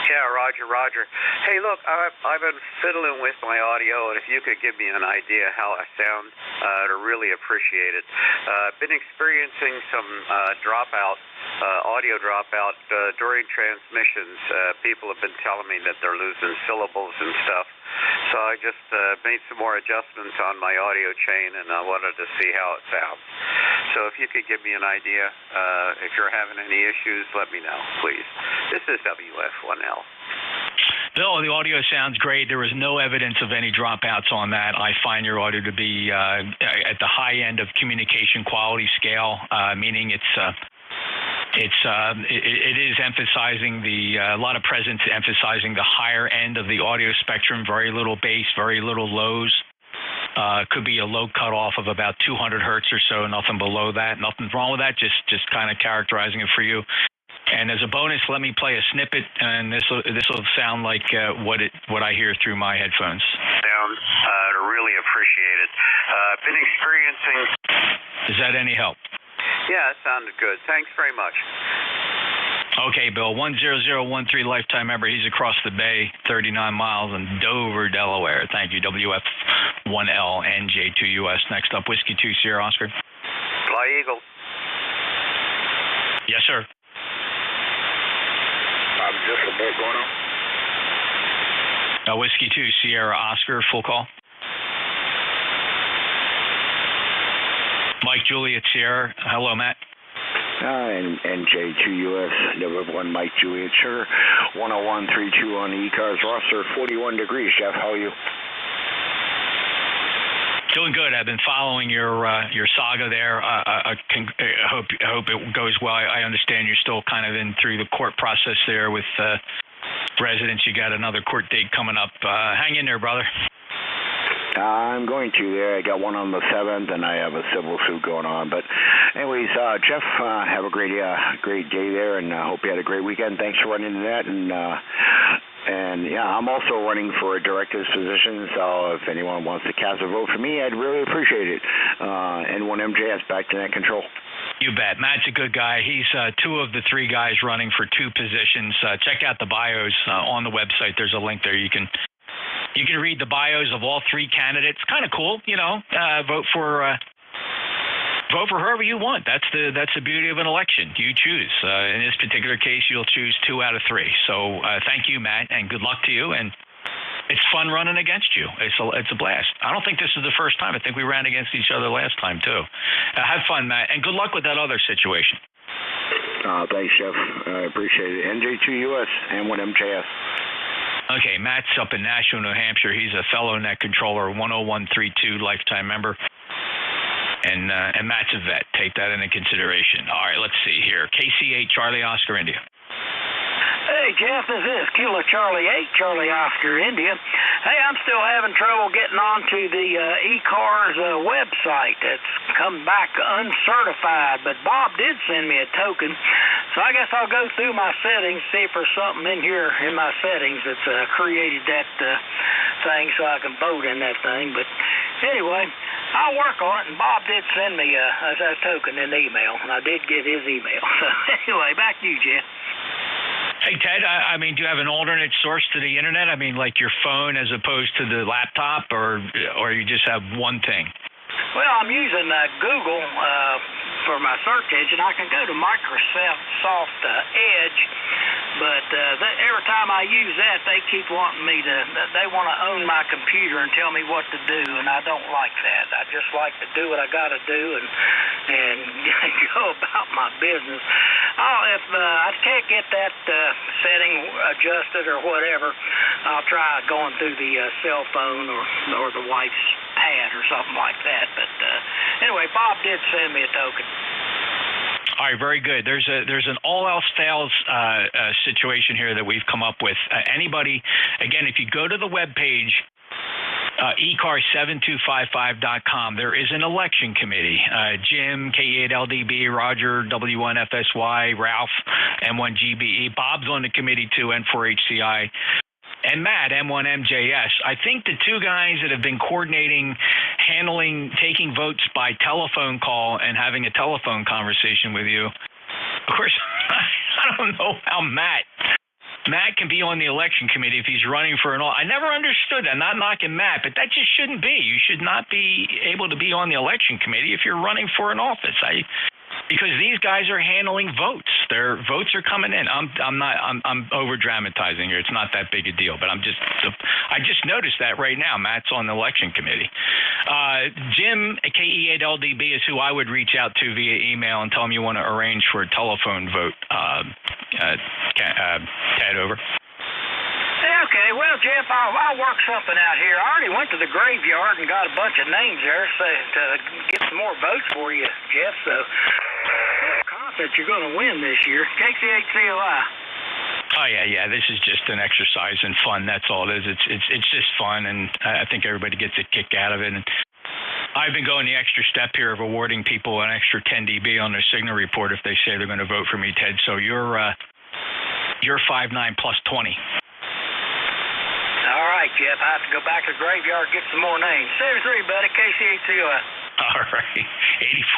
Yeah, Roger. Hey, look, I've been fiddling with my audio, and if you could give me an idea how I sound, I'd really appreciate it. I've been experiencing some audio dropout during transmissions. People have been telling me that they're losing syllables and stuff. So I just made some more adjustments on my audio chain, and I wanted to see how it sounds. So if you could give me an idea, if you're having any issues, let me know, please. This is WF1L. Bill, the audio sounds great. There was no evidence of any dropouts on that. I find your audio to be at the high end of communication quality scale, meaning it is emphasizing a lot of presence, emphasizing the higher end of the audio spectrum. Very little bass, very little lows. Could be a low cutoff of about 200 hertz or so. Nothing below that. Nothing wrong with that. Just kind of characterizing it for you. And as a bonus, let me play a snippet, and this will sound like what I hear through my headphones. I'd really appreciate it. I've been experiencing. Is that any help? Yeah, it sounded good. Thanks very much. Okay, Bill, 10013 lifetime member. He's across the bay, 39 miles in Dover, Delaware. Thank you, WF1L, NJ2US. Next up, Whiskey 2 Sierra Oscar. Fly Eagle. Yes, sir. Just a bit going on. Whiskey 2 Sierra Oscar, full call. Mike Juliet Sierra. Hello, Matt. And NJ2US, November 1, Mike Juliet Sugar, 10132 on the ECARS roster, 41 degrees. Jeff, how are you? Doing good. I've been following your saga there. I hope it goes well. I understand you're still kind of in through the court process there with residents. You got another court date coming up. Hang in there, brother. I'm going to there. I got one on the 7th, and I have a civil suit going on. But anyways, Jeff, have a great day there, and hope you had a great weekend. Thanks for running into that. And yeah, I'm also running for a director's position, so if anyone wants to cast a vote for me, I'd really appreciate it. N1MJS, back to net control. You bet. Matt's a good guy. He's two of the three guys running for two positions. Check out the bios on the website. There's a link there. You can read the bios of all three candidates. Kind of cool, vote for whoever you want. That's the beauty of an election. You choose. In this particular case, you'll choose 2 out of 3. So thank you, Matt, and good luck to you. And it's fun running against you. It's a blast. I don't think this is the first time. I think we ran against each other last time too. Have fun, Matt, and good luck with that other situation. Thanks, Jeff. I appreciate it. NJ2US and N1MJS. Okay, Matt's up in Nashua, New Hampshire. He's a fellow net controller, 10132 lifetime member. And Matt's a vet. Take that into consideration. All right, let's see here. KC8 Charlie Oscar India. Hey, Jeff, this is Kilo Charlie 8, Charlie Oscar India. Hey, I'm still having trouble getting onto the ECARS website. It's come back uncertified, but Bob did send me a token. So I guess I'll go through my settings, see if there's something in here in my settings that's created that thing so I can vote in that thing. But anyway, I'll work on it, and Bob did send me a token in the email, and I did get his email. So anyway, back to you, Jeff. Hey, Ted, I mean, do you have an alternate source to the internet? I mean, like your phone as opposed to the laptop, or you just have one thing? Well, I'm using Google for my search engine. I can go to Microsoft Edge, but every time I use that, they keep wanting me to, they want to own my computer and tell me what to do, and I don't like that. I just like to do what I got to do and go about my business. If I can't get that setting adjusted or whatever, I'll try going through the cell phone or the wife's pad or something like that. But anyway, Bob did send me a token. All right, very good. There's an all else fails situation here that we've come up with. Anybody, again, if you go to the web page, ECARS7255.com, there is an election committee. Jim, K8LDB, Roger, W1FSY, Ralph, M1GBE, Bob's on the committee too, N4HCI, and Matt, M1MJS. I think the two guys that have been coordinating, taking votes by telephone call and having a telephone conversation with you. Of course, I don't know how Matt Matt can be on the election committee if he's running for an office. I never understood that. Not knocking Matt, but that just shouldn't be. You should not be able to be on the election committee if you're running for an office. Because these guys are handling votes. Their votes are coming in. I'm over dramatizing here. It's not that big a deal, but I just noticed that right now. Matt's on the election committee. Jim KE8LDB is who I would reach out to via email and tell him you want to arrange for a telephone vote. Ted, over. Okay, well, Jeff, I'll work something out here. I already went to the graveyard and got a bunch of names there to get some more votes for you, Jeff. So I'm confident you're going to win this year. KC8COI. Oh yeah. This is just an exercise and fun. That's all it is. It's just fun, and I think everybody gets a kick out of it. And I've been going the extra step here of awarding people an extra 10 dB on their signal report if they say they're going to vote for me, Ted. So you're 5'9" plus 20. All right, Jeff. I have to go back to the graveyard and get some more names. 73, buddy. KC8COI. All right.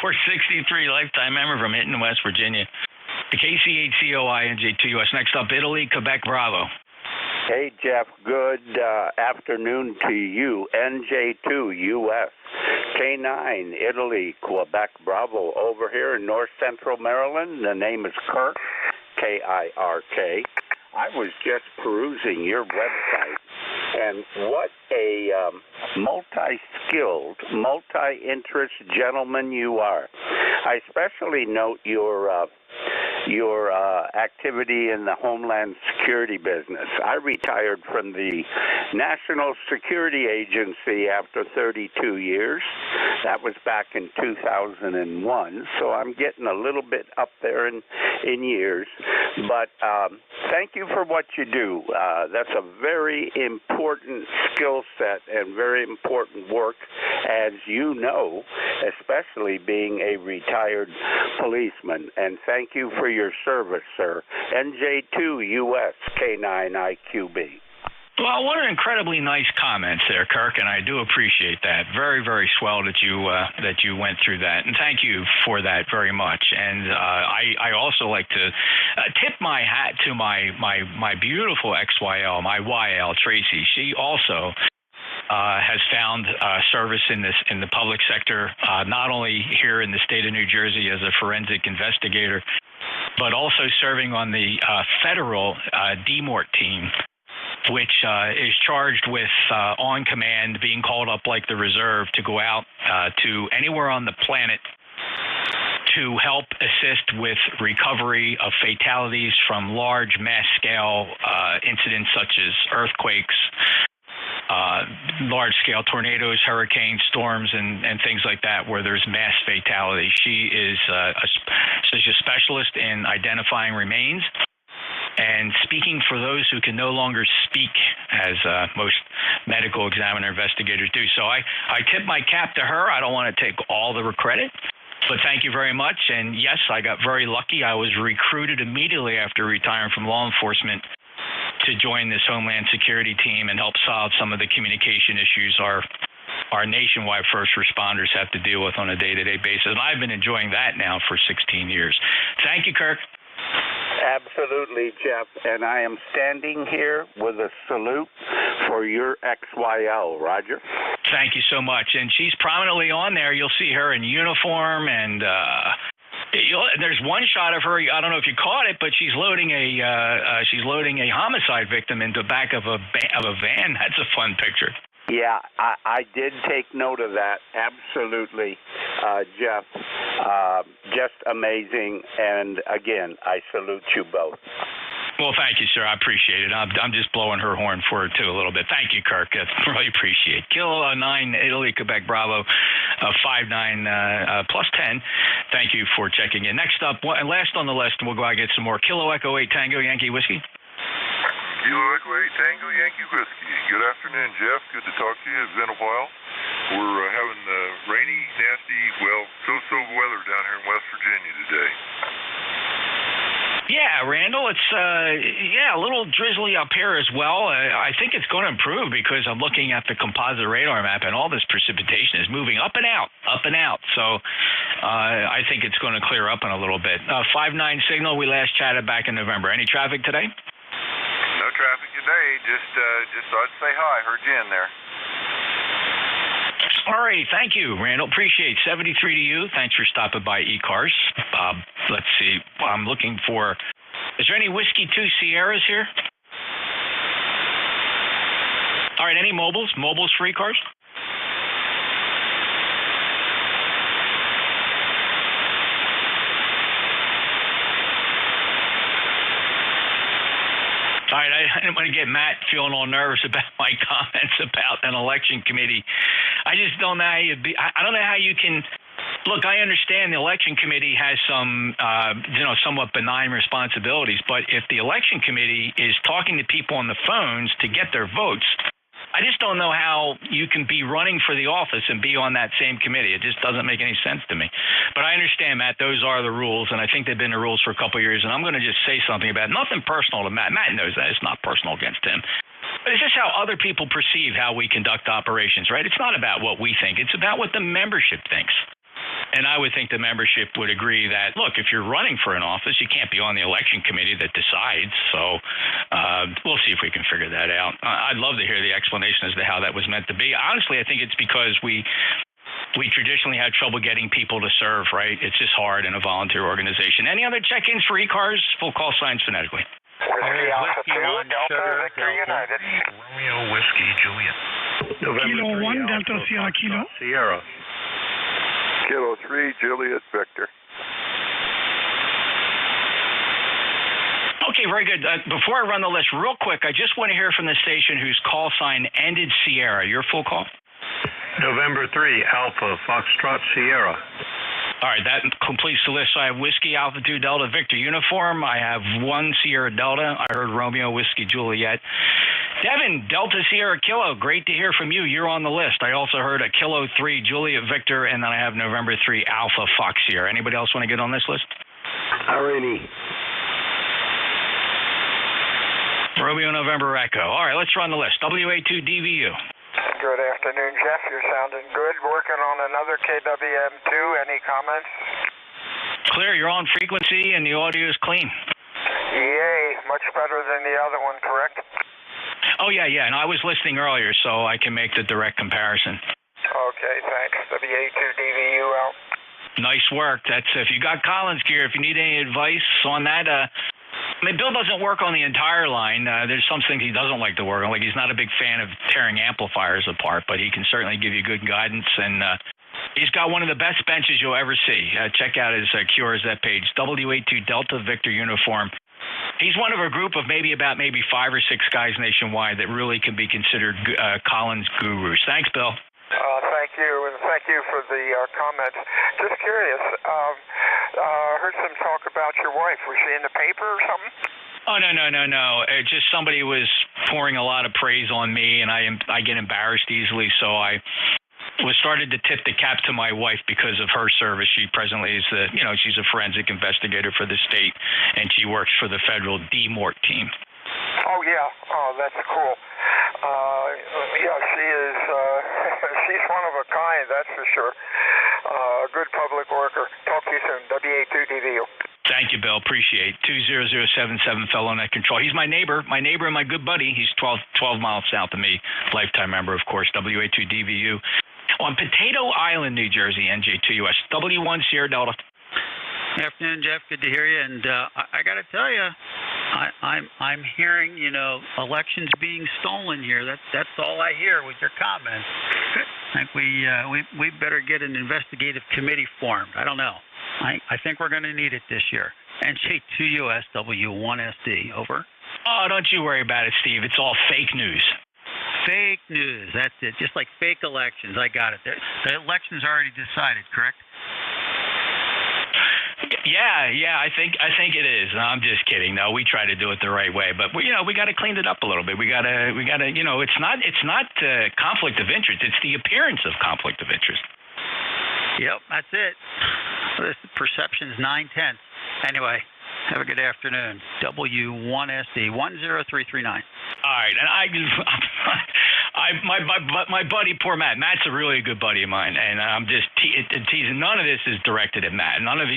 8463, lifetime member from Hinton, West Virginia. The KC8COI NJ2US. Next up, Italy, Quebec, Bravo. Hey, Jeff. Good afternoon to you. NJ2US. K9, Italy, Quebec, Bravo. Over here in north central Maryland, the name is Kirk, Kirk. I was just perusing your website, and what a multi-skilled, multi-interest gentleman you are. I especially note your activity in the Homeland Security business. I retired from the National Security Agency after 32 years. That was back in 2001, so I'm getting a little bit up there in years. But thank you for what you do. That's a very important skill set and very important work, as you know, especially being a retired policeman. And thank you for your service, sir. NJ2US K9IQB. Well, what an incredibly nice comments there, Kirk, and I do appreciate that. Very, very swell that you went through that, and thank you for that very much. And I also like to tip my hat to my beautiful XYL, my YL Tracy. She also has found service in the public sector, not only here in the state of New Jersey as a forensic investigator, but also serving on the federal DMORT team, which is charged with on command being called up like the reserve to go out to anywhere on the planet to help assist with recovery of fatalities from large mass scale incidents such as earthquakes, large-scale tornadoes, hurricanes, storms, and things like that, where there's mass fatality. She is a specialist in identifying remains and speaking for those who can no longer speak, as most medical examiner investigators do. So I tip my cap to her. I don't want to take all the credit, but thank you very much. And yes, I got very lucky. I was recruited immediately after retiring from law enforcement to join this Homeland Security team and help solve some of the communication issues our nationwide first responders have to deal with on a day-to-day basis. And I've been enjoying that now for 16 years. Thank you, Kirk. Absolutely, Jeff. And I am standing here with a salute for your XYL, Roger. Thank you so much. And she's prominently on there. You'll see her in uniform, and there's one shot of her. I don't know if you caught it, but she's loading a homicide victim into the back of a van. That's a fun picture. Yeah, I did take note of that. Absolutely, Jeff. Just amazing. And again, I salute you both. Well, thank you, sir. I appreciate it. I'm just blowing her horn for her, too, a little bit. Thank you, Kirk. I really appreciate it. Kilo 9, Italy, Quebec, Bravo, 59 plus 10. Thank you for checking in. Next up, and last on the list, and we'll go out and get some more. Kilo Echo 8 Tango Yankee Whiskey. Kilo Echo 8 Tango Yankee Whiskey. Good afternoon, Jeff. Good to talk to you. It's been a while. We're having rainy, nasty, so-so weather down here in West Virginia today. Yeah, Randall, it's a little drizzly up here as well. I think it's going to improve because I'm looking at the composite radar map, and all this precipitation is moving up and out. So I think it's going to clear up in a little bit. 5-9 signal, we last chatted back in November. Any traffic today? traffic today. Just thought I'd say hi. Heard you in there. All right, thank you, Randall. Appreciate 73 to you. Thanks for stopping by ECARS. Let's see. I'm looking for. Is there any Whiskey 2 Sierras here? All right, any mobiles? Mobiles for ECARS? All right, I didn't want to get Matt feeling all nervous about my comments about an election committee. I just don't know how I don't know how you can. Look, I understand the election committee has some, somewhat benign responsibilities, but if the election committee is talking to people on the phones to get their votes, I just don't know how you can be running for the office and be on that same committee. It just doesn't make any sense to me. But I understand, Matt, those are the rules, and I think they've been the rules for a couple of years, and I'm going to just say something about it. Nothing personal to Matt. Matt knows that. It's not personal against him. But it's just how other people perceive how we conduct operations, right? It's not about what we think. It's about what the membership thinks. And I would think the membership would agree that, look, if you're running for an office, you can't be on the election committee that decides. So we'll see if we can figure that out. I'd love to hear the explanation as to how that was meant to be. Honestly, I think it's because we traditionally had trouble getting people to serve, right? It's just hard in a volunteer organization. Any other check-ins for ECARS? Full call signs phonetically. Whiskey 1, Delta, Victor United. Romeo Whiskey Juliet. Kilo 1, Delta Sierra Kilo. Sierra. Kilo 3, Juliet Victor. Okay, very good. Before I run the list, real quick, I just want to hear from the station whose call sign ended Sierra. Your full call? November 3, Alpha, Foxtrot, Sierra. All right, that completes the list. So I have Whiskey Alpha 2 Delta Victor Uniform. I have 1 Sierra Delta. I heard Romeo Whiskey Juliet. Devin, Delta Sierra Kilo, great to hear from you. You're on the list. I also heard a Kilo 3 Juliet Victor, and then I have November 3 Alpha Fox Sierra. Anybody else want to get on this list? Alrighty. Romeo November Echo. All right, let's run the list. WA2DVU. Good afternoon, Jeff. You're sounding good. Working on another KWM2. Any comments? Clear. You're on frequency, and the audio is clean. Yay. Much better than the other one, correct? Oh, yeah. And I was listening earlier, so I can make the direct comparison. Okay, thanks. WA2DVU out. Nice work. That's if you got Collins gear, if you need any advice on that, Bill doesn't work on the entire line. There's some things he doesn't like to work on. Like he's not a big fan of tearing amplifiers apart, but he can certainly give you good guidance. And he's got one of the best benches you'll ever see. Check out his QRZ page, WA2 Delta Victor Uniform. He's one of a group of maybe 5 or 6 guys nationwide that really can be considered Collins gurus. Thanks, Bill. Thank you, and thank you for the comments. Just curious, heard some talk about your wife. Was she in the paper or something? Oh, no. Just somebody was pouring a lot of praise on me, and I get embarrassed easily, so I was started to tip the cap to my wife because of her service. She presently is she's a forensic investigator for the state, and she works for the federal DMORT team. Oh, yeah. Oh, that's cool. Yeah, she is. She's one of a kind, that's for sure. A good public worker. Talk to you soon. WA2DVU. Thank you, Bill. Appreciate 20077 fellow net control. He's my neighbor and my good buddy. He's 12 miles south of me. Lifetime member, of course. WA2DVU. On Potato Island, New Jersey, NJ2US. W1 Sierra Delta. Afternoon, Jeff. Good to hear you. And I got to tell you, I'm hearing elections being stolen here. That's all I hear with your comments. I think we better get an investigative committee formed. I don't know. I think we're going to need it this year. NJ2US W1SD. Over. Oh, don't you worry about it, Steve. It's all fake news. Fake news. That's it. Just like fake elections. I got it. The election's already decided, correct? Yeah, I think it is. No, I'm just kidding. No, we try to do it the right way, but we got to clean it up a little bit. We got to, it's not conflict of interest. It's the appearance of conflict of interest. Yep, that's it. This perception's 9/10. Anyway, have a good afternoon. W1SD 10339. All right, and my buddy, poor Matt. Matt's a really good buddy of mine, and I'm just teasing. None of this is directed at Matt. None of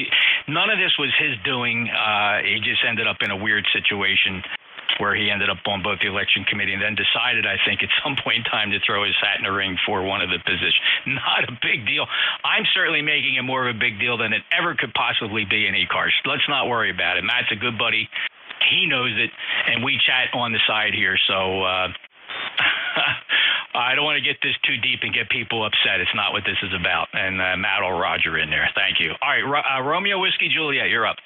this was his doing. He just ended up in a weird situation. where he ended up on both the election committee and then decided, I think, at some point in time to throw his hat in the ring for one of the positions. Not a big deal. I'm certainly making it more of a big deal than it ever could possibly be in ECARS. Let's not worry about it. Matt's a good buddy. He knows it, and we chat on the side here, so I don't want to get this too deep and get people upset. It's not what this is about. And Matt or Roger in there. Thank you. All right, Romeo Whiskey Juliet, you're up.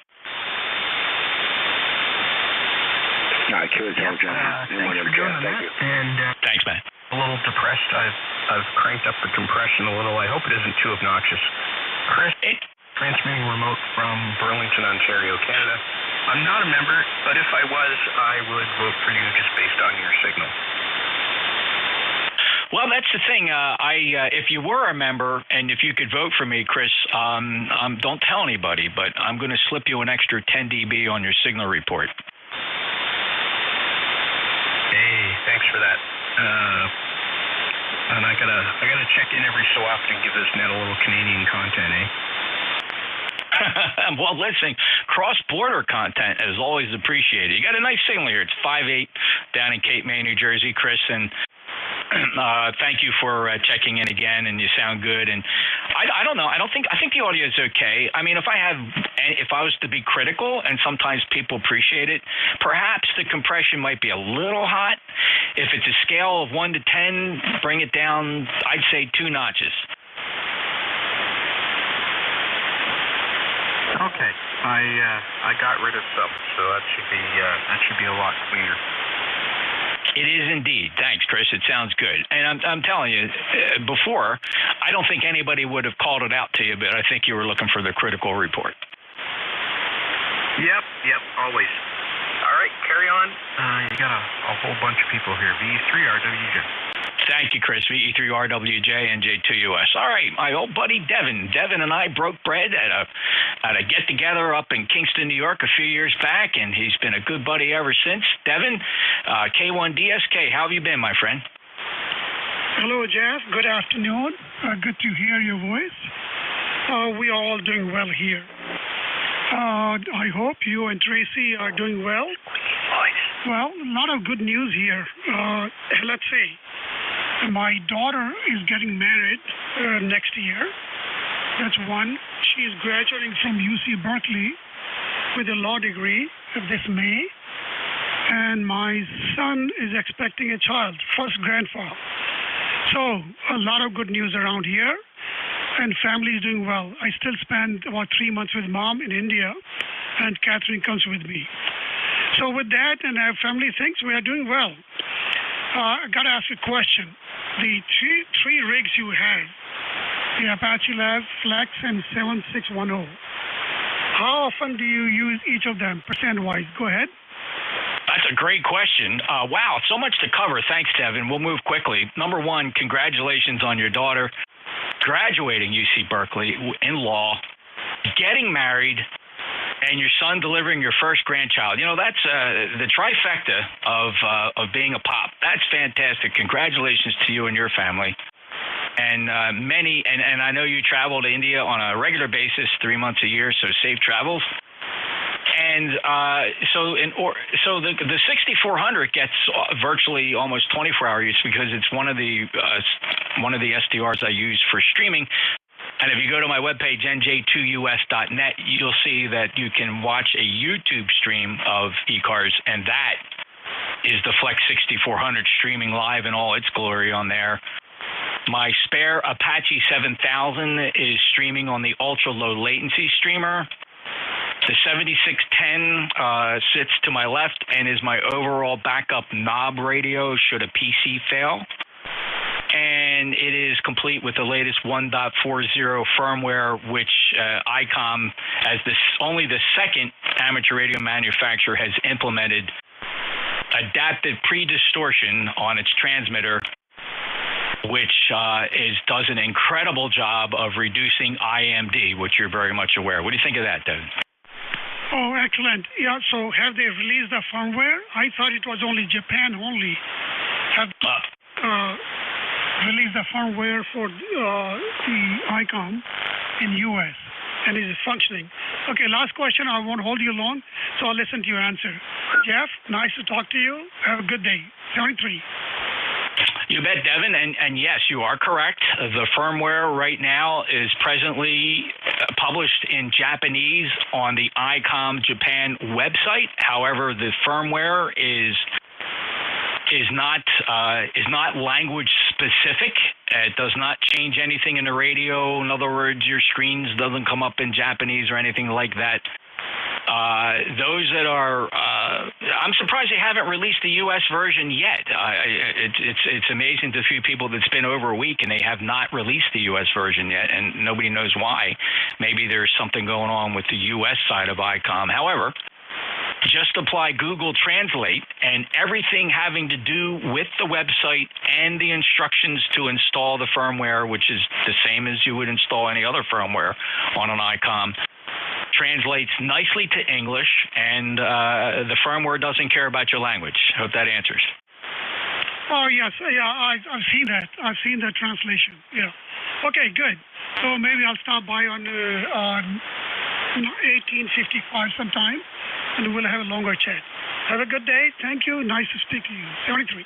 Thanks for doing that. And thanks, man. A little depressed. I've cranked up the compression a little. I hope it isn't too obnoxious. Chris, transmitting remote from Burlington, Ontario, Canada. I'm not a member, but if I was, I would vote for you just based on your signal. Well, that's the thing. If you were a member and if you could vote for me, Chris, don't tell anybody, but I'm going to slip you an extra 10 dB on your signal report. Hey, thanks for that. And I gotta check in every so often and give this net a little Canadian content, eh? Well, listen, cross-border content is always appreciated. You got a nice signal here. It's 5.8 down in Cape May, New Jersey, Chris, and thank you for checking in again, and you sound good. And I don't know. I think the audio is okay. I mean, if I was to be critical, and sometimes people appreciate it, perhaps the compression might be a little hot. If it's a scale of 1 to 10, bring it down. I'd say 2 notches. Okay, I got rid of some, so that should be a lot cleaner. It is indeed. Thanks, Chris. It sounds good. And I'm telling you, before, I don't think anybody would have called it out to you, but I think you were looking for the critical report. Yep, always. All right, carry on. You got a whole bunch of people here. VE3RWJ. Thank you, Chris. VE3RWJ, NJ2US. All right, my old buddy Devin. Devin and I broke bread at a get-together up in Kingston, New York a few years back, and he's been a good buddy ever since. Devin, K1DSK, how have you been, my friend? Hello, Jeff. Good afternoon. Good to hear your voice. We are all doing well here. I hope you and Tracy are doing well. Well, a lot of good news here. Let's see. My daughter is getting married next year. That's one. She is graduating from UC Berkeley with a law degree this May. And my son is expecting a child, first grandfather. So a lot of good news around here. And family is doing well. I still spend about 3 months with Mom in India, and Catherine comes with me. So with that and our family things, we are doing well. I got to ask a question. The three rigs you have, the Apache Lab, Flex, and 7610, how often do you use each of them, percent-wise? Go ahead. That's a great question. Wow, so much to cover. Thanks, Devin. We'll move quickly. Number one, congratulations on your daughter graduating UC Berkeley in law, getting married, and your son delivering your first grandchild. You know, that's the trifecta of being a pop. That's fantastic. Congratulations to you and your family. And and I know you travel to India on a regular basis, 3 months a year, so safe travels. And so the 6400 gets virtually almost 24-hour use because it's one of the SDRs I use for streaming. And if you go to my webpage, NJ2US.net, you'll see that you can watch a YouTube stream of ECARS, and that is the Flex 6400 streaming live in all its glory on there. My spare Apache 7000 is streaming on the ultra-low latency streamer. The 7610 sits to my left and is my overall backup knob radio should a PC fail. And it is complete with the latest 1.40 firmware, which ICOM, as only the second amateur radio manufacturer, has implemented adaptive pre-distortion on its transmitter, which does an incredible job of reducing IMD, which you're very much aware. What do you think of that, Devin? Oh, excellent. Yeah, so have they released the firmware? I thought it was only Japan only. Have released the firmware for the ICOM in U.S.? and is it functioning? Okay, last question. I won't hold you long, so I'll listen to your answer. Jeff, nice to talk to you. Have a good day. 73. You bet, Devin, and yes, you are correct. The firmware right now is presently published in Japanese on the ICOM Japan website. However, the firmware is not language specific. It does not change anything in the radio. In other words, your screens doesn't come up in Japanese or anything like that. Those that are, I'm surprised they haven't released the U.S. version yet. It's amazing to see people that's been over a week and they have not released the U.S. version yet, and nobody knows why. Maybe there's something going on with the U.S. side of ICOM. However, just apply Google Translate, and everything having to do with the website and the instructions to install the firmware, which is the same as you would install any other firmware on an ICOM, translates nicely to English, and the firmware doesn't care about your language. Hope that answers. Oh, yes. Yeah, I've seen that. I've seen that translation. Yeah. Okay, good. So maybe I'll stop by on 1855 sometime, and we'll have a longer chat. Have a good day. Thank you. Nice to speak to you. 73.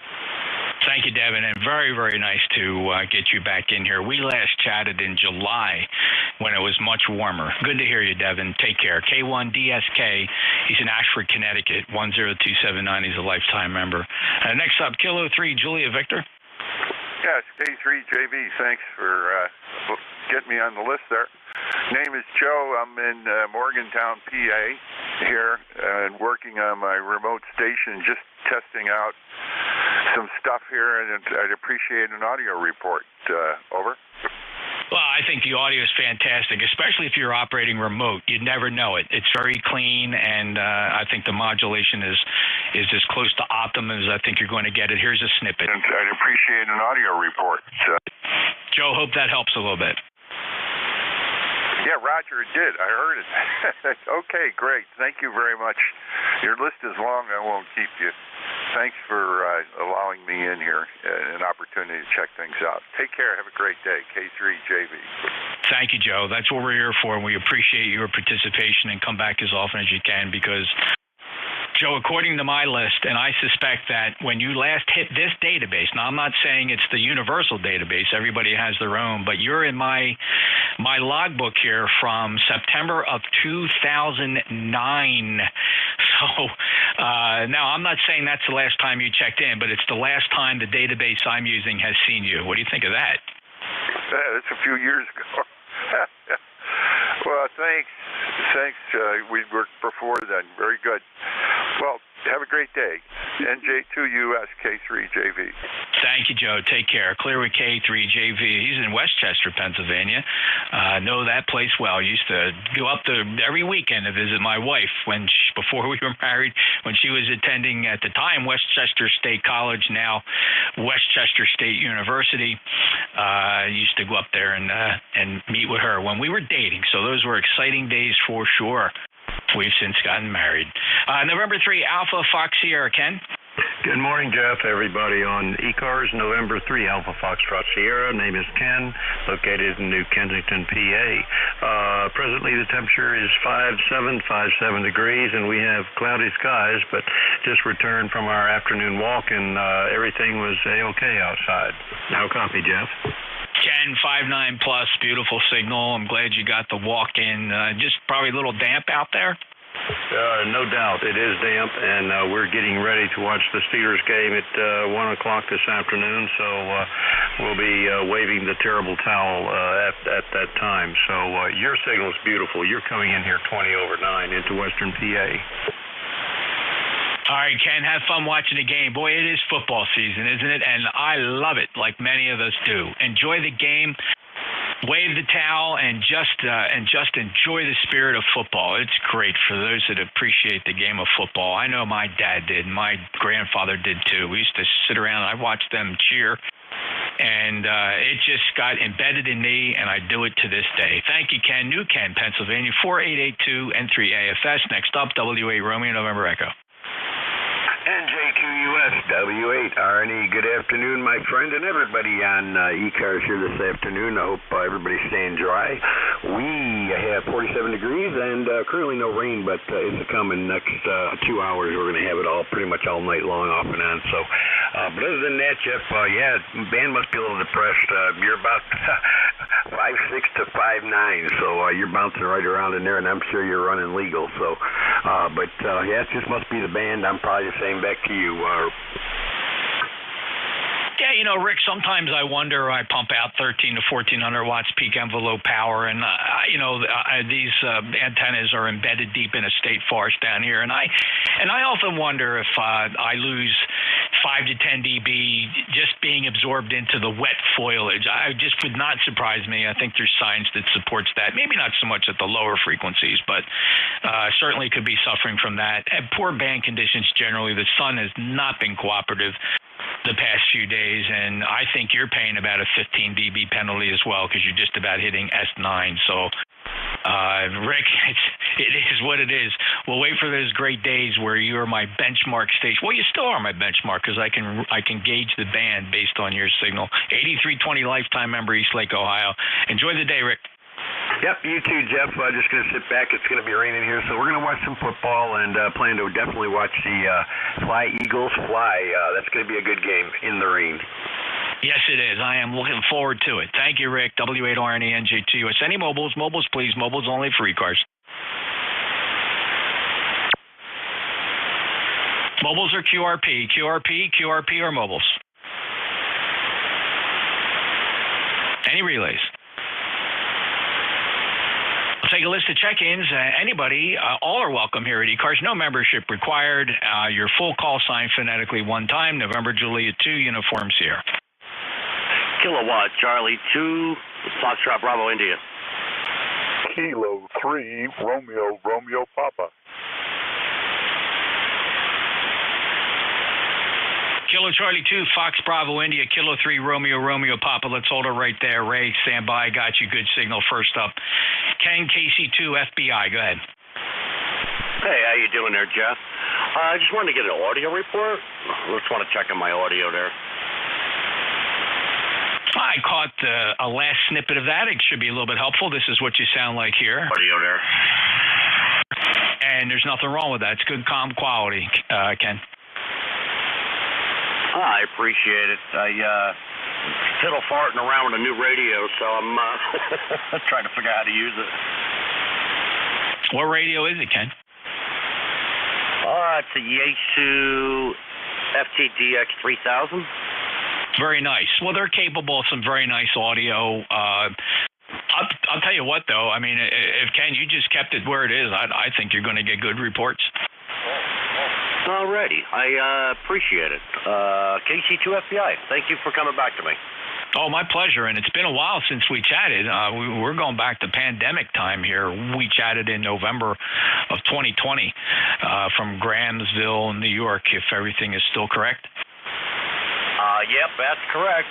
Thank you, Devin, and very, very nice to get you back in here. We last chatted in July when it was much warmer. Good to hear you, Devin. Take care. K1DSK, he's in Ashford, Connecticut, 10279. He's a lifetime member. Next up, Kilo 3, Julia Victor. Yes, K3JV. Thanks for getting me on the list there. Name is Joe. I'm in Morgantown, PA here, and working on my remote station, just testing out some stuff here, and I'd appreciate an audio report. Over. Well, I think the audio is fantastic, especially if you're operating remote. You'd never know it. It's very clean, and I think the modulation is as close to optimum as I think you're going to get it. Here's a snippet. And I'd appreciate an audio report. Joe, hope that helps a little bit. Yeah, Roger, it did. I heard it. Okay, great. Thank you very much. Your list is long. I won't keep you. Thanks for allowing me in here, an opportunity to check things out. Take care. Have a great day. K3JV. Thank you, Joe. That's what we're here for. We appreciate your participation, and come back as often as you can, because Joe, according to my list, and I suspect that when you last hit this database, now I'm not saying it's the universal database, everybody has their own, but you're in my logbook here from September of 2009. So now I'm not saying that's the last time you checked in, but it's the last time the database I'm using has seen you. What do you think of that? That's a few years ago. Well, thanks. We worked before then. Very good. Well, have a great day. NJ2US K3JV. Thank you, Joe. Take care. Clear with K3JV. He's in Westchester, Pennsylvania. Know that place well. Used to go up there every weekend to visit my wife before we were married, when she was attending, at the time, Westchester State College, now Westchester State University. Used to go up there and meet with her when we were dating. So those were exciting days for sure. We've since gotten married. November 3, Alpha Fox Sierra, Ken. Good morning, Jeff. Everybody on ECARS, November 3, Alpha Foxtrot Sierra. Name is Ken, located in New Kensington, PA. Presently, the temperature is 57 degrees, and we have cloudy skies, but just returned from our afternoon walk, and everything was A-OK outside. How copy, Jeff? Ken, 5.9 plus, beautiful signal. I'm glad you got the walk in. Just probably a little damp out there? No doubt. It is damp, and we're getting ready to watch the Steelers game at 1 o'clock this afternoon, so we'll be waving the terrible towel at that time. So your signal is beautiful. You're coming in here 20 over 9 into Western PA. All right, Ken, have fun watching the game. Boy, it is football season, isn't it? And I love it, like many of us do. Enjoy the game, wave the towel, and just enjoy the spirit of football. It's great for those that appreciate the game of football. I know my dad did. My grandfather did, too. We used to sit around, and I watched them cheer. And it just got embedded in me, and I do it to this day. Thank you, Ken. New Ken, Pennsylvania, 4882 N3 AFS. Next up, W8 Romeo, November Echo. NJ2US, W8, Arnie, good afternoon, my friend, and everybody on ECARS here this afternoon. I hope everybody's staying dry. We have 47 degrees and currently no rain, but it's coming next 2 hours. We're going to have it all pretty much all night long off and on. So, but other than that, Jeff, yeah, band must be a little depressed. You're about 5'6" to 5'9", so you're bouncing right around in there, and I'm sure you're running legal. So, but yeah, it just must be the band. I'm probably the same back to you. Yeah, Rick, sometimes I wonder, I pump out 13 to 1400 watts peak envelope power, and, these antennas are embedded deep in a state forest down here, and I often wonder if I lose 5 to 10 dB just being absorbed into the wet foliage. I just would not surprise me. I think there's science that supports that. Maybe not so much at the lower frequencies, but certainly could be suffering from that. And poor band conditions generally. The sun has not been cooperative the past few days, and I think you're paying about a 15 dB penalty as well because you're just about hitting S9. So, Rick, it is what it is. We'll wait for those great days where you're my benchmark station. Well, you still are my benchmark because I can gauge the band based on your signal. 8320 lifetime member, East Lake, Ohio. Enjoy the day, Rick. Yep, you too, Jeff. Just going to sit back. It's going to be raining here, so we're going to watch some football and plan to definitely watch the Fly Eagles fly. That's going to be a good game in the rain. Yes, it is. I am looking forward to it. Thank you, Rick. W8RNE NJ2US. Any mobiles? Mobiles, please. Mobiles only for ECARS. Mobiles or QRP? QRP or mobiles? Any relays? Take a list of check-ins. Anybody, all are welcome here at ECARS. No membership required. Your full call sign phonetically one time. November, Juliet 2, Uniform Sierra. Kilowatt, Charlie 2, Foxtrot Bravo, India. Kilo 3, Romeo, Papa. Kilo Charlie 2, Fox Bravo, India. Kilo 3, Romeo, Papa. Let's hold it right there. Ray, stand by. Got you. Good signal. First up. Ken, KC2, FBI. Go ahead. Hey, how you doing there, Jeff? I just wanted to get an audio report. Just want to check on my audio there. I caught a last snippet of that. It should be a little bit helpful. This is what you sound like here. Audio there. And there's nothing wrong with that. It's good, calm quality, Ken. I appreciate it. I fiddle farting around with a new radio, so I'm trying to figure out how to use it. What radio is it, Ken? It's a Yaesu FTDX 3000. Very nice. Well, they're capable of some very nice audio. I'll tell you what, though. I mean, if Ken, you just kept it where it is, I think you're going to get good reports. Alrighty. I appreciate it. KC2 FBI, thank you for coming back to me. Oh, my pleasure. And it's been a while since we chatted. We're going back to pandemic time here. We chatted in November of 2020 from Grahamsville, New York, if everything is still correct. Yep, that's correct.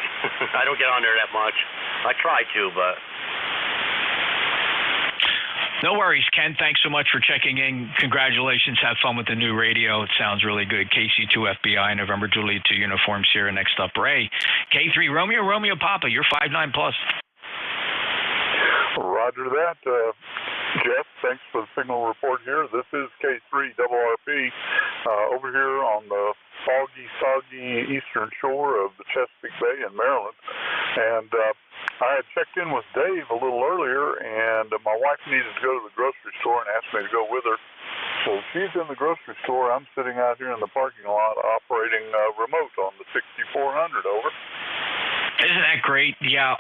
I don't get on there that much. I try to, but... No worries, Ken. Thanks so much for checking in. Congratulations. Have fun with the new radio. It sounds really good. KC2 FBI, November, Juliet 2, Uniform Sierra. Next up, Ray. K3, Romeo, Papa. You're 5'9 plus. Roger that. Jeff, thanks for the signal report here. This is K3RRP over here on the foggy, soggy eastern shore of the Chesapeake Bay in Maryland. And I had checked in with Dave a little earlier, and my wife needed to go to the grocery store and asked me to go with her. So she's in the grocery store. I'm sitting out here in the parking lot operating remote on the 6400. Over. Isn't that great? Yeah,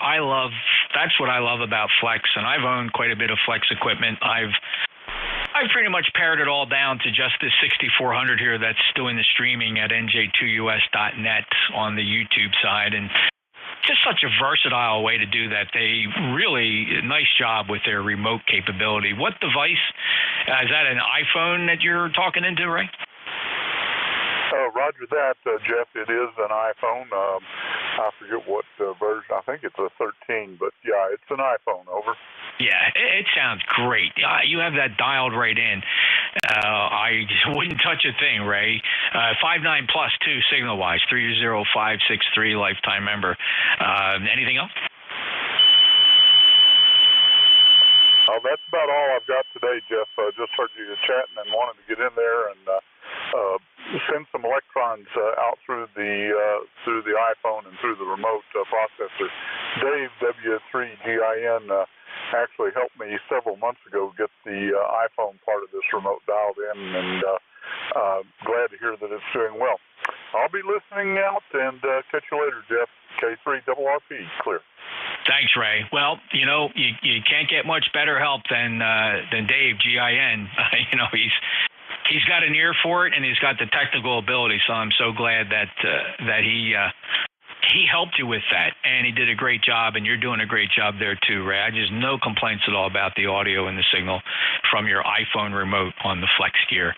that's what I love about Flex, and I've owned quite a bit of Flex equipment. I've pretty much pared it all down to just this 6400 here that's doing the streaming at NJ2US.net on the YouTube side, and just such a versatile way to do that. They really, nice job with their remote capability. What device? Is that an iPhone that you're talking into, Ray? Roger that, Jeff. It is an iPhone. I forget what version. I think it's a 13, but yeah, it's an iPhone. Over. Yeah, it sounds great. You have that dialed right in. I wouldn't touch a thing, Ray. 59 plus 2 signal-wise, 30563, lifetime member. Anything else? That's about all I've got today, Jeff. Just heard you chatting and wanted to get in there and send some electrons out through the iPhone and through the remote processor. Dave, W3GIN, actually helped me several months ago get the iPhone part of this remote dialed in, and glad to hear that it's doing well. I'll be listening out, and catch you later, Jeff. K3RRP, clear. Thanks, Ray. Well, you know, you can't get much better help than Dave, GIN. You know, he's got an ear for it, and he's got the technical ability. So I'm so glad that he helped you with that, and he did a great job, and you're doing a great job there too, Ray. I just no complaints at all about the audio and the signal from your iPhone remote on the Flex Gear.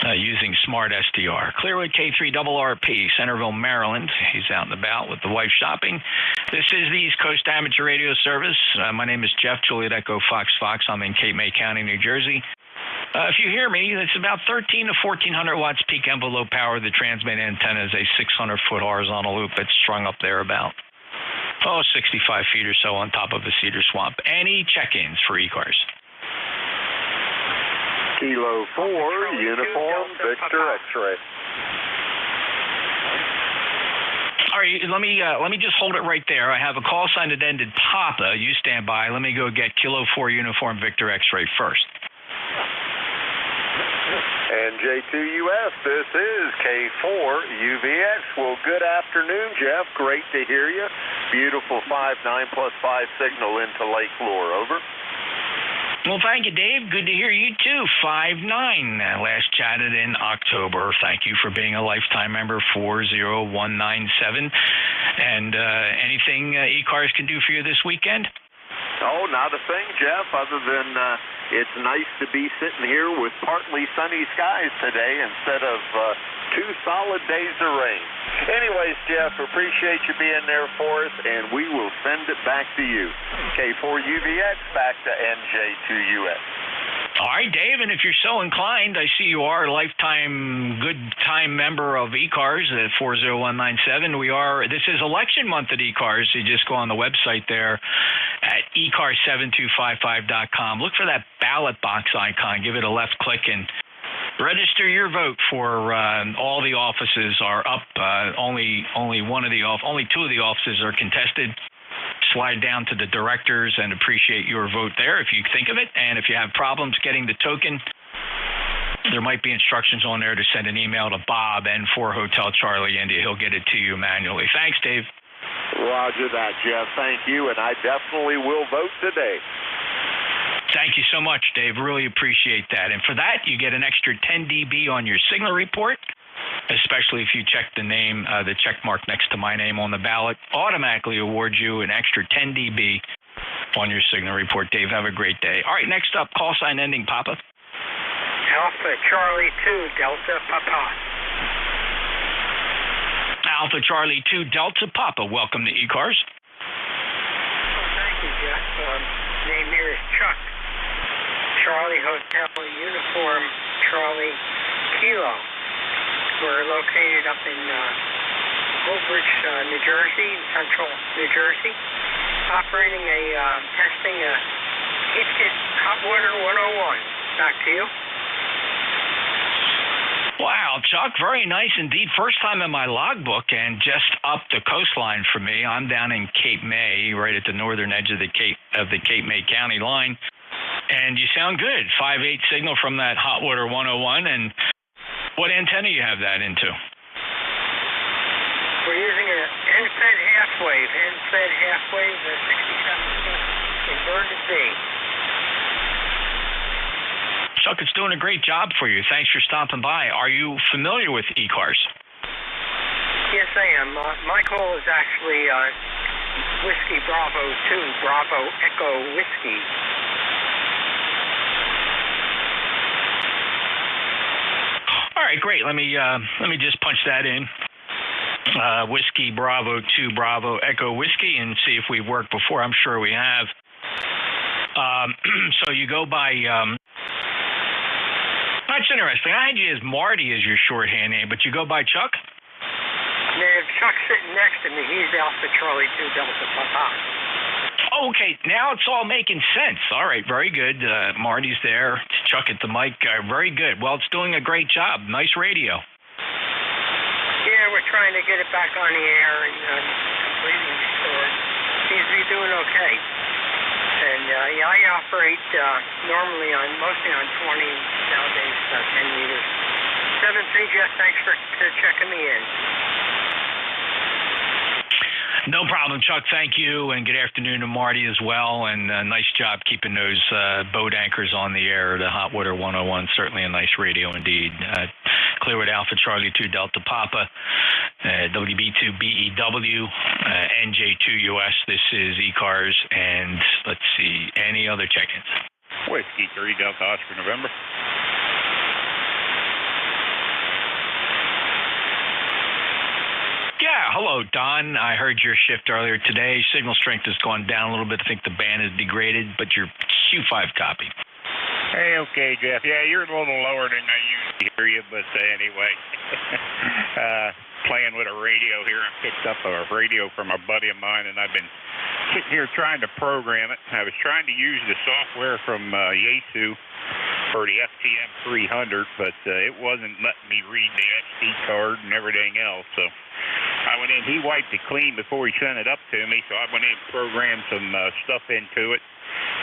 Using Smart SDR. Clearwood K3RRP, Centerville, Maryland. He's out and about with the wife shopping. This is the East Coast Amateur Radio Service. My name is Jeff, Juliet Echo Fox. I'm in Cape May County, New Jersey. If you hear me, it's about 13 to 1400 watts peak envelope power. The transmit antenna is a 600-foot horizontal loop that's strung up there about 65 feet or so on top of a cedar swamp. Any check-ins for ECARS? Kilo 4, Uniform, Victor X-ray. All right, let me just hold it right there. I have a call sign that ended Papa. You stand by. Let me go get Kilo 4, Uniform, Victor X-ray first. NJ2US, this is K4 UVX. Well, good afternoon, Jeff. Great to hear you. Beautiful 5/9+5 signal into Lake Lure. Over. Well, thank you, Dave. Good to hear you, too. 5-9. Last chatted in October. Thank you for being a lifetime member, 40197. And anything ECARS can do for you this weekend? Oh, not a thing, Jeff, other than it's nice to be sitting here with partly sunny skies today instead of 2 solid days of rain. Anyways, Jeff, appreciate you being there for us, and we will send it back to you. K4UVX back to NJ2US. All right, Dave, and if you're so inclined, I see you are a lifetime good time member of ECARS at 40197. This is election month at ECARS. You just go on the website there at ECARS7255.com. Look for that ballot box icon. Give it a left click and register your vote for all the offices are up. Only 2 of the offices are contested. Slide down to the directors and appreciate your vote there if you think of it. And if you have problems getting the token, there might be instructions on there to send an email to Bob N4 Hotel Charlie India. He'll get it to you manually. Thanks, Dave. Roger that, Jeff. Thank you, and I definitely will vote today. Thank you so much, Dave. Really appreciate that. And for that, you get an extra 10 dB on your signal report, especially if you check the name, the check mark next to my name on the ballot. Automatically awards you an extra 10 dB on your signal report. Dave, have a great day. All right, next up, call sign ending Papa. Alpha Charlie 2, Delta Papa. Alpha Charlie 2, Delta Papa. Welcome to ECARS. Thank you, Jeff. Name here is Chuck. Charlie Hotel Uniform Charlie Kilo. We're located up in Oak Ridge, New Jersey, central New Jersey, operating testing a heat kit hot water 101. Back to you. Wow, Chuck, very nice indeed. First time in my logbook and just up the coastline for me. I'm down in Cape May, right at the northern edge of the Cape May County line. And you sound good. 5.8 signal from that hot water 101. And what antenna you have that into? We're using an NFED half-wave, 67 inverted B. Chuck, it's doing a great job for you. Thanks for stopping by. Are you familiar with ECARS? Yes, I am. My call is actually Whiskey Bravo 2, Bravo Echo Whiskey. All right, great. Let me just punch that in. Whiskey Bravo 2, Bravo Echo Whiskey, and see if we've worked before. I'm sure we have. So you go by... that's interesting. I had you as Marty as your shorthand name, but you go by Chuck? There's Chuck sitting next to me. He's Alpha Charlie 2 Delta Papa. Okay, now it's all making sense. All right, very good. Marty's there. Chuck at the mic. Very good. Well, it's doing a great job. Nice radio. Yeah, we're trying to get it back on the air and completely restored. Seems to be doing okay. And I operate normally mostly on 20, nowadays 10 meters. 7-3, Jeff, thanks for checking me in. No problem, Chuck. Thank you, and good afternoon to Marty as well. And nice job keeping those boat anchors on the air. The Hot Water 101, certainly a nice radio indeed. Clearwood Alpha Charlie 2 Delta Papa, WB2BEW, NJ2US. This is ECARS, and let's see, any other check-ins? Whiskey 3 Delta Oscar November. Yeah, hello, Don. I heard your shift earlier today. Signal strength has gone down a little bit. I think the band is degraded, but your Q5 copy. Hey, okay, Jeff. Yeah, you're a little lower than I usually hear you, but anyway. Playing with a radio here. I picked up a radio from a buddy of mine, and I've been sitting here trying to program it. I was trying to use the software from Yaesu for the FTM 300, but it wasn't letting me read the SD card and everything else, so I went in. He wiped it clean before he sent it up to me, so I went in and programmed some stuff into it.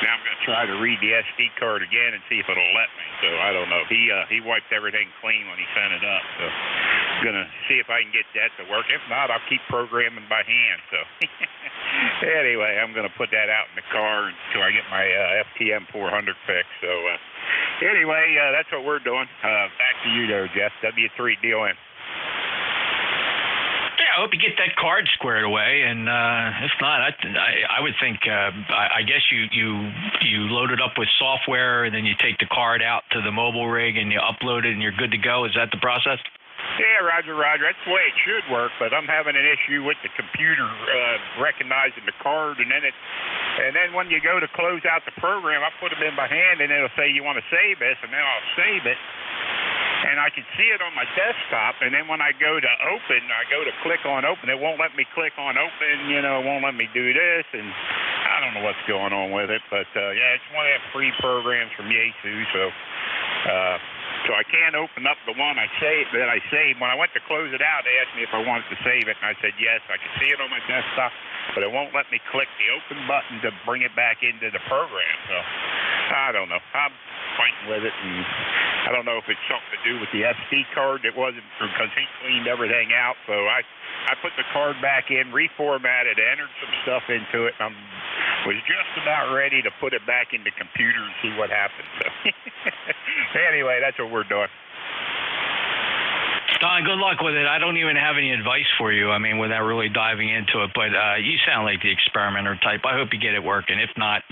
Now I'm going to try to read the SD card again and see if it'll let me. So I don't know. He wiped everything clean when he sent it up. So I'm going to see if I can get that to work. If not, I'll keep programming by hand. So anyway, I'm going to put that out in the car until I get my FTM 400 fixed. So anyway, that's what we're doing. Back to you there, Jeff. W3 DON. I hope you get that card squared away, and if not, I would think I guess you load it up with software, and then you take the card out to the mobile rig and you upload it, and you're good to go. Is that the process? Yeah, Roger. That's the way it should work, but I'm having an issue with the computer recognizing the card, and then when you go to close out the program, I put them in by hand, and it'll say you want to save this, and then I'll save it. And I can see it on my desktop, and then when I go to open, I go to click on open. It won't let me click on open, it won't let me do this, and I don't know what's going on with it. But, yeah, it's one of the free programs from Yaesu, so I can't open up the one that I saved. When I went to close it out, they asked me if I wanted to save it, and I said yes. I can see it on my desktop, but it won't let me click the open button to bring it back into the program. So I don't know. I'm fighting with it, and I don't know if it's something to do with the SD card. It wasn't, because he cleaned everything out. So I put the card back in, reformatted, entered some stuff into it, and was just about ready to put it back in the computer and see what happened. So anyway, that's what we're doing. Don, good luck with it. I don't even have any advice for you, without really diving into it, but you sound like the experimenter type. I hope you get it working. If not,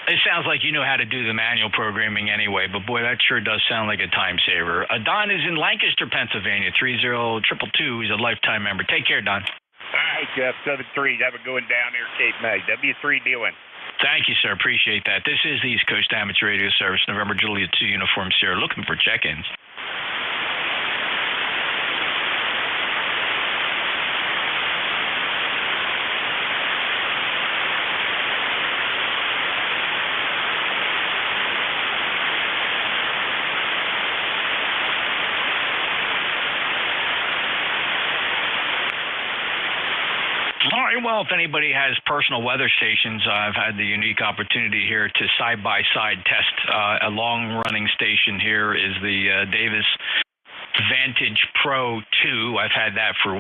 it sounds like you know how to do the manual programming anyway, but boy, that sure does sound like a time saver. Don is in Lancaster, Pennsylvania, 30222. He's a lifetime member. Take care, Don. All right, Jeff, 7-3. Have a going down there, Cape May. W3 DON. Thank you, sir. Appreciate that. This is the East Coast Amateur Radio Service, November Juliet 2 Uniform Sierra, looking for check-ins. Well, if anybody has personal weather stations, I've had the unique opportunity here to side-by-side test a long-running station here is the Davis Vantage Pro 2. I've had that for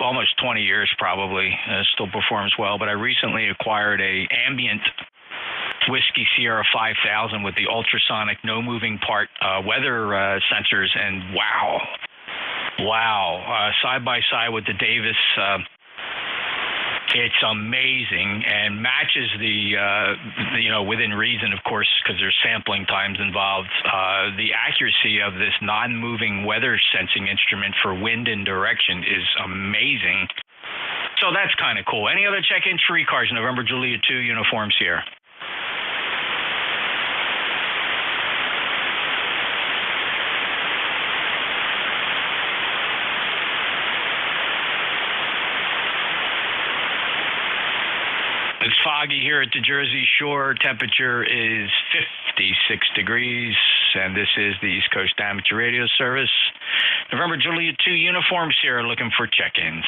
almost 20 years probably. Still performs well, but I recently acquired a ambient Whiskey Sierra 5000 with the ultrasonic, no moving part weather sensors, and wow, side-by-side with the Davis it's amazing and matches the, within reason, of course, because there's sampling times involved, the accuracy of this non-moving weather sensing instrument for wind and direction is amazing. So that's kind of cool. Any other check-ins for ECARS, November Juliet 2 Uniform Sierra? It's foggy here at the Jersey Shore. Temperature is 56 degrees, and this is the East Coast Amateur Radio Service. November Juliet 2 uniforms here looking for check-ins.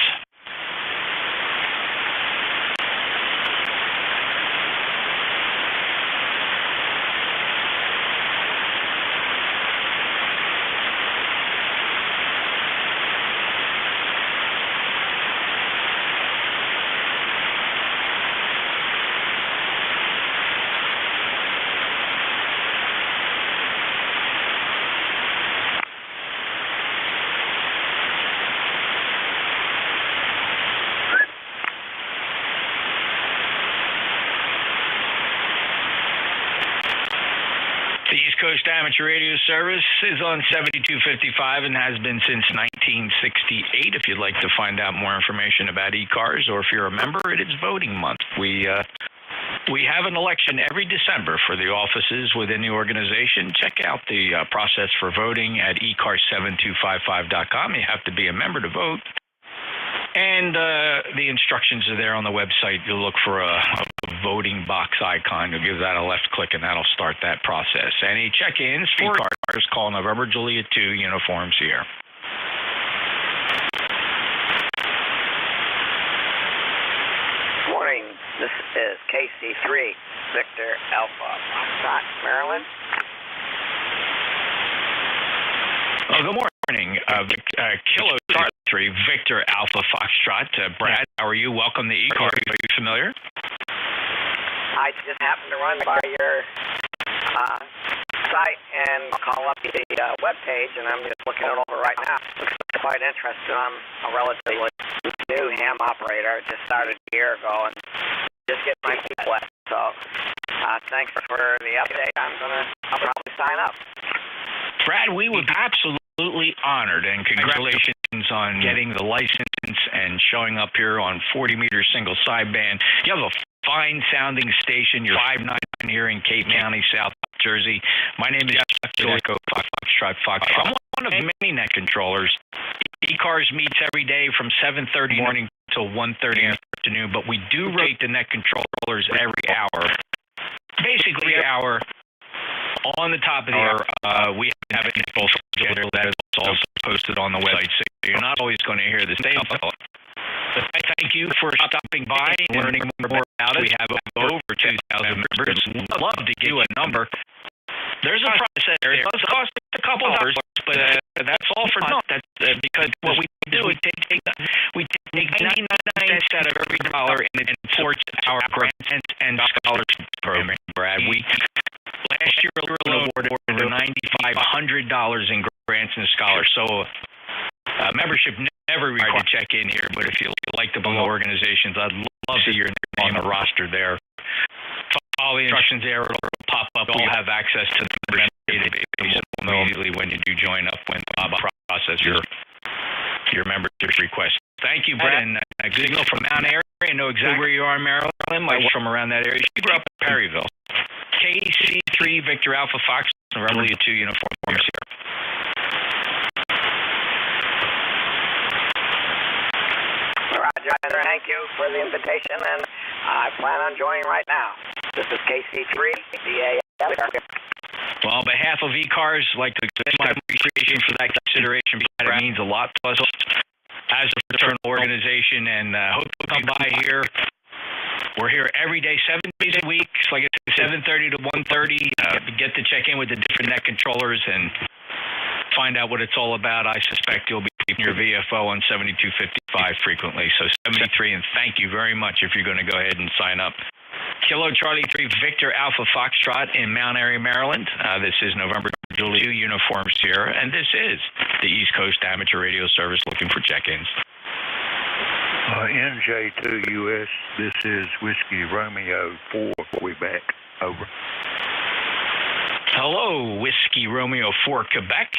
Coast Amateur Radio Service is on 7255 and has been since 1968. If you'd like to find out more information about ECARS, or if you're a member, it is voting month. We have an election every December for the offices within the organization. Check out the process for voting at ECARS7255.com. You have to be a member to vote. And the instructions are there on the website. You'll look for a voting box icon. You'll give that a left click, and that'll start that process. Any check-ins for ECARS, call November Juliet 2 uniforms here. Morning. This is KC3, Victor Alpha, Foxtrot, Maryland. Oh, good morning. Kilo Charlie 3, Victor Alpha Foxtrot. Brad, how are you? Welcome to ECARS. Are you familiar? I just happened to run by your site and call up the webpage, and I'm just looking it over right now. Looks quite interesting. I'm a relatively new ham operator. Just started a year ago and just getting my feet wet. So thanks for the update. I'll probably sign up. Brad, we would be absolutely honored, and congratulations on getting the license and showing up here on 40-meter single sideband. You have a fine-sounding station. You're 5'9" here in Cape County, South Jersey. My name is Echo Foxtrot. I'm one of many net controllers. ECARS meets every day from 7:30 morning till 1:30 in the afternoon, but we do rotate the net controllers every hour. Basically, an hour. On the top of the hour, we have a full schedule that is also posted on the website, so you're not always going to hear the same fellow. Thank you for stopping by and learning more about it. We have over 2,000 members. I'd love to give you a number. There's a process there. It does cost a couple dollars, but that's all for naught. That's because what we do, we take 99 cents out of every dollar and it supports our grants and scholarship program, Brad. Last year alone awarded over $9,500 in grants and scholars. So membership never required to check in here, but if you like the below organizations, I'd love to see your name on the roster there. Follow the instructions there. It'll pop up. You'll have access to the membership database immediately when you do join up when Bob process your membership request. Thank you, Brad. And a good signal from Mount Airy. I know exactly where you are in Maryland. Mike from around that area. You grew up in Perryville. KC3 Victor Alpha Fox, November 2 uniforms here. Roger, thank you for the invitation, and I plan on joining right now. This is KC3, DAL. Well, on behalf of ECARS, I'd like to extend my appreciation for that consideration. It means a lot to us as a fraternal organization, and hope you'll come by here. We're here every day, 7 days a week, like I said, 7:30 to 1:30. Get to check in with the different net controllers and find out what it's all about. I suspect you'll be in your VFO on 7255 frequently. So 73, and thank you very much if you're going to go ahead and sign up. Kilo Charlie 3 Victor Alpha Foxtrot in Mount Airy, Maryland. This is November Juliet 2 uniforms here, and this is the East Coast Amateur Radio Service looking for check-ins. NJ2US, this is Whiskey Romeo 4, Quebec, over. Hello, Whiskey Romeo 4, Quebec.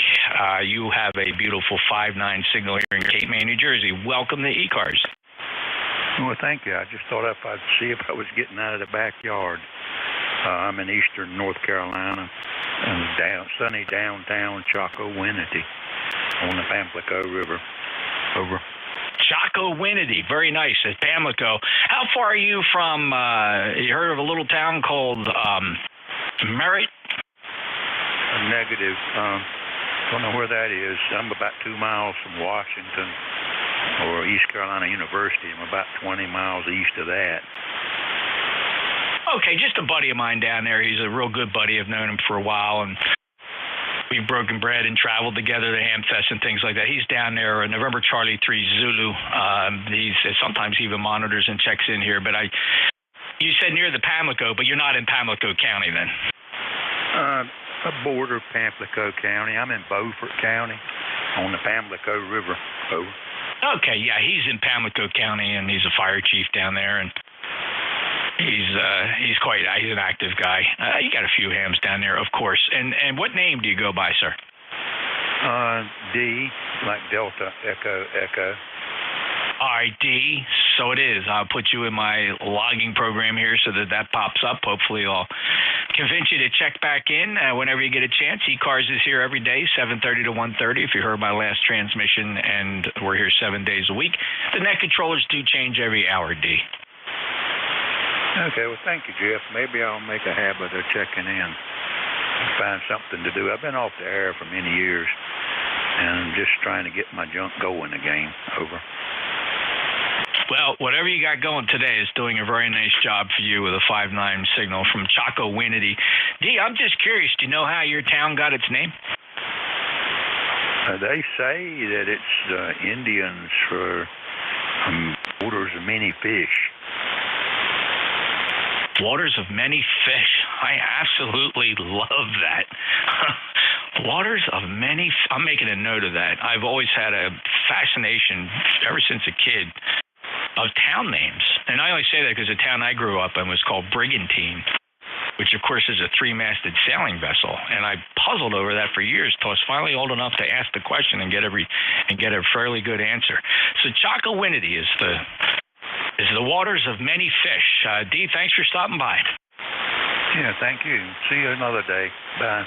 You have a beautiful 5'9" signal here in Cape May, New Jersey. Welcome to ECARS. Well, thank you. I just thought if I'd see if I was getting out of the backyard. I'm in eastern North Carolina, and sunny downtown Chaco, Winity, on the Pamplico River. Over. Chaco Winity. Very nice. At Pamlico. How far are you from, you heard of a little town called Merritt? Negative. Don't know where that is. I'm about 2 miles from Washington or East Carolina University. I'm about 20 miles east of that. Okay, just a buddy of mine down there. He's a real good buddy. I've known him for a while, and we've broken bread and traveled together to Hamfest and things like that. He's down there, November Charlie 3 Zulu. He's sometimes even monitors and checks in here. But you said near the Pamlico, but you're not in Pamlico County then? A border of Pamlico County. I'm in Beaufort County on the Pamlico River. Over. Okay, yeah, he's in Pamlico County, and he's a fire chief down there, and he's an active guy. You got a few hams down there, of course. And what name do you go by, sir? D, like Delta, Echo. All right, D. So it is. I'll put you in my logging program here so that pops up. Hopefully I'll convince you to check back in whenever you get a chance. ECARS is here every day, 7:30 to 1:30. If you heard my last transmission, and we're here 7 days a week. The net controllers do change every hour, D. Okay, well, thank you, Jeff. Maybe I'll make a habit of checking in and find something to do. I've been off the air for many years, and I'm just trying to get my junk going again. Over. Well, whatever you got going today is doing a very nice job for you with a 5-9 signal from Chaco Winity. D, I'm just curious, do you know how your town got its name? They say that it's Indians for waters of many fish. Waters of many fish. I absolutely love that. Waters of many. I'm making a note of that. I've always had a fascination ever since a kid of town names. And I only say that because the town I grew up in was called Brigantine, which of course is a 3-masted sailing vessel. And I puzzled over that for years till I was finally old enough to ask the question and get a fairly good answer. So Chaco Winity is the waters of many fish. D, thanks for stopping by. Yeah, thank you. See you another day. Bye.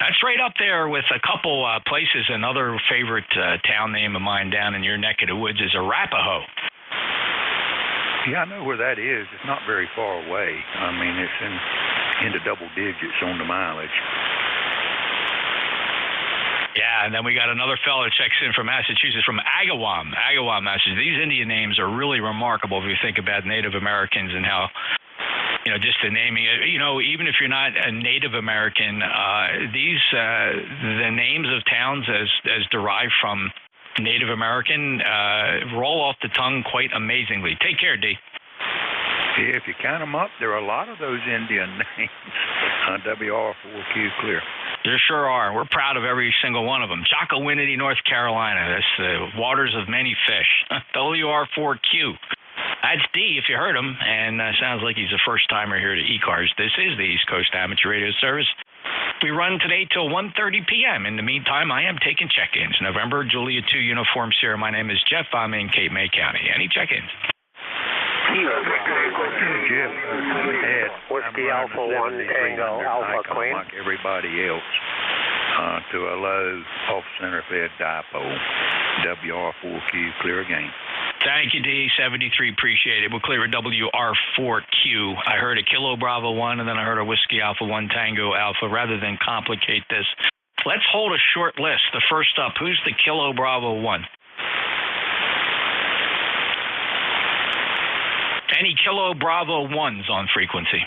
That's right up there with a couple places. Another favorite town name of mine down in your neck of the woods is Arapahoe. Yeah, I know where that is. It's not very far away. I mean, it's into double digits on the mileage. Yeah, and then we got another fellow that checks in from Massachusetts, from Agawam, Massachusetts. These Indian names are really remarkable if you think about Native Americans and how, just the naming. Even if you're not a Native American, the names of towns as derived from Native American roll off the tongue quite amazingly. Take care, D. Yeah, if you count them up, there are a lot of those Indian names on WR4Q Clear. There sure are. We're proud of every single one of them. Chaco Winity, North Carolina. That's the waters of many fish. WR4Q. That's D, if you heard him, and sounds like he's a first-timer here to ECARS. This is the East Coast Amateur Radio Service. We run today till 1:30 p.m. In the meantime, I am taking check-ins. November, Julia 2, Uniform Sierra. My name is Jeff. I'm in Cape May County. Any check-ins? Jeff, Whiskey Alpha 1 Tango Alpha Queen. Like everybody else, to a low off-center fed dipole. WR4Q, clear again. Thank you, D73. Appreciate it. We'll clear a WR4Q. I heard a Kilo Bravo 1, and then I heard a Whiskey Alpha 1 Tango Alpha. Rather than complicate this, let's hold a short list. The first up, who's the Kilo Bravo 1? Any Kilo Bravo 1s on frequency?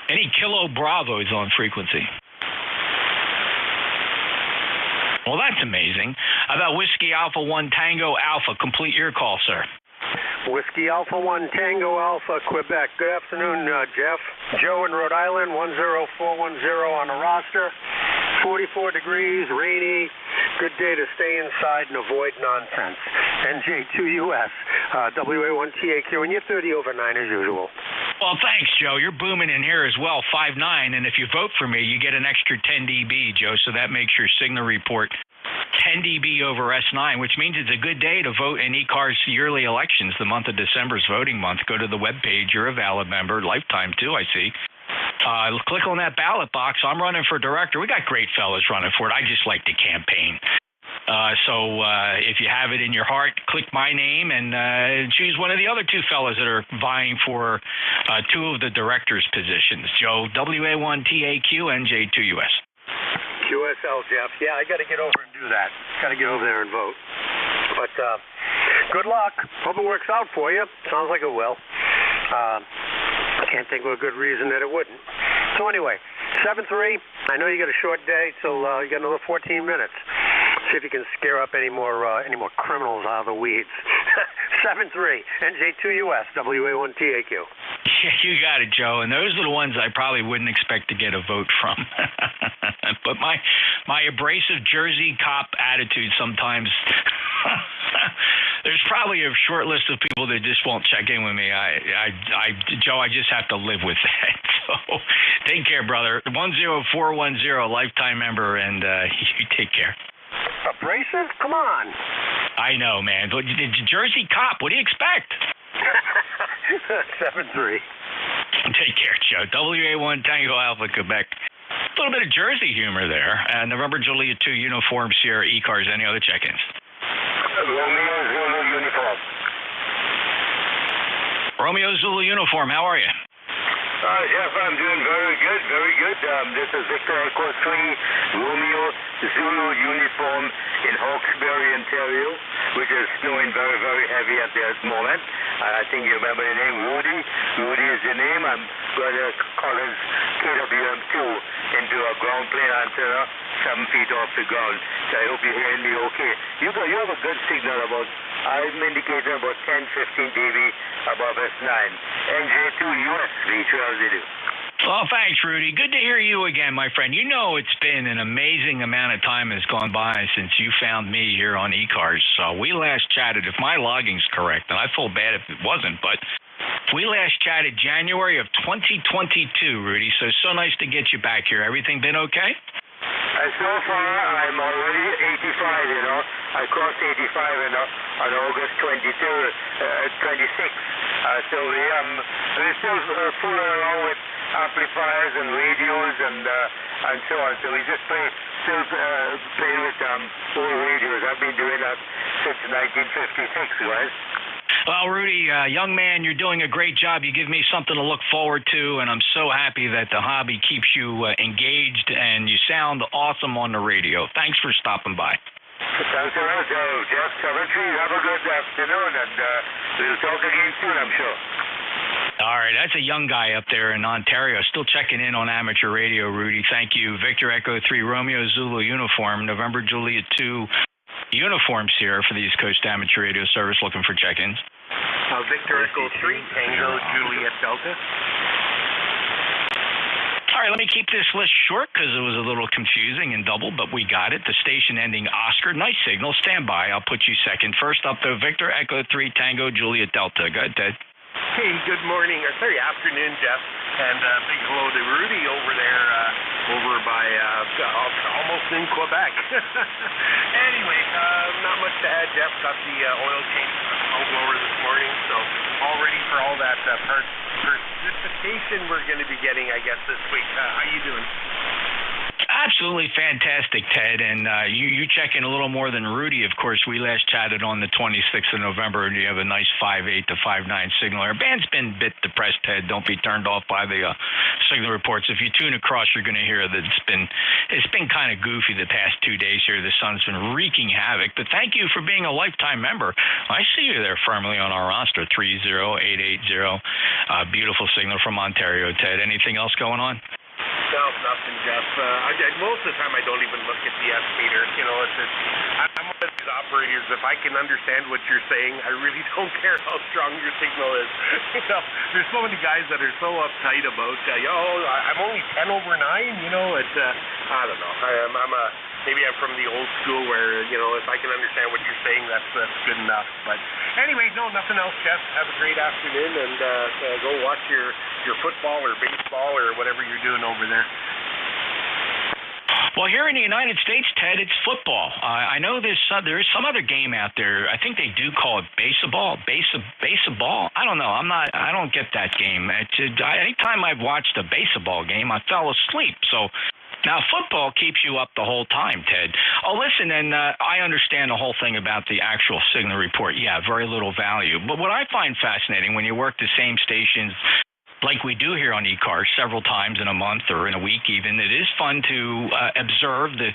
Any Kilo Bravos on frequency? Well, that's amazing. How about Whiskey Alpha 1 Tango Alpha? Complete your call, sir. Whiskey Alpha 1 Tango Alpha, Quebec. Good afternoon, Jeff. Joe in Rhode Island, 10410 on the roster. 44 degrees, rainy. Good day to stay inside and avoid nonsense. NJ2US, WA1TAQ, and you're 30 over 9 as usual. Well, thanks, Joe. You're booming in here as well, 5'9", and if you vote for me, you get an extra 10 dB, Joe, so that makes your signal report 10 dB over S9, which means it's a good day to vote in ECARS yearly elections. The month of December is voting month. Go to the webpage. You're a valid member, lifetime too, I see. Click on that ballot box. I'm running for director. We got great fellas running for it. I just like to campaign. So if you have it in your heart, click my name and choose one of the other two fellas that are vying for two of the directors' positions. Joe, WA1TAQ, NJ2US. QSL, Jeff. Yeah, I got to get over and do that. Got to get over there and vote. But good luck. Hope it works out for you. Sounds like it will. Can't think of a good reason that it wouldn't. So anyway, 7-3. I know you got a short day till you got another 14 minutes. See if you can scare up any more criminals out of the weeds. 7-3. NJ2US, WA1TAQ. Yeah, you got it, Joe. And those are the ones I probably wouldn't expect to get a vote from. But my abrasive Jersey cop attitude sometimes, there's probably a short list of people that just won't check in with me. Joe, I just have to live with that. So take care, brother. 10410, lifetime member, and you take care. Abrasive? Come on. I know, man. But the Jersey cop, what do you expect? 7-3. Take care, Joe. WA1 Tango Alpha, Quebec. A little bit of Jersey humor there. November Juliet 2 Uniform Sierra ECARS. Any other check-ins? Romeo Zulu Uniform. Romeo Zulu Uniform, how are you? Jeff, I'm doing very good, very good. This is Victor Echo 3 Romeo Zulu Uniform in Hawkesbury, Ontario, which is snowing very, very heavy at this moment. I think you remember the name Rudy. Rudy is the name. I'm going to call his KWM2 into a ground plane antenna 7 feet off the ground. So I hope you're hearing me okay. You have a good signal about, I'm indicating about 10-15 dB above S9. NJ2US, V12. Well, thanks, Rudy. Good to hear you again, my friend. You know it's been an amazing amount of time has gone by since you found me here on ECARS. So we last chatted, if my logging's correct, and I feel bad if it wasn't, but we last chatted January of 2022, Rudy. So nice to get you back here. Everything been okay? So far, I'm already 85, you know. I crossed 85 on August 26th. So we're still fooling around with amplifiers and radios and so on. So we just still play with old radios. I've been doing that since 1956, right? Well, Rudy, young man, you're doing a great job. You give me something to look forward to, and I'm so happy that the hobby keeps you engaged, and you sound awesome on the radio. Thanks for stopping by. Thanks a lot, Jeff. 7-3. Have a good afternoon, and we'll talk again soon, I'm sure. All right, that's a young guy up there in Ontario, still checking in on amateur radio, Rudy. Thank you. Victor Echo 3, Romeo Zulu Uniform, November Juliet 2, Uniforms here for the East Coast Amateur Radio Service, looking for check-ins. Victor Echo 3, Tango Juliet Delta. All right, let me keep this list short because it was a little confusing and double, but we got it. The station ending Oscar. Nice signal. Stand by. I'll put you second. First up, though, Victor Echo 3, Tango Juliet Delta. Go ahead, Ted. Hey, good morning, or sorry, afternoon, Jeff, and big hello to Rudy over there, over by almost in Quebec. Anyway, not much to add, Jeff. Got the oil change out blower this morning, so all ready for all that precipitation we're going to be getting, I guess, this week. How you doing? Absolutely fantastic, Ted. And you check in a little more than Rudy. Of course, we last chatted on the 26th of November, and you have a nice 5.8 to 5.9 signal. Our band's been a bit depressed, Ted. Don't be turned off by the signal reports. If you tune across, you're going to hear that it's been kind of goofy the past 2 days here. The sun's been wreaking havoc. But thank you for being a lifetime member. I see you there firmly on our roster, 30880. Beautiful signal from Ontario, Ted. Anything else going on? No, nothing, Jeff. Most of the time, I don't even look at the S meter. You know, I'm one of these operators. If I can understand what you're saying, I really don't care how strong your signal is. You know, there's so many guys that are so uptight about, I'm only 10 over 9. You know, I don't know. Maybe I'm from the old school where, you know, if I can understand what you're saying, that's good enough. But anyway, no, nothing else, Jeff. Have a great afternoon, and go watch your football or baseball or whatever you're doing over there. Well, here in the United States, Ted, it's football. I know there is some other game out there. I think they do call it baseball. Baseball. I don't know. I don't get that game. Anytime I've watched a baseball game, I fell asleep. So now football keeps you up the whole time, Ted. Oh, listen, and I understand the whole thing about the actual signal report. Yeah, very little value. But what I find fascinating when you work the same stations like we do here on ECARS several times in a month or in a week even, it is fun to observe the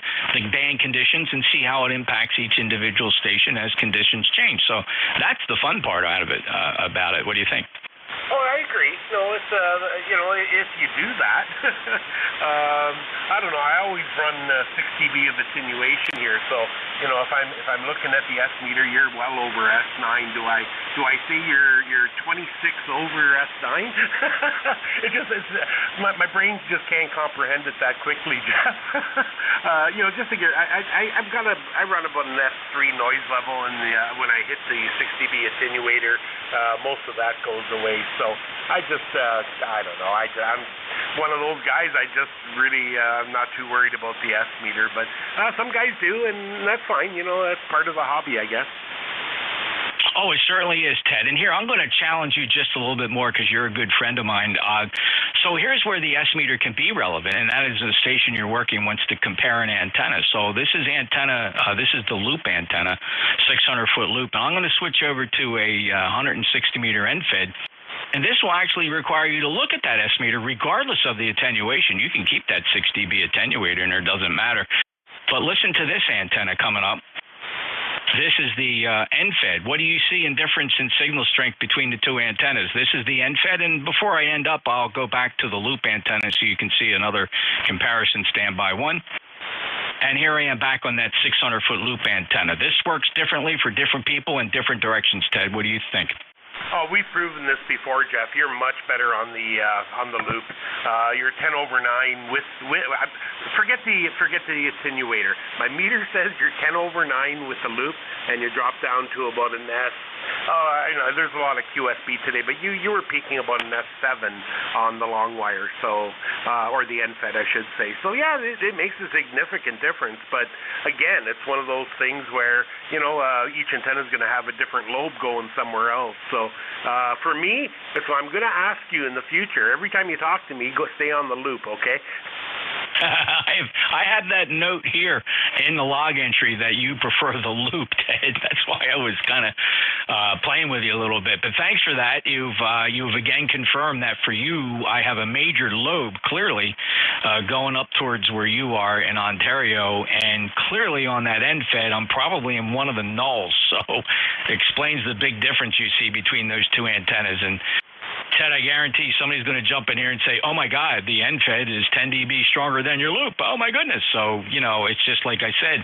band conditions and see how it impacts each individual station as conditions change. So that's the fun part out of it, about it. What do you think? Oh, I agree. No, it's if you do that, I don't know. I always run 6 dB of attenuation here, so if I'm looking at the S meter, you're well over S9. Do I say you're 26 over S9? My brain just can't comprehend it that quickly, Jeff. Just to get, I run about an S3 noise level, and when I hit the 6 dB attenuator, most of that goes away. So I don't know. I'm one of those guys. I just really, I'm not too worried about the S meter, but some guys do, and that's fine. That's part of the hobby, I guess. Oh, it certainly is, Ted. And here, I'm going to challenge you just a little bit more because you're a good friend of mine. So here's where the S meter can be relevant, and that is the station you're working wants to compare an antenna. So this is this is the loop antenna, 600-foot loop. And I'm going to switch over to a 160-meter end fed. And this will actually require you to look at that S meter regardless of the attenuation. You can keep that 6 dB attenuator in there, doesn't matter. But listen to this antenna coming up. This is the end fed. What do you see in difference in signal strength between the two antennas? This is the end fed, and before I end up, I'll go back to the loop antenna so you can see another comparison. Standby one. And here I am back on that 600-foot loop antenna. This works differently for different people in different directions, Ted. What do you think? Oh, we've proven this before, Jeff. You're much better on the loop. You're 10 over 9 with forget the attenuator. My meter says you're 10 over 9 with the loop, and you drop down to about an S. I know there's a lot of QSB today, but you were peaking about an S7 on the long wire, so or the end fed, I should say. So yeah, it makes a significant difference. But again, it's one of those things where each antenna is going to have a different lobe going somewhere else. So for me, so I'm going to ask you in the future, every time you talk to me, go stay on the loop, okay? I had that note here in the log entry that you prefer the loop, Ted. That's why I was kind of playing with you a little bit. But thanks for that. You've again confirmed that for you, I have a major lobe clearly going up towards where you are in Ontario, and clearly on that end fed, I'm probably in one of the nulls. So it explains the big difference you see between those two antennas. And Ted, I guarantee somebody's going to jump in here and say, oh, my God, the end fed is 10 dB stronger than your loop. Oh, my goodness. So, it's just like I said,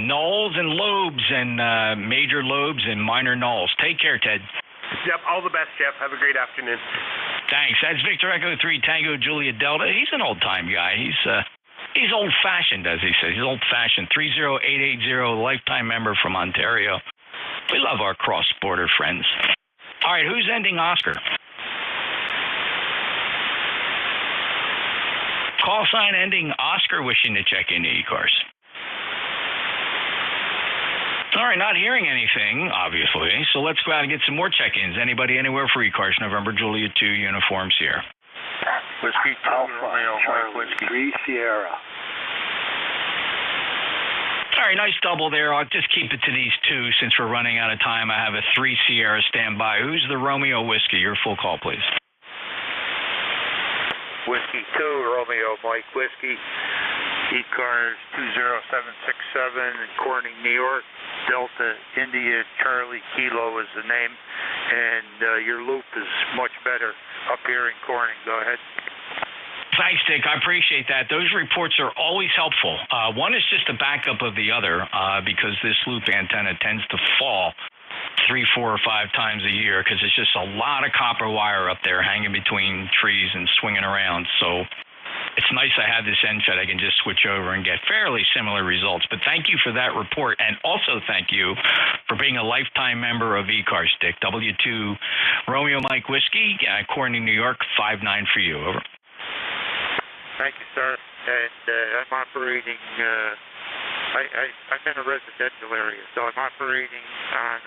nulls and lobes and major lobes and minor nulls. Take care, Ted. Yep, all the best, Jeff. Have a great afternoon. Thanks. That's Victor Echo 3 Tango Juliet Delta. He's an old-time guy. He's old-fashioned, as he says. He's old-fashioned. 30880, lifetime member from Ontario. We love our cross-border friends. All right, who's ending Oscar? Call sign ending Oscar wishing to check into ECARS. All right, not hearing anything, obviously, so let's go out and get some more check-ins. Anybody anywhere for ECARS? November Juliet 2 uniforms here. Whiskey Alpha, Charlie 3 Sierra. All right, nice double there. I'll just keep it to these two since we're running out of time. I have a 3 Sierra standby. Who's the Romeo Whiskey? Your full call, please. Whiskey 2, Romeo Mike Whiskey, ECARS 20767, Corning, New York, Delta India Charlie Kilo is the name, and your loop is much better up here in Corning. Go ahead. Thanks, Dick. I appreciate that. Those reports are always helpful. One is just a backup of the other because this loop antenna tends to fall 3, 4, or 5 times a year because it's just a lot of copper wire up there hanging between trees and swinging around. So it's nice I have this end fed. I can just switch over and get fairly similar results. But thank you for that report. And also thank you for being a lifetime member of ECARS, Dick. W2 Romeo Mike Whiskey, Corning, New York, 59 for you. Over. Thank you, sir. and I'm operating. I'm in a residential area, so I'm operating on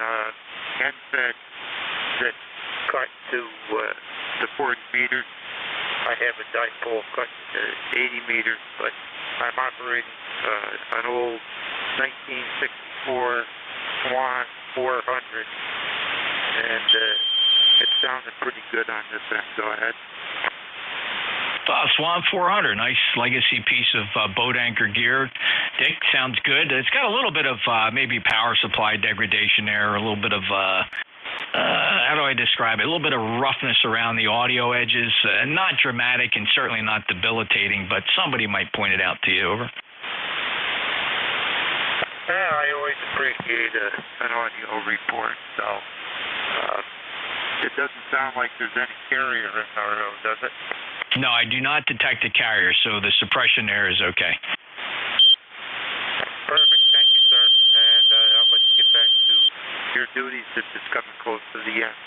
end fed that's cut to 40 meters. I have a dipole cut to 80 meters, but I'm operating an old 1964 Swan 400, and it's sounding pretty good on this end. Go ahead. Swan 400, nice legacy piece of boat anchor gear. Dick, sounds good. It's got a little bit of maybe power supply degradation there, a little bit of, how do I describe it? A little bit of roughness around the audio edges. Not dramatic and certainly not debilitating, but somebody might point it out to you. Over. I always appreciate an audio report, so it doesn't sound like there's any carrier in our road, does it? No, I do not detect a carrier, so the suppression there is okay. Perfect. Thank you, sir. And I'll let you get back to your duties since it's coming close to the end.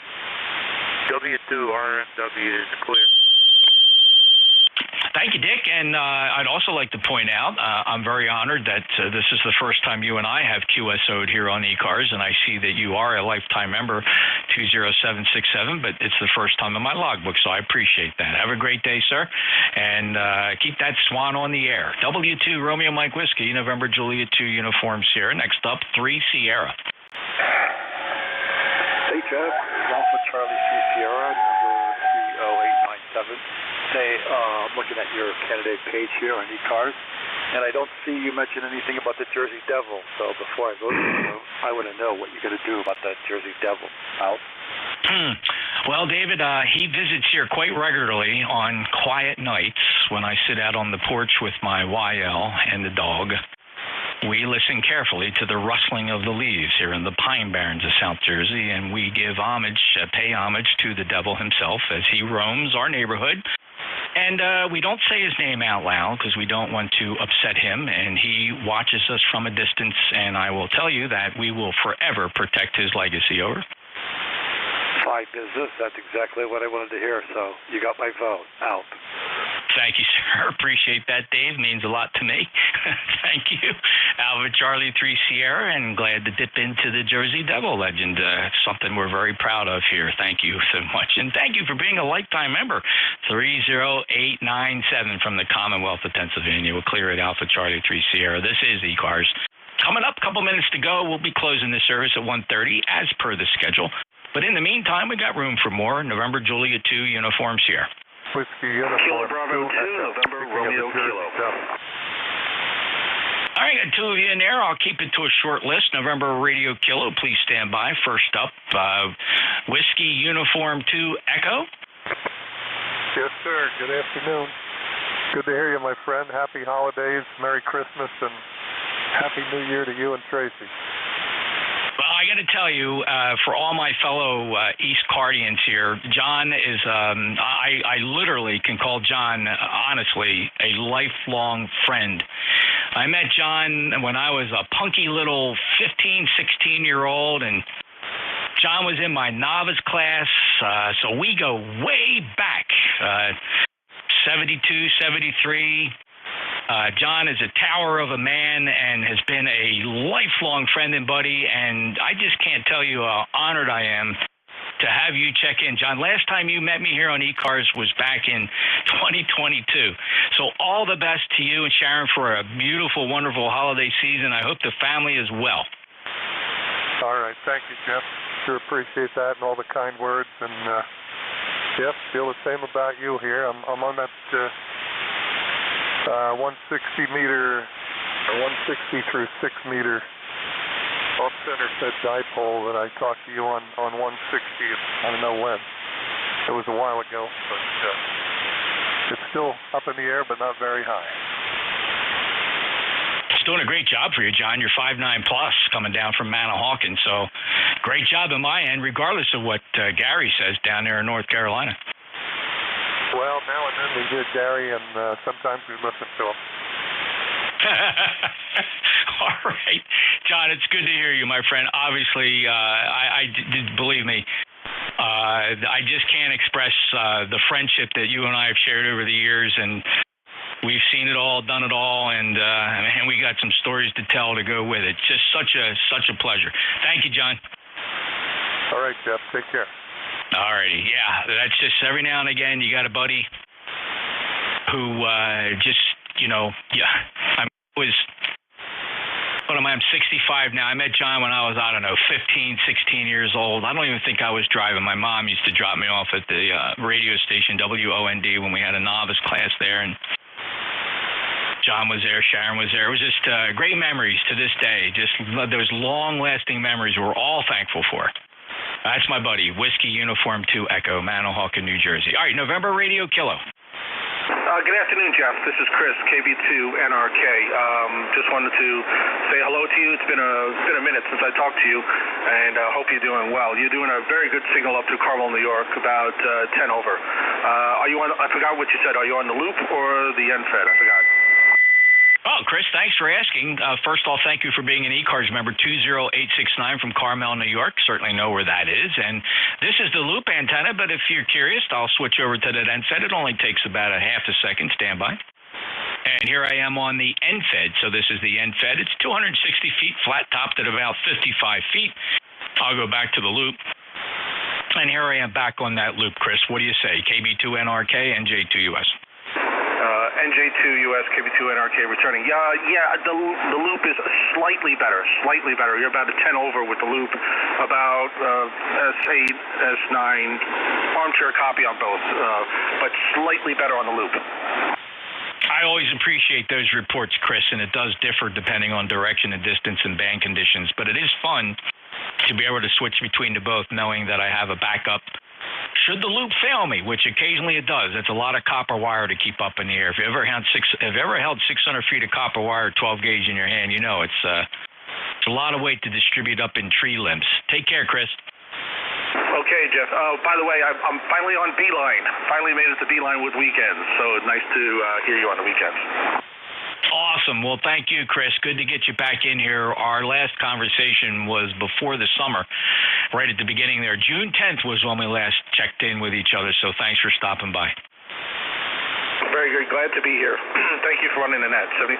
W2 RMW is clear. Thank you, Dick. And I'd also like to point out, I'm very honored that this is the first time you and I have QSO'd here on ECARS, and I see that you are a lifetime member, 20767, but it's the first time in my logbook, so I appreciate that. Have a great day, sir, and keep that Swan on the air. W2 Romeo Mike Whiskey, November Juliet 2 Uniform Sierra. Next up, 3 Sierra. Hey, Jeff. Alpha Charlie 3 Sierra, number 30897. I'm looking at your candidate page here on ECARS, and I don't see you mention anything about the Jersey Devil. So before I vote for you, I want to know what you're going to do about that Jersey Devil. Out. Well, David, he visits here quite regularly on quiet nights when I sit out on the porch with my YL and the dog. We listen carefully to the rustling of the leaves here in the Pine Barrens of South Jersey, and we give homage, pay homage to the devil himself as he roams our neighborhood. And we don't say his name out loud because we don't want to upset him, and he watches us from a distance, and I will tell you that we will forever protect his legacy. Over. Fine business. That's exactly what I wanted to hear, so you got my vote. Out. Thank you, sir. Appreciate that, Dave. Means a lot to me. Thank you. Alpha Charlie 3 Sierra, and glad to dip into the Jersey Devil legend. Something we're very proud of here. Thank you so much. And thank you for being a lifetime member. 30897 from the Commonwealth of Pennsylvania. We'll clear it, Alpha Charlie 3 Sierra. This is ECARS. Coming up, a couple minutes to go. We'll be closing the service at 1:30 as per the schedule. But in the meantime, we got room for more. November Juliet 2 Uniform Sierra. Whiskey Uniform Kilo Bravo 2, November Romeo Kilo. All right, got two of you in there. I'll keep it to a short list. November Radio Kilo, please stand by. First up, Whiskey Uniform 2 Echo. Yes, sir. Good afternoon. Good to hear you, my friend. Happy holidays, Merry Christmas, and Happy New Year to you and Tracy. Well, I got to tell you, for all my fellow East Cardians here, John is, I literally can call John, honestly, a lifelong friend. I met John when I was a punky little 15, 16-year-old, and John was in my novice class, so we go way back, 72, 73. John is a tower of a man and has been a lifelong friend and buddy, and I just can't tell you how honored I am to have you check in. John, last time you met me here on ECARS was back in 2022. So all the best to you and Sharon for a beautiful, wonderful holiday season. I hope the family is well. All right. Thank you, Jeff. Sure appreciate that and all the kind words. And, yep, feel the same about you here. I'm on that 160 meter, or 160 through 6 meter off center fed dipole that I talked to you on 160. I don't know when. It was a while ago, but it's still up in the air, but not very high. It's doing a great job for you, John. You're 5'9" plus coming down from Manahawkin, so great job on my end, regardless of what Gary says down there in North Carolina. Well, now and then we hear Gary, and sometimes we listen to him. All right. John, it's good to hear you, my friend. Obviously, believe me, I just can't express the friendship that you and I have shared over the years, and We've seen it all, done it all, and we got some stories to tell to go with it. Just such a pleasure. Thank you, John. All right, Jeff. Take care. All righty. Yeah, that's just every now and again you got a buddy who I'm 65 now. I met John when I was, 15, 16 years old. I don't even think I was driving. My mom used to drop me off at the radio station, WOND, when we had a novice class there, and John was there, Sharon was there. It was just great memories to this day. Just those long-lasting memories we're all thankful for. That's my buddy, Whiskey Uniform 2 Echo, Manahawkin, New Jersey. All right, November Radio Kilo. Good afternoon, Jeff. This is Chris, KB2NRK. Just wanted to say hello to you. It's been a minute since I talked to you, and hope you're doing well. You're doing a very good signal up to Carmel, New York, about 10 over. Are you on? I forgot what you said. Are you on the loop or the NFED? I forgot. Oh, Chris, thanks for asking. First of all, thank you for being an ECARS member 20869 from Carmel, New York. Certainly know where that is. And this is the loop antenna, but if you're curious, I'll switch over to that NFED. It only takes about a half a second. Stand by. And here I am on the NFED. So this is the NFED. It's 260 feet, flat topped at about 55 feet. I'll go back to the loop. And here I am back on that loop, Chris. What do you say? KB2NRK, NJ2US. NJ2US, KB2NRK returning. Yeah, the loop is slightly better. You're about a 10 over with the loop, about S8, S9, armchair copy on both, but slightly better on the loop. I always appreciate those reports, Chris, and it does differ depending on direction and distance and band conditions, but it is fun to be able to switch between the both, knowing that I have a backup should the loop fail me, which occasionally it does. It's a lot of copper wire to keep up in the air. If you ever held 600 feet of copper wire, 12 gauge in your hand, you know it's a lot of weight to distribute up in tree limbs. Take care, Chris. Okay, Jeff. By the way, I'm finally on Beeline. Finally made it to Beeline with weekends, so nice to hear you on the weekends. Awesome. Well, thank you, Chris. Good to get you back in here. Our last conversation was before the summer, right at the beginning there. June 10th was when we last checked in with each other, so thanks for stopping by. Very good. Glad to be here. Thank you for running the net. 73.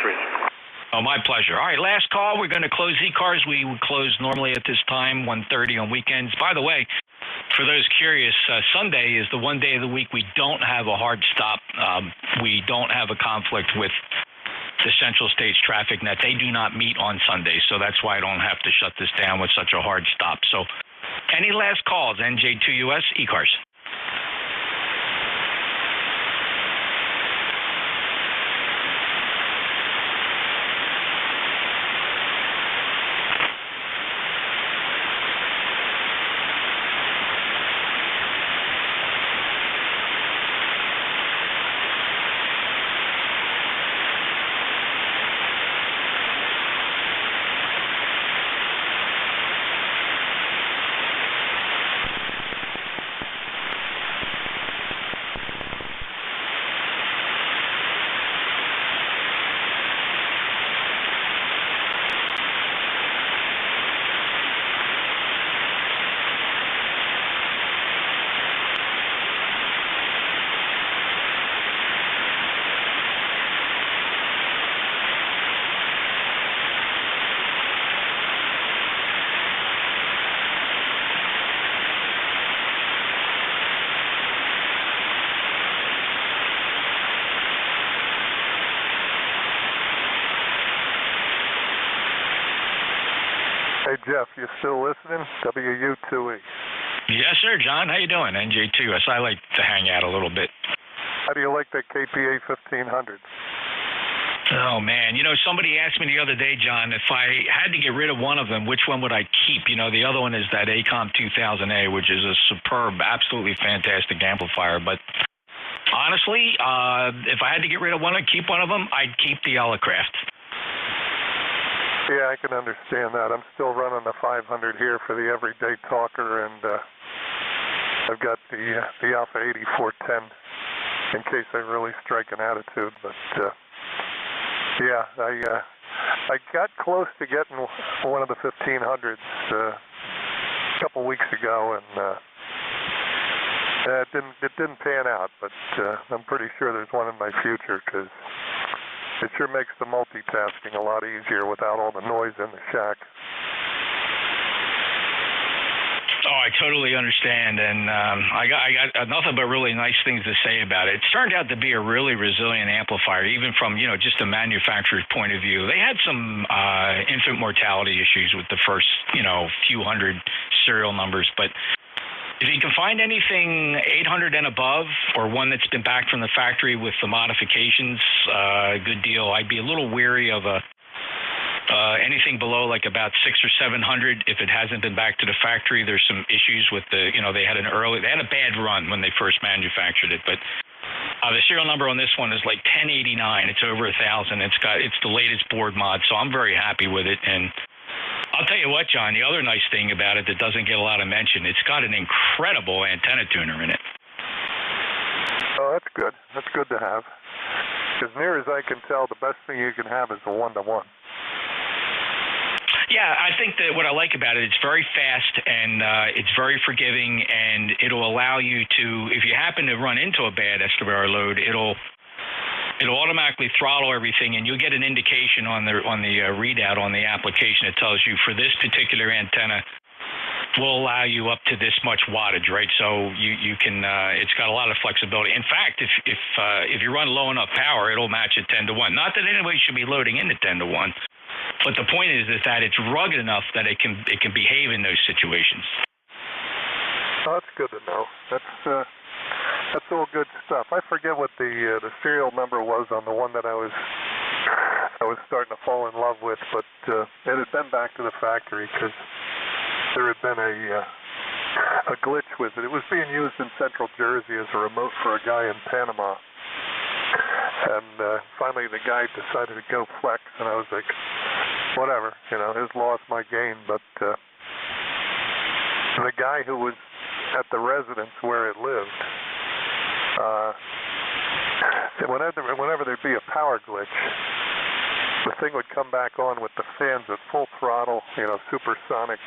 Oh, my pleasure. All right, last call. We're going to close ECARS. We would close normally at this time, 1:30 on weekends. By the way, for those curious, Sunday is the one day of the week we don't have a hard stop. We don't have a conflict with the Central States Traffic Net. They do not meet on Sundays, so that's why I don't have to shut this down with such a hard stop. So any last calls, NJ2US, ECARS. Hey, Jeff, you still listening? WU2E. Yes, sir, John. How you doing? NJ2US. I like to hang out a little bit. How do you like that KPA 1500? Oh, man. You know, somebody asked me the other day, John, if I had to get rid of one of them, which one would I keep? You know, the other one is that ACOM 2000A, which is a superb, absolutely fantastic amplifier. But honestly, if I had to get rid of one, I'd keep one of them. I'd keep the Elecraft. Yeah, I can understand that. I'm still running the 500 here for the everyday talker, and I've got the Alpha 8410 in case I really strike an attitude. But yeah, I got close to getting one of the 1500s a couple weeks ago, and it didn't pan out. But I'm pretty sure there's one in my future because It sure makes the multitasking a lot easier without all the noise in the shack. Oh, I totally understand, and I got nothing but really nice things to say about it. It's turned out to be a really resilient amplifier, even from just a manufacturer's point of view. They had some infant mortality issues with the first few hundred serial numbers, but if you can find anything 800 and above, or one that's been back from the factory with the modifications, good deal. I'd be a little weary of anything below like about 600 or 700 if it hasn't been back to the factory. There's some issues with they had a bad run when they first manufactured it, but the serial number on this one is like 1089. It's over 1,000. It's the latest board mod, so I'm very happy with it. And I'll tell you what, John, the other nice thing about it that doesn't get a lot of mention, it's got an incredible antenna tuner in it. Oh, that's good. That's good to have. As near as I can tell, the best thing you can have is a 1-to-1. Yeah, I think that what I like about it, it's very fast and it's very forgiving, and it'll allow you to, if you happen to run into a bad SWR load, it'll automatically throttle everything, and you'll get an indication on the readout on the application. It tells you for this particular antenna will allow you up to this much wattage, right? So you can it's got a lot of flexibility. In fact, if you run low enough power, it'll match it 10-to-1. Not that anybody should be loading into 10-to-1. But the point is that it's rugged enough that it can behave in those situations. Oh, that's good to know. That's all good stuff. I forget what the serial number was on the one that I was starting to fall in love with, but it had been back to the factory because there had been a glitch with it. It was being used in Central Jersey as a remote for a guy in Panama. And finally the guy decided to go flex, and I was like, whatever, his loss, my gain. But the guy who was at the residence where it lived, whenever there'd be a power glitch, the thing would come back on with the fans at full throttle, supersonic,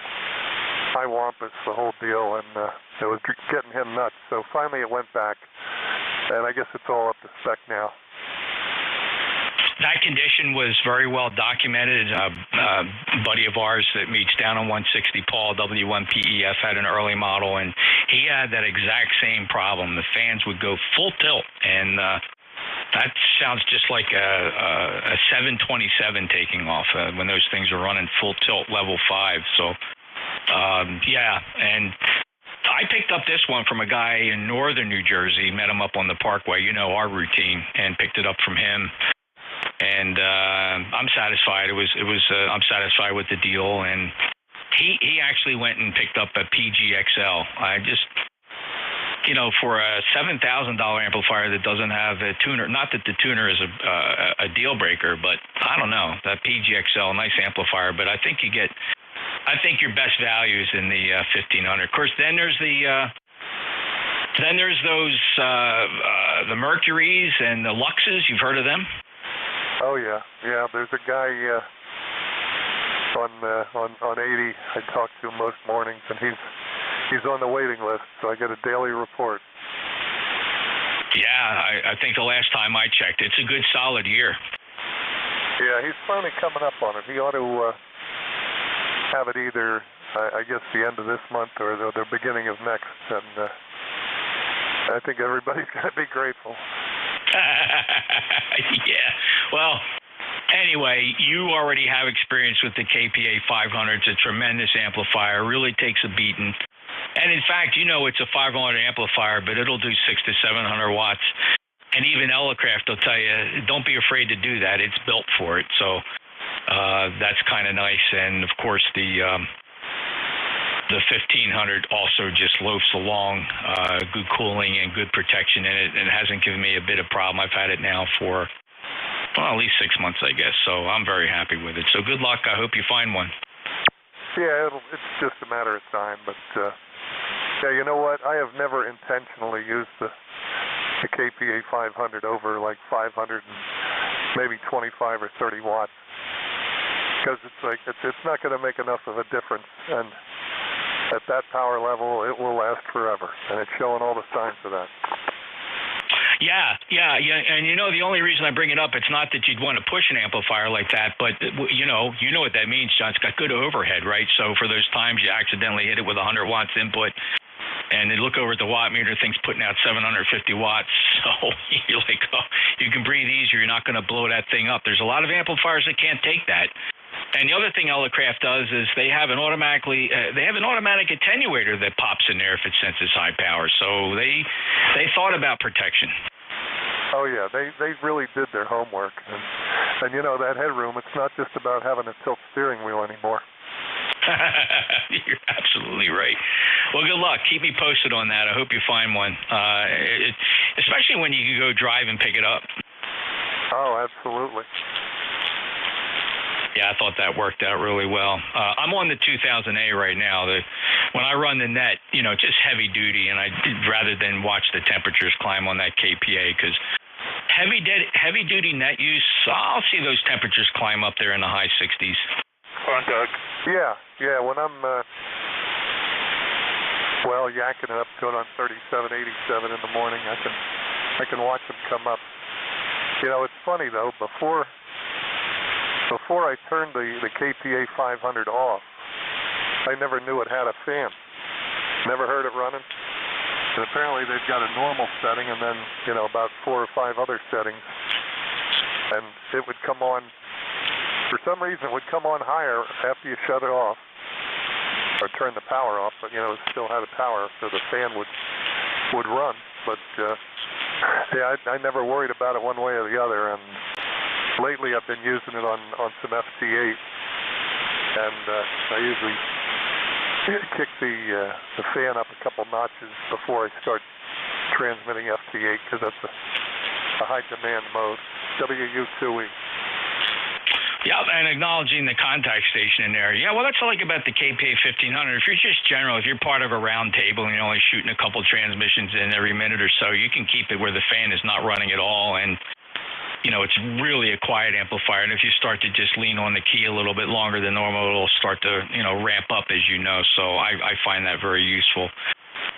high wampus, the whole deal, and it was getting him nuts. So finally it went back, and I guess it's all up to spec now. That condition was very well documented. A buddy of ours that meets down on 160, Paul, W1PEF, had an early model, and he had that exact same problem. The fans would go full tilt, and that sounds just like a 727 taking off when those things are running full tilt level 5. So, yeah, and I picked up this one from a guy in northern New Jersey, met him up on the Parkway, our routine, and picked it up from him. And I'm satisfied. I'm satisfied with the deal. And he actually went and picked up a PGXL. I just, for a $7,000 amplifier that doesn't have a tuner, not that the tuner is a deal breaker, but I don't know, that PGXL, nice amplifier. But I think your best value is in the 1500. Of course, then there's those the Mercuries and the Luxes. You've heard of them? Oh yeah. There's a guy on 80 I talk to most mornings, and he's on the waiting list, so I get a daily report. Yeah, I think the last time I checked, it's a good solid year. Yeah, he's finally coming up on it. He ought to have it either, I guess, the end of this month or the beginning of next, and I think everybody's going to be grateful. Yeah. Well, anyway, you already have experience with the KPA 500. It's a tremendous amplifier. Really takes a beating. And in fact, it's a 500 amplifier, but it'll do 600 to 700 watts. And even Elecraft will tell you, don't be afraid to do that. It's built for it. So that's kind of nice. And of course, the 1500 also just loafs along, good cooling and good protection in it, and it hasn't given me a bit of problem. I've had it now for, at least 6 months, I guess, so I'm very happy with it. So good luck. I hope you find one. Yeah, it's just a matter of time, but yeah, you know what? I have never intentionally used the KPA 500 over like 500 and maybe 25 or 30 watts, because it's not going to make enough of a difference, and at that power level, it will last forever, and it's showing all the signs of that. Yeah. And the only reason I bring it up, it's not that you'd want to push an amplifier like that, but you know what that means, John. It's got good overhead, right? So for those times you accidentally hit it with 100 watts input, and they look over at the watt meter, thing's putting out 750 watts. So you're like, oh, you can breathe easier. You're not going to blow that thing up. There's a lot of amplifiers that can't take that. And the other thing Elecraft does is they have an automatic attenuator that pops in there if it senses high power. So they thought about protection. Oh yeah, they really did their homework, and that headroom. It's not just about having a tilt steering wheel anymore. You're absolutely right. Well, good luck. Keep me posted on that. I hope you find one, especially when you can go drive and pick it up. Oh, absolutely. Yeah, I thought that worked out really well. I'm on the 2000A right now. When I run the net, just heavy duty, and rather than watch the temperatures climb on that KPA, because heavy duty net use, I'll see those temperatures climb up there in the high 60s. Contact. Yeah. When I'm yakking it up to it on 37, 87 in the morning, I can watch them come up. It's funny though. Before I turned the KPA 500 off, I never knew it had a fan. Never heard it running. And apparently they've got a normal setting and then, about 4 or 5 other settings. And it would come on, for some reason it would come on higher after you shut it off or turn the power off, but, it still had a power, so the fan would run. But, I never worried about it one way or the other. And lately I've been using it on some FT8, and I usually kick the fan up a couple notches before I start transmitting FT8 because that's a high demand mode. WU2E. Yeah, and acknowledging the contact station in there. Yeah, well, that's what I like about the KPA 1500. If you're just general, if you're part of a round table and you're only shooting a couple transmissions in every minute or so, you can keep it where the fan is not running at all, and it's really a quiet amplifier. And if you start to just lean on the key a little bit longer than normal, it'll start to, ramp up, as you know. So I find that very useful.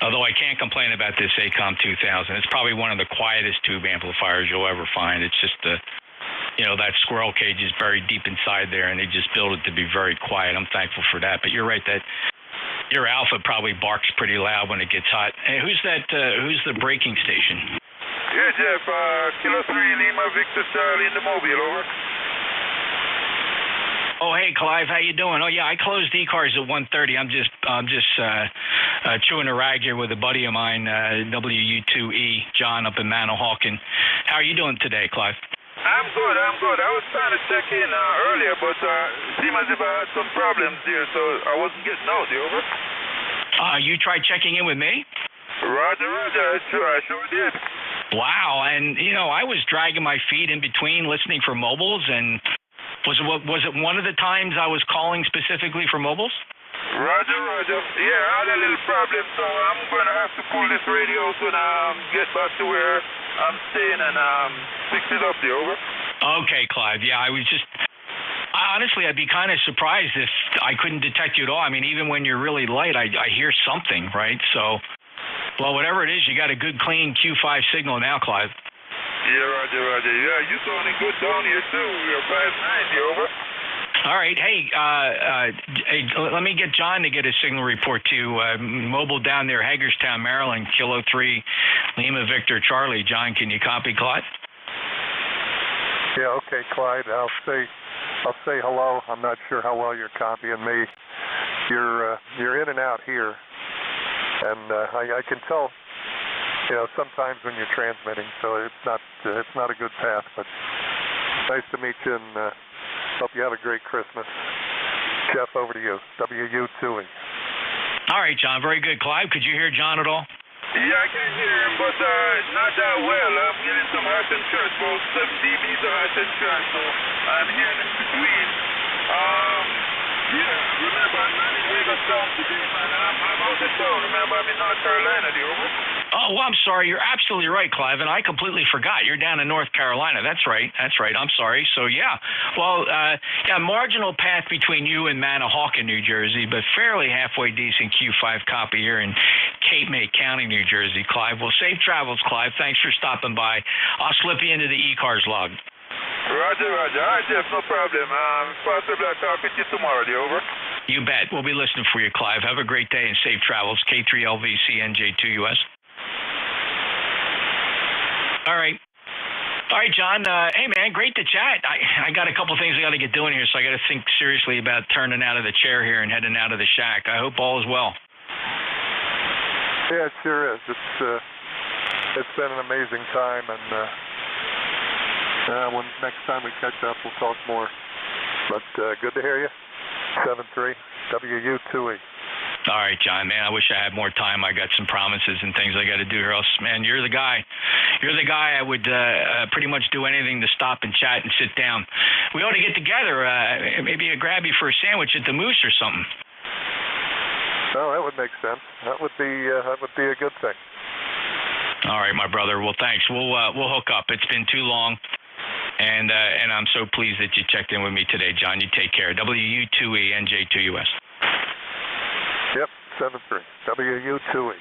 Although I can't complain about this ACOM 2000. It's probably one of the quietest tube amplifiers you'll ever find. It's just that squirrel cage is buried deep inside there, and they just build it to be very quiet. I'm thankful for that. But you're right that your Alpha probably barks pretty loud when it gets hot. Hey, who's the braking station? Yeah, Jeff, Kilo 3 Lima Victor Charlie in the Mobile, over. Oh, hey, Clive, how you doing? Oh, yeah, I closed ECARS at 1:30. I'm just chewing a rag here with a buddy of mine, WU2E, John, up in Manahawkin. How are you doing today, Clive? I'm good. I was trying to check in earlier, but it seemed as if I had some problems there, so I wasn't getting out. Over. You tried checking in with me? Roger. I sure did. Wow, and I was dragging my feet in between listening for mobiles, and was it one of the times I was calling specifically for mobiles? Roger. Yeah, I had a little problem, so I'm going to have to pull this radio when I get back to where I'm staying and fix it up there, over. Okay, Clive. Yeah, honestly, I'd be kind of surprised if I couldn't detect you at all. I mean, even when you're really light, I hear something, right? So, well, whatever it is, you got a good, clean Q5 signal now, Clive. Yeah, Roger. Yeah, you sounding good down here, too. We're 590, over. All right. Hey, let me get John to get a signal report to you. Mobile down there, Hagerstown, Maryland, Kilo 3, Lima Victor Charlie. John, can you copy, Clyde? Yeah, okay, Clyde. I'll say hello. I'm not sure how well you're copying me. You're in and out here, and I can tell. Sometimes when you're transmitting, so it's not a good path. But nice to meet you, and hope you have a great Christmas. Jeff, over to you. WU2E. All right, John. Very good. Clive, could you hear John at all? Yeah, I can hear him, but not that well. I'm getting some hot and church, about 7 dBs of hot and church, so I'm hearing in between. Yeah, remember, I'm not in Hagerstown today, man. I'm out of town. Remember, I'm in North Carolina, over. Oh, well, I'm sorry. You're absolutely right, Clive, and I completely forgot. You're down in North Carolina. That's right. I'm sorry. So, yeah. Well, marginal path between you and Manahawkin, New Jersey, but fairly halfway decent Q5 copy here in Cape May County, New Jersey, Clive. Well, safe travels, Clive. Thanks for stopping by. I'll slip you into the ECARS log. Roger. All right, Jeff, no problem. Possibly I'll talk with you tomorrow. Over. You bet. We'll be listening for you, Clive. Have a great day and safe travels. K3LVC NJ2US. All right, John. Hey, man, great to chat. I got a couple things I got to get doing here, so I got to think seriously about turning out of the chair here and heading out of the shack. I hope all is well. Yeah, it sure is. It's been an amazing time, and when next time we catch up, we'll talk more. But good to hear you. 7-3 WU2E. All right, John, man, I wish I had more time. I got some promises and things I got to do here else. Man, you're the guy. You're the guy I would pretty much do anything to stop and chat and sit down. We ought to get together. Maybe grab you for a sandwich at the Moose or something. Oh, that would make sense. That would be a good thing. All right, my brother. Well, thanks. We'll hook up. It's been too long. And I'm so pleased that you checked in with me today, John. You take care. WU2E NJ2US. Yep, 7-3 WU2E.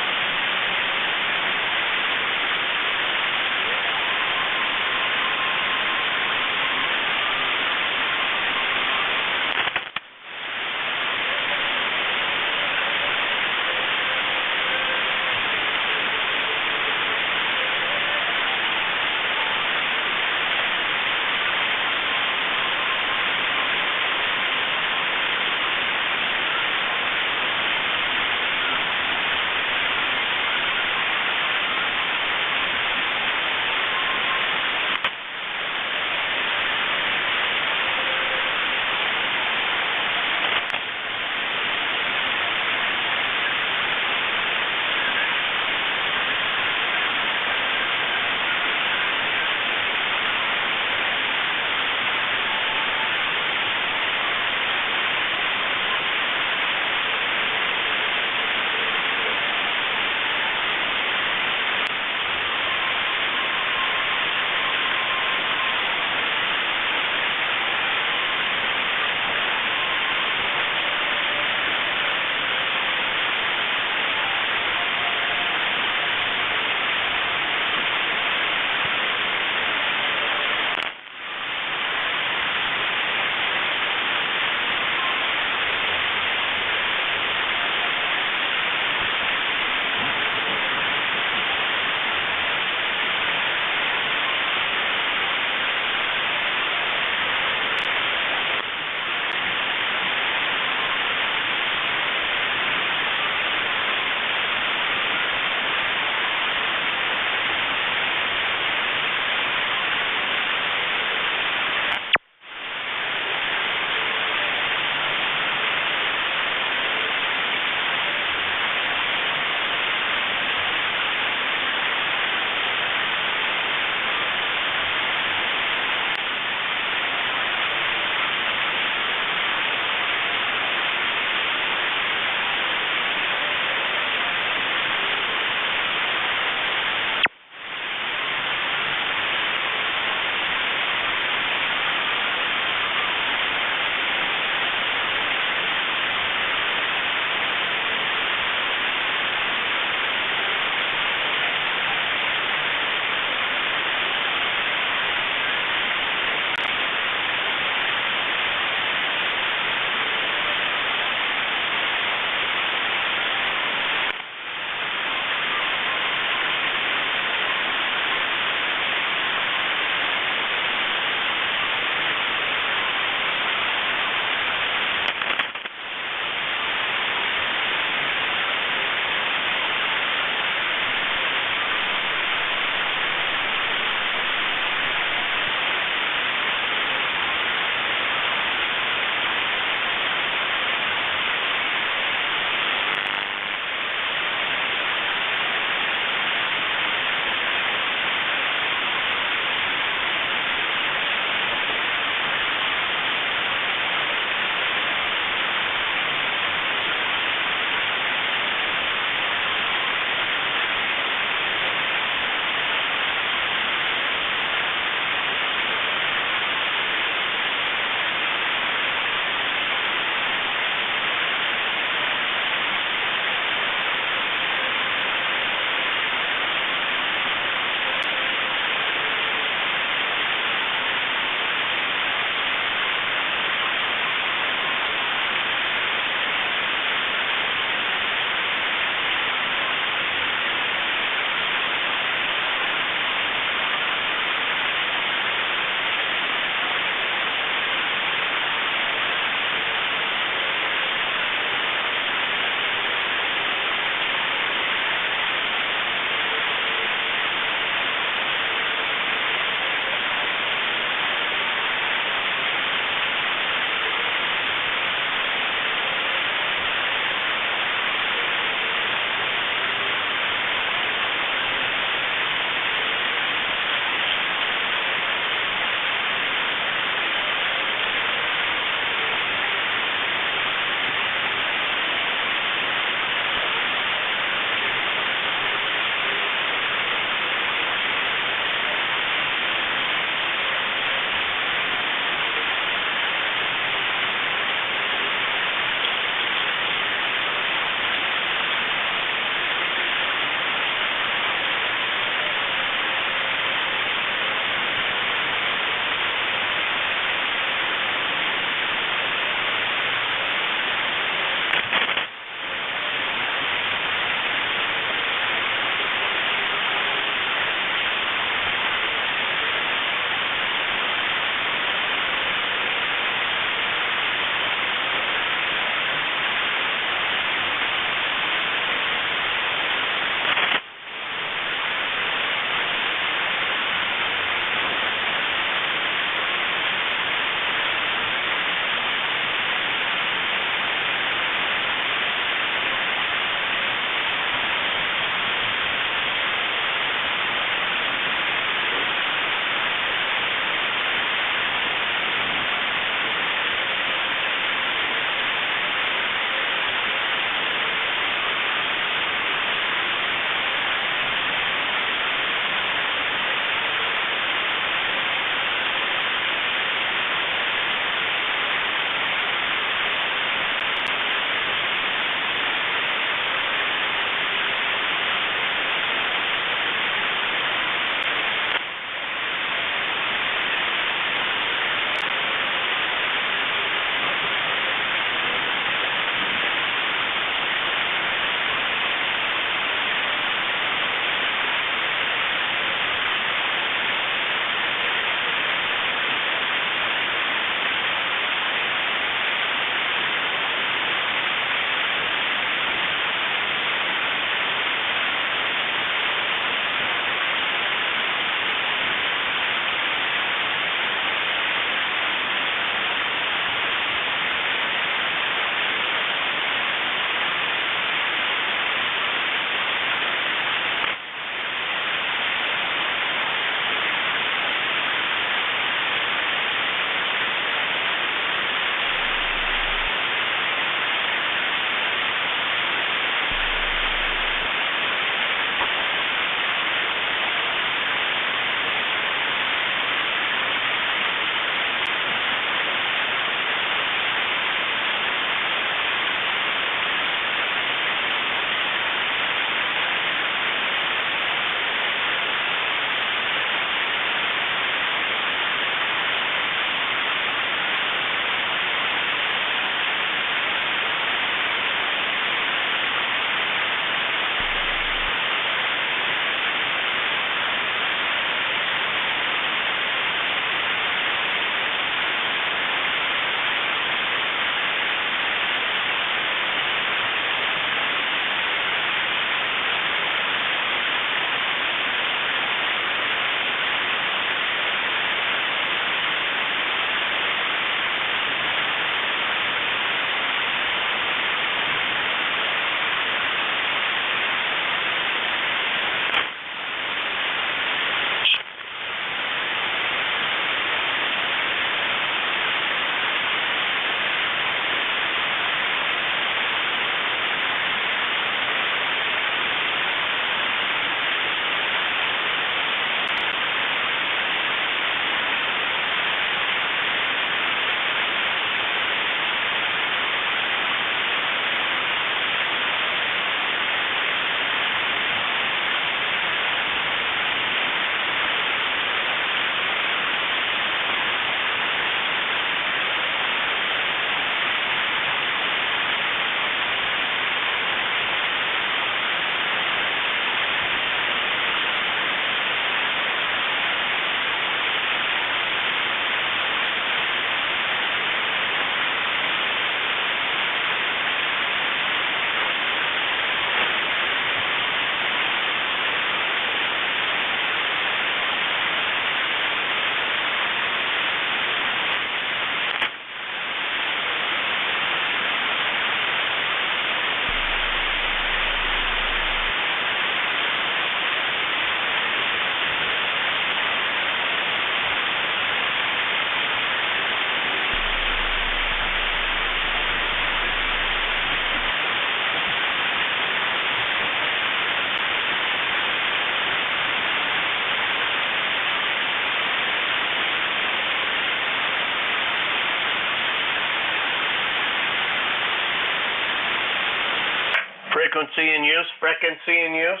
frequency in use. Frequency in use.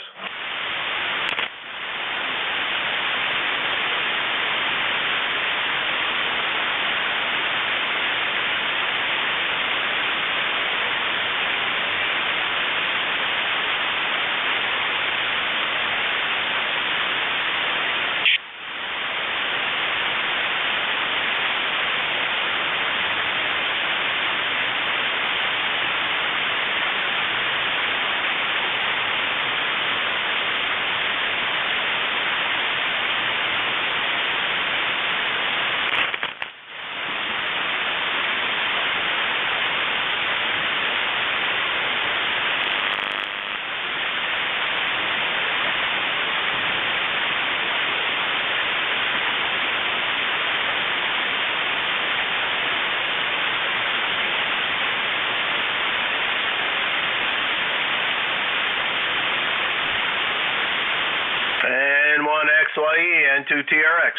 N1XYE, N2TRX.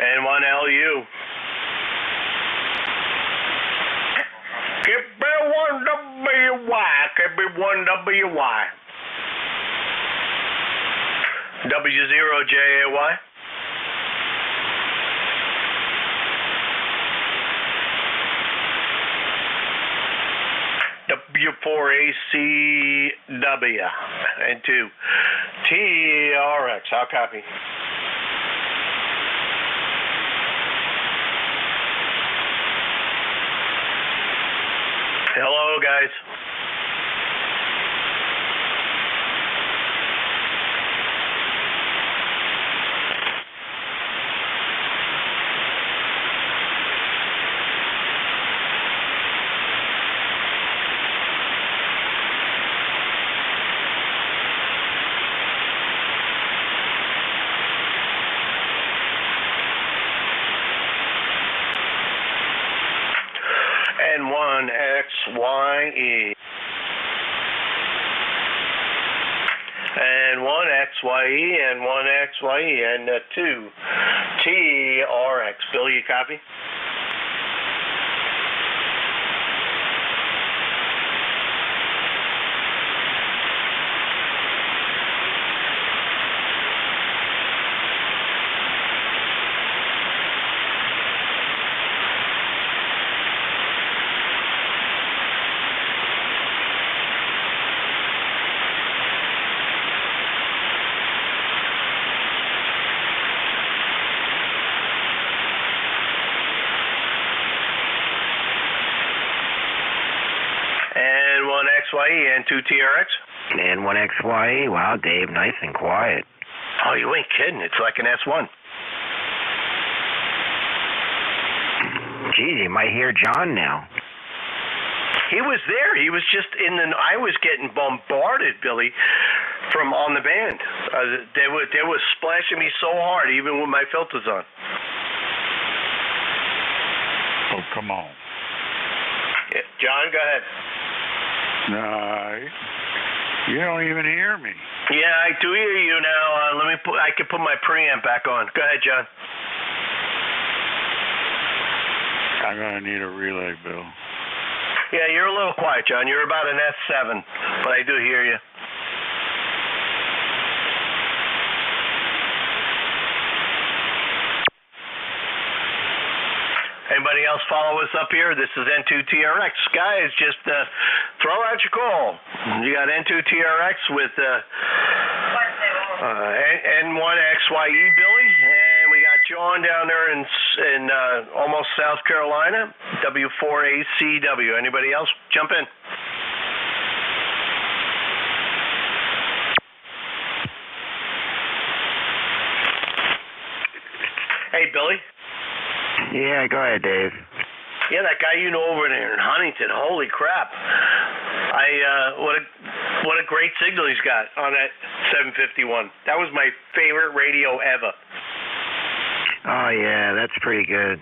N1LU. KB1WY. W0JAY. W4ACW and 2 TRX. I'll copy. Hello, guys. N1XYE. N1XYE and 1XYE and 2 TRX. Bill, you copy? N1XYE and 2 TRX. N1XYE. Wow, Dave, nice and quiet. Oh, you ain't kidding. It's like an S1. Geez, you might hear John now. He was there. He was just in the. I was getting bombarded, Billy, from on the band. They were splashing me so hard, even with my filters on. Oh, come on. Yeah, John, go ahead. No, you don't even hear me. Yeah, I do hear you now. Let me put. I can put my preamp back on. Go ahead, John. I'm gonna need a relay, Bill. Yeah, you're a little quiet, John. You're about an S7, but I do hear you. Anybody else follow us up here? This is N2TRX. Guys, just throw out your call. You got N2TRX with N1XYE, Billy, and we got John down there in almost South Carolina, W4ACW. Anybody else? Jump in. Hey, Billy. Yeah, go ahead, Dave. Yeah, that guy you know over there in Huntington. Holy crap! What a great signal he's got on that 751. That was my favorite radio ever. Oh yeah, that's pretty good.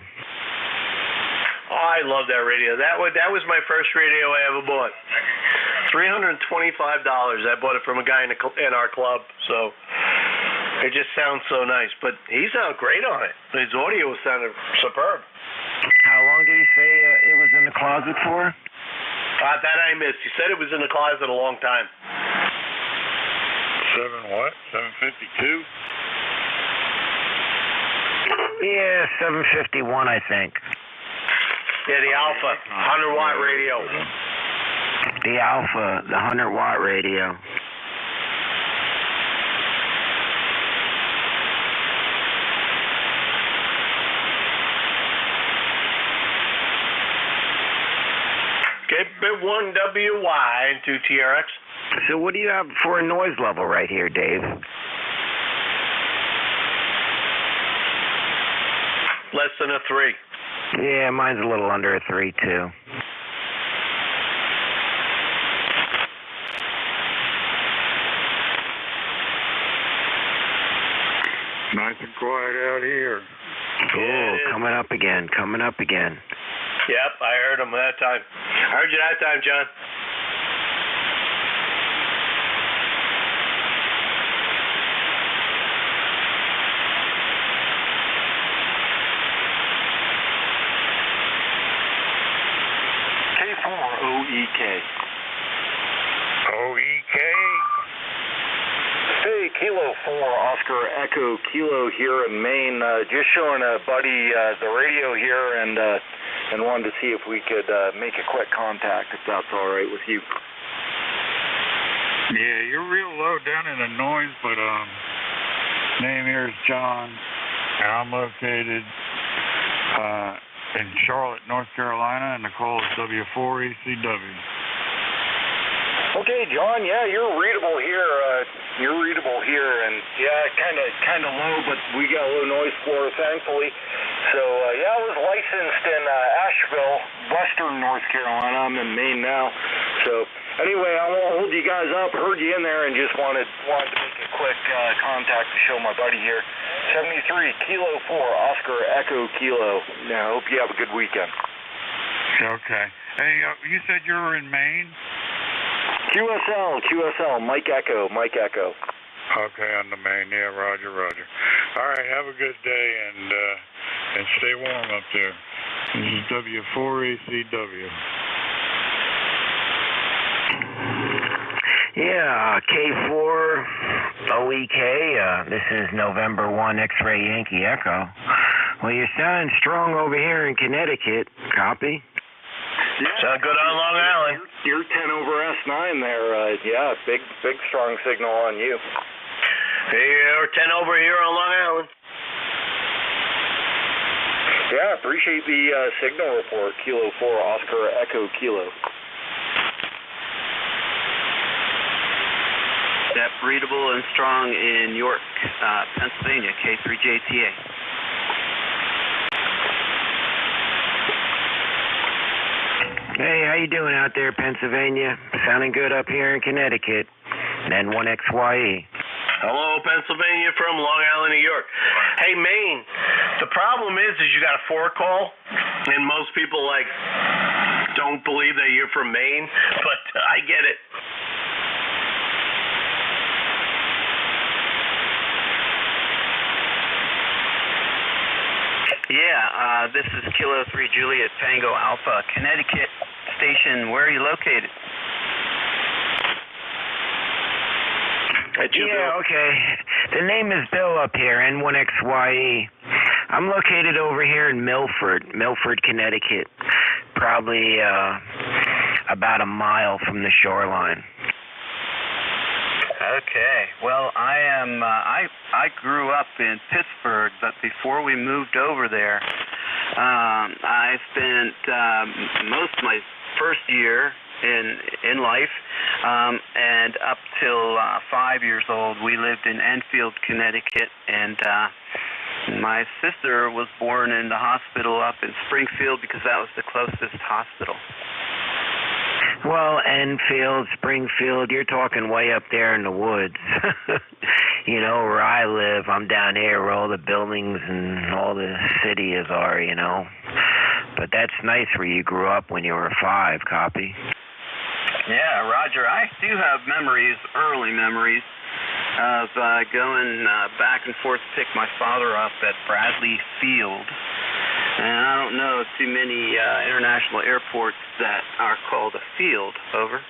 Oh, I love that radio. That was my first radio I ever bought. $325. I bought it from a guy in our club. So it just sounds so nice. But he sounded great on it. His audio sounded superb. How long did he say it was in the closet for? That I missed. You said it was in the closet a long time. 752? Yeah, 751, I think. Yeah, the Alpha, 100-watt radio. The Alpha, the 100-watt radio. Okay, bit 1WY into TRX. So what do you have for a noise level right here, Dave? Less than a 3. Yeah, mine's a little under a 3, too. Nice and quiet out here. Oh, coming up again. Yep, I heard him that time. I heard you that time, John. K4OEK. OEK? Hey, Kilo 4, Oscar Echo Kilo here in Maine. Just showing a buddy the radio here and wanted to see if we could make a quick contact, if that's all right with you. Yeah, you're real low down in the noise, but name here is John, and I'm located in Charlotte, North Carolina, and the call is W4ECW. Okay, John. Yeah, you're readable here. And yeah, kind of low, but we got a low noise floor, thankfully. So yeah, I was licensed in Asheville, Western North Carolina. I'm in Maine now. So anyway, I won't hold you guys up. Heard you in there, and just wanted to make a quick contact to show my buddy here. 73 Kilo 4 Oscar Echo Kilo. Now, I hope you have a good weekend. Okay. Hey, you said you were in Maine? QSL, Mike Echo. Okay, on the Maine. Yeah, Roger. All right, have a good day and stay warm up there. This is W4ECW. Yeah, K4 OEK. This is November 1 X-Ray Yankee Echo. Well, you're sounding strong over here in Connecticut. Copy? Sound good on Long Island. You're 10 over S9 there. Yeah, big strong signal on you. You're 10 over here on Long Island. Yeah, appreciate the signal report. Kilo 4 Oscar Echo Kilo. Yep, readable and strong in York, Pennsylvania, K3JTA. Hey, how you doing out there, Pennsylvania? Sounding good up here in Connecticut. N1XYE. Hello, Pennsylvania from Long Island, New York. Hey, Maine. The problem is you got a 4 call, and most people don't believe that you're from Maine, but I get it. Yeah, this is Kilo 3 Juliet Tango Alpha, Connecticut station. Where are you located? Yeah, okay. The name is Bill up here, N1XYE. I'm located over here in Milford, Connecticut. Probably about a mile from the shoreline. Okay. Well, I am. I grew up in Pittsburgh, but before we moved over there, I spent most of my first year in life, and up till 5 years old, we lived in Enfield, Connecticut, and my sister was born in the hospital up in Springfield because that was the closest hospital. Well, Enfield, Springfield, you're talking way up there in the woods. You know, where I live, I'm down here where all the buildings and all the cities are, you know. But that's nice where you grew up when you were 5, copy? Yeah, Roger. I do have memories, early memories, of going back and forth to pick my father up at Bradley Field. And I don't know too many international international airports that are called a field. Over.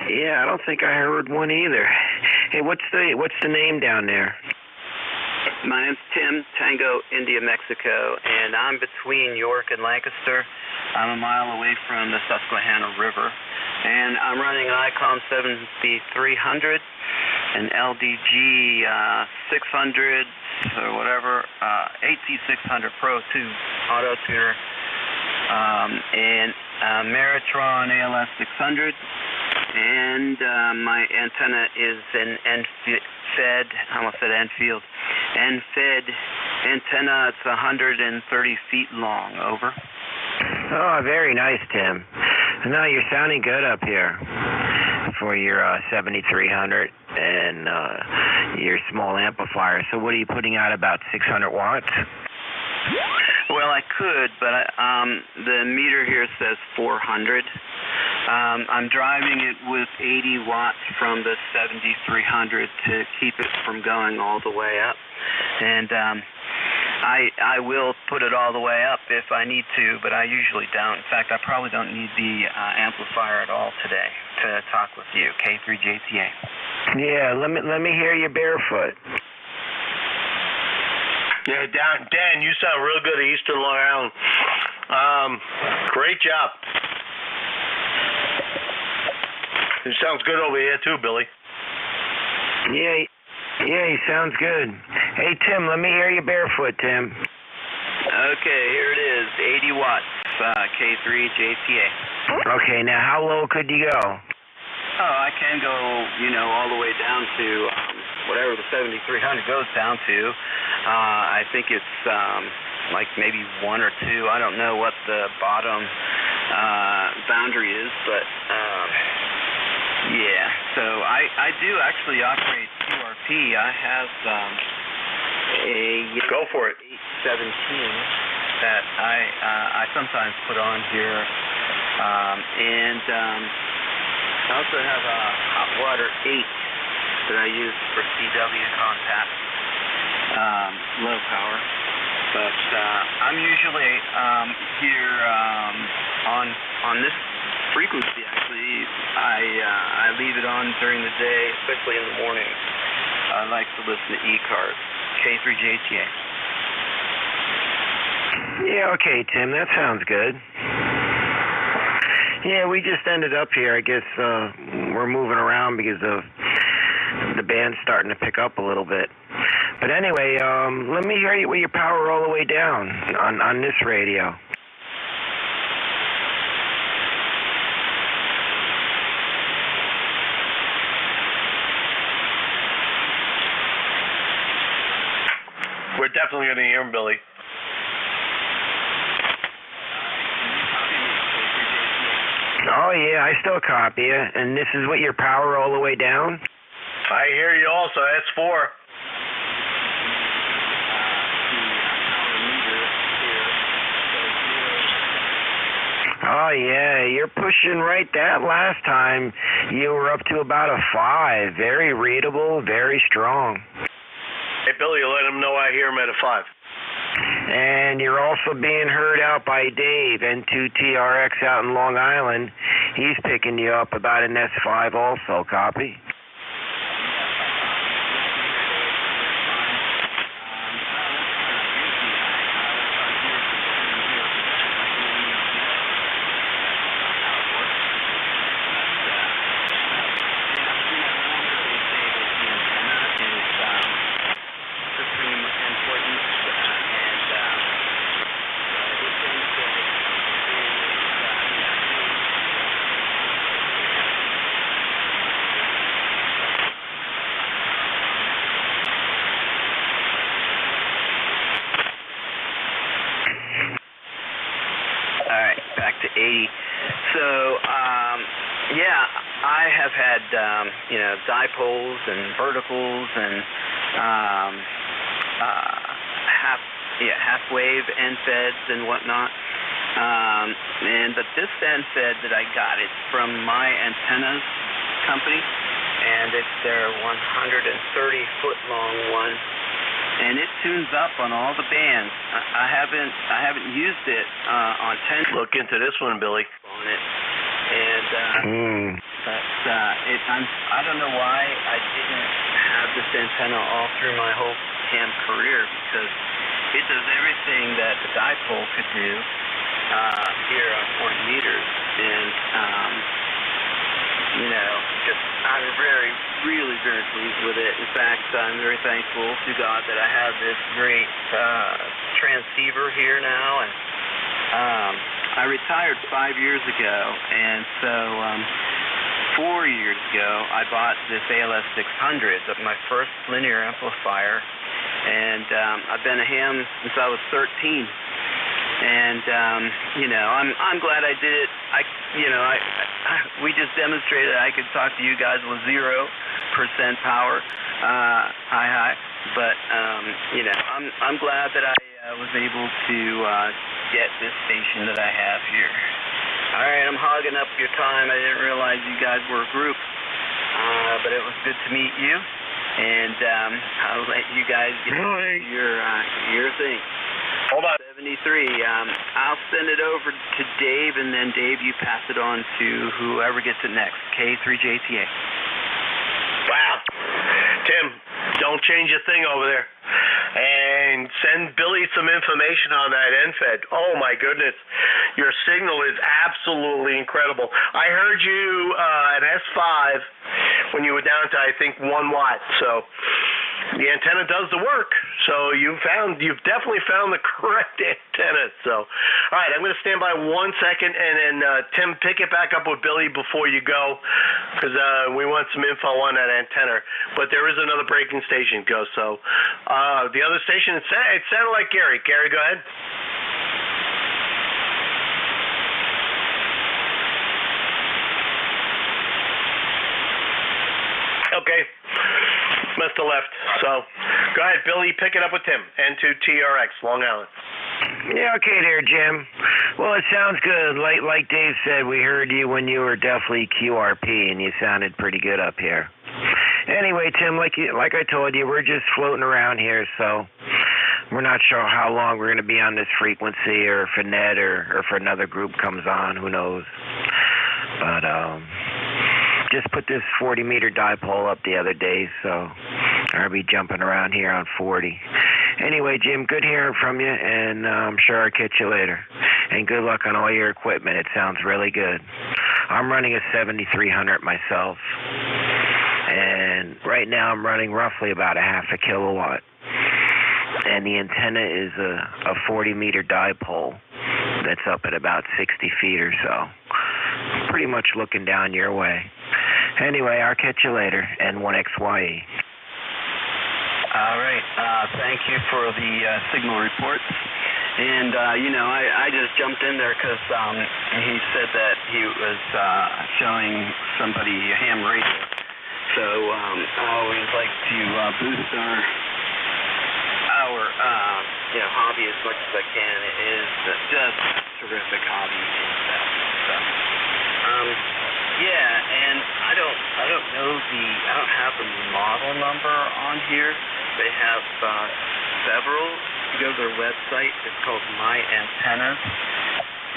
Yeah, I don't think I heard one either. Hey, what's the name down there? My name's Tim, Tango, India, Mexico, and I'm between York and Lancaster. I'm a mile away from the Susquehanna River, and I'm running an ICOM 7300, an LDG 600 or whatever, AT600 Pro 2 auto tuner, and Meritron ALS 600, and my antenna is an N-Fed, I almost said Enfield, N-Fed antenna. It's 130 feet long. Over. Oh, very nice, Tim. No, you're sounding good up here for your 7300 and your small amplifier. So what are you putting out, about 600 watts? Well, I could, but the meter here says 400. I'm driving it with 80 watts from the 7300 to keep it from going all the way up. And I will put it all the way up if I need to, but I usually don't. In fact, I probably don't need the amplifier at all today to talk with you. K3JTA. Yeah, let me hear you barefoot. Yeah, Dan, you sound real good at Eastern Long Island. Great job. It sounds good over here too, Billy. Yeah, he sounds good. Hey, Tim, let me hear you barefoot, Tim. Okay, here it is, 80 watts, K3JTA. Okay, now how low could you go? Oh, I can go, all the way down to whatever the 7300 goes down to. I think it's like maybe 1 or 2. I don't know what the bottom boundary is, but yeah. So I do actually operate QRP. I have a go for it 817 that I sometimes put on here, and I also have a hot water 8 that I use for CW contact, low power. But I'm usually here on this frequency. Actually, I leave it on during the day, especially in the morning. I like to listen to ECARS, K3JTA. Yeah, okay, Tim, that sounds good. Yeah, we just ended up here. I guess we're moving around because of the band's starting to pick up a little bit. But anyway, let me hear you with your power all the way down on this radio. We're definitely going to hear him, Billy. Oh, yeah, I still copy you. And this is what your power all the way down? I hear you also. That's 4. Oh, yeah, you're pushing right. That last time you were up to about a 5. Very readable, very strong. Hey, Billy, let him know I hear him at a 5. And you're also being heard out by Dave, N2TRX out in Long Island. He's picking you up about an S5 also, copy? To 80. So, yeah, I have had, dipoles and verticals and half-wave N-Feds and whatnot. But this N-Fed that I got, it's from my antennas company, and it's their 130-foot long one. and it tunes up on all the bands. I haven't used it on 10. Look into this one, Billy. On it, and I don't know why I didn't have this antenna all through my whole ham career, because it does everything that the dipole could do here on 40 meters, and just I'm really very pleased with it. In fact, I'm very thankful to God that I have this great transceiver here now, and I retired 5 years ago, and so 4 years ago I bought this ALS 600, my first linear amplifier, and I've been a ham since I was 13. And I'm glad I did it. We just demonstrated I could talk to you guys with 0% power, high. But I'm glad that I was able to get this station that I have here. All right, I'm hogging up your time. I didn't realize you guys were a group, but it was good to meet you. And I'll let you guys get your thing. Hold on. 73. I'll send it over to Dave, and then Dave, you pass it on to whoever gets it next. K3JTA. Wow. Tim, don't change a thing over there. And send Billy some information on that NFED. Oh, my goodness. Your signal is absolutely incredible. I heard you at S5 when you were down to, I think, 1 watt. So the antenna does the work. So you've definitely found the correct antenna. So, all right, I'm going to stand by 1 second, and then Tim, pick it back up with Billy before you go, because we want some info on that antenna. But there is another breaking station go. So the other station, it sounded like Gary. Gary, go ahead. Okay. Must have left. So go ahead, Billy, pick it up with Tim. N2TRX, Long Island. Yeah, okay there, Jim. Well, it sounds good. Like Dave said, we heard you when you were definitely QRP, and you sounded pretty good up here. Anyway, Tim, like I told you, we're just floating around here, so we're not sure how long we're going to be on this frequency, or if Ned or if another group comes on, who knows. But just put this 40-meter dipole up the other day, so I'll be jumping around here on 40. Anyway, Jim, good hearing from you, and I'm sure I'll catch you later. And good luck on all your equipment. It sounds really good. I'm running a 7300 myself, and right now I'm running roughly about a half a kilowatt. And the antenna is a 40-meter dipole that's up at about 60 feet or so. Pretty much looking down your way. Anyway, I'll catch you later, N1XYE. All right. Thank you for the signal reports. And, I just jumped in there because he said that he was showing somebody a ham radio. So I always like to boost our hobby as much as I can. It is just a terrific hobby. And I don't have the model number on here. They have several. You go to their website, it's called My Antennas,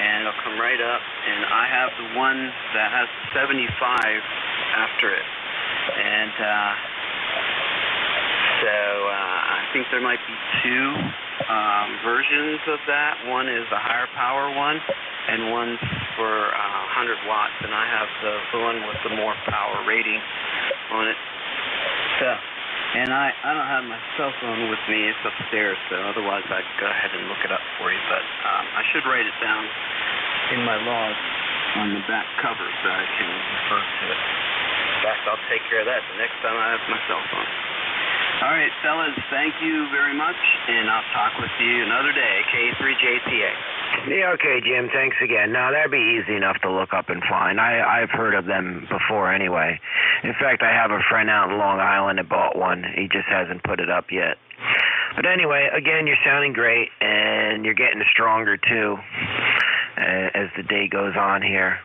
and it'll come right up. And I have the one that has 75 after it. And so I think there might be two versions of that. One is the higher power one, and one's for 100 watts, and I have the one with the more power rating on it. So, and I don't have my cell phone with me. It's upstairs, so otherwise I'd go ahead and look it up for you. But I should write it down in my log on the back cover so I can refer to it. In fact, I'll take care of that the next time I have my cell phone. All right, fellas, thank you very much, and I'll talk with you another day. K3JTA. Yeah, okay, Jim, thanks again. Now, that'd be easy enough to look up and find. I've heard of them before anyway. In fact, I have a friend out in Long Island that bought one. He just hasn't put it up yet. But anyway, again, you're sounding great, and you're getting stronger, too, as the day goes on here.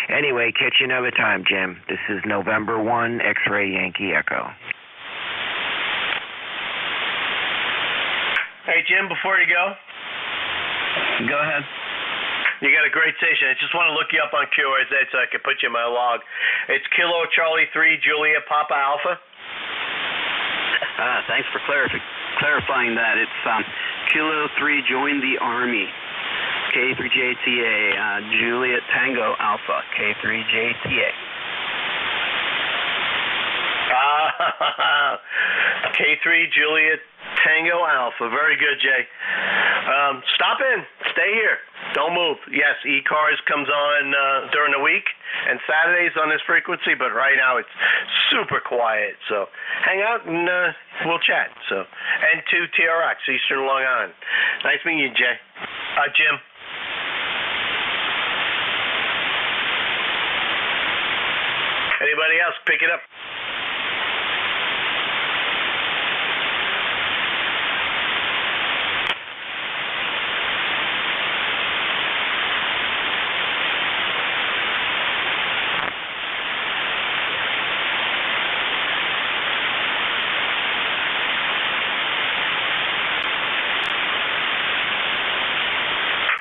Anyway, catch you another time, Jim. This is November 1, X-Ray Yankee Echo. Hey, Jim, before you go. Go ahead. You got a great station. I just want to look you up on QRZ so I can put you in my log. It's Kilo Charlie 3 Julia Papa Alpha. Thanks for clarifying that. It's Kilo 3 join the Army. K3JTA, Juliet Tango Alpha, K3JTA. K3 Juliet Tango Alpha. Very good, Jay. Stop in. Stay here. Don't move. Yes, ECARS comes on during the week and Saturdays on this frequency, but right now it's super quiet. So hang out and we'll chat. So N2 TRX, Eastern Long Island. Nice meeting you, Jay. Jim. Anybody else? Pick it up.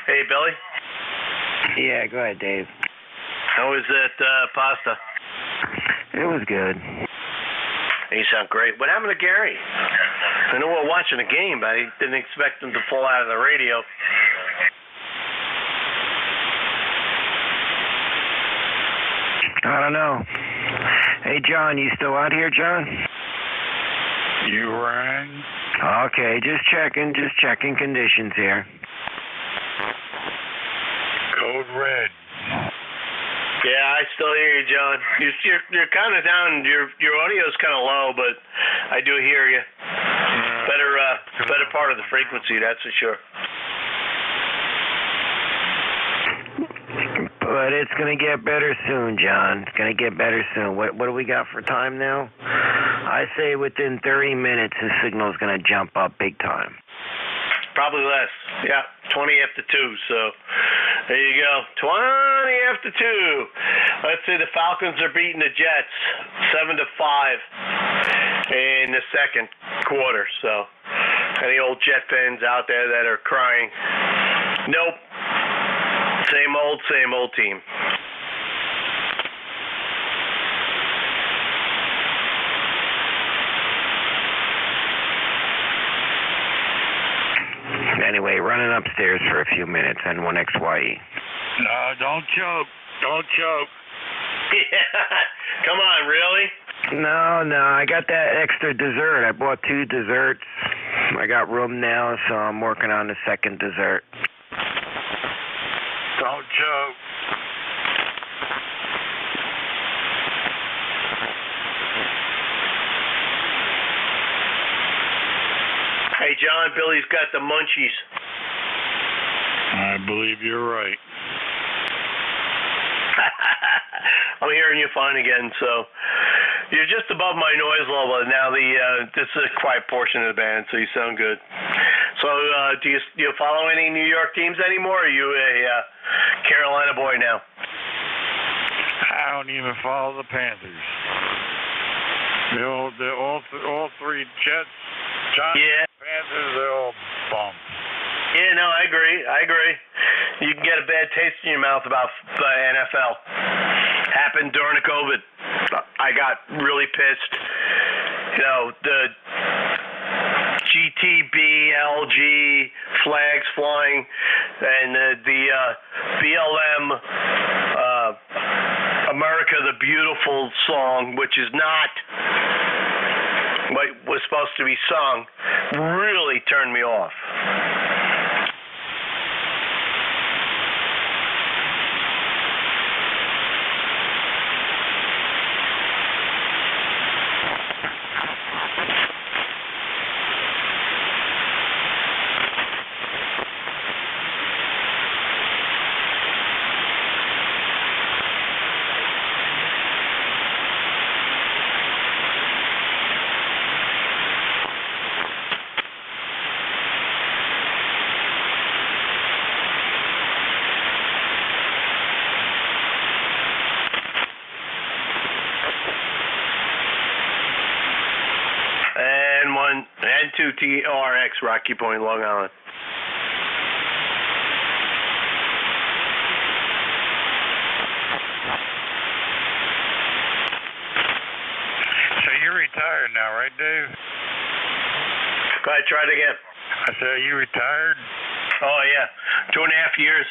Hey, Billy? Yeah, go ahead, Dave. How was that pasta? It was good. You sound great. What happened to Gary? I know we're watching a game, but I didn't expect him to fall out of the radio. I don't know. Hey, John, you still out here, John? You rang? Okay, just checking conditions here. Code red. Yeah, I still hear you, John. You're kind of down. Your audio's kind of low, but I do hear you. Better part of the frequency, that's for sure. But it's gonna get better soon, John. It's gonna get better soon. What do we got for time now? I say within 30 minutes, the signal's gonna jump up big time. Probably less. Yeah, 20 after 2. So there you go. 20 after 2. Let's say the Falcons are beating the Jets 7-5 in the second quarter. So any old Jet fans out there that are crying? Nope. Same old team. Anyway, running upstairs for a few minutes and 1XYE. No, don't choke. Don't choke. Come on, really? No, I got that extra dessert. I bought 2 desserts. I got room now, so I'm working on the second dessert. Don't choke. Hey, John, Billy's got the munchies. I believe you're right. I'm hearing you fine again, so you're just above my noise level. Now this is a quiet portion of the band, so you sound good. So do you follow any New York teams anymore, or are you a Carolina boy now? I don't even follow the Panthers. They're all 3 Jets, Giants, Panthers, they're all bums. Yeah, no, I agree. You can get a bad taste in your mouth about NFL. Happened during the COVID. I got really pissed. You know, the GTBLG flags flying and the BLM America the Beautiful song, which is not what was supposed to be sung, really turned me off. N2TRX, Rocky Point, Long Island. So you're retired now, right, Dave? Go ahead, try it again. I said, are you retired? Oh, yeah. 2.5 years.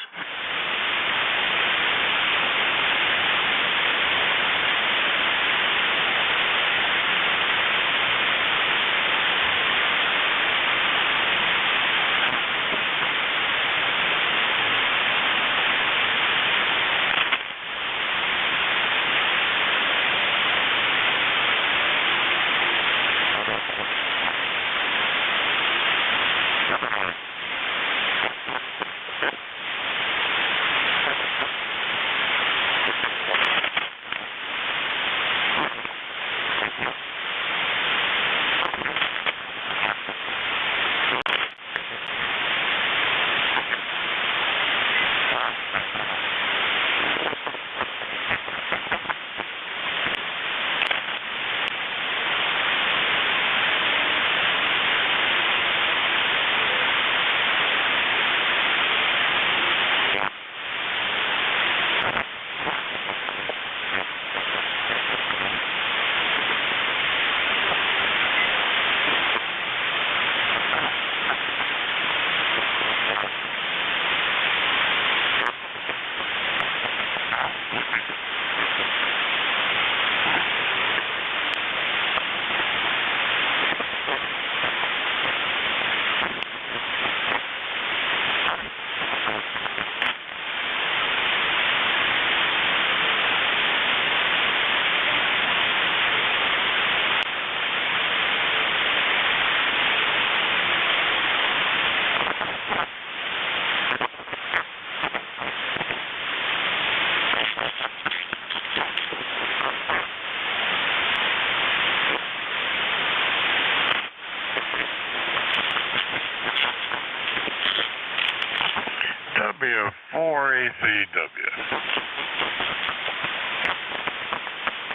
W4ACW.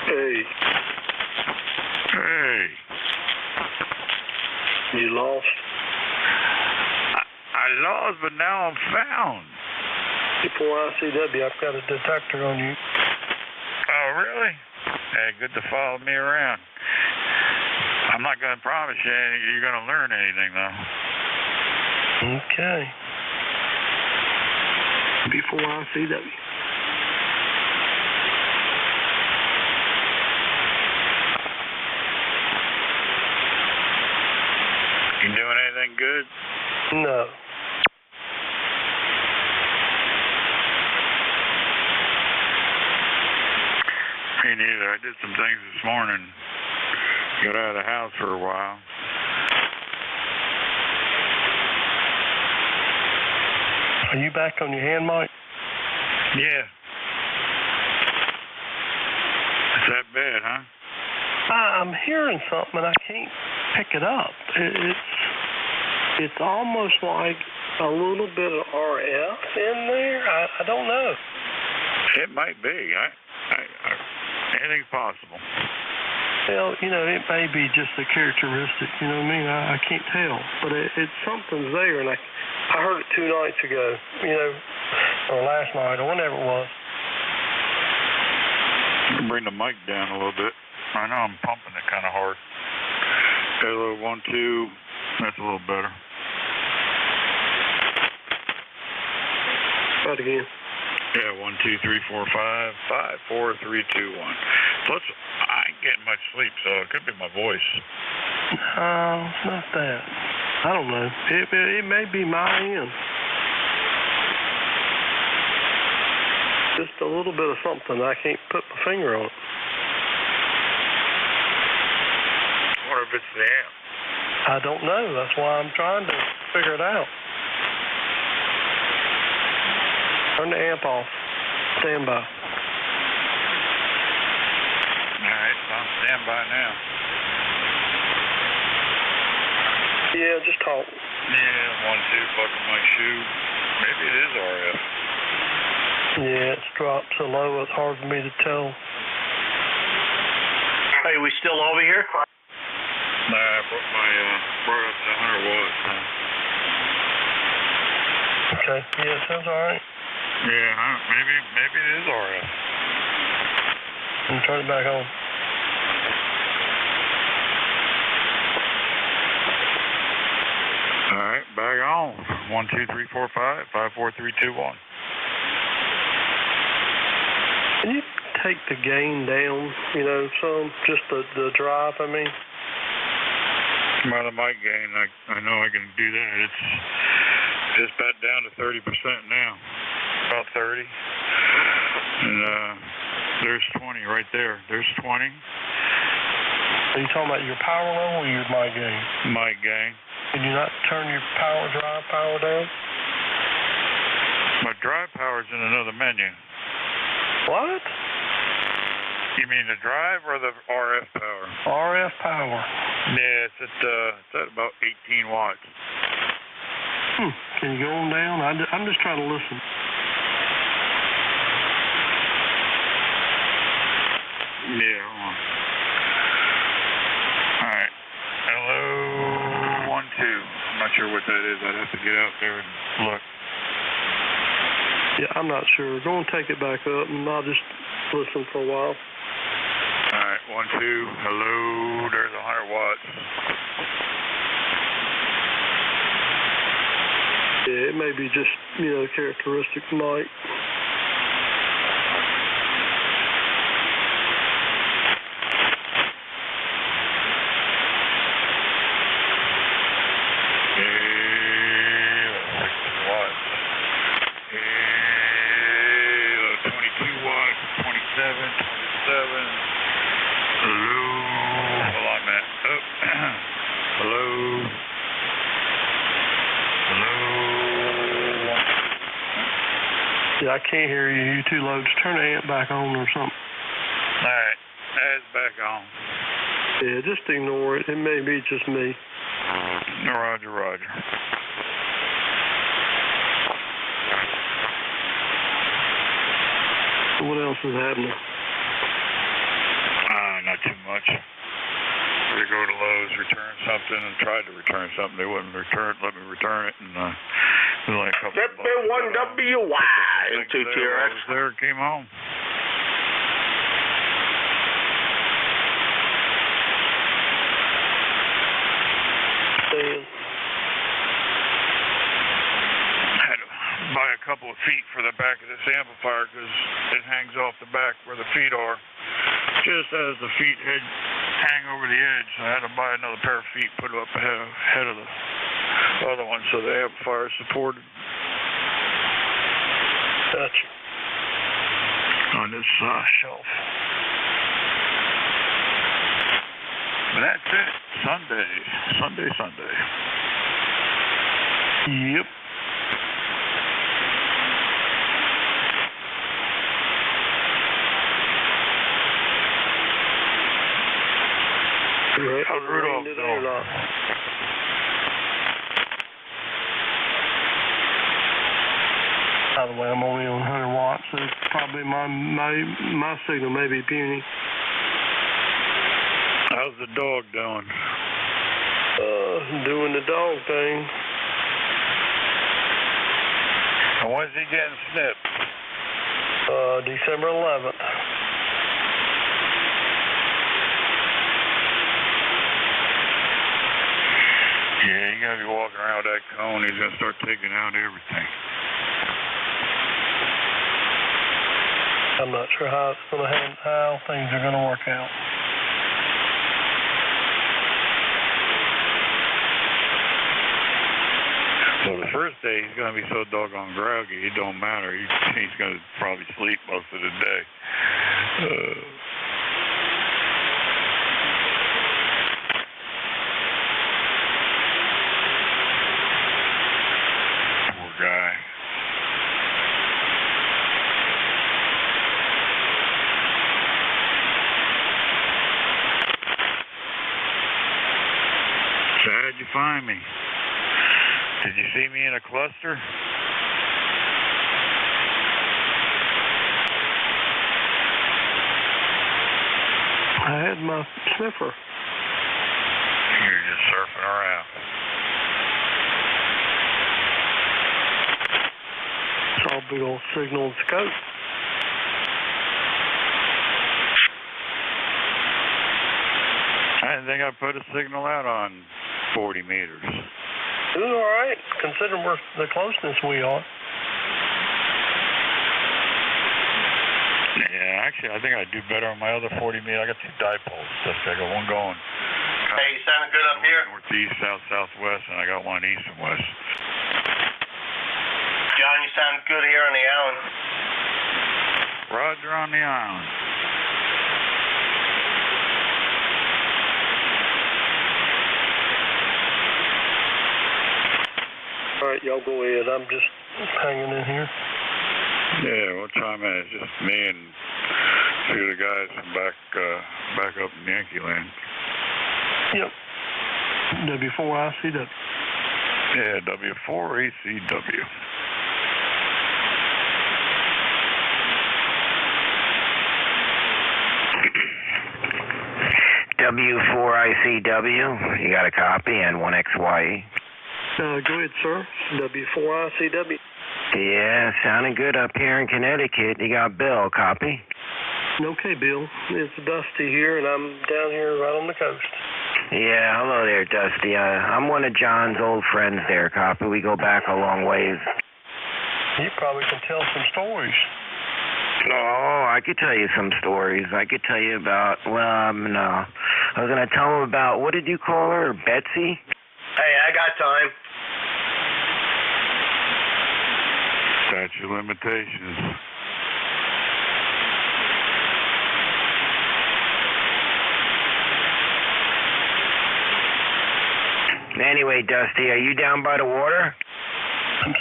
Hey. Hey. You lost? I lost, but now I'm found. W4ICW, I've got a detector on you. Oh, really? Hey, good to follow me around. I'm not going to promise you you're going to learn anything, though. Okay. W4ICW. You doing anything good? No. Me neither. I did some things this morning. Got out of the house for a while. Are you back on your hand mic? Yeah. It's that bad, huh? I'm hearing something and I can't pick it up. It's almost like a little bit of RF in there. I don't know. It might be. Anything's possible. Well, it may be just a characteristic. You know what I mean? I can't tell, but it's something's there, and I heard it 2 nights ago. Or last night, or whenever it was. You can bring the mic down a little bit. I know I'm pumping it kind of hard. Okay, a little 1, 2. That's a little better. Try it again. Yeah, 1, 2, 3, 4, 5, 5, 4, 3, 2, 1. So I ain't getting much sleep, so it could be my voice. No, it's not that. I don't know. It may be my end. Just a little bit of something. I can't put my finger on it. I wonder if it's the amp. I don't know. That's why I'm trying to figure it out. Turn the amp off. Stand by. All right, so I'm stand by now. Yeah, just talk. Yeah, 1, 2, buckle my shoe. Maybe it is RF. Yeah, it's dropped so low it's hard for me to tell. Hey, we still over here? I brought up to 100 watts. Okay. Yeah, sounds all right. Yeah, maybe it is RF. And turn it back on. All right, back on. 1, 2, 3, 4, 5, 5, 4, 3, 2, 1. Can you take the gain down, some, just the drive, I mean? By the mic gain, I know I can do that. It's just about down to 30% now. About 30. And there's 20 right there. There's 20. Are you talking about your power level or your mic gain? Mic gain. Can you not turn your drive power down? My drive power's in another menu. What? You mean the drive or the RF power? RF power. Yeah, it's at about 18 watts. Can you go on down? I'm just trying to listen. Yeah, hold on. All right. Hello, 1, 2. I'm not sure what that is. I'd have to get out there and look. Yeah, I'm not sure. Go and take it back up, and I'll just listen for a while. All right, 1, 2. Hello, there's 100 watts. Yeah, it may be just, characteristic mic. I can't hear you. You're too low. Just turn the amp back on or something. All right. It's back on. Yeah, just ignore it. It may be just me. Roger, roger. What else is happening? Not too much. We go to Lowe's, return something, and tried to return something. They wouldn't let me return it, and like a couple ZB1WY into TRX. There, came home. I had to buy a couple of feet for the back of this amplifier because it hangs off the back where the feet are. Just as the feet hang over the edge, I had to buy another pair of feet, put up ahead of the other one so the amplifier is supported. Gotcha. On this shelf. But that's it. Sunday. Yep. How's Rudolph doing? By the way, I'm only on 100 watts, so probably my signal may be puny. How's the dog doing? Doing the dog thing. And when's he getting snipped? December 11th. Yeah, you gotta be walking around with that cone. He's gonna start taking out everything. I'm not sure how things are gonna work out. Well, the first day he's gonna be so doggone groggy, it don't matter. He's gonna probably sleep most of the day. Poor guy. So how'd you find me? Did you see me in a cluster? I had my sniffer. You just surfing around. Saw a big old signal at the coast. I didn't think I put a signal out on 40 meters. It was all right, considering we're the closeness we are. Yeah, actually, I think I do better on my other 40 meters. I got 2 dipoles. Just I got one going. Hey, you sounding good up here? Northeast, south, southwest, and I got one east and west. John, you sound good here on the island. Roger on the island. All right, y'all go ahead. I'm just hanging in here. Yeah, what time is it? It's just me and a few of the guys from back up in Yankee Land. Yep. W4ICW. Yeah, W4ECW. W4ICW. You got a copy and 1XYE. Go ahead, sir. W4ICW. Yeah, sounding good up here in Connecticut. You got Bill, copy? Okay, Bill. It's Dusty here, and I'm down here right on the coast. Yeah, hello there, Dusty. I'm one of John's old friends there, copy. We go back a long ways. You probably can tell some stories. Oh, I could tell you some stories. I could tell you about, no. I was going to tell him about, what did you call her, Betsy? Hey, I got time. Statute of limitations. Anyway, Dusty, are you down by the water?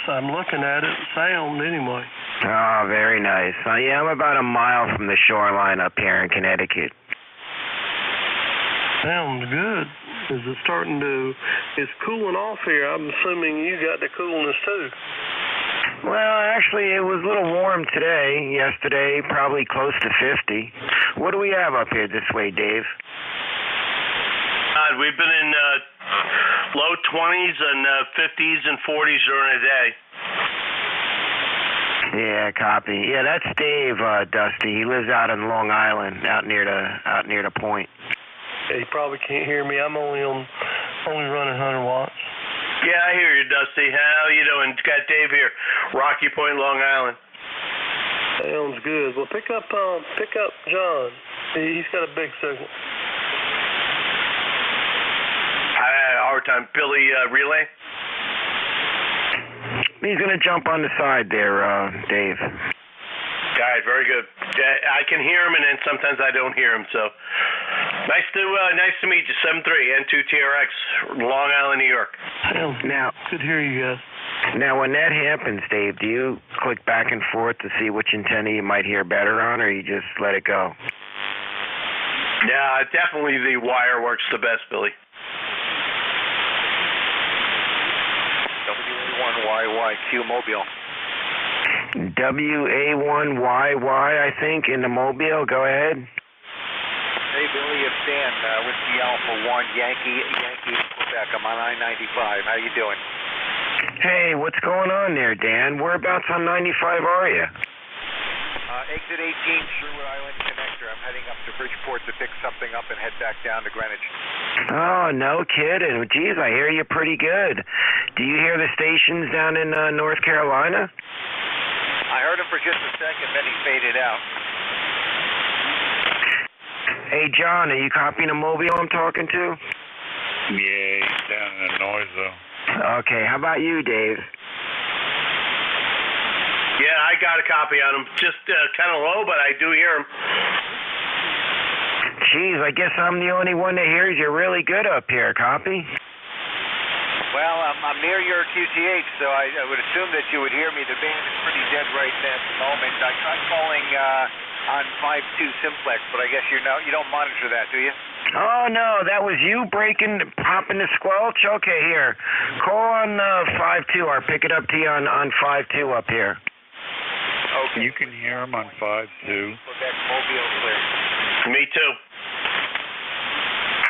I'm looking at it. Sound, anyway. Oh, very nice. Yeah, I'm about a mile from the shoreline up here in Connecticut. Sounds good. Is it starting to... It's cooling off here. I'm assuming you got the coolness, too. Well, actually, it was a little warm today. Yesterday, probably close to 50. What do we have up here this way, Dave? We've been in low 20s and 50s and 40s during the day. Yeah, copy. Yeah, that's Dave, Dusty. He lives out in Long Island, out near the point. Yeah, he probably can't hear me. I'm only running 100 watts. Yeah, I hear you, Dusty. How you doing? Got Dave here, Rocky Point, Long Island. Sounds good. Well, pick up John. He's got a big signal. I had a hard time. Billy relay. He's going to jump on the side there, Dave. All right, very good. I can hear him, and then sometimes I don't hear him. So nice to meet you. 73 N2TRX, Long Island, New York. Now, good to hear you guys. Now, when that happens, Dave, do you click back and forth to see which antenna you might hear better on, or you just let it go? Yeah, definitely the wire works the best, Billy. WA1YYQ Mobile. WA1YY, I think, in the Mobile. Go ahead. Hey, Billy, it's Dan with the Alpha 1 Yankee Quebec. I'm on I-95. How you doing? Hey, what's going on there, Dan? Whereabouts on 95 are you? Exit 18, Sherwood Island Connector. I'm heading up to Bridgeport to pick something up and head back down to Greenwich. Oh, no kidding. Geez, I hear you pretty good. Do you hear the stations down in North Carolina? I heard him for just a second, then he faded out. Hey, John, are you copying a Mobile I'm talking to? Yeah, he's down in Illinois, though. Okay, how about you, Dave? Yeah, I got a copy on him. Just kind of low, but I do hear him. Jeez, I guess I'm the only one that hears you really good up here. Copy? Well, I'm near your QTH, so I would assume that you would hear me. The band is pretty dead right at the moment. I tried calling on 5.2 simplex, but I guess you don't monitor that, do you? Oh, no, that was you popping the squelch? Okay, here. Call on 5.2. I'll pick it up to you on 5.2 up here. Okay. You can hear him on 5.2. Quebec Mobile clear. Me too.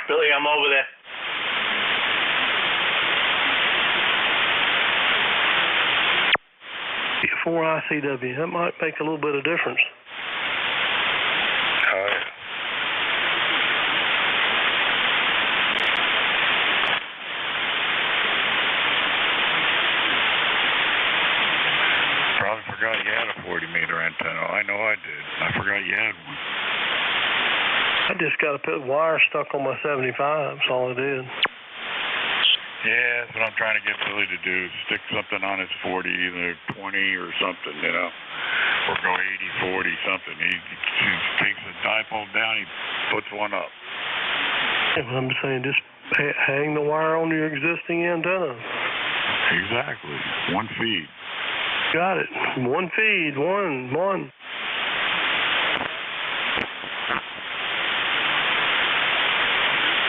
Billy, I'm over there. ICW. That might make a little bit of difference. Probably forgot you had a 40-meter antenna. I know I did. I forgot you had one. I just got to put wire stuck on my 75. That's all I did. Yeah, that's what I'm trying to get Billy to do. Stick something on his 40, either 20 or something, you know, or go 80, 40, something. He takes the dipole down, he puts one up. Yeah, I'm saying just hang the wire on your existing antenna. Exactly. One feed. Got it. One feed. One.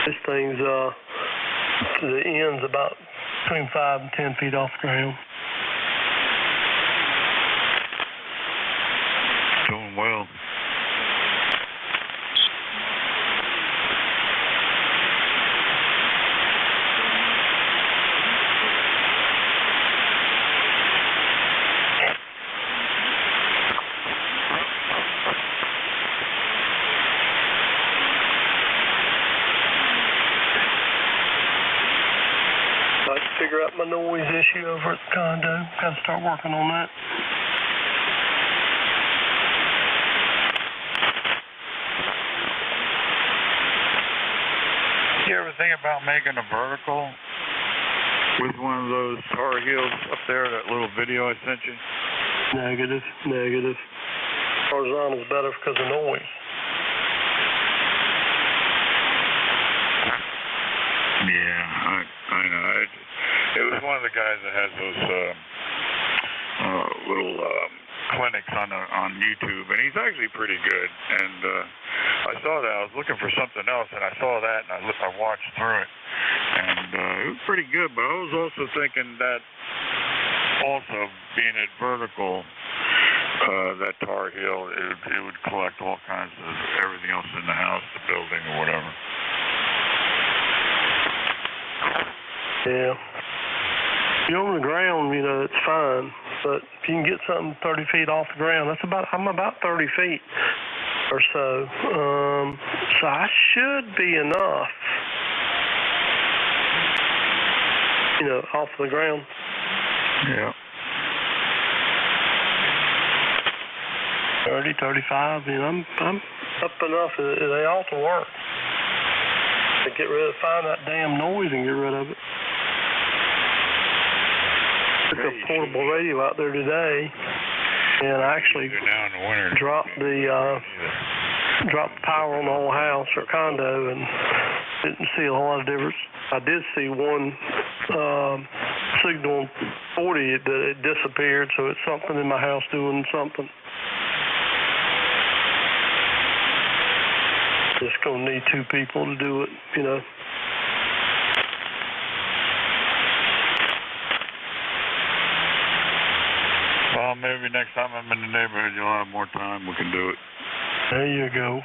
This thing's the end's about between 5 and 10 feet off the ground. Doing well. Figure out my noise issue over at the condo. Got to start working on that. You ever think about making a vertical with one of those Tar Heels up there, that little video I sent you? Negative. Horizontal's better because of noise. Yeah, I know. It was one of the guys that has those little clinics on YouTube, and he's actually pretty good. And I saw that. I was looking for something else, and I saw that, and I watched through it, and it was pretty good. But I was also thinking that also being at vertical, that Tar Heel, it would collect all kinds of everything else in the house, the building, or whatever. Yeah. If you're on the ground, you know, it's fine. But if you can get something 30 feet off the ground, I'm about 30 feet or so. So I should be enough, you know, off the ground. Yeah. 30, 35, you know, I'm up enough. They ought to work. To find that damn noise and get rid of it. Took a portable radio out there today, and I actually dropped the power on the whole house or condo, and didn't see a whole lot of difference. I did see one signal 40 that it disappeared, so it's something in my house doing something. Just gonna need 2 people to do it, you know. Well, maybe next time I'm in the neighborhood, you'll have more time. We can do it. There you go.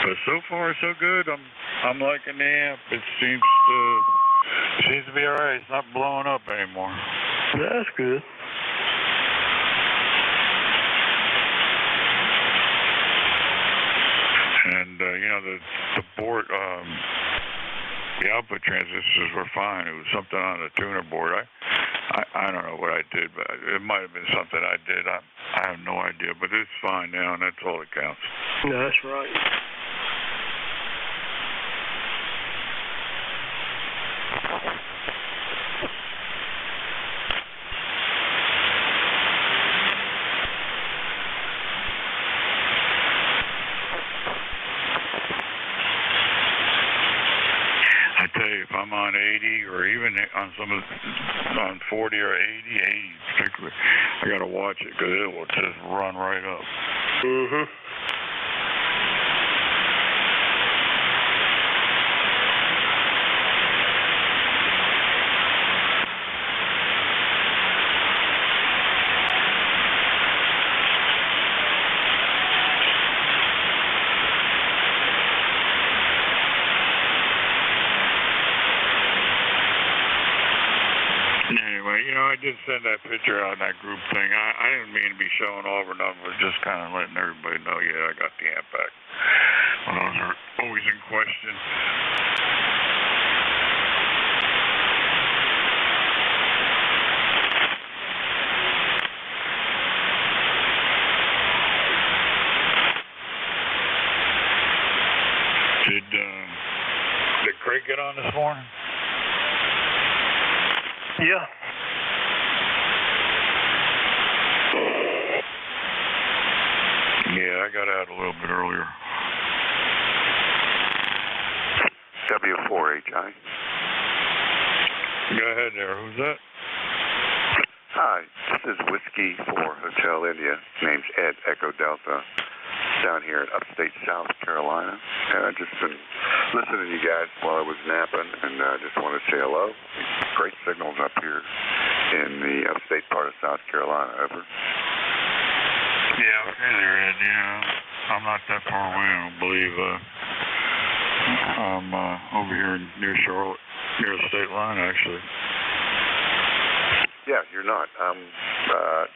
But so far, so good. I'm liking the amp. It seems to be all right. It's not blowing up anymore. That's good. And you know, the board, the output transistors were fine. It was something on the tuner board. I don't know what I did, but it might have been something I did. I have no idea, but it's fine now, and that's all that counts. Yeah, that's right. I tell you, if I'm on 80 or even on on 40 or 80 particularly, I got to watch it because it will just run right up. Mm-hmm. I did send that picture out in that group thing. I didn't mean to be showing off or nothing, but just kind of letting everybody know, yeah, I got the amp back. Well, those are always in question. Did Craig get on this morning? Yeah. Yeah, I got out a little bit earlier. W4HI. Go ahead there. Who's that? Hi, this is Whiskey 4 Hotel India. Name's Ed Echo Delta. Down here in upstate South Carolina. And I've just been listening to you guys while I was napping, and I just wanted to say hello. Great signals up here in the upstate part of South Carolina. Over. Yeah, okay there, Ed. Yeah, I'm not that far away, I don't believe. I'm over here near Charlotte, near the state line, actually. Yeah, you're not.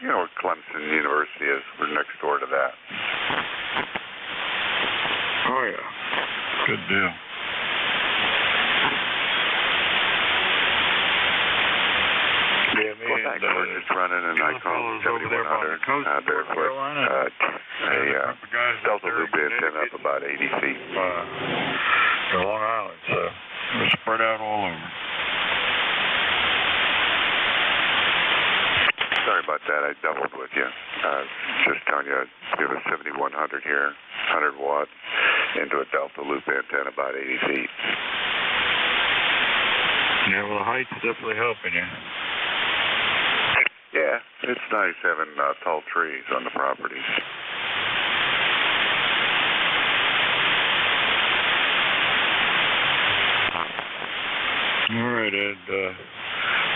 You know where Clemson University is. We're next door to that. Oh, yeah. Good deal. Yeah, me well, thanks. We're just running an Icon 7100 barefoot. A Delta loop antenna up about 80 feet. Long Island, so we're spread out all over. Sorry about that. I doubled with you. Just telling you, we have a 7100 here, 100 watts, into a Delta loop antenna about 80 feet. Yeah, well, the height's definitely helping you. Yeah, it's nice having tall trees on the properties. All right, Ed.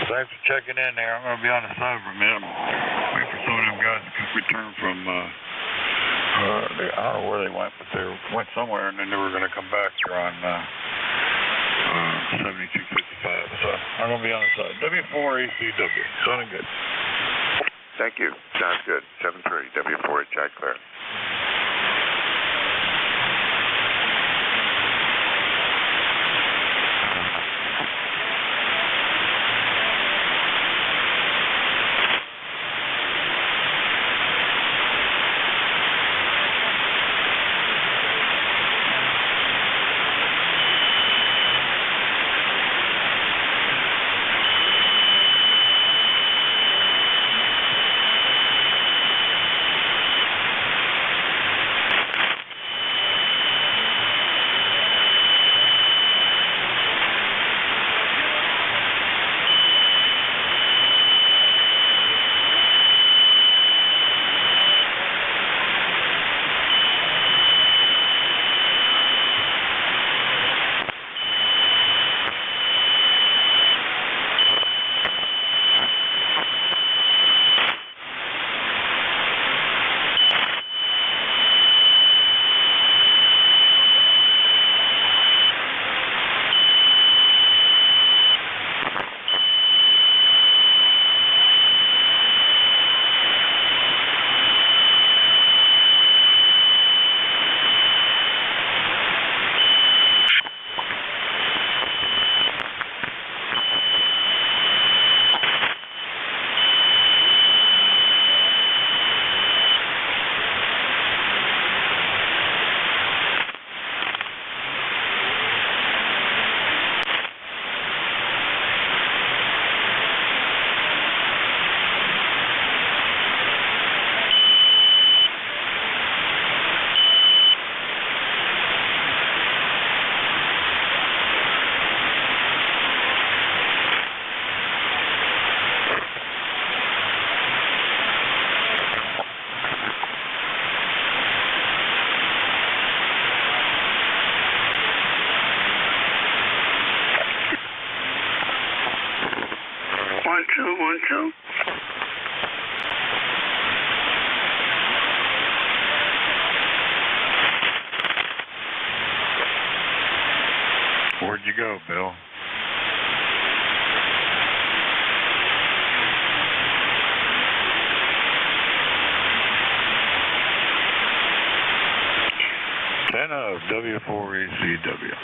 Thanks for checking in there. I'm going to be on the side for a minute. Wait for some of them guys to return from, I don't know where they went, but they went somewhere, and then they were going to come back here on 7255. So I'm going to be on the side. W4ACW. Sounding good. Thank you. Sounds good. 73 W4HI clear. One, two. Where'd you go, Bill? Antenna of W4ECW.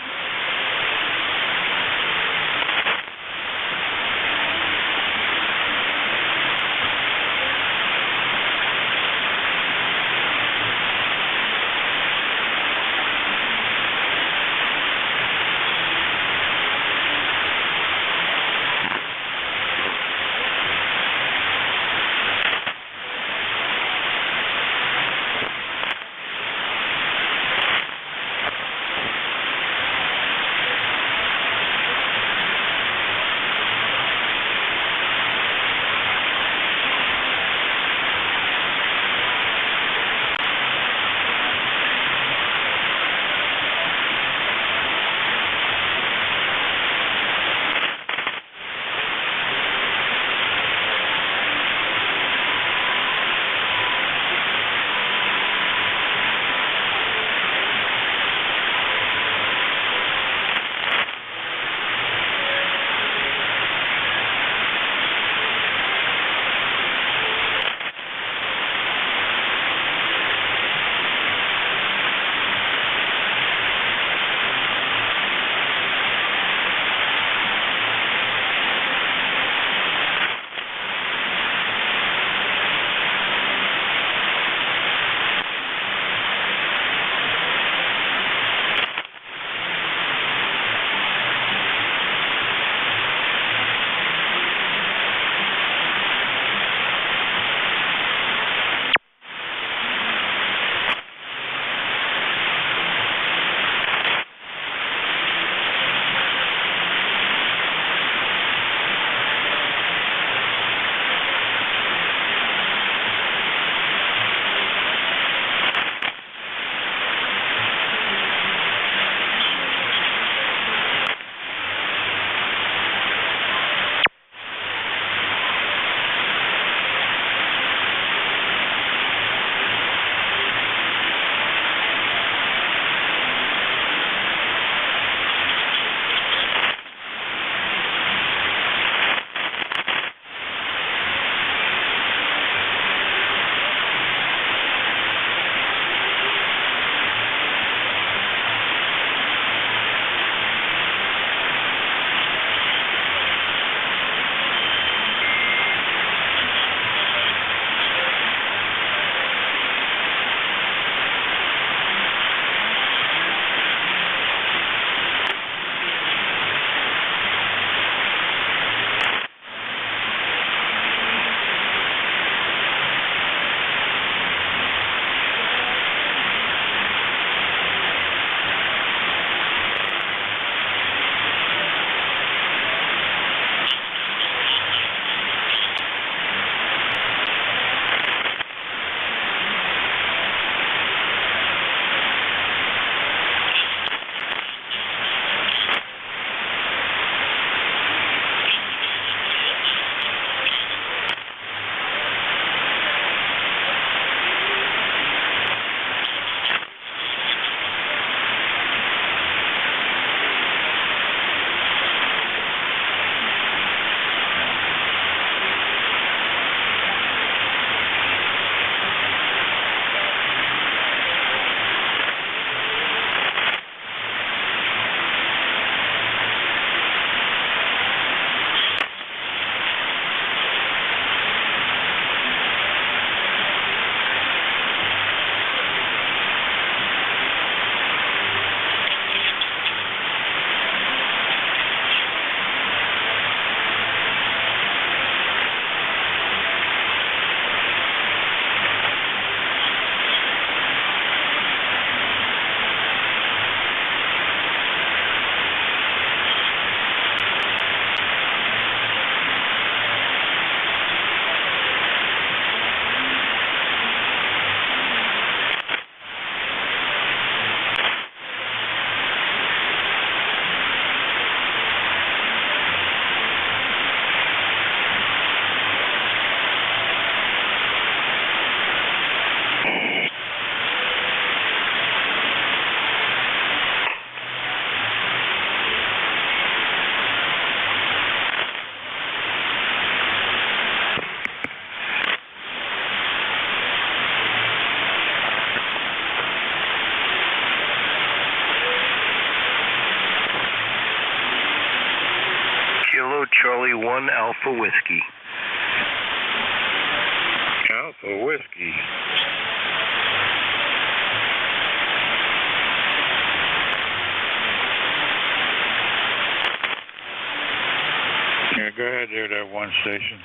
1 Alpha Whiskey. Alpha Whiskey. Yeah, go ahead there, that one station.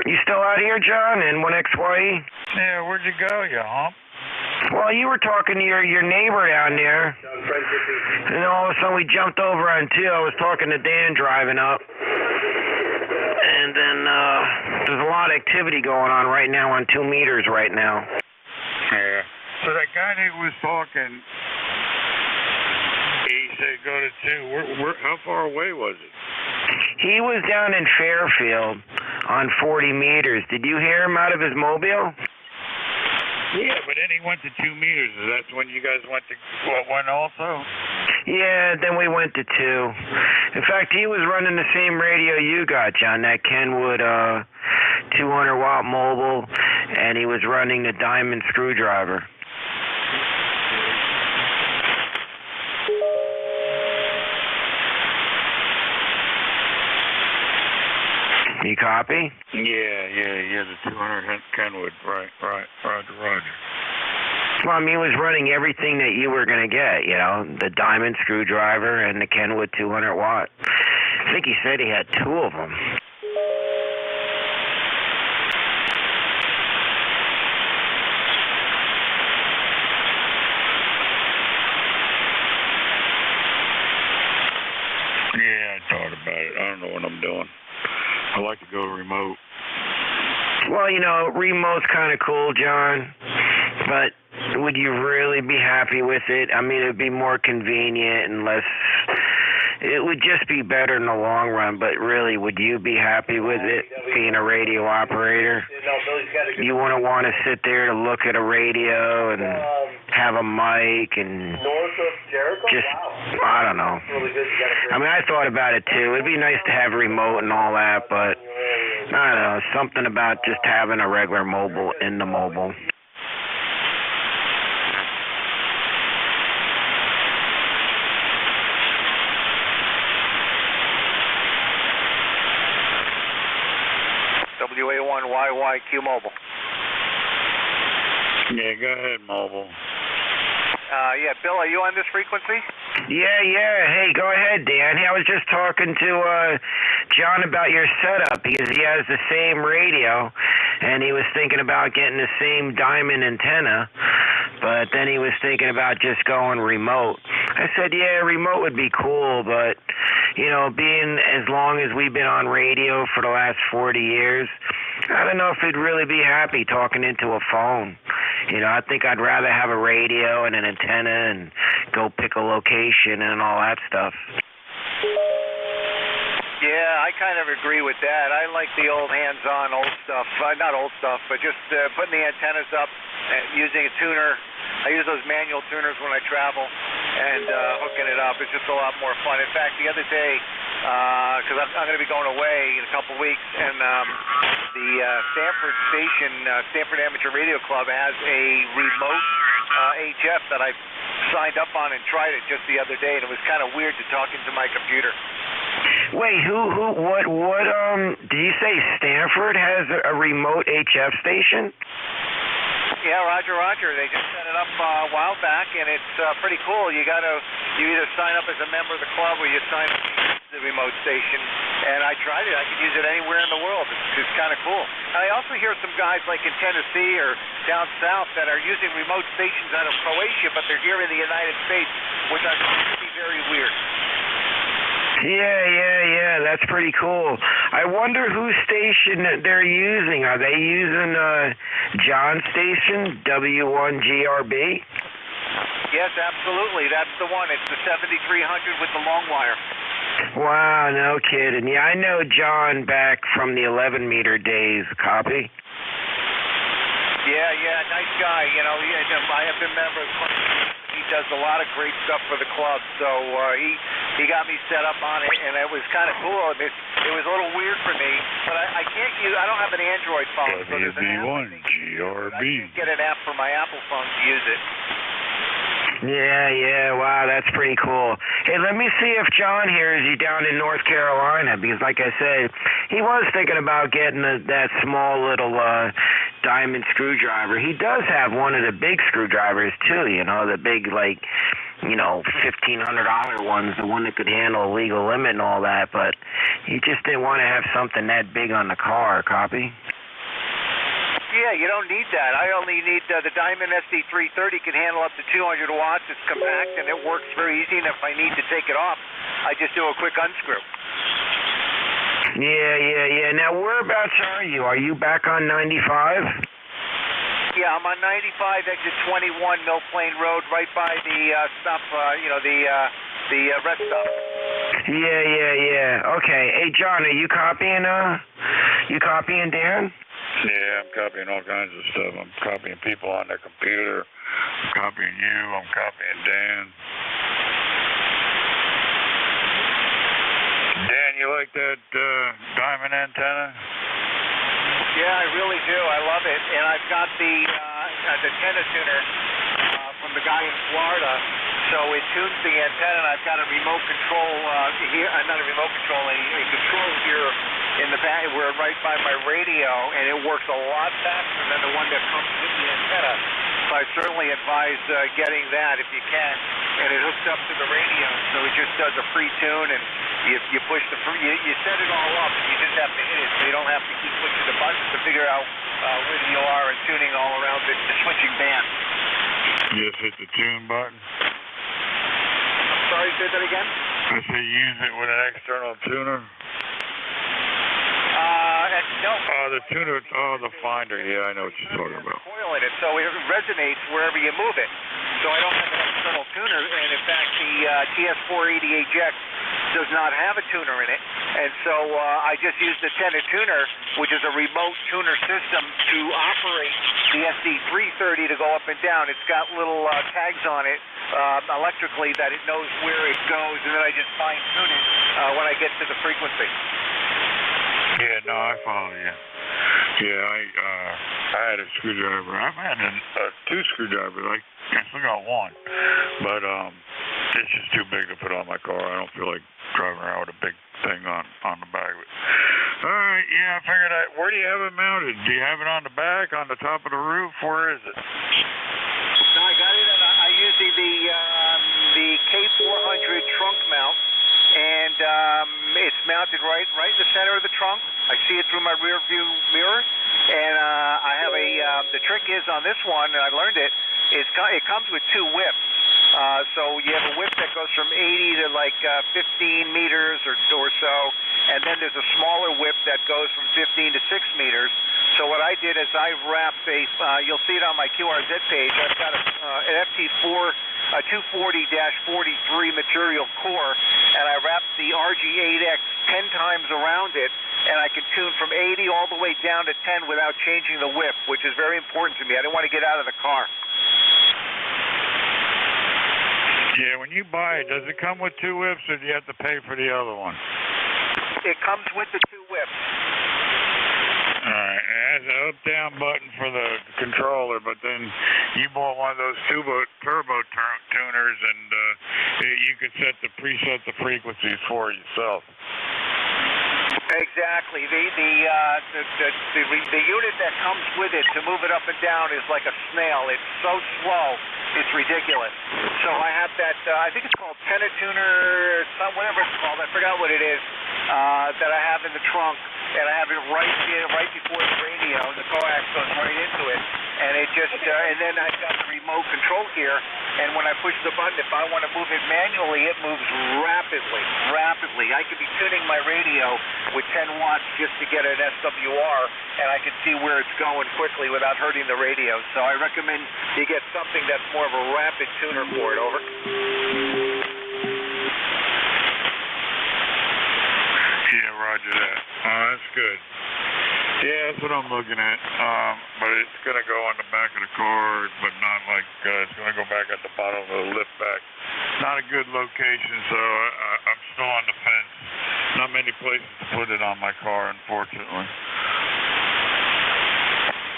You still out here, John, in 1XYE? Yeah, where'd you go, you hump? Well, you were talking to your neighbor down there, and all of a sudden we jumped over on 2. I was talking to Dan driving up, and then there's a lot of activity going on right now on 2 meters right now. Yeah. So that guy that was talking, he said go to 2. How far away was it? He was down in Fairfield on 40 meters. Did you hear him out of his mobile? Yeah, but then he went to 2 meters. Is that when you guys went to one also? Yeah, then we went to 2. In fact, he was running the same radio you got, John, that Kenwood 200-watt mobile, and he was running the diamond screwdriver. You copy? Yeah, the 200 Kenwood, right, Roger. Well, I mean, he was running everything that you were going to get, you know, the diamond screwdriver and the Kenwood 200 watt. I think he said he had 2 of them. Yeah, I thought about it. I don't know what I'm doing. I like to go remote. Well, you know, remote's kind of cool, John, but would you really be happy with it? I mean, it would be more convenient and less... It would just be better in the long run, but really, would you be happy with it, being a radio operator? You wouldn't want to sit there to look at a radio and have a mic and just, I don't know. I mean, I thought about it too. It'd be nice to have remote and all that, but I don't know, something about just having a regular mobile in the mobile. WA1YYQ Mobile. Yeah, go ahead, Mobile. Yeah, Bill, are you on this frequency? Yeah. Hey, go ahead, Dan. I was just talking to John about your setup because he has the same radio, and he was thinking about getting the same diamond antenna, but then he was thinking about just going remote. I said, yeah, remote would be cool, but, you know, being as long as we've been on radio for the last 40 years, I don't know if he'd really be happy talking into a phone. You know, I think I'd rather have a radio and an antenna and go pick a location and all that stuff. Yeah, I kind of agree with that. I like the old hands-on old stuff. Not old stuff, but just putting the antennas up, using a tuner. I use those manual tuners when I travel, and hooking it up. It's just a lot more fun. In fact, the other day, because I'm going to be going away in a couple weeks, and the Stanford station, Stanford Amateur Radio Club, has a remote HF that I signed up on and tried it just the other day, and it was kind of weird to talk into my computer. Wait, what, did you say Stanford has a remote HF station? Yeah, Roger. They just set it up a while back, and it's pretty cool. You either sign up as a member of the club or you sign up to the remote station. And I tried it. I could use it anywhere in the world. It's kind of cool. And I also hear some guys like in Tennessee or down south that are using remote stations out of Croatia, but they're here in the United States, which I find to be very weird. Yeah, that's pretty cool. I wonder whose station they're using. Are they using John's station, W1GRB? Yes, absolutely. That's the one. It's the 7300 with the long wire. Wow, no kidding. Yeah, I know John back from the 11-meter days. Copy? Yeah, nice guy. You know, I have been a member of the club. He does a lot of great stuff for the club, so he got me set up on it, and it was kind of cool. It was a little weird for me, but I can't use. I don't have an Android phone, so there's an app. WB1GRB. Get an app for my Apple phone to use it. Yeah, wow, that's pretty cool. Hey, let me see if John hears you down in North Carolina, because like I said, he was thinking about getting that small little diamond screwdriver. He does have one of the big screwdrivers too, the big, like, $1,500 ones, the one that could handle a legal limit and all that, but he just didn't want to have something that big on the car, copy? Yeah, you don't need that. I only need the Diamond SD330 can handle up to 200 watts. It's compact and it works very easy. And if I need to take it off, I just do a quick unscrew. Yeah. Now, whereabouts are you? Are you back on 95? Yeah, I'm on 95, exit 21, Mill Plain Road, right by the stop. The rest stop. Yeah. Okay. Hey, John, are you copying? You copying Dan? Yeah, I'm copying all kinds of stuff. I'm copying people on their computer. I'm copying you. I'm copying Dan. Dan, you like that diamond antenna? Yeah, I really do. I love it. And I've got the antenna tuner from the guy in Florida. So it tunes the antenna, and I've got a remote control here. Not a remote control, a control here in the back, where right by my radio, and it works a lot faster than the one that comes with the antenna. So I certainly advise getting that if you can. And it hooks up to the radio, so it just does a free tune, and you push you set it all up, and you just have to hit it, so you don't have to keep pushing the buttons to figure out where you are and tuning all around the switching band. You just hit the tune button? Sorry, say that again? I say use it with an external tuner? No. The tuner, the finder. Yeah, I know what you're talking about. Coil in it, so it resonates wherever you move it. So I don't have an external tuner, and in fact, the TS488X does not have a tuner in it. And so I just use the antenna tuner, which is a remote tuner system, to operate the SD330 to go up and down. It's got little tags on it electrically that it knows where it goes, and then I just fine-tune it when I get to the frequency. Yeah, no, I follow you. Yeah, I had a screwdriver. I've had two screwdrivers. I still got one, but it's just too big to put on my car. I don't feel like driving around with a big thing on the back of it. All right, yeah, I figured out. Where do you have it mounted? Do you have it on the back, on the top of the roof? Where is it? No, I got it. I'm using the K400 trunk mount. And it's mounted right in the center of the trunk. I see it through my rear view mirror. And I have the trick is on this one, and I learned it, it comes with two whips. So you have a whip that goes from 80 to like 15 meters or so, and then there's a smaller whip that goes from 15 to 6 meters. So what I did is I wrapped you'll see it on my QRZ page, I've got an FT4 240-43 material core, and I wrapped the RG8X 10 times around it, and I can tune from 80 all the way down to 10 without changing the whip, which is very important to me. I didn't want to get out of the car. Yeah, when you buy it, does it come with two whips, or do you have to pay for the other one? It comes with the two whips. All right, it has an up-down button for the controller, but then you bought one of those turbo tuners, and you can preset the frequencies for yourself. Exactly. The unit that comes with it to move it up and down is like a snail. It's so slow, it's ridiculous. So I have that. I think it's called Antenna Tuner, whatever it's called. I forgot what it is. That I have in the trunk, and I have it right before the radio. The coax goes right into it, and it just and then I've got the remote control here. And when I push the button, if I want to move it manually, it moves rapidly. I could be tuning my radio with 10 watts just to get an SWR, and I can see where it's going quickly without hurting the radio. So I recommend you get something that's more of a rapid tuner for it. Over. Yeah, roger that. That's good. Yeah, that's what I'm looking at. But it's going to go on the back of the car, but not like it's going to go back at the bottom of the lift back. Not a good location, so I'm still on the fence. Not many places to put it on my car, unfortunately.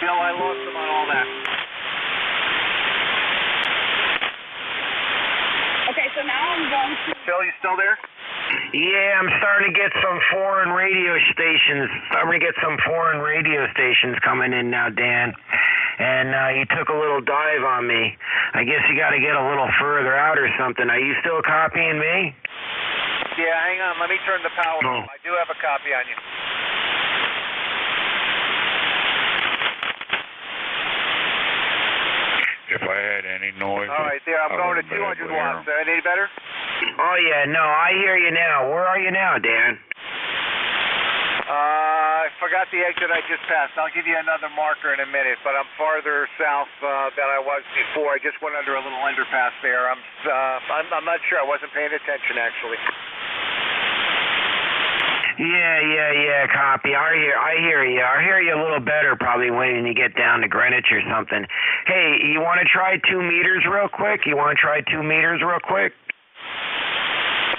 No, I lost them on all that. Phil, you still there? Yeah, I'm starting to get some foreign radio stations. I'm going to get some foreign radio stations coming in now, Dan. And you took a little dive on me. I guess you got to get a little further out or something. Are you still copying me? Yeah, hang on. Let me turn the power on. I do have a copy on you. If I had any noise. All right, there. I'm going to 200 watts. Any better? Oh, yeah. No, I hear you now. Where are you now, Dan? I forgot the exit I just passed. I'll give you another marker in a minute, but I'm farther south than I was before. I just went under a little underpass there. I'm not sure. I wasn't paying attention, actually. Yeah, copy. I hear you. I hear you a little better probably when you get down to Greenwich or something. Hey, you want to try 2 meters real quick?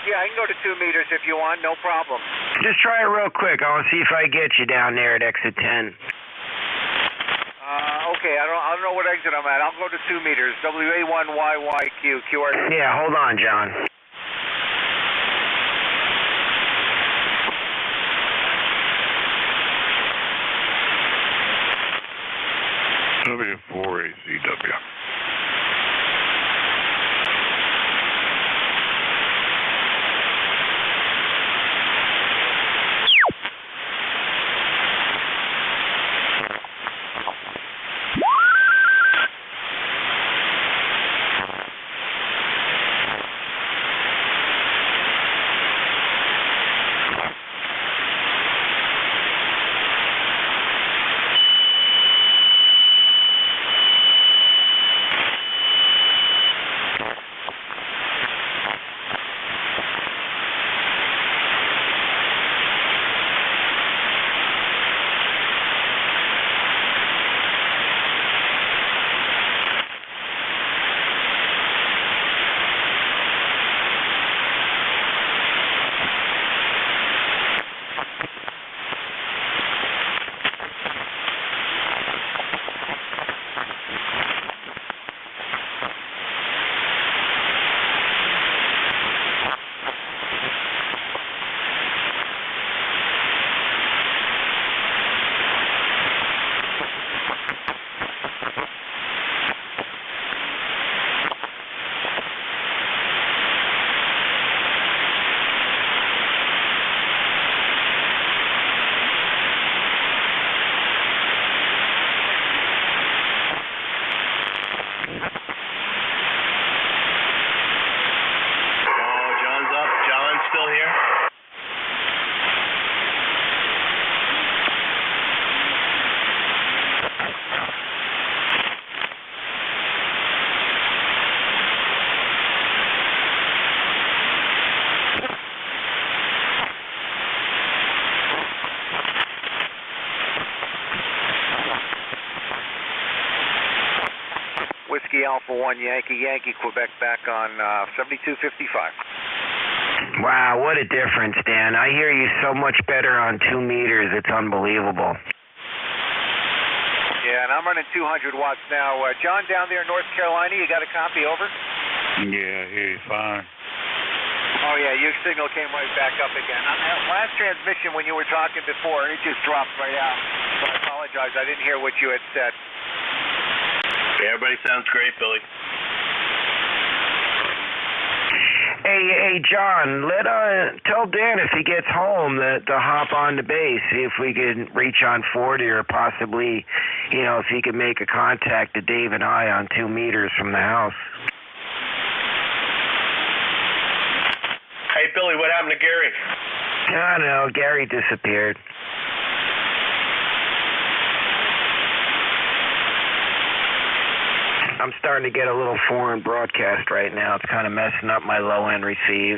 Yeah, I can go to 2 meters if you want, no problem. Just try it real quick. I want to see if I get you down there at exit 10. Okay, I don't know what exit I'm at. I'll go to 2 meters. WA1YYQ, QR. Yeah, hold on, John. W4ACW. Whiskey Alpha 1 Yankee, Quebec back on 7255. Wow, what a difference, Dan. I hear you so much better on 2 meters. It's unbelievable. Yeah, and I'm running 200 watts now. John, down there in North Carolina, you got a copy, over? Yeah, he's fine. Oh, yeah, your signal came right back up again. Last transmission when you were talking before, it just dropped right out. So I apologize. I didn't hear what you had said. Yeah, everybody sounds great, Billy. Hey, John, tell Dan if he gets home to hop on the base, see if we can reach on 40 or possibly, if he could make a contact to Dave and I on 2 meters from the house. Hey, Billy, what happened to Gary? I don't know. Gary disappeared. I'm starting to get a little foreign broadcast right now. It's kind of messing up my low-end receive.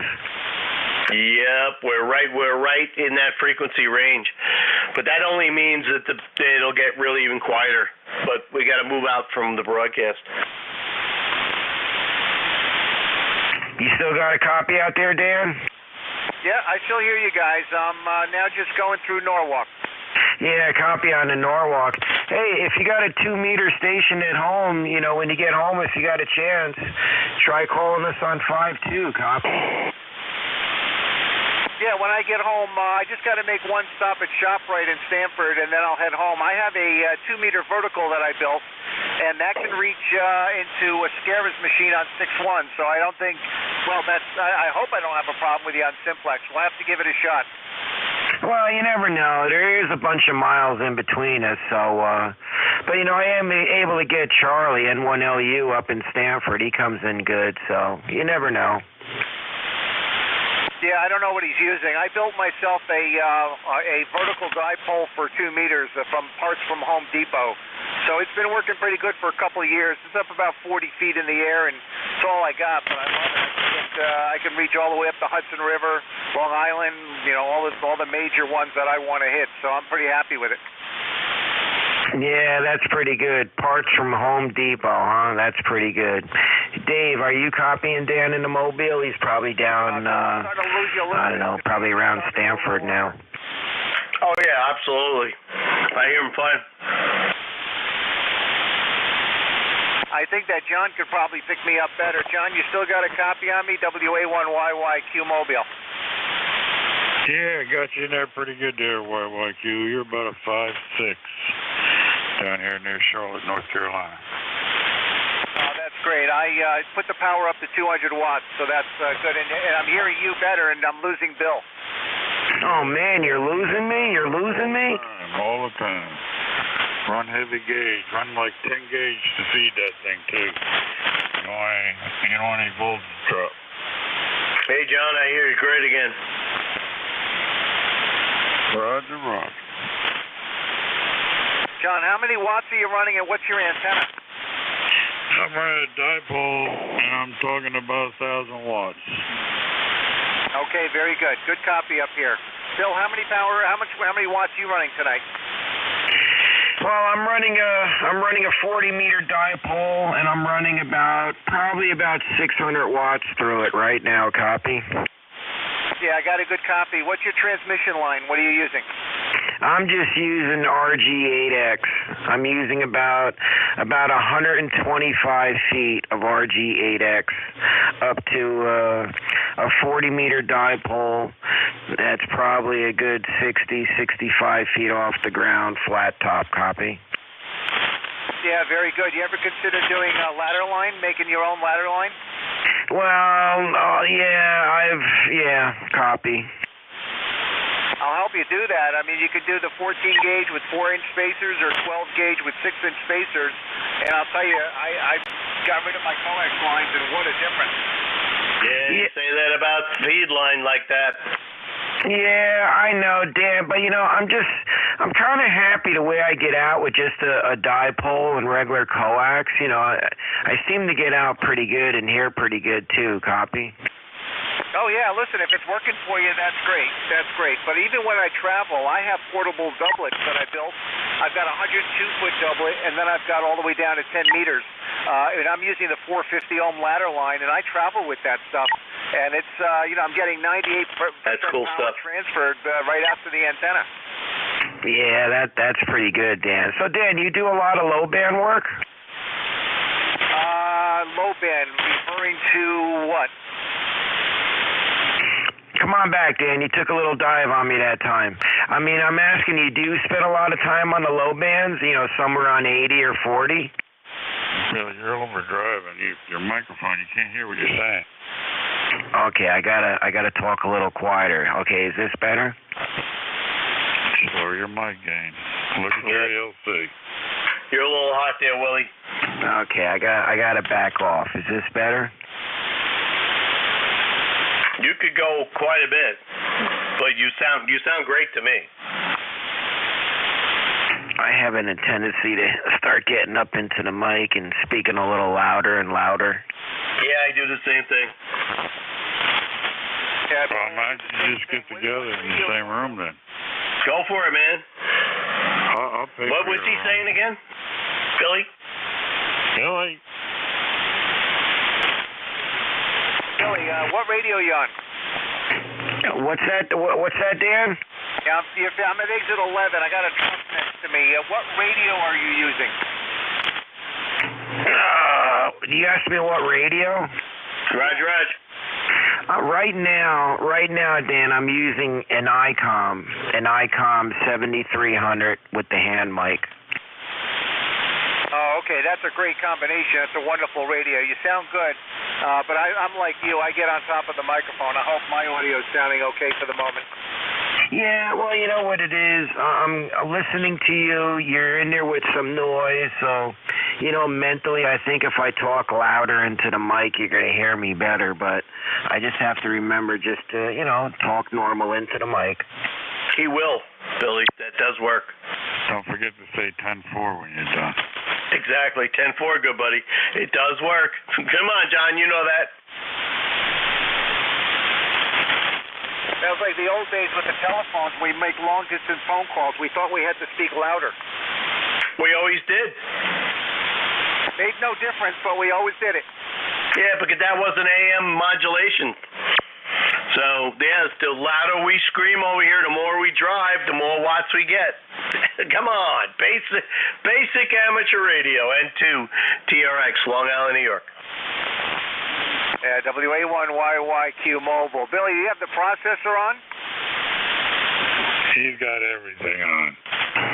Yep, we're right in that frequency range. But that only means that it'll get really even quieter. But we got to move out from the broadcast. You still got a copy out there, Dan? Yeah, I still hear you guys. I'm now just going through Norwalk. Yeah, copy on the Norwalk. Hey, if you got a 2-meter station at home, you know, when you get home, if you got a chance, try calling us on 5-2, copy. Yeah, when I get home, I just got to make one stop at ShopRite in Stamford, and then I'll head home. I have a 2-meter vertical that I built, and that can reach into a ECARS machine on 6.1, so I don't think, well, I hope I don't have a problem with you on Simplex. We'll have to give it a shot. Well, you never know. There is a bunch of miles in between us, so, but, you know, I am able to get Charlie, N1LU, up in Stamford. He comes in good, so you never know. Yeah, I don't know what he's using. I built myself a vertical dipole for 2 meters from parts from Home Depot. So it's been working pretty good for a couple of years. It's up about 40 feet in the air, and it's all I got. But I love it. I can reach all the way up the Hudson River, Long Island, you know, all the major ones that I want to hit. So I'm pretty happy with it. Yeah, that's pretty good. Parts from Home Depot, huh? That's pretty good. Dave, are you copying Dan in the Mobile? He's probably down, I don't know, probably around Stamford now. Oh, yeah, absolutely. I hear him fine. I think that John could probably pick me up better. John, you still got a copy on me? WA1YYQ Mobile. Yeah, got you in there pretty good there, YYQ. You're about a 5'6" down here near Charlotte, North Carolina. Oh, that's great. I put the power up to 200 watts, so that's good. And I'm hearing you better, and I'm losing Bill. Oh, man, you're losing me? You're losing me? All the time. Run heavy gauge. Run like 10 gauge to feed that thing, too. You don't want any voltage drop. Hey, John, I hear you great again. Roger, roger. John, how many watts are you running, and what's your antenna? I'm running a dipole, and I'm talking about 1,000 watts. Okay, very good. Good copy up here. Bill, how many watts are you running tonight? Well, I'm running a 40-meter dipole, and I'm running probably about 600 watts through it right now. Copy. Yeah, I got a good copy. What's your transmission line? What are you using? I'm just using RG8X. I'm using about 125 feet of RG8X up to a 40-meter dipole. That's probably a good 60, 65 feet off the ground, flat top. Copy. Yeah, very good. You ever consider doing a ladder line, making your own ladder line? Well, copy. I'll help you do that. I mean, you could do the 14 gauge with 4-inch spacers or 12 gauge with 6-inch spacers. And I'll tell you, I got rid of my coax lines, and what a difference. Yeah, you say that about feed line like that. Yeah, I know, Dan, but you know, I'm kind of happy the way I get out with just a dipole and regular coax. You know, I seem to get out pretty good and hear pretty good too. Copy. Oh yeah, listen, if it's working for you, that's great. That's great. But even when I travel, I have portable doublets that I built. I've got a 102-foot doublet, and then I've got all the way down to 10 meters. And I'm using the 450 ohm ladder line, and I travel with that stuff. And it's, I'm getting 98% that's cool power stuff. Transferred right after the antenna. Yeah, that's pretty good, Dan. So, Dan, you do a lot of low band work? Low band, referring to what? Come on back, Dan. You took a little dive on me that time. I mean, I'm asking you, do you spend a lot of time on the low bands, you know, somewhere on 80 or 40? Well, you're overdriving. Your microphone, you can't hear what you're saying. Okay, I gotta talk a little quieter. Okay, is this better? Lower your mic gain. Look at your ALC. You're a little hot there, Willie. Okay, I gotta back off. Is this better? You could go quite a bit, but you sound great to me. I have a tendency to start getting up into the mic and speaking a little louder and louder. Yeah, I do the same thing. Well, might you just get together in the same room then? Go for it, man. I'll pay What for was he saying again? Billy? Billy, What radio are you on? What's that? What's that, Dan? Yeah, I'm at exit 11. I got to drop next to me. What radio are you using? You asked me what radio? Roger. Right now, Dan, I'm using an ICOM 7300 with the hand mic. Oh, okay, that's a great combination. That's a wonderful radio. You sound good, but I'm like you. I get on top of the microphone. I hope my audio is sounding okay for the moment. Yeah, well, you know what it is. I'm listening to you. You're in there with some noise, so, you know, mentally, I think if I talk louder into the mic, you're going to hear me better, but I just have to remember just to, you know, talk normal into the mic. He will, Billy. That does work. Don't forget to say 10-4 when you're done. Exactly. 10-4, good buddy. It does work. Come on, John. You know that. That was like the old days with the telephones. We make long-distance phone calls. We thought we had to speak louder. We always did. Made no difference, but we always did it. Yeah, because that wasn't AM modulation. So, yeah, the louder we scream over here, the more we drive, the more watts we get. Come on. Basic amateur radio, N2 TRX, Long Island, New York. WA1YYQ Mobile. Billy, do you have the processor on? He's got everything on.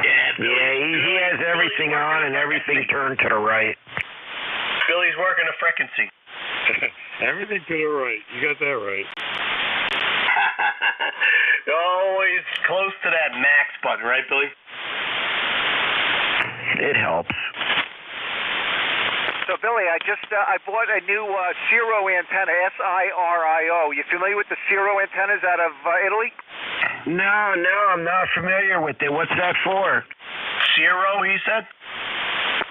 Yeah, he has everything on and everything turned to the right. Billy's working a frequency. Everything to the right. You got that right. Always close to that max button, right, Billy? It helps. So, Billy, I bought a new Ciro antenna, SIRIO. You familiar with the Ciro antennas out of Italy? No, I'm not familiar with it. What's that for? Ciro, he said?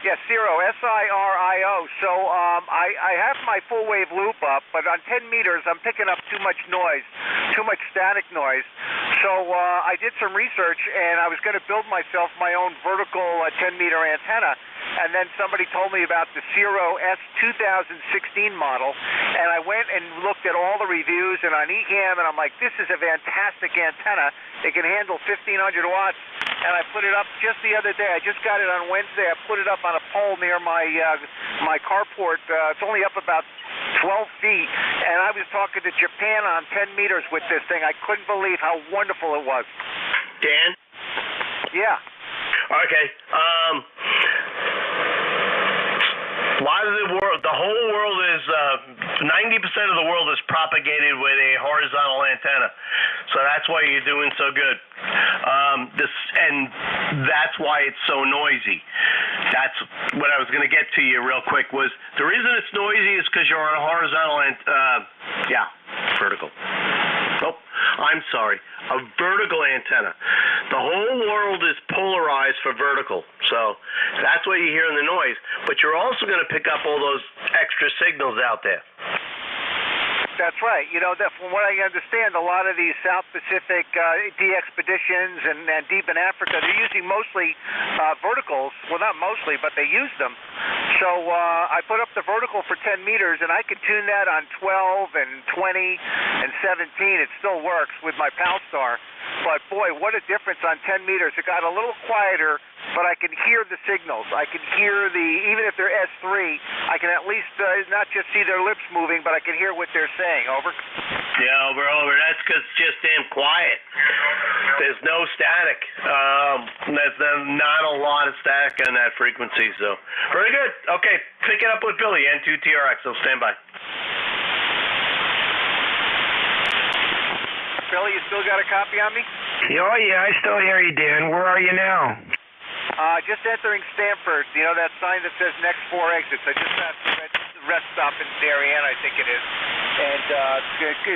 Yeah, Ciro, SIRIO. So I have my full wave loop up, but on 10 meters I'm picking up too much noise, too much static noise. So I did some research, and I was going to build myself my own vertical 10-meter antenna. And then somebody told me about the Ciro S 2016 model, and I went and looked at all the reviews and on ECAM, and I'm like, this is a fantastic antenna. It can handle 1,500 watts, and I put it up just the other day. I just got it on Wednesday. I put it up on a pole near my carport. It's only up about 12 feet, and I was talking to Japan on 10 meters with this thing. I couldn't believe how wonderful it was. Dan? Yeah. Okay. A lot of the whole world is 90% of the world is propagated with a horizontal antenna, so that's why you're doing so good. That's why it's so noisy. That's what I was going to get to you real quick. Was the reason it's noisy is because you're on a horizontal vertical. Nope, I'm sorry, a vertical antenna. The whole world is polarized for vertical, so that's why you're hearing the noise. But you're also going to pick up all those extra signals out there. That's right. You know, from what I understand, a lot of these South Pacific de-expeditions and deep in Africa, they're using mostly verticals. Well, not mostly, but they use them. So I put up the vertical for 10 meters, and I could tune that on 12 and 20 and 17. It still works with my Palstar. But, boy, what a difference on 10 meters. It got a little quieter, but I can hear the signals. I can hear even if they're S3, I can at least not just see their lips moving, but I can hear what they're saying. Over? Yeah, over. That's because it's just damn quiet. There's no static. There's not a lot of static on that frequency, so very good. Okay, pick it up with Billy, N2 TRX, so stand by. Billy, you still got a copy on me? Oh, yeah, I still hear you, Dan. Where are you now? Just entering Stanford. You know that sign that says next 4 exits? I just passed the rest stop in Darien, I think it is. And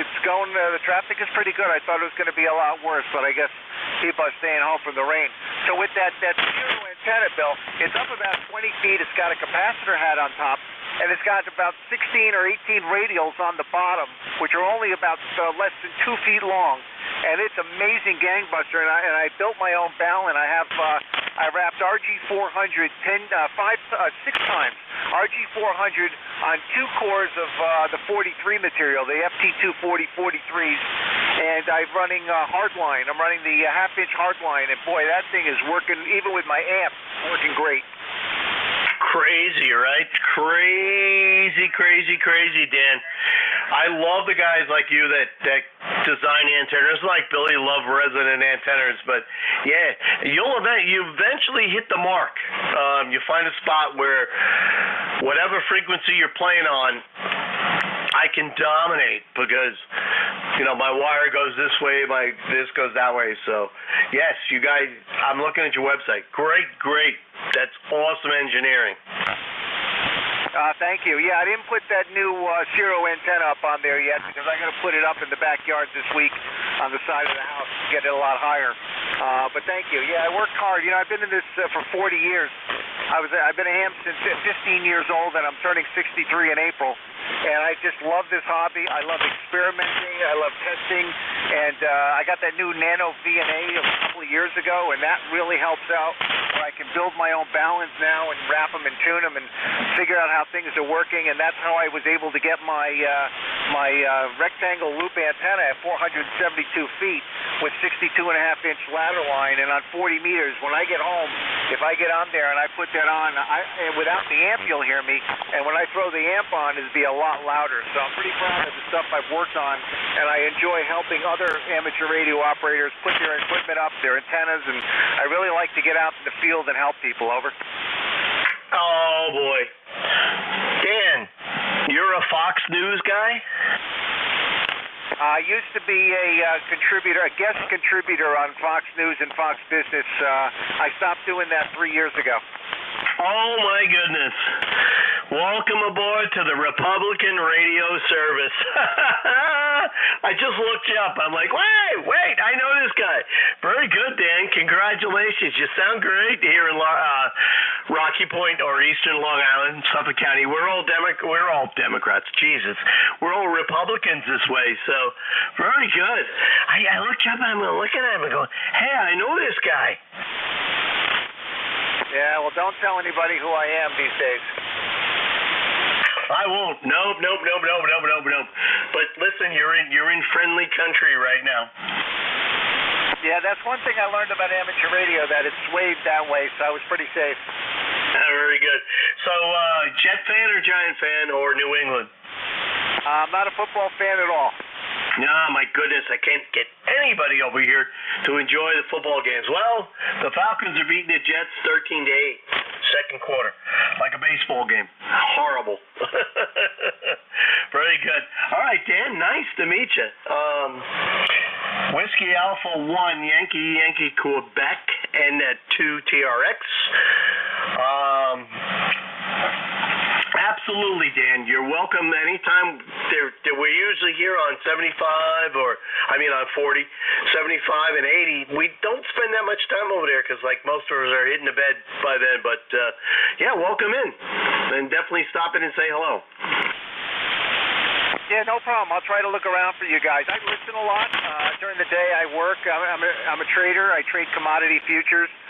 it's going, the traffic is pretty good. I thought it was going to be a lot worse, but I guess people are staying home from the rain. So with that Ciro antenna, Bill, it's up about 20 feet. It's got a capacitor hat on top, and it's got about 16 or 18 radials on the bottom, which are only about less than 2 feet long. And it's amazing gangbuster, and I built my own balun. I wrapped RG400 6 times RG400 on 2 cores of the 43 material, the FT240 43s, and I'm running hardline. I'm running the half-inch hardline, and boy, that thing is working, even with my amp, working great. Crazy, right? Crazy, Dan. I love the guys like you that design antennas, like Billy love resonant antennas. But yeah, you eventually hit the mark. You find a spot where whatever frequency you're playing on, I can dominate because my wire goes this way, this goes that way. So yes, you guys, I'm looking at your website. Great. That's awesome engineering. Thank you. Yeah, I didn't put that new Zero antenna up on there yet because I'm going to put it up in the backyard this week on the side of the house to get it a lot higher. But thank you. Yeah, I worked hard. I've been in this for 40 years. I've been a ham since 15 years old, and I'm turning 63 in April. And I just love this hobby. I love experimenting. I love testing. And I got that new Nano VNA a couple of years ago, and that really helps out where I can build my own balance now and wrap them and tune them and figure out how things are working. And that's how I was able to get my rectangle loop antenna at 472 feet with 62.5-inch ladder line. And on 40 meters, when I get home, if I get on there and I put that on, and without the amp, you'll hear me. And when I throw the amp on, it'll be a lot louder. So I'm pretty proud of the stuff I've worked on, and I enjoy helping other amateur radio operators put their equipment up, their antennas, and I really like to get out in the field and help people. Over. Oh, boy. Dan, you're a Fox News guy? I used to be a guest contributor on Fox News and Fox Business. I stopped doing that 3 years ago. Oh, my goodness. Welcome aboard to the Republican Radio Service. I just looked you up. I'm like, wait, I know this guy. Very good, Dan. Congratulations. You sound great here in Rocky Point or Eastern Long Island, Suffolk County. We're all Democrats. Jesus. We're all Republicans this way. So, very good. I looked you up and I'm looking at him and going, hey, I know this guy. Yeah, well, don't tell anybody who I am these days. I won't. Nope. But listen, you're in friendly country right now. Yeah, that's one thing I learned about amateur radio, that it's swayed that way, so I was pretty safe. Very good. So, Jet fan or Giant fan or New England? I'm not a football fan at all. No, my goodness, I can't get anybody over here to enjoy the football games. Well, the Falcons are beating the Jets 13-8, second quarter, like a baseball game. Horrible. Very good. All right, Dan, nice to meet you. Whiskey Alpha 1, Yankee, Quebec, and 2 TRX. Absolutely, Dan. You're welcome anytime. We're usually here on 75 on 40, 75, and 80. We don't spend that much time over there because, most of us are hitting the bed by then. But, yeah, welcome in. And definitely stop in and say hello. Yeah, no problem. I'll try to look around for you guys. I listen a lot. During the day, I work. I'm a trader. I trade commodity futures.